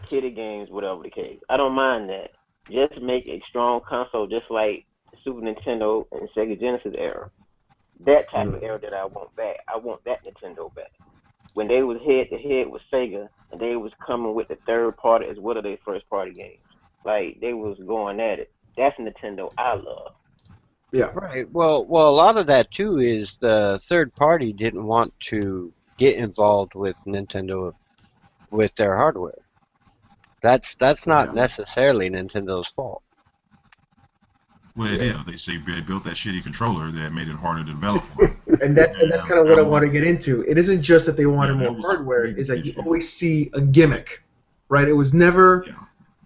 Speaker 5: kiddie games, whatever the case. I don't mind that. Just make a strong console, just like Super Nintendo and Sega Genesis era. That type of era that I want back. I want that Nintendo back. When they was head to head with Sega, and they was coming with the third party as well as their first party games. Like they was going at it. That's Nintendo I love.
Speaker 2: Yeah.
Speaker 3: Right. Well, a lot of that too is the third party didn't want to get involved with Nintendo with their hardware. That's not
Speaker 1: Yeah.
Speaker 3: necessarily Nintendo's fault.
Speaker 1: Well, it
Speaker 2: Yeah.
Speaker 1: is. They built that shitty controller that made it harder to develop for them.
Speaker 2: And that's kind of what I want to get into. It isn't just that they wanted
Speaker 1: Yeah, that
Speaker 2: more
Speaker 1: was a
Speaker 2: hardware;
Speaker 1: big
Speaker 2: is that you
Speaker 1: issue.
Speaker 2: always see a gimmick, right? It was never
Speaker 1: Yeah.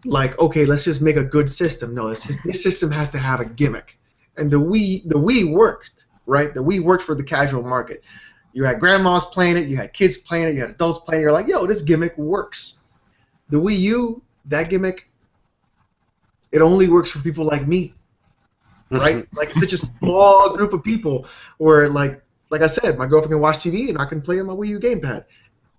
Speaker 2: like, okay, let's just make a good system. No, this system has to have a gimmick. And the Wii worked, right? The Wii worked for the casual market. You had grandmas playing it, you had kids playing it, you had adults playing it. You're like, yo, this gimmick works. The Wii U, that gimmick, it only works for people like me, right? Like it's such a small group of people where like I said, my girlfriend can watch TV and I can play on my Wii U gamepad.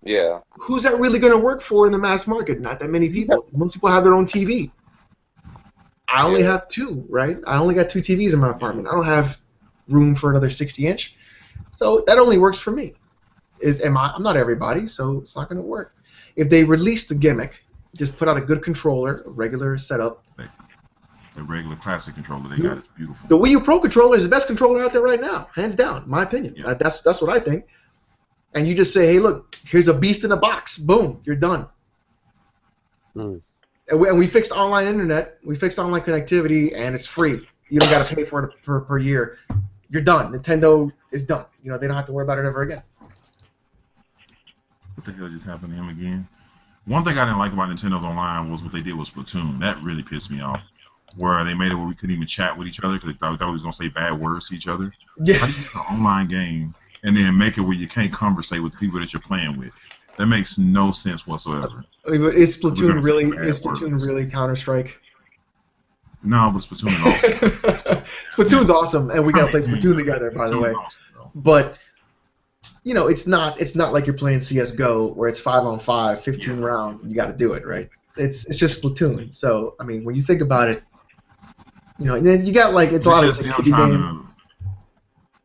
Speaker 6: Yeah.
Speaker 2: Who's that really going to work for in the mass market? Not that many people. Most people have their own TV. I only have two, right? I only got two TVs in my apartment. I don't have room for another 60-inch. So that only works for me. I'm not everybody, so it's not going to work. If they release the gimmick, just put out a good controller, a regular setup.
Speaker 1: The regular classic controller they got is beautiful.
Speaker 2: The Wii U Pro controller is the best controller out there right now, hands down, in my opinion.
Speaker 1: Yeah.
Speaker 2: That's what I think. And you just say, hey, look, here's a beast in a box. Boom, you're done.
Speaker 3: Mm.
Speaker 2: And we fixed online internet. We fixed online connectivity, and it's free. You don't got to pay for it per year. You're done. Nintendo is done. You know, they don't have to worry about it ever again.
Speaker 1: What the hell just happened to him again? One thing I didn't like about Nintendo's Online was what they did with Splatoon. That really pissed me off. Where they made it where we couldn't even chat with each other because they thought we was going to say bad words to each other.
Speaker 2: Yeah.
Speaker 1: How do you use an online game and then make it where you can't conversate with the people that you're playing with? That makes no sense whatsoever.
Speaker 2: I mean, but is
Speaker 1: We're gonna
Speaker 2: Splatoon
Speaker 1: say
Speaker 2: really
Speaker 1: bad words.
Speaker 2: Counter-Strike?
Speaker 1: No, but Splatoon is awesome.
Speaker 2: Splatoon's awesome, and we gotta play Splatoon together, by the way.
Speaker 1: Splatoon's awesome, though.
Speaker 2: But you know, it's not like you're playing CS:GO where it's 5-on-5, 15 rounds, and you got to do it, right? It's just Splatoon. So I mean, when you think about it, you know, and then you got like it's a lot of
Speaker 1: just
Speaker 2: it's a
Speaker 1: them
Speaker 2: kiddie
Speaker 1: trying
Speaker 2: game.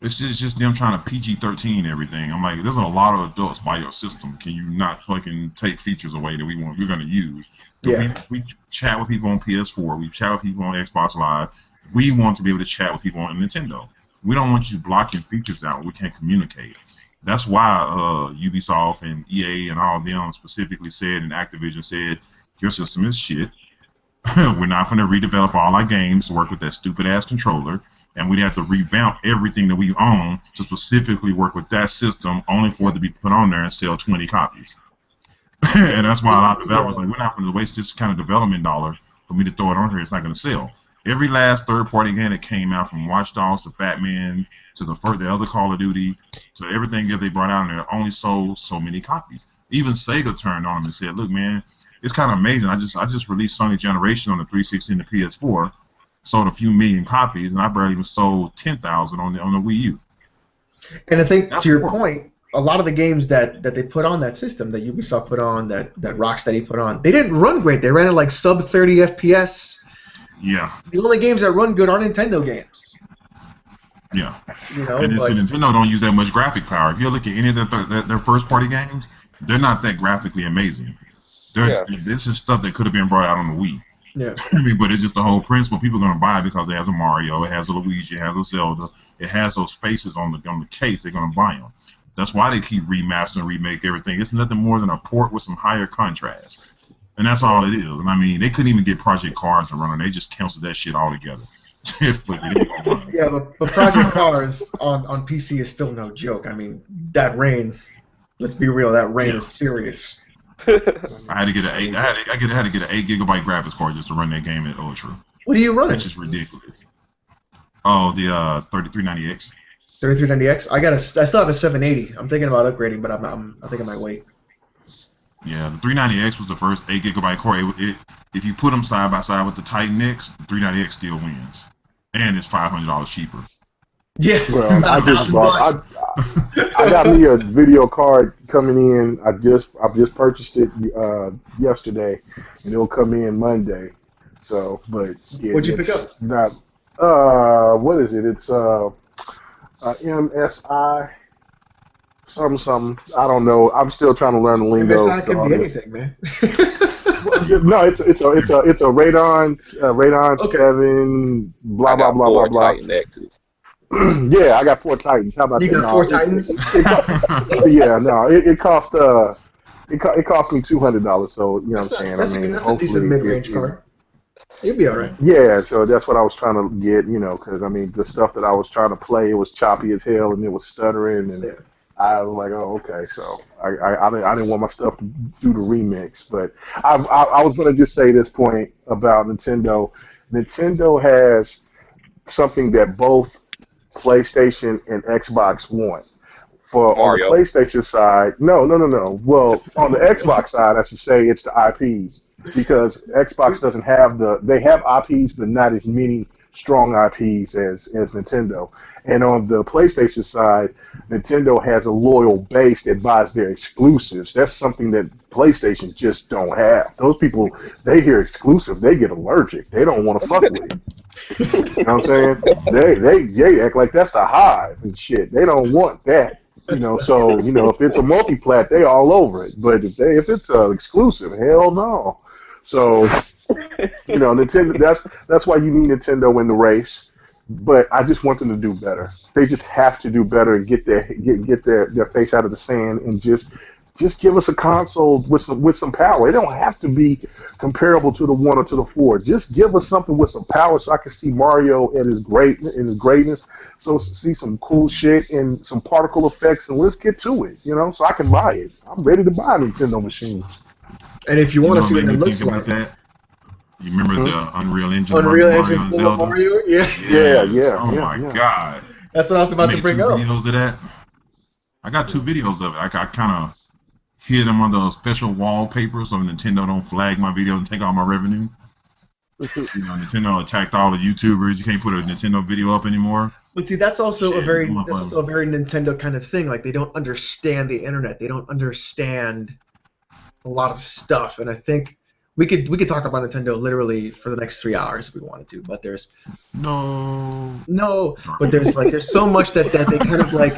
Speaker 1: it's just them trying to PG-13 everything. I'm like, there's a lot of adults by your system. Can you not fucking take features away that we're going to use?
Speaker 2: Yeah.
Speaker 1: We chat with people on PS4. We chat with people on Xbox Live. We want to be able to chat with people on Nintendo. We don't want you blocking features out. We can't communicate. That's why Ubisoft and EA and all of them specifically said, and Activision said, your system is shit. We're not going to redevelop all our games to work with that stupid-ass controller. And we'd have to revamp everything that we own to specifically work with that system, only for it to be put on there and sell 20 copies. And that's why a lot of developers are like, we're not going to waste this kind of development dollar for me to throw it on here. It's not going to sell. Every last third-party game that came out, from Watch Dogs to Batman to the other Call of Duty to everything that they brought out, and they only sold so many copies. Even Sega turned on them and said, "Look, man, it's kind of amazing. I just released Sony Generation on the 360 and the PS4, sold a few million copies, and I barely even sold 10,000 on the Wii U."
Speaker 2: And I think
Speaker 1: That's
Speaker 2: to your
Speaker 1: horrible.
Speaker 2: point, a lot of the games that they put on that system, that Ubisoft put on, that Rocksteady put on, they didn't run great. They ran at like sub 30 FPS.
Speaker 1: Yeah,
Speaker 2: The only games that run good are Nintendo games.
Speaker 1: yeah.
Speaker 2: You know,
Speaker 1: And then,
Speaker 2: but
Speaker 1: so Nintendo don't use that much graphic power. If you look at any of their first-party games, they're not that graphically amazing. This is stuff that could have been brought out on the Wii.
Speaker 2: yeah.
Speaker 1: I mean, but it's just the whole principle. People are going to buy it because it has a Mario, it has a Luigi, it has a Zelda, it has those faces on the case. They're going to buy them. That's why they keep remastering, remake everything. It's nothing more than a port with some higher contrast. And that's all it is. And I mean, they couldn't even get Project Cars to run on. They just canceled that shit altogether. But they didn't run.
Speaker 2: Yeah, but Project Cars on PC is still no joke. I mean, that rain. Let's be real. That rain is serious.
Speaker 1: I had to get I had to get an 8 gigabyte graphics card just to run that game at Ultra,
Speaker 2: What are you running?
Speaker 1: which is ridiculous. Oh, the 3390X.
Speaker 2: 3390X. I still have a 780. I'm thinking about upgrading, but I think I might wait.
Speaker 1: Yeah, the 390X was the first 8 GB core. If you put them side by side with the Titan X, the 390X still wins, and it's $500 cheaper.
Speaker 2: Yeah,
Speaker 4: Well, I
Speaker 2: about
Speaker 4: just
Speaker 2: $1,000.
Speaker 4: bought. I got me a video card coming in. I just purchased it yesterday, and it'll come in Monday. So, but yeah,
Speaker 2: What'd you pick
Speaker 4: it's
Speaker 2: up?
Speaker 4: not. What is it? It's MSI something. I don't know. I'm still trying to learn the lingo
Speaker 2: MSI
Speaker 4: to
Speaker 2: could
Speaker 4: all
Speaker 2: be
Speaker 4: this.
Speaker 2: anything, man.
Speaker 4: No, it's a Radon
Speaker 2: Okay.
Speaker 4: 7 blah
Speaker 6: I
Speaker 4: blah
Speaker 6: got
Speaker 4: blah blah
Speaker 6: 4
Speaker 4: blah.
Speaker 6: Titan X's.
Speaker 4: Yeah, I got 4 Titans. How about
Speaker 2: You
Speaker 4: that?
Speaker 2: got
Speaker 4: No,
Speaker 2: 4 Titans?
Speaker 4: yeah, no, it cost it cost me $200. So you know what I'm saying. I mean,
Speaker 2: That's a decent
Speaker 4: hopefully
Speaker 2: mid-range card. You'll be all right.
Speaker 4: yeah. So that's what I was trying to get, because I mean the stuff that I was trying to play, it was choppy as hell and it was stuttering, and
Speaker 2: Yeah.
Speaker 4: I was like, oh, okay. So I didn't want my stuff to do the remix, but I was gonna just say this point about Nintendo. Nintendo has something that both PlayStation and Xbox want. For on the
Speaker 6: Mario.
Speaker 4: PlayStation side, no. Well, on the Xbox side, I should say it's the IPs, because Xbox doesn't have they have IPs, but not as many strong IPs as Nintendo. And on the PlayStation side, Nintendo has a loyal base that buys their exclusives. That's something that PlayStation just don't have. Those people, they hear exclusive, they get allergic. They don't want to fuck with it. You know what I'm saying? They act like that's the hive and shit. They don't want that. So if it's a multi-plat, they all over it. But if it's exclusive, hell no. So Nintendo. That's why you need Nintendo in the race. But I just want them to do better. They just have to do better and get their face out of the sand, and just give us a console with some power. It don't have to be comparable to the 1 or to the 4. Just give us something with some power, so I can see Mario at his greatness. So see some cool shit and some particle effects, and let's get to it. So I can buy it. I'm ready to buy a Nintendo machine.
Speaker 2: And if you want to see
Speaker 1: what
Speaker 2: what
Speaker 1: made
Speaker 2: it
Speaker 1: me
Speaker 2: looks
Speaker 1: think about
Speaker 2: like,
Speaker 1: that? You remember the Unreal Engine
Speaker 2: Unreal
Speaker 1: Mario
Speaker 2: Engine
Speaker 1: and
Speaker 2: full of
Speaker 1: Zelda?
Speaker 2: Mario, yeah.
Speaker 1: Yes. Oh
Speaker 4: Yeah.
Speaker 1: my God.
Speaker 2: That's what I was about to
Speaker 1: Made
Speaker 2: bring
Speaker 1: two
Speaker 2: up.
Speaker 1: videos of that. I got 2 videos of it. I kind of hid them on those special wallpapers so Nintendo don't flag my video and take all my revenue. Nintendo attacked all the YouTubers. You can't put a Nintendo video up anymore.
Speaker 2: But see, that's also a
Speaker 1: Shit,
Speaker 2: very Nintendo kind of thing. Like, they don't understand the internet. They don't understand a lot of stuff. And I think we could talk about Nintendo literally for the next 3 hours if we wanted to. But there's there's so much that they kind of like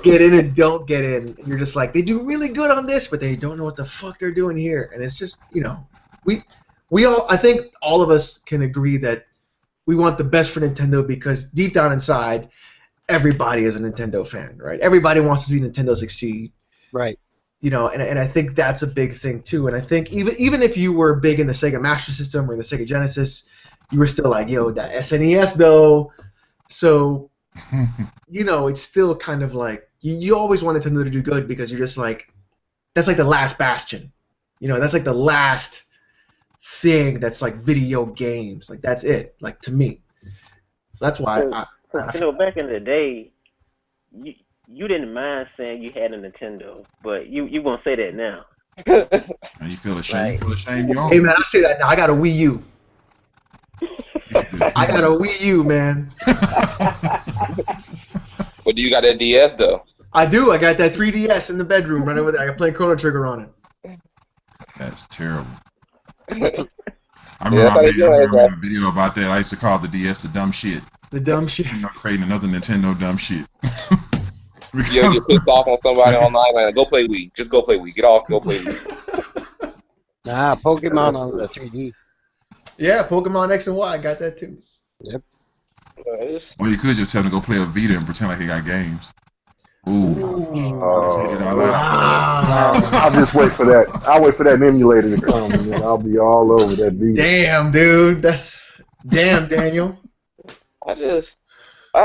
Speaker 2: get in and don't get in. And you're just like, they do really good on this, but they don't know what the fuck they're doing here. And it's just, I think all of us can agree that we want the best for Nintendo, because deep down inside, everybody is a Nintendo fan, right? Everybody wants to see Nintendo succeed.
Speaker 3: Right.
Speaker 2: And I think that's a big thing too. And I think even if you were big in the Sega Master System or the Sega Genesis, you were still like, yo, that SNES though. So, it's still kind of like you always want Nintendo to do good, because you're just like, that's like the last bastion. That's like the last thing that's like video games. Like, that's it. Like, to me. So that's why
Speaker 5: back in the day, you didn't mind saying you had a Nintendo, but you gonna say that now.
Speaker 1: And you feel ashamed. You feel ashamed.
Speaker 2: Hey man, I say that now. I got a Wii U. I got a Wii U, man.
Speaker 6: But do you got that DS though?
Speaker 2: I do. I got that 3DS in the bedroom right over there. I can play Chrono Trigger on it.
Speaker 1: That's terrible. I remember I made a video about that. I used to call the DS the dumb shit.
Speaker 2: The dumb shit.
Speaker 1: Creating another Nintendo dumb shit.
Speaker 6: You get pissed off on somebody online, like, go play Wii. Just go play Wii. Get off, go play Wii.
Speaker 3: Nah, Pokemon on the 3D.
Speaker 2: Yeah, Pokemon X and Y. I got that too.
Speaker 3: Yep.
Speaker 1: Or you could just tell them to go play a Vita and pretend like they got games. Ooh.
Speaker 4: I'll just wait for that. I'll wait for that emulator to come, and then I'll be all over that Vita.
Speaker 2: Damn, dude. Damn, Daniel.
Speaker 6: I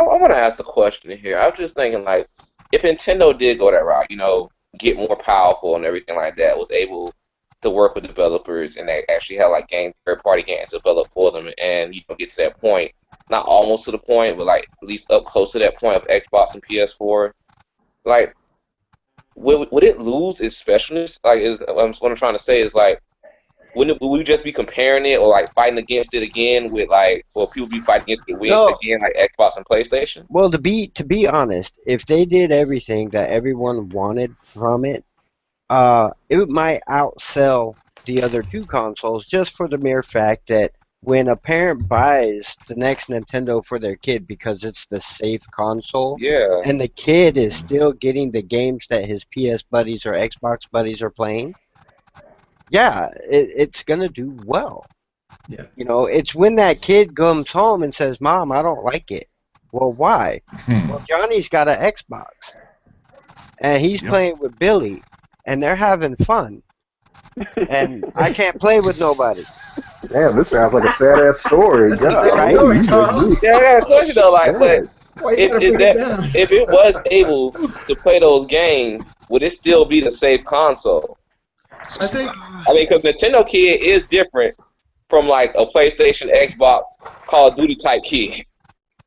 Speaker 6: want to ask the question here. I was just thinking, like, if Nintendo did go that route, get more powerful and everything like that, was able to work with developers and they actually have like third-party games developed for them, and get to that point, not almost to the point, but like at least up close to that point of Xbox and PS4, like, would it lose its specialness? Like, what I'm trying to say is like, would we just be comparing it or like fighting against it again with like, or people be fighting against it with
Speaker 3: No.
Speaker 6: again like Xbox and PlayStation?
Speaker 3: Well, to be honest, if they did everything that everyone wanted from it, it might outsell the other two consoles just for the mere fact that when a parent buys the next Nintendo for their kid because it's the safe console,
Speaker 6: Yeah.
Speaker 3: and the kid is still getting the games that his PS buddies or Xbox buddies are playing, yeah, it's gonna do well.
Speaker 2: Yeah.
Speaker 3: You know, it's when that kid comes home and says, "Mom, I don't like it." Well, why? Well, Johnny's got an Xbox, and he's
Speaker 1: Yep.
Speaker 3: playing with Billy, and they're having fun, and I can't play with nobody.
Speaker 4: Damn, this sounds like a sad ass story.
Speaker 2: That's a
Speaker 4: God,
Speaker 2: sad
Speaker 3: right?
Speaker 2: story, Charles.
Speaker 6: Yeah, I got a question though. Like, but
Speaker 2: Why you gotta break it down?
Speaker 6: if it was able to play those games, would it still be the safe console?
Speaker 2: I think.
Speaker 6: I mean, because Nintendo kid is different from like a PlayStation, Xbox, Call of Duty type kid.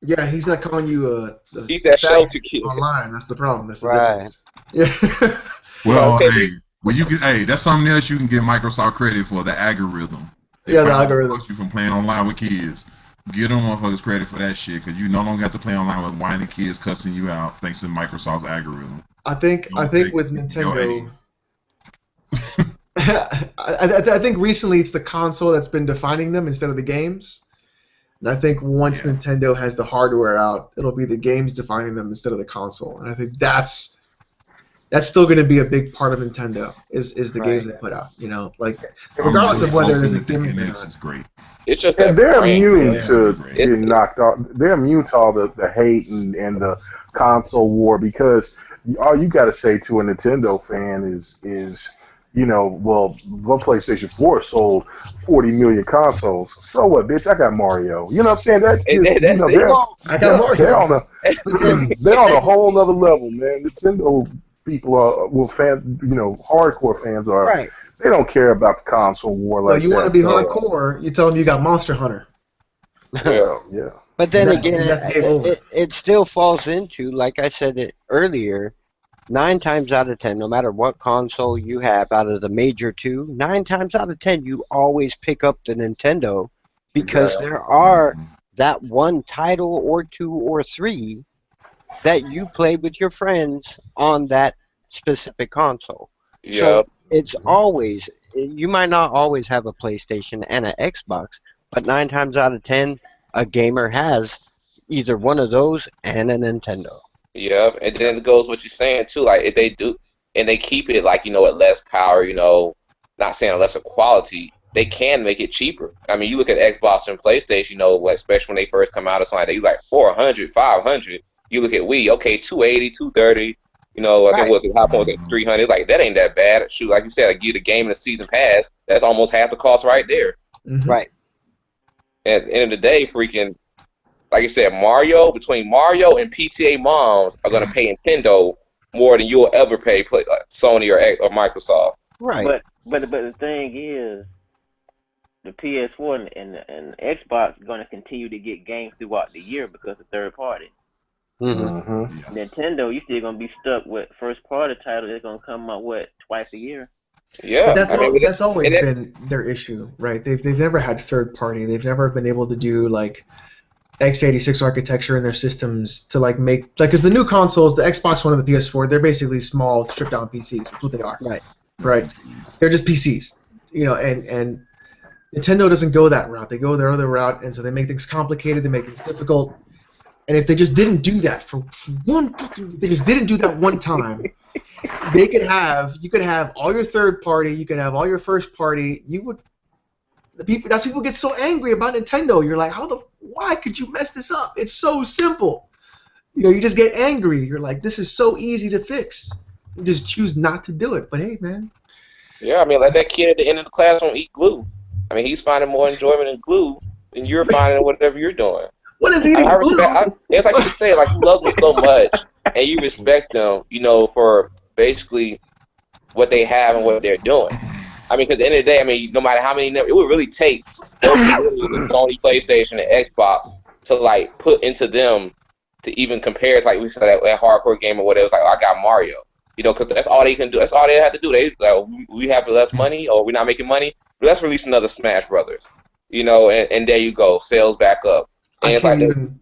Speaker 2: Yeah, he's not calling you
Speaker 6: He's that shelter kid.
Speaker 2: online. That's the problem. That's the
Speaker 3: Right.
Speaker 2: difference. Yeah.
Speaker 1: Well,
Speaker 6: Okay.
Speaker 1: hey, well you can. Hey, that's something else you can get Microsoft credit for, the algorithm. They
Speaker 2: Yeah, the
Speaker 1: probably
Speaker 2: algorithm.
Speaker 1: block you from playing online with kids. Get them motherfuckers credit for that shit, because you no longer have to play online with whiny kids cussing you out thanks to Microsoft's algorithm.
Speaker 2: I think with Nintendo, I think recently it's the console that's been defining them instead of the games. And I think once Nintendo has the hardware out, it'll be the games defining them instead of the console. And I think that's still going to be a big part of Nintendo is the games they put out. You know, like regardless of whether there's a gimmick or not.
Speaker 1: Is great.
Speaker 6: It's just
Speaker 4: And
Speaker 6: that
Speaker 4: they're
Speaker 6: brand.
Speaker 4: immune
Speaker 1: Yeah.
Speaker 4: to
Speaker 1: It-
Speaker 4: getting knocked off. They're immune to all the hate and the console war, because all you got to say to a Nintendo fan is you know, well, PlayStation 4 sold 40 million consoles. So what, bitch? I got Mario. You know what I'm saying? That is, you know,
Speaker 2: I got Mario.
Speaker 4: they're on a they're on a whole other level, man. Nintendo people are you know, hardcore fans are.
Speaker 3: Right.
Speaker 4: They don't care about the console war
Speaker 2: Well,
Speaker 4: like
Speaker 2: you
Speaker 4: that.
Speaker 2: want to be
Speaker 4: so,
Speaker 2: hardcore, you tell them you got Monster Hunter.
Speaker 4: Yeah.
Speaker 3: But then
Speaker 2: That's-
Speaker 3: again,
Speaker 2: that's game over.
Speaker 3: it still falls into, like I said it earlier, 9 times out of 10, no matter what console you have out of the major two, 9 times out of 10 you always pick up the Nintendo because
Speaker 4: Exactly.
Speaker 3: there are that one title or two or three that you play with your friends on that specific console.
Speaker 6: Yeah.
Speaker 3: So it's always, you might not always have a PlayStation and an Xbox, but 9 times out of 10, a gamer has either one of those and a Nintendo.
Speaker 6: Yeah, and then it goes what you're saying too. Like if they do, and they keep it like, you know, at less power, you know, not saying lesser quality, they can make it cheaper. I mean, you look at Xbox and PlayStation, you know, especially when they first come out or something like that, you like 400, 500. You look at Wii, okay, 280, 230. You know, I think what the high point was at 300. Like that ain't that bad. Shoot, like you said, like get a game in a season pass. That's almost half the cost right there.
Speaker 2: Mm-hmm.
Speaker 3: Right.
Speaker 6: At the end of the day, freaking, like I said, between Mario and PTA moms are gonna pay Nintendo more than you'll ever pay like Sony or Microsoft.
Speaker 3: Right.
Speaker 5: But the thing is, the PS4 and Xbox are going to continue to get games throughout the year because of third party.
Speaker 3: Mm-hmm.
Speaker 5: Nintendo, you still going to be stuck with first party title that's going to come out twice a year.
Speaker 6: Yeah,
Speaker 2: But that's
Speaker 6: I mean,
Speaker 2: that's always been their issue, right? They've never had third party. They've never been able to do like x86 architecture in their systems to like make like, because the new consoles, the Xbox One and the PS4, they're basically small stripped down PCs. That's what they are. Right. They're just PCs, you know, and Nintendo doesn't go that route. They go their other route, and so they make things complicated. They make things difficult. And if they just didn't do that they just didn't do that one time, you could have all your third party, you could have all your first party. That's people get so angry about Nintendo. You're like, why could you mess this up? It's so simple. You know, you just get angry. You're like, this is so easy to fix. You just choose not to do it. But hey, man.
Speaker 6: Yeah, I mean, like that kid at the end of the class won't eat glue. I mean, he's finding more enjoyment in glue than you're finding in whatever you're doing.
Speaker 2: What is eating glue?
Speaker 6: It's like you say, like you love them so much and you respect them, you know, for basically what they have and what they're doing. I mean, because at the end of the day, I mean, no matter how many, it would really take both the Sony, PlayStation, and Xbox to like put into them to even compare. It's like we said that hardcore game or whatever. It's like, oh, I got Mario. You know, because that's all they can do. That's all they have to do. They we have less money, or we're not making money. Let's release another Smash Brothers. You know, and there you go, sales back up. And
Speaker 2: I
Speaker 6: it's
Speaker 2: can't
Speaker 6: like
Speaker 2: even.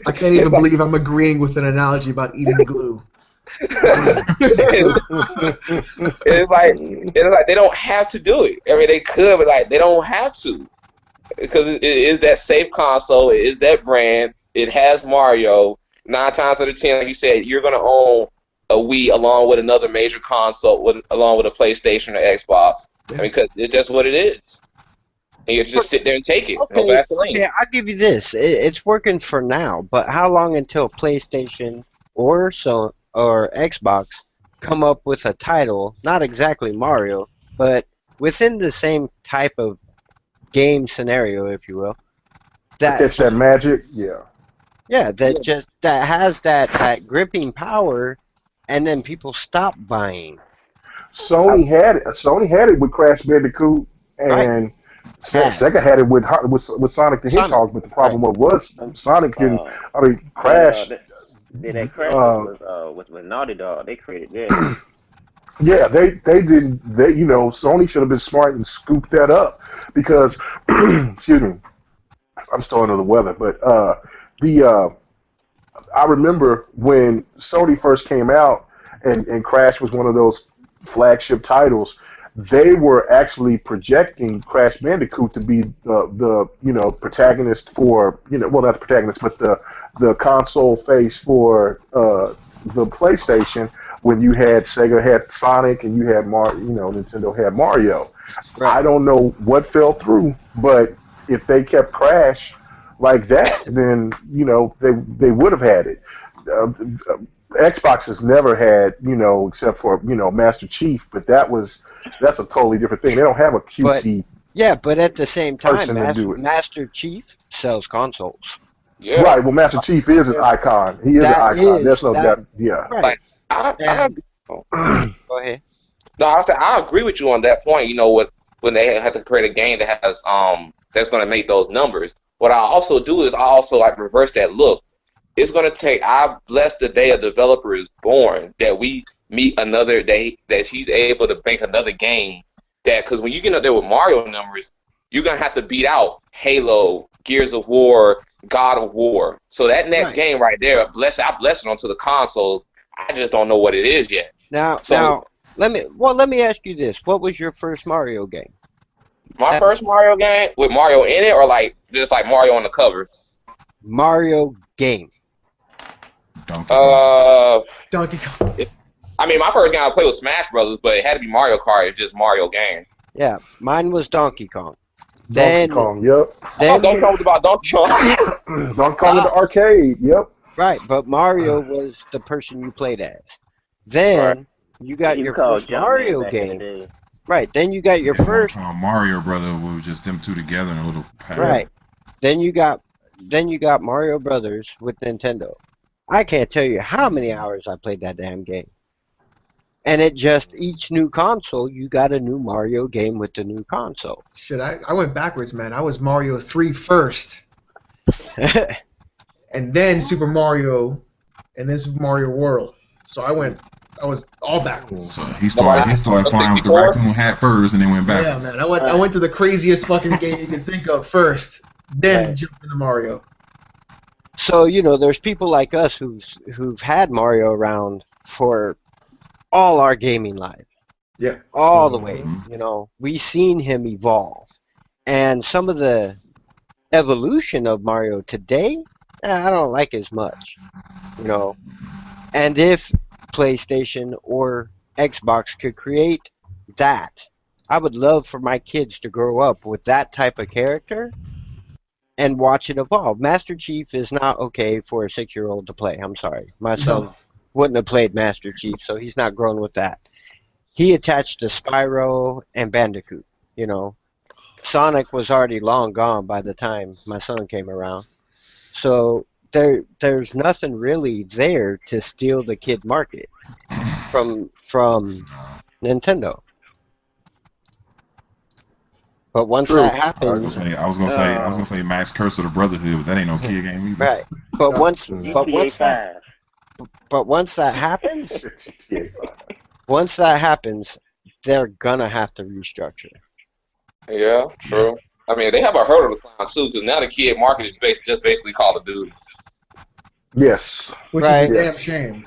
Speaker 2: I can't even believe I'm agreeing with an analogy about eating glue.
Speaker 6: it's like they don't have to do it. I mean, they could, but like they don't have to because it is that safe console. It is that brand. It has Mario. 9 times out of 10, like you said, you're gonna own a Wii along with another major console, along with a PlayStation or Xbox. I mean, because it's just what it is. And you just sit there and take it. No Vaseline.
Speaker 3: Okay, I'll give you this. It's working for now, but how long until PlayStation or Xbox come up with a title, not exactly Mario, but within the same type of game scenario, if you will,
Speaker 4: Catch that magic, yeah.
Speaker 3: Yeah, that has that gripping power, and then people stop buying.
Speaker 4: Sony had it. Sony had it with Crash Bandicoot, and Sega had it with Sonic the Hedgehog. But the problem was Sonic didn't. I mean, Crash.
Speaker 5: That Crash was Naughty Dog. They created that.
Speaker 4: Yeah, they didn't. Sony should have been smart and scooped that up because, excuse me, I'm still under the weather. But I remember when Sony first came out and Crash was one of those flagship titles. They were actually projecting Crash Bandicoot to be the protagonist for well, not the protagonist, but the console face for the PlayStation. When you had Sega had Sonic and you had Nintendo had Mario. Right. I don't know what fell through, but if they kept Crash like that, then they would have had it. Xbox has never had except for Master Chief, but that's a totally different thing. They don't have a cutesy.
Speaker 3: But at the same time, Master Chief sells consoles.
Speaker 6: Yeah.
Speaker 4: Right. Well, Master Chief is an icon. He is an icon. There's no doubt. Yeah.
Speaker 3: Right.
Speaker 6: Go
Speaker 3: ahead.
Speaker 6: No, I agree with you on that point. When they have to create a game that has that's going to make those numbers. What I also do is I also like reverse that look. It's going to take. I bless the day a developer is born that we meet another day that he's able to make another game that because when you get up there with Mario numbers, you're going to have to beat out Halo, Gears of War, God of War. So that next game right there, I bless it onto the consoles. I just don't know what it is yet.
Speaker 3: Now, let me ask you this: what was your first Mario game?
Speaker 6: My first Mario game with Mario in it, or like just like Mario on the cover?
Speaker 3: Mario game.
Speaker 1: Donkey Kong.
Speaker 6: I mean, my first game I played was Smash Brothers, but it had to be Mario Kart. It's just Mario game.
Speaker 3: Yeah, mine was Donkey Kong.
Speaker 4: Donkey Kong, yep.
Speaker 6: Donkey Kong was about Donkey Kong.
Speaker 4: Donkey Kong in the arcade, yep.
Speaker 3: Right, but Mario was the person you played as. Then you got your first Mario game. Right, then you got your first
Speaker 1: Mario Brother. We were just them two together in a little pack.
Speaker 3: Right. Then you got Mario Brothers with Nintendo. I can't tell you how many hours I played that damn game. And each new console, you got a new Mario game with the new console.
Speaker 2: Shit, I went backwards, man. I was Mario 3 first. And then Super Mario, and then Super Mario World. So I was all backwards.
Speaker 1: So he started flying with the raccoon hat first, and then went backwards.
Speaker 2: Yeah, man. I went to the craziest fucking game you can think of first, then jumped into Mario.
Speaker 3: So there's people like us who've had Mario around for all our gaming life.
Speaker 2: Yeah.
Speaker 3: All the way. We've seen him evolve, and some of the evolution of Mario today, I don't like as much. And if PlayStation or Xbox could create that, I would love for my kids to grow up with that type of character and watch it evolve. Master Chief is not okay for a 6-year-old to play. I'm sorry. My son wouldn't have played Master Chief, so he's not grown with that. He attached to Spyro and Bandicoot. Sonic was already long gone by the time my son came around. So there's nothing really there to steal the kid market from Nintendo. But once that happens,
Speaker 1: I was gonna say Max Curse of the Brotherhood, but that ain't no kid game either.
Speaker 3: Right. But once But once that happens,
Speaker 4: GTA
Speaker 3: they're gonna have to restructure.
Speaker 6: Yeah, true. I mean, they have a hurdle to climb too, because now the kid market is just basically Call of Duty.
Speaker 4: Yes.
Speaker 2: Which is a
Speaker 3: Right.
Speaker 2: damn shame.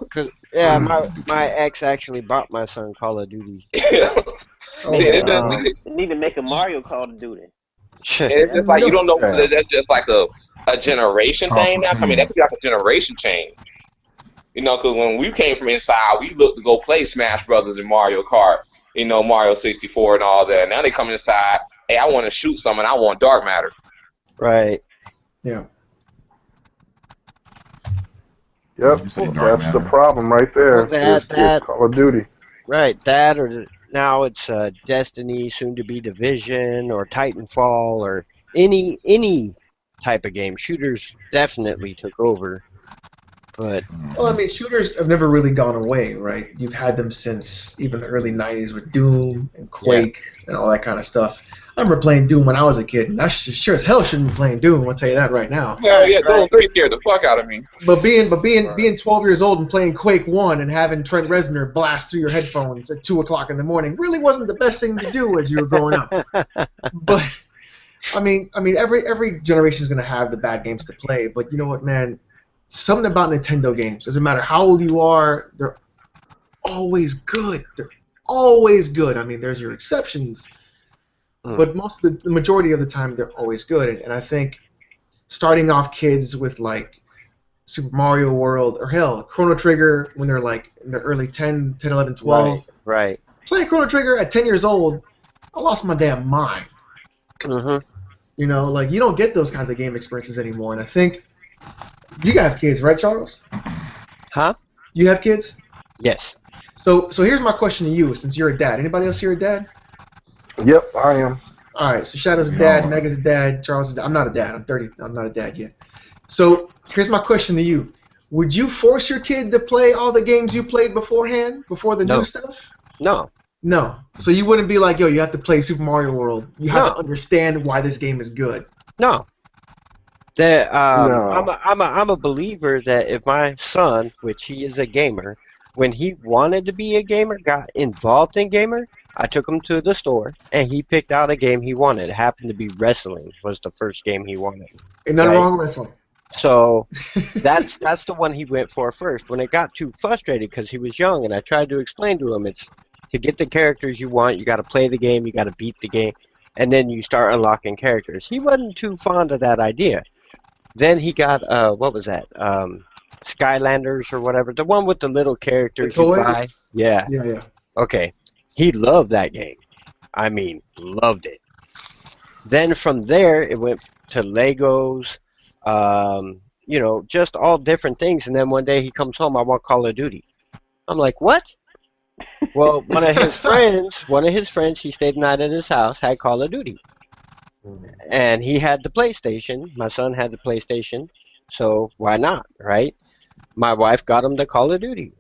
Speaker 3: Cause yeah, my ex actually bought my son Call of Duty.
Speaker 2: Oh
Speaker 6: See,
Speaker 2: my
Speaker 6: it just,
Speaker 2: god.
Speaker 3: Um,
Speaker 5: They need to make a Mario Call of Duty.
Speaker 6: it's just like you don't know whether
Speaker 4: Damn.
Speaker 6: that's just like a generation
Speaker 1: Talk
Speaker 6: thing now. I mean, that
Speaker 1: routine.
Speaker 6: could be like a generation change. You know, because when we came from inside, we looked to go play Smash Brothers and Mario Kart. You know, Mario 64 and all that. Now they come inside. Hey, I want to shoot something. I want dark matter.
Speaker 3: right.
Speaker 2: Yeah.
Speaker 4: Yep.
Speaker 1: You say dark
Speaker 4: That's the
Speaker 1: matter.
Speaker 4: problem right
Speaker 3: Well,
Speaker 4: there.
Speaker 3: that
Speaker 4: It's
Speaker 3: that
Speaker 4: Call of Duty.
Speaker 3: right. That or now it's Destiny, soon to be Division or Titanfall or any type of game. Shooters definitely took over, but
Speaker 2: Well, I mean, shooters have never really gone away, right? You've had them since even the early '90s with Doom and
Speaker 3: yeah,
Speaker 2: Quake and all that kind of stuff. I remember playing Doom when I was a kid, and I sure as hell shouldn't be playing Doom. I'll tell you that right now.
Speaker 6: Hell
Speaker 3: right,
Speaker 6: yeah,
Speaker 3: right.
Speaker 6: Doom 3 scared the fuck out of me.
Speaker 4: Right.
Speaker 2: Being 12 years old and playing Quake 1 and having Trent Reznor blast through your headphones at 2 o'clock in the morning really wasn't the best thing to do as you were growing up. But every generation is going to have the bad games to play. But you know what, man? Something about Nintendo games. Doesn't matter how old you are, they're always good. They're always good. I mean, there's your exceptions, but most of the majority of the time, they're always good. And I think starting off kids with like Super Mario World or hell, Chrono Trigger when they're like in their early 10, 11, 12.
Speaker 3: right.
Speaker 2: Playing Chrono Trigger at 10 years old, I lost my damn mind.
Speaker 3: Mm-hmm.
Speaker 2: You know, like you don't get those kinds of game experiences anymore. And I think you have kids, right, Charles?
Speaker 3: Huh?
Speaker 2: You have kids?
Speaker 3: Yes.
Speaker 2: So here's my question to you, since you're a dad. Anybody else here a dad?
Speaker 4: Yep, I am.
Speaker 2: All right, so Shadow's a
Speaker 1: We
Speaker 2: dad,
Speaker 1: all are.
Speaker 2: Mega's a dad, Charles is a dad. I'm not a dad. I'm 30. I'm not a dad yet. So here's my question to you. Would you force your kid to play all the games you played beforehand, before the
Speaker 3: No.
Speaker 2: new stuff?
Speaker 3: No.
Speaker 2: No. So you wouldn't be like, yo, you have to play Super Mario World. You have
Speaker 3: No.
Speaker 2: to understand why this game is good.
Speaker 3: No.
Speaker 4: No.
Speaker 3: I'm a believer that if my son, which he is a gamer, when he wanted to be a gamer, got involved in gamer, I took him to the store and he picked out a game he wanted. It happened to be wrestling was the first game he wanted.
Speaker 2: Ain't nothing
Speaker 3: Right.
Speaker 2: wrong with wrestling.
Speaker 3: So that's the one he went for first. When it got too frustrated because he was young, and I tried to explain to him, it's to get the characters you want, you got to play the game, you got to beat the game, and then you start unlocking characters. He wasn't too fond of that idea. Then he got what was that? Skylanders or whatever, the one with the little characters
Speaker 2: The toys?
Speaker 3: you buy. Yeah.
Speaker 2: Yeah.
Speaker 3: Okay. He loved that game. I mean, loved it. Then from there, it went to Legos, just all different things. And then one day he comes home, I want Call of Duty. I'm like, what? Well, one of his friends, he stayed the night at his house, had Call of Duty. And he had the PlayStation. My son had the PlayStation. So why not, right? My wife got him the Call of Duty.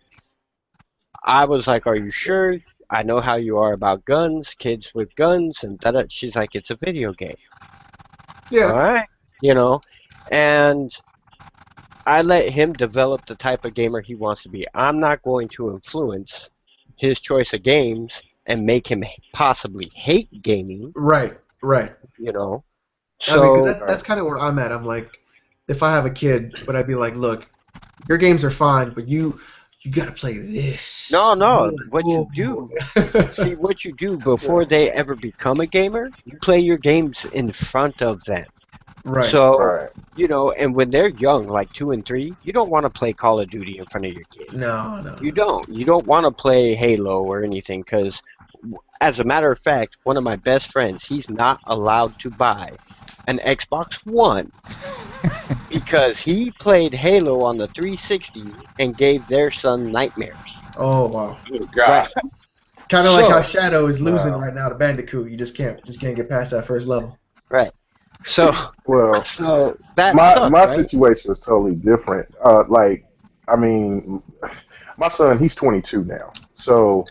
Speaker 3: I was like, are you sure? I know how you are about guns, kids with guns, and da-da. She's like, it's a video game.
Speaker 2: Yeah.
Speaker 3: All right, and I let him develop the type of gamer he wants to be. I'm not going to influence his choice of games and make him possibly hate gaming.
Speaker 2: Right.
Speaker 3: So
Speaker 2: I mean, because that's kind of where I'm at. I'm like, if I have a kid, would I be like, look, your games are fine, but you got to play this.
Speaker 3: no, what you do, see what you do before they ever become a gamer, you play your games in front of them.
Speaker 2: Right.
Speaker 3: So,
Speaker 4: Right.
Speaker 3: and when they're young, like 2 and 3, you don't want to play Call of Duty in front of your kid.
Speaker 2: No.
Speaker 3: You don't. You don't want to play Halo or anything because, as a matter of fact, one of my best friends, he's not allowed to buy an Xbox One because he played Halo on the 360 and gave their son nightmares.
Speaker 2: Oh wow.
Speaker 6: Good God.
Speaker 3: Right.
Speaker 2: Kind of like
Speaker 3: So-
Speaker 2: how Shadow is losing
Speaker 4: Wow.
Speaker 2: right now to Bandicoot. You just can't get past that first level.
Speaker 3: Right. So
Speaker 4: Well,
Speaker 3: that
Speaker 4: my
Speaker 3: sucks,
Speaker 4: my
Speaker 3: right?
Speaker 4: situation is totally different. I mean, my son, he's 22 now. So,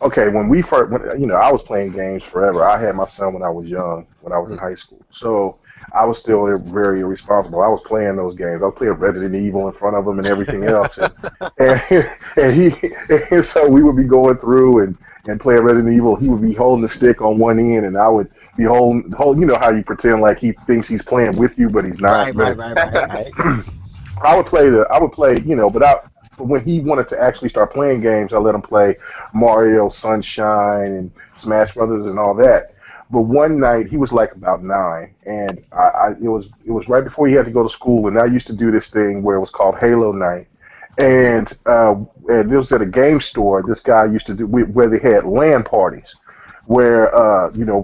Speaker 4: okay, when we first, I was playing games forever. I had my son when I was young, when I was in high school. So I was still very irresponsible. I was playing those games. I was playing Resident Evil in front of him and everything else, and and he and so we would be going through and playing Resident Evil. He would be holding the stick on one end, and I would be holding. You know how you pretend like he thinks he's playing with you, but he's not.
Speaker 3: Right,
Speaker 4: But
Speaker 3: right, right, right, right.
Speaker 4: I would play, but when he wanted to actually start playing games, I let him play Mario, Sunshine, and Smash Brothers and all that. But one night he was like about 9, and it was right before he had to go to school, and I used to do this thing where it was called Halo Night, and this was at a game store. This guy used to do where they had LAN parties, where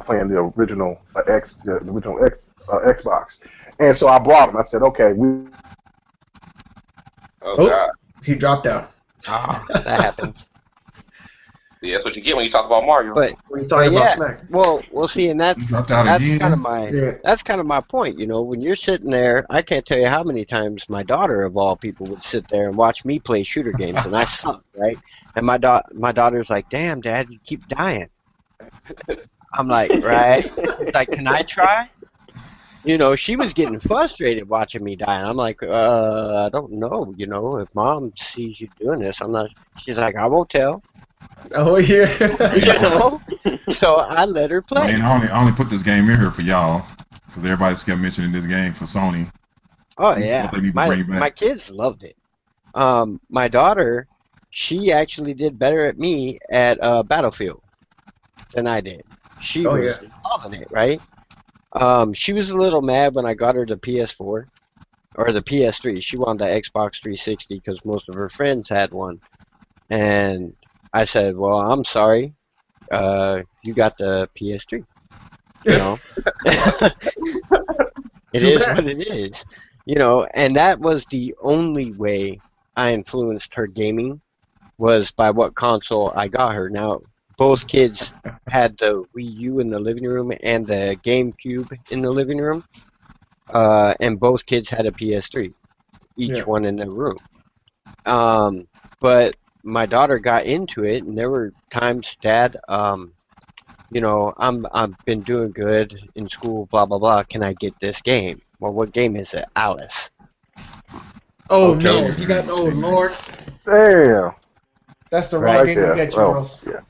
Speaker 4: playing the original Xbox, and so I brought him. I said, okay,
Speaker 6: Oh
Speaker 2: Oh,
Speaker 6: God.
Speaker 2: he dropped out.
Speaker 3: Ah, that happens.
Speaker 6: Yeah, that's what you get when you talk about Mario.
Speaker 3: But
Speaker 2: When you're talking
Speaker 3: yeah,
Speaker 2: about Smack.
Speaker 3: well, see, and
Speaker 1: You dropped out
Speaker 3: that's
Speaker 1: again.
Speaker 3: kind of my
Speaker 2: Yeah.
Speaker 3: that's kind of my point. When you're sitting there, I can't tell you how many times my daughter, of all people, would sit there and watch me play shooter games, and I suck, right? And my daughter's like, "Damn, Dad, you keep dying." I'm like, right? Like, can I try? She was getting frustrated watching me die, and I'm like, I don't know. If Mom sees you doing this, I'm not. She's like, I won't tell.
Speaker 2: Oh yeah.
Speaker 3: You know. So I let her play.
Speaker 1: Man, I only put this game in here for y'all because everybody's kept mentioning this game for Sony.
Speaker 3: Oh
Speaker 1: This is
Speaker 3: yeah,
Speaker 1: what they need to
Speaker 3: my
Speaker 1: bring back.
Speaker 3: my kids loved it. My daughter, she actually did better at me at Battlefield than I did. She
Speaker 2: Oh,
Speaker 3: was loving it, right? She was a little mad when I got her the PS4 or the PS3. She wanted the Xbox 360 because most of her friends had one, and I said, "Well, I'm sorry, you got the PS3." You know, it
Speaker 2: Too
Speaker 3: is
Speaker 2: bad.
Speaker 3: what it is. And that was the only way I influenced her gaming was by what console I got her. Now, both kids had the Wii U in the living room and the GameCube in the living room, and both kids had a PS3, each
Speaker 2: Yeah.
Speaker 3: one in their room. But my daughter got into it, and there were times, Dad, I've been doing good in school, blah blah blah. Can I get this game? Well, what game is it? Alice.
Speaker 2: Oh
Speaker 3: Okay.
Speaker 2: no, you got. Oh Lord,
Speaker 4: damn,
Speaker 2: that's the wrong
Speaker 3: Right.
Speaker 2: game to get, Charles.
Speaker 4: yeah.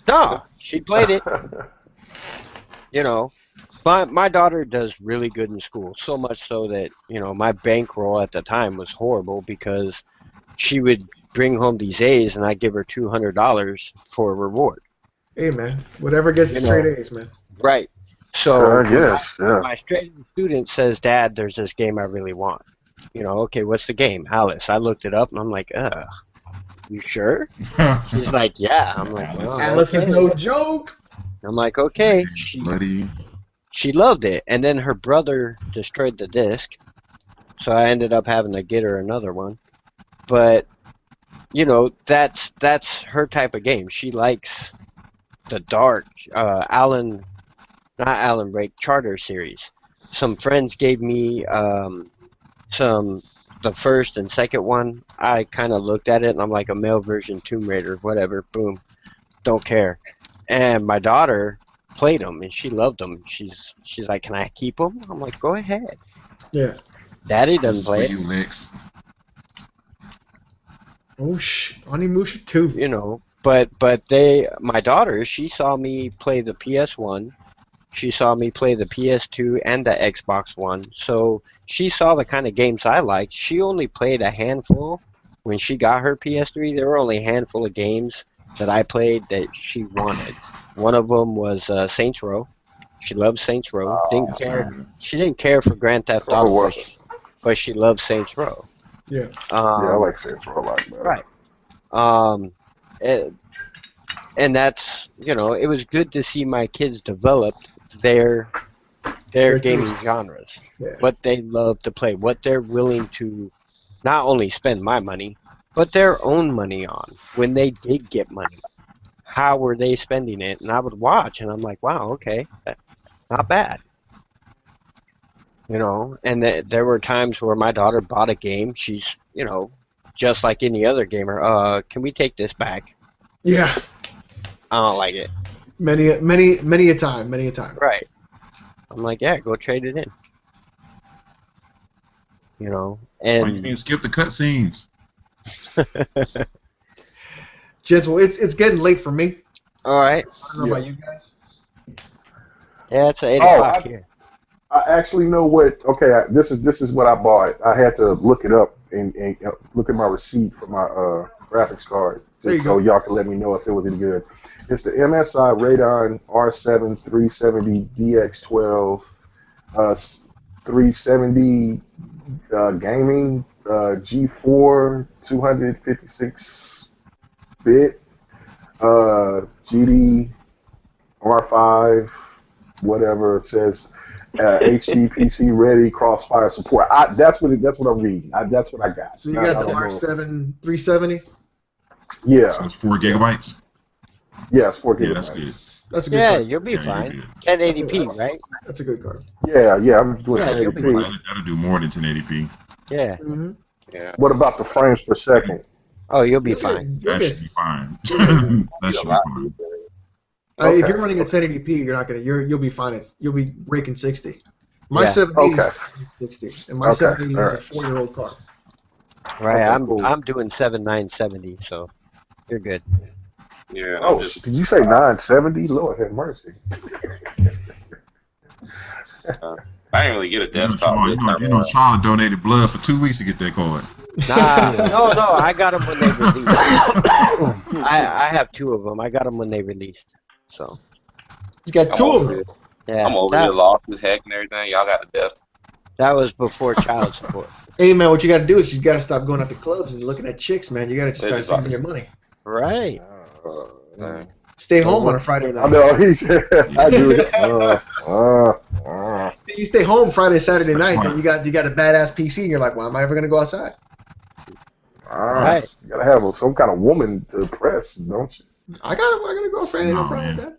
Speaker 3: No, she played it. My daughter does really good in school, so much so that my bankroll at the time was horrible because she would bring home these A's and I give her $200 for a reward.
Speaker 2: Hey man, whatever gets
Speaker 3: You
Speaker 2: straight
Speaker 3: know.
Speaker 2: A's, man.
Speaker 3: Right. So
Speaker 4: I guess, yeah.
Speaker 3: my straight A student says, "Dad, there's this game I really want." Okay, what's the game? Alice. I looked it up and I'm like, you sure? She's like, yeah. I'm like,
Speaker 1: Alice.
Speaker 3: oh,
Speaker 2: Alice is
Speaker 3: okay.
Speaker 2: no joke.
Speaker 3: I'm like, okay.
Speaker 1: Bloody.
Speaker 3: She loved it, and then her brother destroyed the disc, so I ended up having to get her another one. But that's her type of game. She likes the dark, not Alan Wake, Charter series. Some friends gave me the first and second one. I kind of looked at it, and I'm like, a male version Tomb Raider, whatever. Boom, don't care. And my daughter played them, and she loved them. She's like, "Can I keep them?" I'm like, "Go ahead."
Speaker 2: Yeah.
Speaker 3: Daddy
Speaker 1: This
Speaker 3: doesn't
Speaker 1: is for
Speaker 3: play it.
Speaker 1: you, Lex.
Speaker 2: Oh Onimusha 2.
Speaker 3: But my daughter, she saw me play the PS1. She saw me play the PS2 and the Xbox One. So she saw the kind of games I liked. She only played a handful when she got her PS3. There were only a handful of games that I played that she wanted. One of them was Saints Row. She loved Saints Row. Didn't care. She didn't care for Grand Theft
Speaker 4: Oh,
Speaker 3: Auto,
Speaker 4: what?
Speaker 3: but she loved Saints Row.
Speaker 2: Yeah.
Speaker 4: Yeah, I like Saints Row a lot better.
Speaker 3: Right. And that's it was good to see my kids develop their gaming
Speaker 2: tastes.
Speaker 3: genres,
Speaker 2: Yeah.
Speaker 3: what they love to play, what they're willing to not only spend my money, but their own money on when they did get money. How were they spending it? And I would watch, and I'm like, wow, okay, not bad. And there were times where my daughter bought a game. She's, just like any other gamer. Can we take this back?
Speaker 2: Yeah.
Speaker 3: I don't like it.
Speaker 2: Many a time.
Speaker 3: Right. I'm like, yeah, go trade it in. You know,
Speaker 1: Why you
Speaker 3: and
Speaker 1: can't skip the cutscenes?
Speaker 2: Gents, well, it's getting late for me.
Speaker 3: all right.
Speaker 2: I don't know about you guys.
Speaker 3: Yeah, it's 8
Speaker 4: Oh,
Speaker 3: o'clock here.
Speaker 4: I actually know what. Okay, this is what I bought. I had to look it up and look at my receipt for my graphics card,
Speaker 2: There you
Speaker 4: just so
Speaker 2: go.
Speaker 4: y'all can let me know if it was any good. It's the MSI Radeon R7 370 DX12 uh, 370 gaming G4 256 bit GD R5 whatever it says. HD PC ready, crossfire support. That's what I'm reading. That's what I got.
Speaker 2: So you
Speaker 4: I
Speaker 2: got the
Speaker 4: don't know.
Speaker 2: R7 370.
Speaker 1: So
Speaker 4: Yeah,
Speaker 1: it's 4 gigabytes.
Speaker 4: yeah, it's 4
Speaker 1: Yeah, that's
Speaker 4: gigabytes.
Speaker 1: good.
Speaker 2: That's a good
Speaker 3: Yeah,
Speaker 2: card.
Speaker 3: you'll be
Speaker 1: Yeah, you're
Speaker 3: fine.
Speaker 1: good.
Speaker 3: 1080p, right?
Speaker 2: That's a good card.
Speaker 4: Yeah, I'm doing
Speaker 3: Yeah, you'll be
Speaker 4: 1080p.
Speaker 3: fine.
Speaker 1: That'll do more than 1080p.
Speaker 3: Yeah.
Speaker 2: Mm-hmm.
Speaker 6: Yeah.
Speaker 4: What about the frames per second?
Speaker 3: Oh, you'll be fine.
Speaker 1: That should be fine.
Speaker 2: you'll get-
Speaker 1: That should be fine.
Speaker 2: If
Speaker 4: Okay.
Speaker 2: you're running at 1080p, you'll be fine. You'll be breaking 60. My
Speaker 3: Yeah.
Speaker 2: 780
Speaker 4: Okay.
Speaker 2: is 60, and my
Speaker 4: Okay,
Speaker 2: 780 is a
Speaker 4: alright.
Speaker 2: 4-year-old card.
Speaker 3: Right.
Speaker 4: Okay, cool.
Speaker 3: I'm doing 7970, so you're good.
Speaker 6: Yeah. I'm
Speaker 4: Oh,
Speaker 6: just.
Speaker 4: did you say 970? Lord have mercy.
Speaker 6: I didn't really get a
Speaker 1: You know,
Speaker 6: desktop
Speaker 1: Charles,
Speaker 6: this time
Speaker 1: Charles donated blood for 2 weeks to get that card.
Speaker 3: Nah, no, I got them when they released. I have 2 of them. I got them when they released. So
Speaker 2: He's got
Speaker 6: I'm
Speaker 2: 2 of
Speaker 6: over
Speaker 2: them.
Speaker 6: here.
Speaker 3: yeah,
Speaker 6: I'm over here lost as heck and everything. Y'all got the desktop.
Speaker 3: that was before child support.
Speaker 2: Hey man, what you got to do is you got to stop going out to clubs and looking at chicks, man. You got to just
Speaker 6: It's
Speaker 2: start
Speaker 6: just
Speaker 2: saving your money.
Speaker 3: Right.
Speaker 2: Stay home on a Friday
Speaker 4: I
Speaker 2: night.
Speaker 4: know I do it.
Speaker 2: You stay home Friday, Saturday night,
Speaker 1: Right.
Speaker 2: and you got a badass PC, and you're like, well, am I ever gonna go outside?
Speaker 3: Right.
Speaker 4: You gotta have some kind of woman to impress, don't you?
Speaker 2: I got a girlfriend. Ain't no
Speaker 1: No,
Speaker 2: problem
Speaker 1: man.
Speaker 2: with that.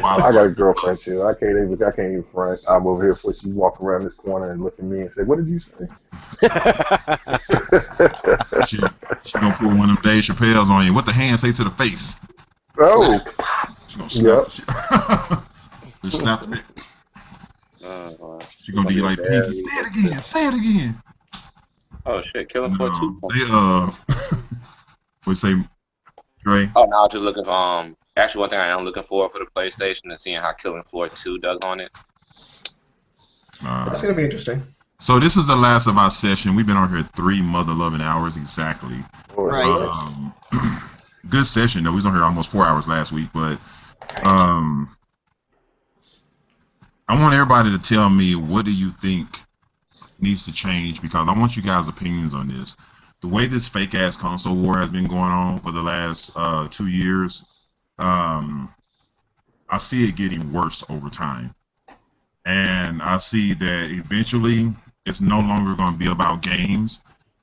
Speaker 4: I got a girlfriend too. I can't even front. I'm over here before she walk around this corner and look at me and say, "What did you say?"
Speaker 1: She gonna pull one of them Dave Chappelle's on you. What the hand say to the face?
Speaker 4: Oh,
Speaker 1: She gonna slap. Just slap the bit.
Speaker 6: Uh,
Speaker 1: She gonna do you like Pinky. Say it again. Say it again.
Speaker 6: oh shit, Killing Floor 2.
Speaker 1: No, they we say, Dre.
Speaker 6: Oh, no, I was just looking for actually one thing I am looking for the PlayStation and seeing how Killing Floor 2 does on it.
Speaker 2: That's gonna be interesting.
Speaker 1: So this is the last of our session. We've been on here 3 mother-loving hours exactly.
Speaker 3: Right.
Speaker 1: Good session though. We was on here almost 4 hours last week, but I want everybody to tell me, what do you think needs to change, because I want you guys' opinions on this. The way this fake ass console war has been going on for the last 2 years, I see it getting worse over time. And I see that eventually it's no longer going to be about games.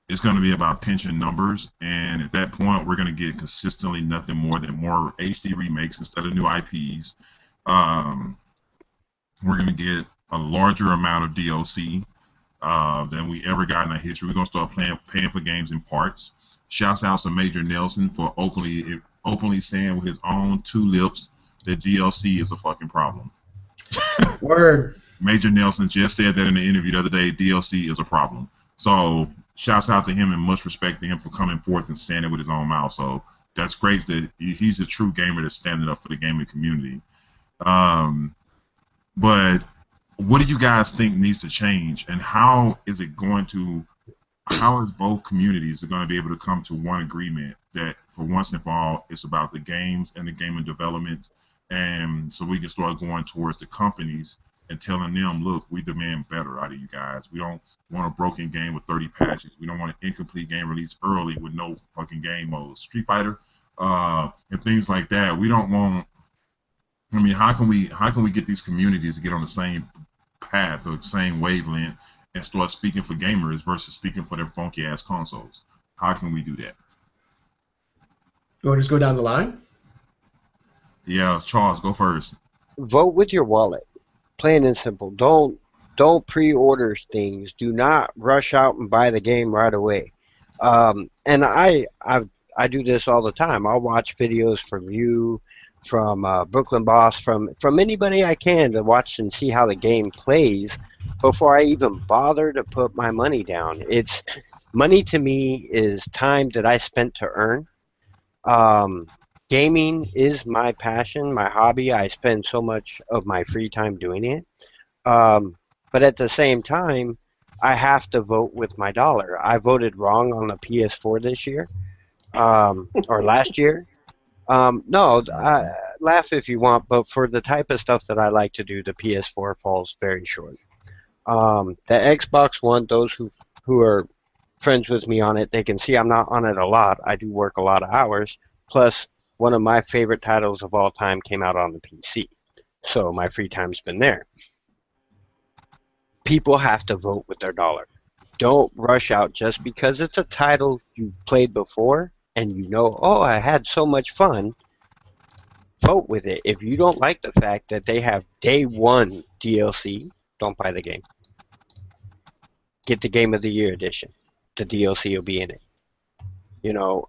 Speaker 1: It's going to be about pinching numbers. And at that point, we're going to get consistently nothing more than more HD remakes instead of new IPs. We're going to get a larger amount of DLC than we ever got in our history. We're going to start paying for games in parts. Shouts out to Major Nelson for openly saying with his own 2 lips that DLC is a fucking problem.
Speaker 2: Word.
Speaker 1: Major Nelson just said that in the interview the other day. DLC is a problem. So shouts out to him and much respect to him for coming forth and saying it with his own mouth. So that's great that he's a true gamer that's standing up for the gaming community. But what do you guys think needs to change, and how is both communities going to be able to come to one agreement that for once and for all it's about the games and the gaming development, and so we can start going towards the companies and telling them, look, we demand better out of you guys. We don't want a broken game with 30 patches. We don't want an incomplete game released early with no fucking game modes. Street Fighter and things like that. We don't want. I mean, how can we get these communities to get on the same path or the same wavelength and start speaking for gamers versus speaking for their funky ass consoles? How can we do that?
Speaker 2: You want to just go down the line?
Speaker 1: Yeah, Charles, go first.
Speaker 3: Vote with your wallet. Plain and simple. Don't pre-order things. Do not rush out and buy the game right away. And I've I do this all the time. I'll watch videos from you, from Brooklyn Boss, from anybody I can to watch and see how the game plays before I even bother to put my money down. It's money to me is time that I spent to earn. Um, Gaming is my passion, my hobby. I spend so much of my free time doing it. Um, but at the same time, I have to vote with my dollar. I voted wrong on the PS4 this year, or last year. No, laugh if you want, but for the type of stuff that I like to do, the PS4 falls very short. The Xbox One, those who are friends with me on it, they can see I'm not on it a lot. I do work a lot of hours. Plus, one of my favorite titles of all time came out on the PC, so my free time's been there. People have to vote with their dollar. Don't rush out just because it's a title you've played before and you know, oh, I had so much fun. Vote with it. If you don't like the fact that they have day one DLC, don't buy the game. Get the Game of the Year edition. The DLC will be in it. You know,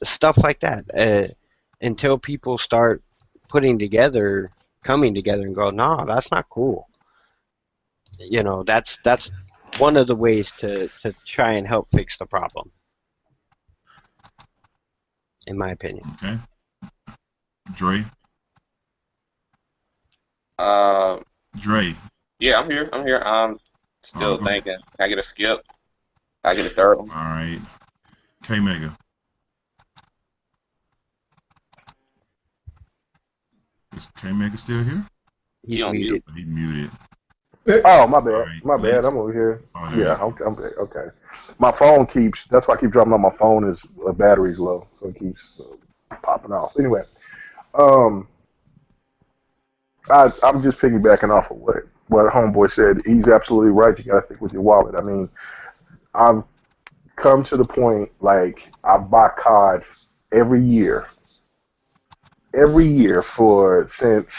Speaker 3: stuff like that. Until people start coming together and go, no, that's not cool. You know, that's one of the ways to try and help fix the problem, in my opinion.
Speaker 1: Okay. Dre.
Speaker 6: Uh,
Speaker 1: Dre.
Speaker 6: yeah, I'm here. I'm here. I'm still thinking. Can I get a skip? Can I get a third one?
Speaker 1: All right. K Mega. Is K Mega still here?
Speaker 3: He's muted.
Speaker 1: He muted.
Speaker 4: Oh, my bad.
Speaker 1: Right,
Speaker 4: My bad.
Speaker 1: Link.
Speaker 4: I'm over here.
Speaker 1: Oh,
Speaker 4: Yeah, I'm okay. My phone keeps. That's why I keep dropping on my phone. Is battery's low, so it keeps popping off. Anyway, um, I'm just piggybacking off of what homeboy said. He's absolutely right. You got to think with your wallet. I mean, I've come to the point like I buy COD every year, for since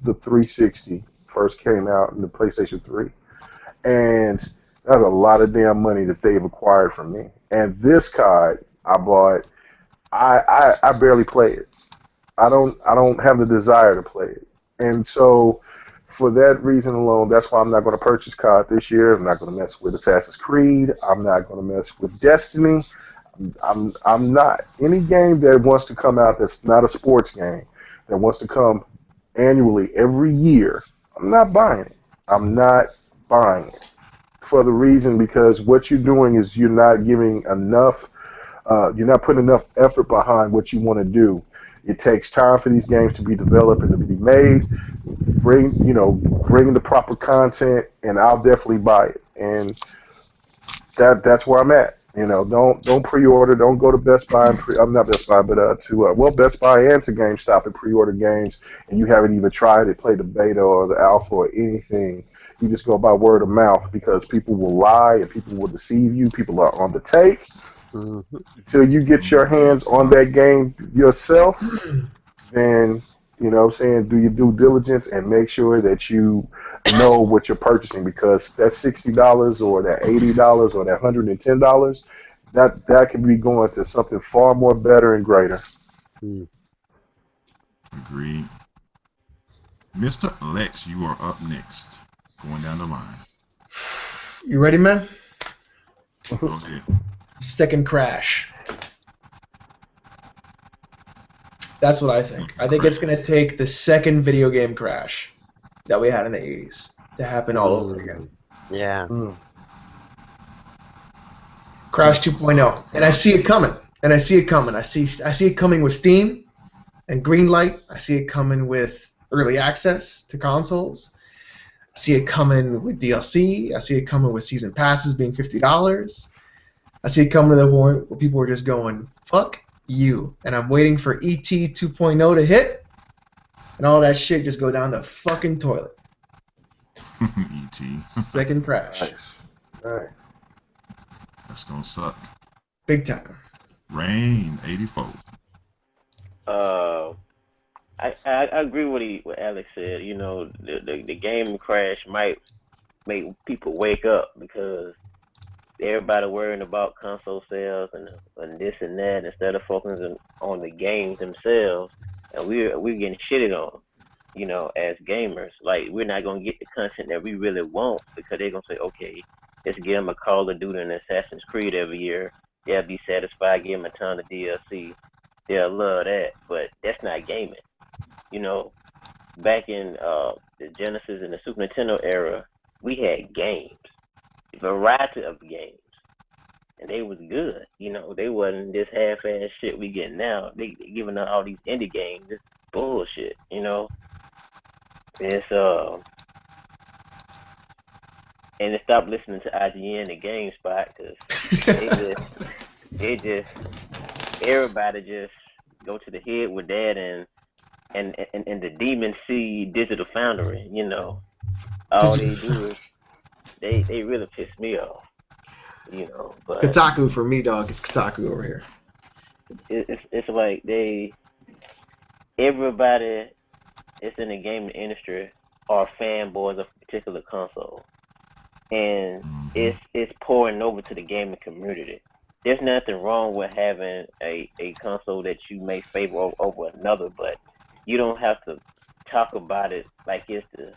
Speaker 4: the 360 first came out and the PlayStation 3, and that's a lot of damn money that they've acquired from me. And this COD I bought, I barely play it. I don't have the desire to play it, and so for that reason alone, that's why I'm not going to purchase COD this year. I'm not going to mess with Assassin's Creed. I'm not going to mess with Destiny. I'm not. Any game that wants to come out that's not a sports game, that wants to come annually every year, I'm not buying it. I'm not buying it for the reason because what you're doing is you're not giving enough. You're not putting enough effort behind what you want to do. It takes time for these games to be developed and to be made. Bring the proper content, and I'll definitely buy it. And that's where I'm at. Don't pre-order. Don't go to Best Buy and I'm not Best Buy, but Best Buy and to GameStop and pre-order games, and you haven't even tried it, play the beta or the alpha or anything. You just go by word of mouth because people will lie and people will deceive you. People are on the take.
Speaker 3: Mm-hmm.
Speaker 4: Until you get your hands on that game yourself, then do your due diligence and make sure that you know what you're purchasing because that $60 or that $80 or that $110 that can be going to something far more better and greater.
Speaker 1: Agreed. Mr. Lex, you are up next. Going down the line.
Speaker 2: You ready, man?
Speaker 1: Go ahead.
Speaker 2: Second crash. That's what I think. I think it's going to take the second video game crash that we had in the 80s to happen all over again.
Speaker 3: Yeah.
Speaker 2: Crash 2.0. And I see it coming. I see it coming with Steam and Greenlight. I see it coming with early access to consoles. I see it coming with DLC. I see it coming with season passes being $50. I see it coming to the point where people are just going, fuck you. And I'm waiting for ET 2.0 to hit, and all that shit just go down the fucking toilet.
Speaker 1: ET.
Speaker 2: Second crash.
Speaker 4: Nice. All right.
Speaker 1: That's gonna suck.
Speaker 2: Big time.
Speaker 1: Rain 84.
Speaker 5: I agree with what Alex said. The game crash might make people wake up because everybody worrying about console sales and this and that instead of focusing on the games themselves, and we're getting shitted on, as gamers. Like we're not gonna get the content that we really want because they're gonna say, okay, let's give them a Call of Duty and Assassin's Creed every year. They'll be satisfied, give them a ton of DLC. They'll love that, but that's not gaming. You know, back in the Genesis and the Super Nintendo era, we had games, a variety of games, and they was good. They wasn't this half-ass shit we get now. They giving us all these indie games. This bullshit. It's and to stop listening to IGN and GameSpot because they just everybody just go to the head with that and the Demon Seed Digital Foundry. All they do is they really piss me off. But
Speaker 2: Kotaku for me, dog. It's Kotaku over here.
Speaker 5: it's like everybody that's in the gaming industry are fanboys of a particular console, and it's pouring over to the gaming community. There's nothing wrong with having a console that you may favor over another, but you don't have to talk about it like it's the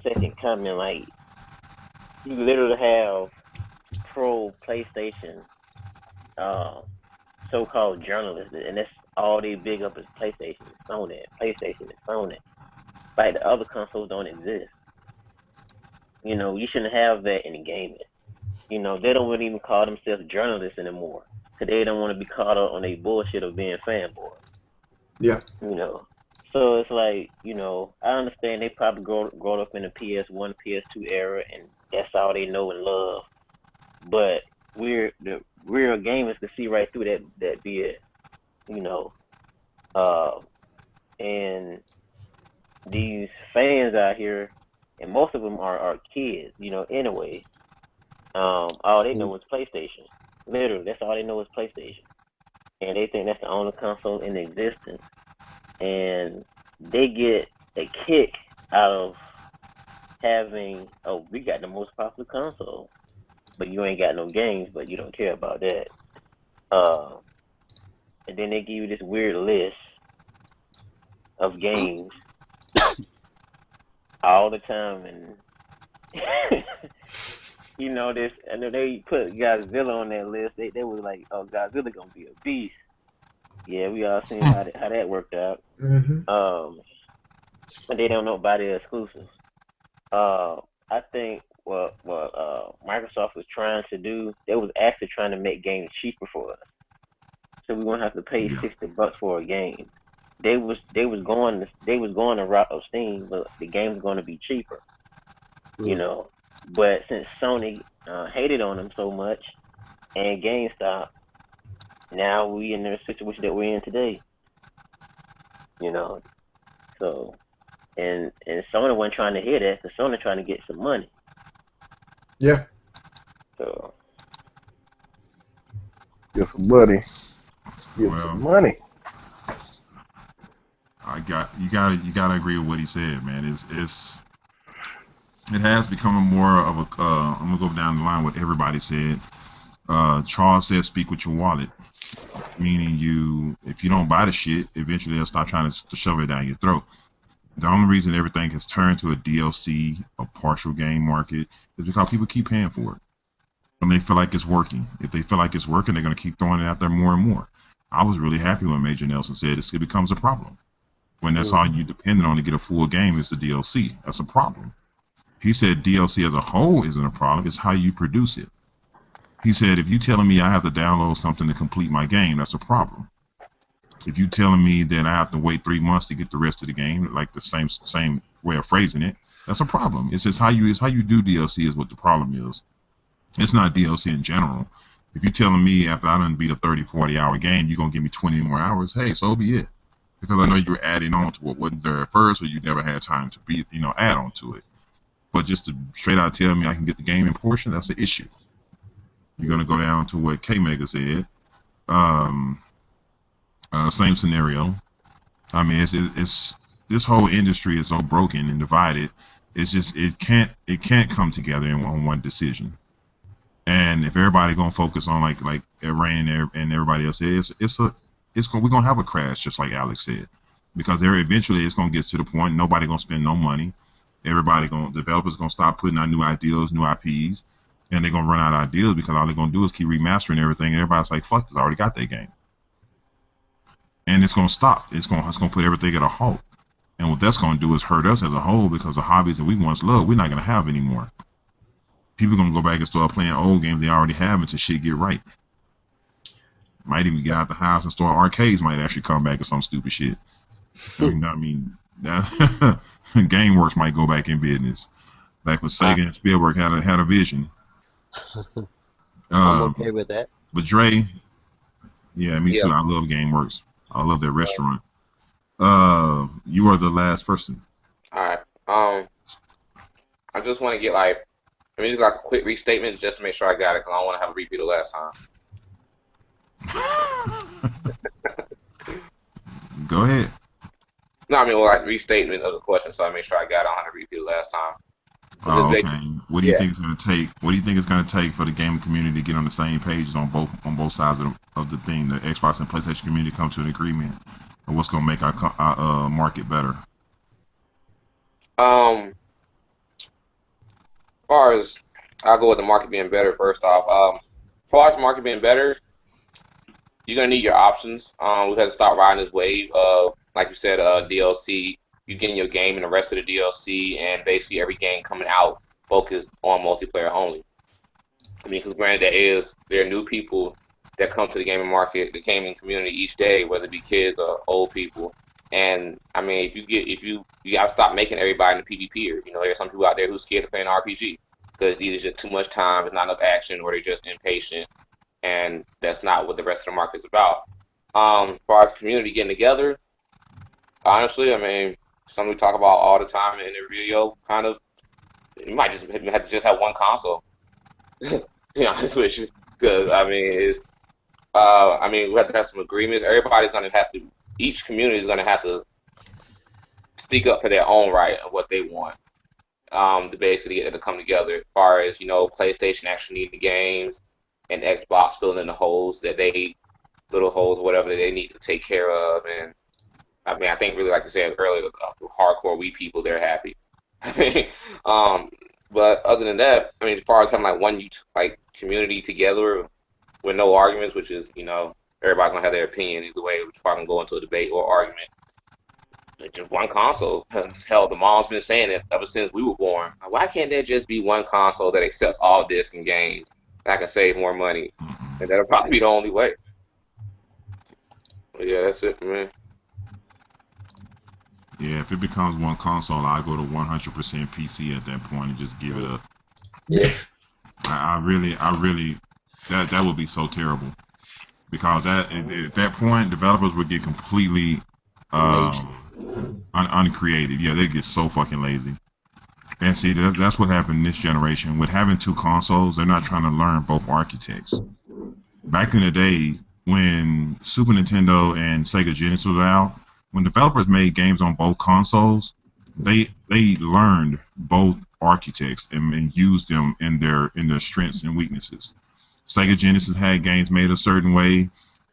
Speaker 5: second coming. Like you literally have pro PlayStation so-called journalists, and that's all they big up is PlayStation and Sony. PlayStation and Sony. Like the other consoles don't exist. You shouldn't have that in gaming. They don't really even call themselves journalists anymore because they don't want to be caught up on their bullshit of being fanboys.
Speaker 2: Yeah.
Speaker 5: So it's like, I understand they probably grown up in the PS1, PS2 era, and that's all they know and love. But the real gamers can see right through that BS, and these fans out here, and most of them are kids, anyway. All they know is PlayStation. Literally, that's all they know is PlayStation, and they think that's the only console in existence, and they get a kick out of having, oh, we got the most popular console, but you ain't got no games, but you don't care about that. And then they give you this weird list of games all the time, and this. And then they put Godzilla on that list. They was like, oh, Godzilla gonna be a beast. Yeah, we all seen how that worked out. And they don't know about the exclusives. I think what Microsoft was trying to do, they was actually trying to make games cheaper for us, so we won't have to pay $60 for a game. They was going the route of Steam, but the game's going to be cheaper, But since Sony hated on them so much, and GameStop, now we in the situation that we're in today, So, and Sony wasn't trying to hear that, because Sony trying to get some money.
Speaker 2: Yeah.
Speaker 5: So.
Speaker 4: Get some money. Get some money.
Speaker 1: You gotta agree with what he said, man. It has become more of a. I'm gonna go down the line what everybody said. Charles said, "Speak with your wallet," meaning if you don't buy the shit, eventually they'll stop trying to shove it down your throat. The only reason everything has turned to a DLC, a partial game market, is because people keep paying for it. And they feel like it's working. If they feel like it's working, they're going to keep throwing it out there more and more. I was really happy when Major Nelson said it becomes a problem. When that's all you depend on to get a full game is the DLC. That's a problem. He said DLC as a whole isn't a problem. It's how you produce it. He said, if you're telling me I have to download something to complete my game, that's a problem. If you're telling me that I have to wait 3 months to get the rest of the game, like the same way of phrasing it, that's a problem. It's just how you do DLC is what the problem is. It's not DLC in general. If you're telling me after I done beat a 30, 40-hour game, you're going to give me 20 more hours, hey, so be it. Because I know you're adding on to what wasn't there at first, or you never had time to add on to it. But just to straight out tell me I can get the game in portion, that's the issue. You're going to go down to what K-Mega said. Same scenario. I mean, it's this whole industry is so broken and divided. It's just it can't come together in one decision. And if everybody gonna focus on like Rain and everybody else, we're gonna have a crash, just like Alex said, because there eventually it's gonna get to the point nobody gonna spend no money. Developers gonna stop putting out new ideas, new IPs, and they're gonna run out of ideas because all they're gonna do is keep remastering everything, and everybody's like, fuck this, I already got that game, and it's gonna stop. It's gonna put everything at a halt, and what that's gonna do is hurt us as a whole because the hobbies that we once loved, we're not gonna have anymore. People gonna go back and start playing old games they already have until shit get right. Might even get out the house and start arcades. Might actually come back with some stupid shit. That GameWorks might go back in business. Back when Sega and Spielberg had a vision.
Speaker 3: I'm okay with that.
Speaker 1: But Dre, yeah, me too. I love GameWorks. I love their restaurant. You are the last person.
Speaker 6: All right. I just want to get just like a quick restatement just to make sure I got it because I don't want to have a repeat of last time.
Speaker 1: Go ahead.
Speaker 6: No, like restatement of the question, so I make sure I got it. I don't have to repeat it last time.
Speaker 1: Oh, okay. What do you think it's going to take? What do you think it's going to take for the gaming community to get on the same pages on both sides of the thing? The Xbox and PlayStation community come to an agreement, and what's going to make our market better?
Speaker 6: As far as I'll go with the market being better first off. As far as the market being better, you're gonna need your options. We had to start riding this wave of, like you said, DLC. You getting your game and the rest of the DLC, and basically every game coming out focused on multiplayer only. I mean, because granted, there are new people that come to the gaming market, the gaming community each day, whether it be kids or old people. And I mean, you gotta stop making everybody into PvPers. You know, there's some people out there who's scared to play an RPG because either just too much time, there's not enough action, or they're just impatient, and that's not what the rest of the market is about. As far as community getting together, honestly, I mean, something we talk about all the time in the video. Kind of, you might just have to have one console. To be honest with you, because I mean, we have to have some agreements. Everybody's gonna have to. Each community is gonna have to speak up for their own right and what they want. To basically get them to come together. As far as PlayStation actually need the games, and Xbox filling in the holes little holes, whatever they need to take care of. And I mean, I think really, like I said earlier, hardcore Wii people, they're happy. But other than that, I mean, as far as having one community together with no arguments, which is everybody's gonna have their opinion either way, which probably gonna go into a debate or argument. Just one console. Hell, the mom's been saying it ever since we were born. Why can't there just be one console that accepts all discs and games? I can save more money, and that'll probably be the only way. But yeah, that's it for me.
Speaker 1: Yeah, if it becomes one console, I go to 100% PC at that point and just give it up.
Speaker 3: Yeah.
Speaker 1: I really, that would be so terrible, because at that point, developers would get completely uncreative. Yeah, they get so fucking lazy. And see, that's what happened this generation. With having two consoles, they're not trying to learn both architects. Back in the day, when Super Nintendo and Sega Genesis was out, when developers made games on both consoles, they learned both architects and used them in their strengths and weaknesses. Sega Genesis had games made a certain way.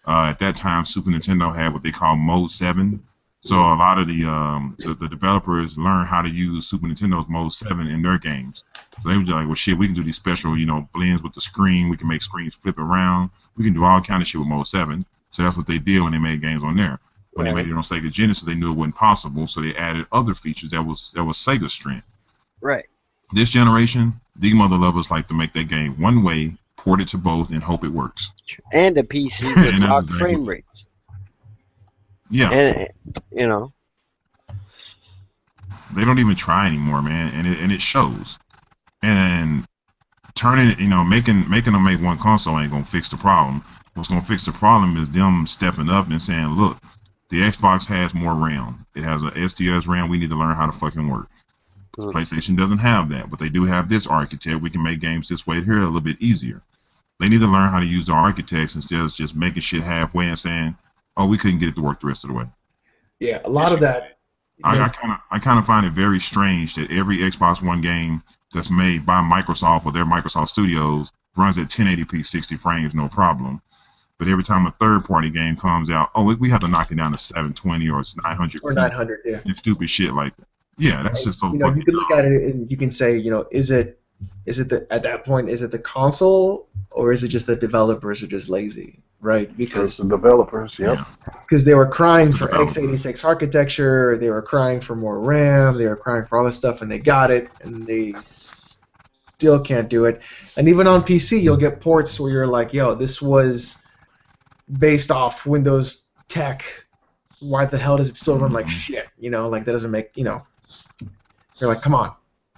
Speaker 1: At that time, Super Nintendo had what they call Mode 7. So a lot of the developers learned how to use Super Nintendo's Mode 7 in their games. So they were just like, well, shit, we can do these special, blends with the screen. We can make screens flip around. We can do all kind of shit with Mode 7. So that's what they did when they made games on there. When they made it on Sega Genesis, they knew it wasn't possible, so they added other features that was Sega's strength.
Speaker 3: Right.
Speaker 1: This generation, these mother lovers like to make that game one way, port it to both, and hope it works.
Speaker 3: And a PC with locked frame rates.
Speaker 1: Yeah.
Speaker 3: And
Speaker 1: they don't even try anymore, man, and it shows. And turning it, making them make one console ain't gonna fix the problem. What's gonna fix the problem is them stepping up and saying, look, the Xbox has more RAM. It has a SDS RAM. We need to learn how to fucking work. PlayStation doesn't have that, but they do have this architect. We can make games this way here a little bit easier. They need to learn how to use the architects instead of just making shit halfway and saying, oh, we couldn't get it to work the rest of the way.
Speaker 2: Yeah, a lot of that.
Speaker 1: I kind of find it very strange that every Xbox One game that's made by Microsoft or their Microsoft Studios runs at 1080p, 60 frames, no problem. But every time a third-party game comes out, oh, we have to knock it down to 720 or it's 900p
Speaker 2: or 900. Yeah.
Speaker 1: and stupid shit like that. Yeah, that's just so
Speaker 2: You
Speaker 1: fucking
Speaker 2: can look
Speaker 1: dumb.
Speaker 2: at it and you can say, is it at that point, is it the console or is it just that developers are just lazy, right? Because
Speaker 4: the developers, yep.
Speaker 2: Because they were crying for
Speaker 1: developers.
Speaker 2: x86 architecture, they were crying for more RAM, they were crying for all this stuff, and they got it, and they still can't do it. And even on PC, you'll get ports where you're like, yo, this was based off Windows tech. Why the hell does it still run like shit? Like that doesn't make, you're like, come on.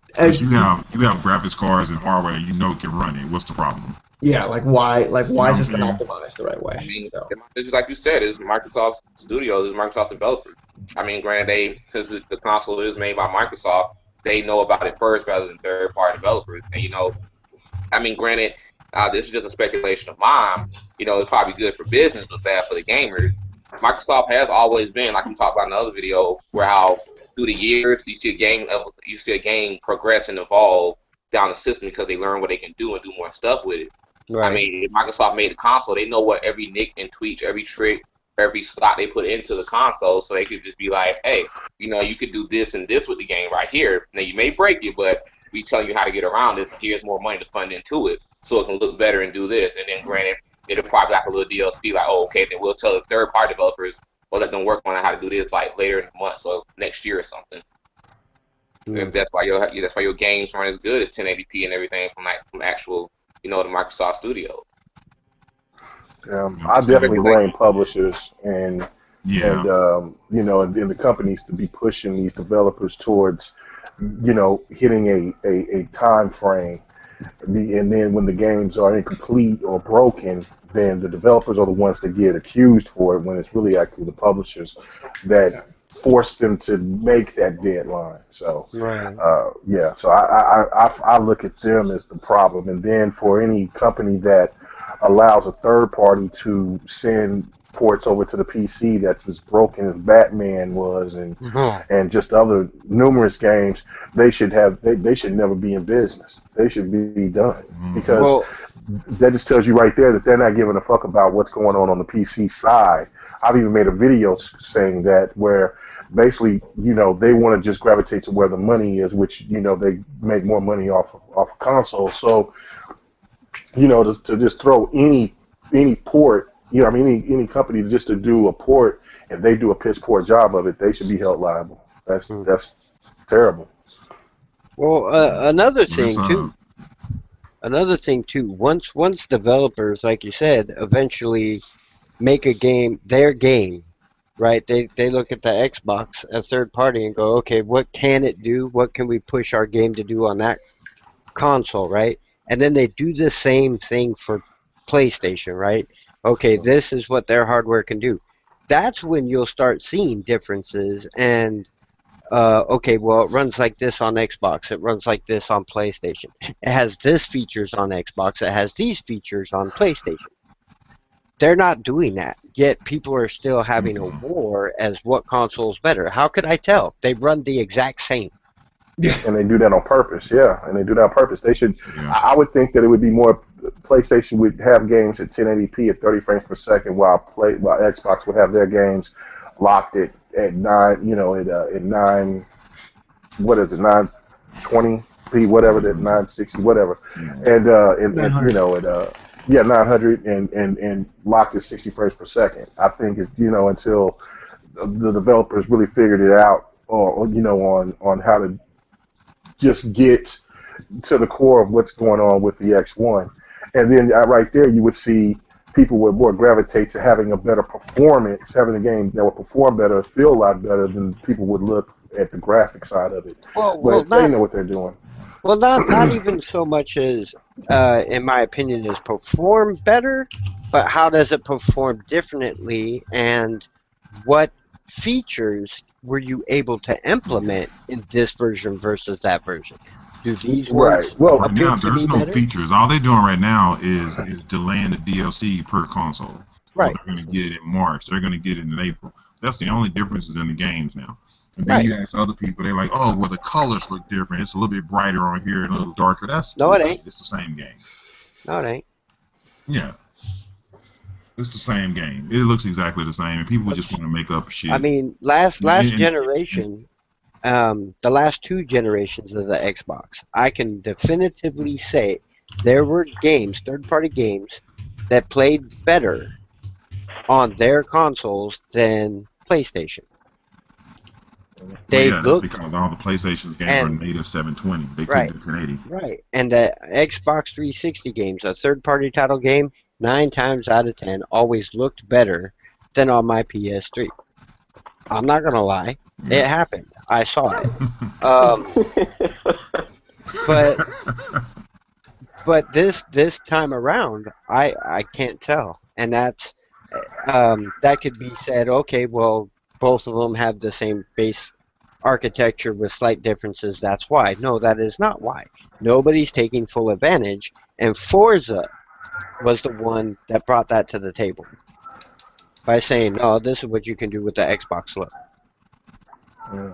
Speaker 1: Because you have graphics cards and hardware you know can run it. What's the problem?
Speaker 2: Yeah, why is this not optimized the right way?
Speaker 6: I mean, it's like you said, it's Microsoft Studios, it's Microsoft developers. I mean, granted, since the console is made by Microsoft, they know about it first rather than third-party developers. And I mean, granted, this is just a speculation of mine. It's probably good for business, but bad for the gamers. Microsoft has always been, like we talked about in the other video, where how through the years you see a game progress and evolve down the system because they learn what they can do and do more stuff with it. Right. I mean, if Microsoft made the console, they know what every nick and tweak, every trick, every slot they put into the console, so they could just be like, hey, you could do this and this with the game right here. Now, you may break it, but we telling you how to get around this. Here's more money to fund into it so it can look better and do this. And then, granted, it'll probably like a little DLC, like, oh, okay, then we'll tell the third-party developers, we'll let them work on how to do this like later in the month, so next year or something. Mm-hmm. That's why your games aren't as good as 1080p and everything from actual, the Microsoft Studios.
Speaker 4: I definitely blame publishers and the companies to be pushing these developers towards, hitting a time frame. And then when the games are incomplete or broken, then the developers are the ones that get accused for it when it's really actually the publishers that force them to make that deadline. So, so I look at them as the problem. And then for any company that allows a third party to send ports over to the PC that's as broken as Batman was and just other numerous games, they should never be in business. They should be done because that just tells you right there that they're not giving a fuck about what's going on the PC side. I've even made a video saying that where basically, they want to just gravitate to where the money is, which, they make more money off consoles. So, to just throw any port, any company just to do a port, and they do a piss poor job of it, they should be held liable. That's terrible.
Speaker 3: Well, another thing too. Once developers, like you said, eventually make a game, their game, right? They look at the Xbox, a third party, and go, okay, what can it do? What can we push our game to do on that console, right? And then they do the same thing for PlayStation, right? Okay, this is what their hardware can do. That's when you'll start seeing differences and okay, well, it runs like this on Xbox. It runs like this on PlayStation. It has this features on Xbox. It has these features on PlayStation. They're not doing that. Yet people are still having a war as what console is better. How could I tell? They run the exact same.
Speaker 4: Yeah. And they do that on purpose, and they do that on purpose. They should. Yeah. I would think that it would be more. PlayStation would have games at 1080p at 30 frames per second, while Xbox would have their games locked at 9. What is it? 920p, whatever that 960, whatever, and 900 and locked at 60 frames per second. I think until the developers really figured it out, or on how to just get to the core of what's going on with the X1. And then right there, you would see people would more gravitate to having a better performance, having a game that would perform better, feel a lot better than people would look at the graphic side of it. But they know what they're doing.
Speaker 3: Well, not even so much as, in my opinion, is perform better, but how does it perform differently, and what features were you able to implement in this version versus that version? Do these ones
Speaker 1: right now there's no features. All they're doing right now is delaying the DLC per console.
Speaker 3: Right.
Speaker 1: They're going to get it in March. They're going to get it in April. That's the only differences in the games now. And then you ask other people, they're like, oh, well, the colors look different. It's a little bit brighter on here and a little darker. It ain't.
Speaker 3: It's
Speaker 1: the same game.
Speaker 3: No, it ain't.
Speaker 1: Yeah, it's the same game. It looks exactly the same, and people just want to make up shit.
Speaker 3: I mean, last
Speaker 1: And
Speaker 3: generation, the last 2 generations of the Xbox, I can definitively say there were games, third-party games, that played better on their consoles than PlayStation.
Speaker 1: well,
Speaker 3: They
Speaker 1: yeah, that's
Speaker 3: looked
Speaker 1: because all the PlayStation's games are
Speaker 3: and
Speaker 1: native 720. They couldn't
Speaker 3: right,
Speaker 1: do 1080.
Speaker 3: right, and the Xbox 360 games, a third-party title game, 9 times out of 10, always looked better than on my PS3. I'm not gonna lie, it
Speaker 1: Yeah.
Speaker 3: happened. I saw it. Um, but this time around, I can't tell, and that could be said. Okay, well, both of them have the same base architecture with slight differences. That's why. No, that is not why. Nobody's taking full advantage, and Forza was the one that brought that to the table by saying, "No, this is what you can do with the Xbox look."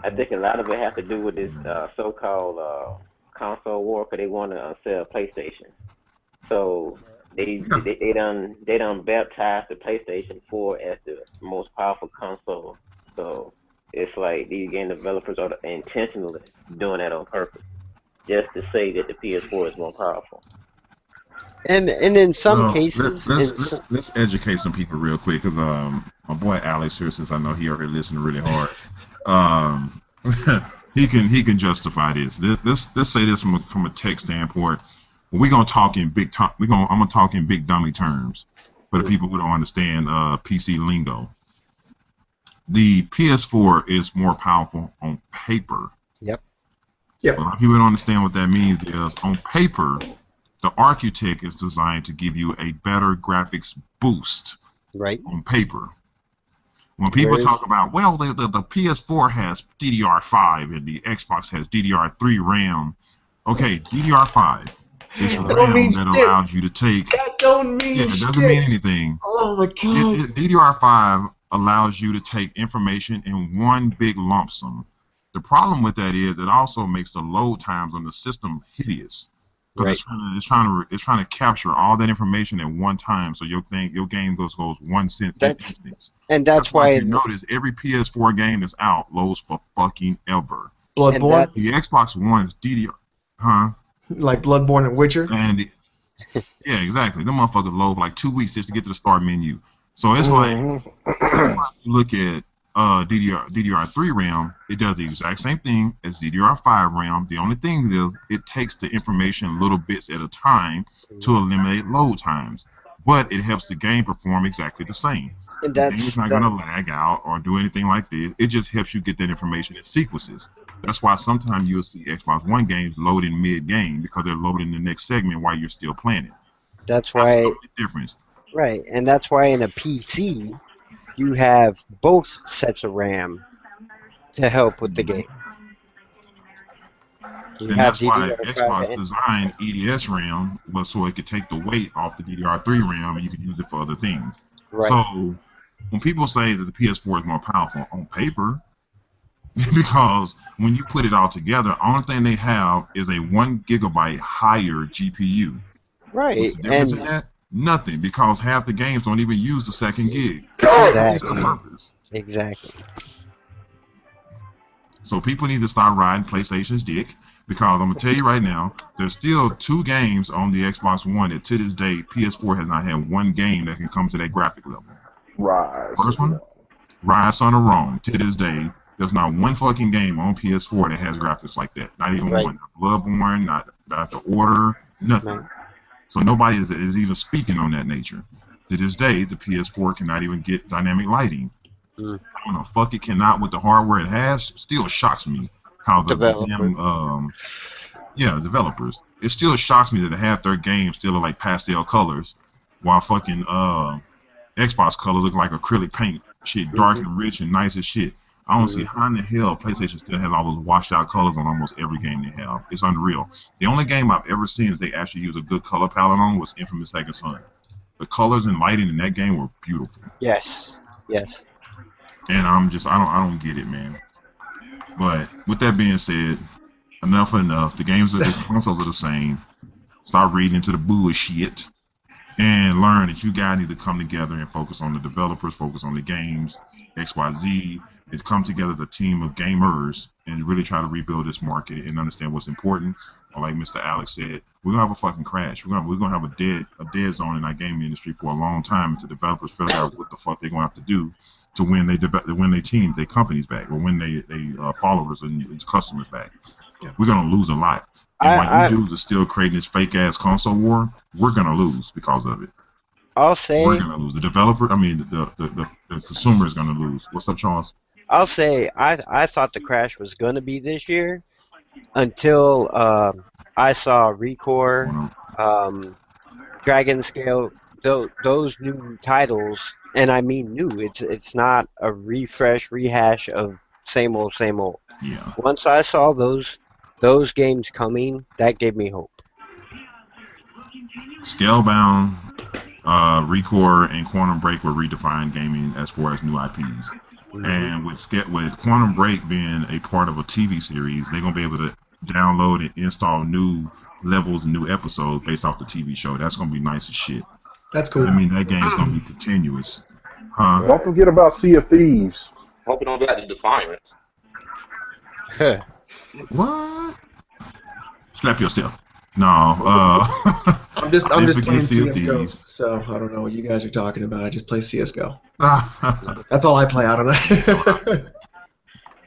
Speaker 5: I think a lot of it has to do with this so-called console war, because they want to sell PlayStation. So they done baptized the PlayStation 4 as the most powerful console. So it's like these game developers are intentionally doing that on purpose, just to say that the PS4 is more powerful.
Speaker 3: And in some
Speaker 1: Well,
Speaker 3: cases,
Speaker 1: let's educate some people real quick, because my boy Alex here, since I know he already listening really hard, um, he can justify this. Let's say this from a tech standpoint. We're gonna talk in I'm gonna talk in big dummy terms for the people who don't understand PC lingo. The PS4 is more powerful on paper.
Speaker 3: yep,
Speaker 2: Yep.
Speaker 1: A lot of people don't understand what that means. Is on paper, the architect is designed to give you a better graphics boost
Speaker 3: right.
Speaker 1: on paper. When people
Speaker 3: Whereas,
Speaker 1: talk about, well, the PS4 has DDR5 and the Xbox has DDR3 RAM. Okay, DDR5 is
Speaker 2: That don't
Speaker 1: RAM
Speaker 2: mean
Speaker 1: that
Speaker 2: shit.
Speaker 1: allows you to take.
Speaker 2: That don't
Speaker 1: Yeah,
Speaker 2: mean
Speaker 1: it doesn't
Speaker 2: shit.
Speaker 1: mean anything.
Speaker 2: Oh my god.
Speaker 1: DDR5 allows you to take information in one big lump sum. The problem with that is it also makes the load times on the system hideous, because
Speaker 3: right.
Speaker 1: it's trying to capture all that information at one time, so your game goes 1 cent
Speaker 3: That's
Speaker 1: instance.
Speaker 3: and
Speaker 1: That's
Speaker 3: that's
Speaker 1: why if
Speaker 3: why
Speaker 1: you notice every PS4 game that's out loads for fucking ever.
Speaker 3: and that
Speaker 2: Bloodborne,
Speaker 1: The Xbox One's DDR, huh?
Speaker 2: like Bloodborne and Witcher.
Speaker 1: And yeah, exactly. Them motherfuckers load for like 2 weeks just to get to the start menu. So it's like, that's why you look at DDR3 RAM, it does the exact same thing as DDR5 RAM. The only thing is it takes the information little bits at a time to eliminate load times, but it helps the game perform exactly the same.
Speaker 3: and
Speaker 1: The game is
Speaker 3: that's
Speaker 1: not going to lag out or do anything like this. It just helps you get that information in sequences. That's why sometimes you'll see Xbox One games loading mid-game, because they're loading the next segment while you're still playing it.
Speaker 3: that's
Speaker 1: That's the
Speaker 3: why
Speaker 1: only difference.
Speaker 3: right, and that's why in a PC you have both sets of RAM to help with the game. You
Speaker 1: And
Speaker 3: have
Speaker 1: that's why
Speaker 3: DDR5
Speaker 1: Xbox
Speaker 3: and
Speaker 1: designed EDS RAM was so it could take the weight off the DDR3 RAM and you could use it for other things.
Speaker 3: right.
Speaker 1: So when people say that the PS4 is more powerful on paper, because when you put it all together, only thing they have is a 1 GB higher GPU. What's
Speaker 3: Right,
Speaker 1: the difference in
Speaker 3: and
Speaker 1: that? Nothing, because half the games don't even use the second gig. It's the
Speaker 3: exactly,
Speaker 1: purpose.
Speaker 3: exactly.
Speaker 1: So people need to start riding PlayStation's dick, because I'm gonna tell you right now, there's still 2 games on the Xbox One that to this day PS4 has not had one game that can come to that graphic level.
Speaker 4: Rise.
Speaker 1: First one, Rise Son of Rome. To this day, there's not one fucking game on PS4 that has graphics like that. Not even
Speaker 3: Right.
Speaker 1: one. Not Bloodborne, not The Order, nothing.
Speaker 3: Right.
Speaker 1: So nobody is even speaking on that nature. To this day, the PS4 cannot even get dynamic lighting.
Speaker 3: Mm.
Speaker 1: I don't know, fuck it cannot with the hardware it has. Still shocks me how the
Speaker 3: Developer.
Speaker 1: damn developers. It still shocks me that half their games still are like pastel colors, while fucking Xbox colors look like acrylic paint. Shit, dark and rich and nice as shit. I don't see how in the hell PlayStation still has all those washed out colors on almost every game they have. It's unreal. The only game I've ever seen that they actually use a good color palette on was Infamous Second Son. The colors and lighting in that game were beautiful.
Speaker 3: Yes, yes.
Speaker 1: And I don't get it, man. But with that being said, enough. The games of the consoles are the same. stop reading into the bullshit, and learn that you guys need to come together and focus on the developers, focus on the games, XYZ, and come together as a team of gamers and really try to rebuild this market and understand what's important. Or like Mr. Alex said, we're gonna have a fucking crash. We're gonna have a dead zone in our gaming industry for a long time until developers figure out what the fuck they're gonna have to do to win their teams, their companies back, or win they followers and customers back. We're gonna lose a lot. And while you dudes are still creating this fake ass console war, we're gonna lose because of it.
Speaker 3: I'll say
Speaker 1: We're gonna lose. The developer, I mean, the consumer is gonna lose. What's up, Charles?
Speaker 3: I thought the crash was gonna be this year until I saw Recore, Dragon Scale, those new titles, and I mean new. It's not a rehash of same old, same old.
Speaker 1: Yeah.
Speaker 3: Once I saw those games coming, that gave me hope.
Speaker 1: Scalebound, Recore, and Quantum Break will redefine gaming as far as new IPs. Mm-hmm. And with Quantum Break being a part of a TV series, they're gonna be able to download and install new levels and new episodes based off the TV show. That's gonna be nice as shit.
Speaker 2: That's cool.
Speaker 1: I mean, that game's gonna be continuous. Huh?
Speaker 4: Don't forget about Sea of Thieves.
Speaker 6: Hope you don't get the Defiance.
Speaker 1: What? Slap yourself. No.
Speaker 2: I'm just playing CSGO, so I don't know what you guys are talking about. I just play CSGO. That's all I play. I don't know.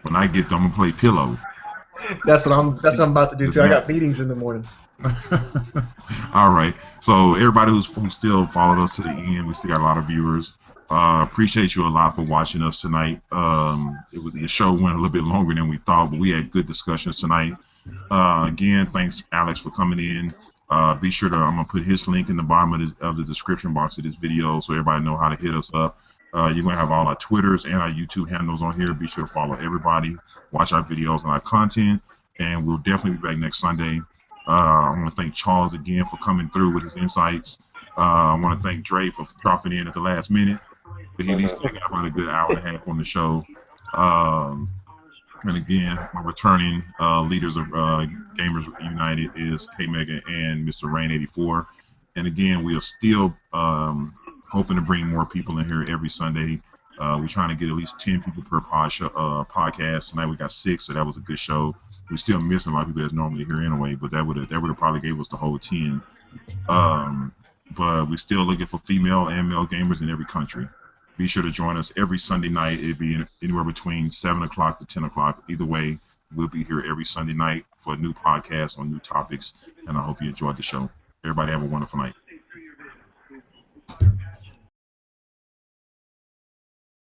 Speaker 1: When I get them, I'm gonna play Pillow.
Speaker 2: That's what I'm about to do too. I got meetings in the morning.
Speaker 1: All right. So everybody who still followed us to the end, we still got a lot of viewers. Appreciate you a lot for watching us tonight. The show went a little bit longer than we thought, but we had good discussions tonight. Again, thanks Alex for coming in. Be sure to I'm gonna put his link in the bottom of the description box of this video so everybody know how to hit us up. You're gonna have all our Twitters and our YouTube handles on here. Be sure to follow everybody, watch our videos and our content, and we'll definitely be back next Sunday. I want to thank Charles again for coming through with his insights. I want to thank Dre for dropping in at the last minute. But he needs to take about a good hour and a half on the show. And again, my returning leaders of Gamers United is K-Mega and Mr. Rain84. And again, we are still hoping to bring more people in here every Sunday. We're trying to get at least 10 people per podcast. Tonight we got 6, so that was a good show. We're still missing a lot of people that's normally here anyway, but that would have probably gave us the whole 10. But we're still looking for female and male gamers in every country. Be sure to join us every Sunday night. It'll be anywhere between 7 o'clock to 10 o'clock. Either way, we'll be here every Sunday night for a new podcast on new topics, and I hope you enjoyed the show. Everybody have a wonderful night.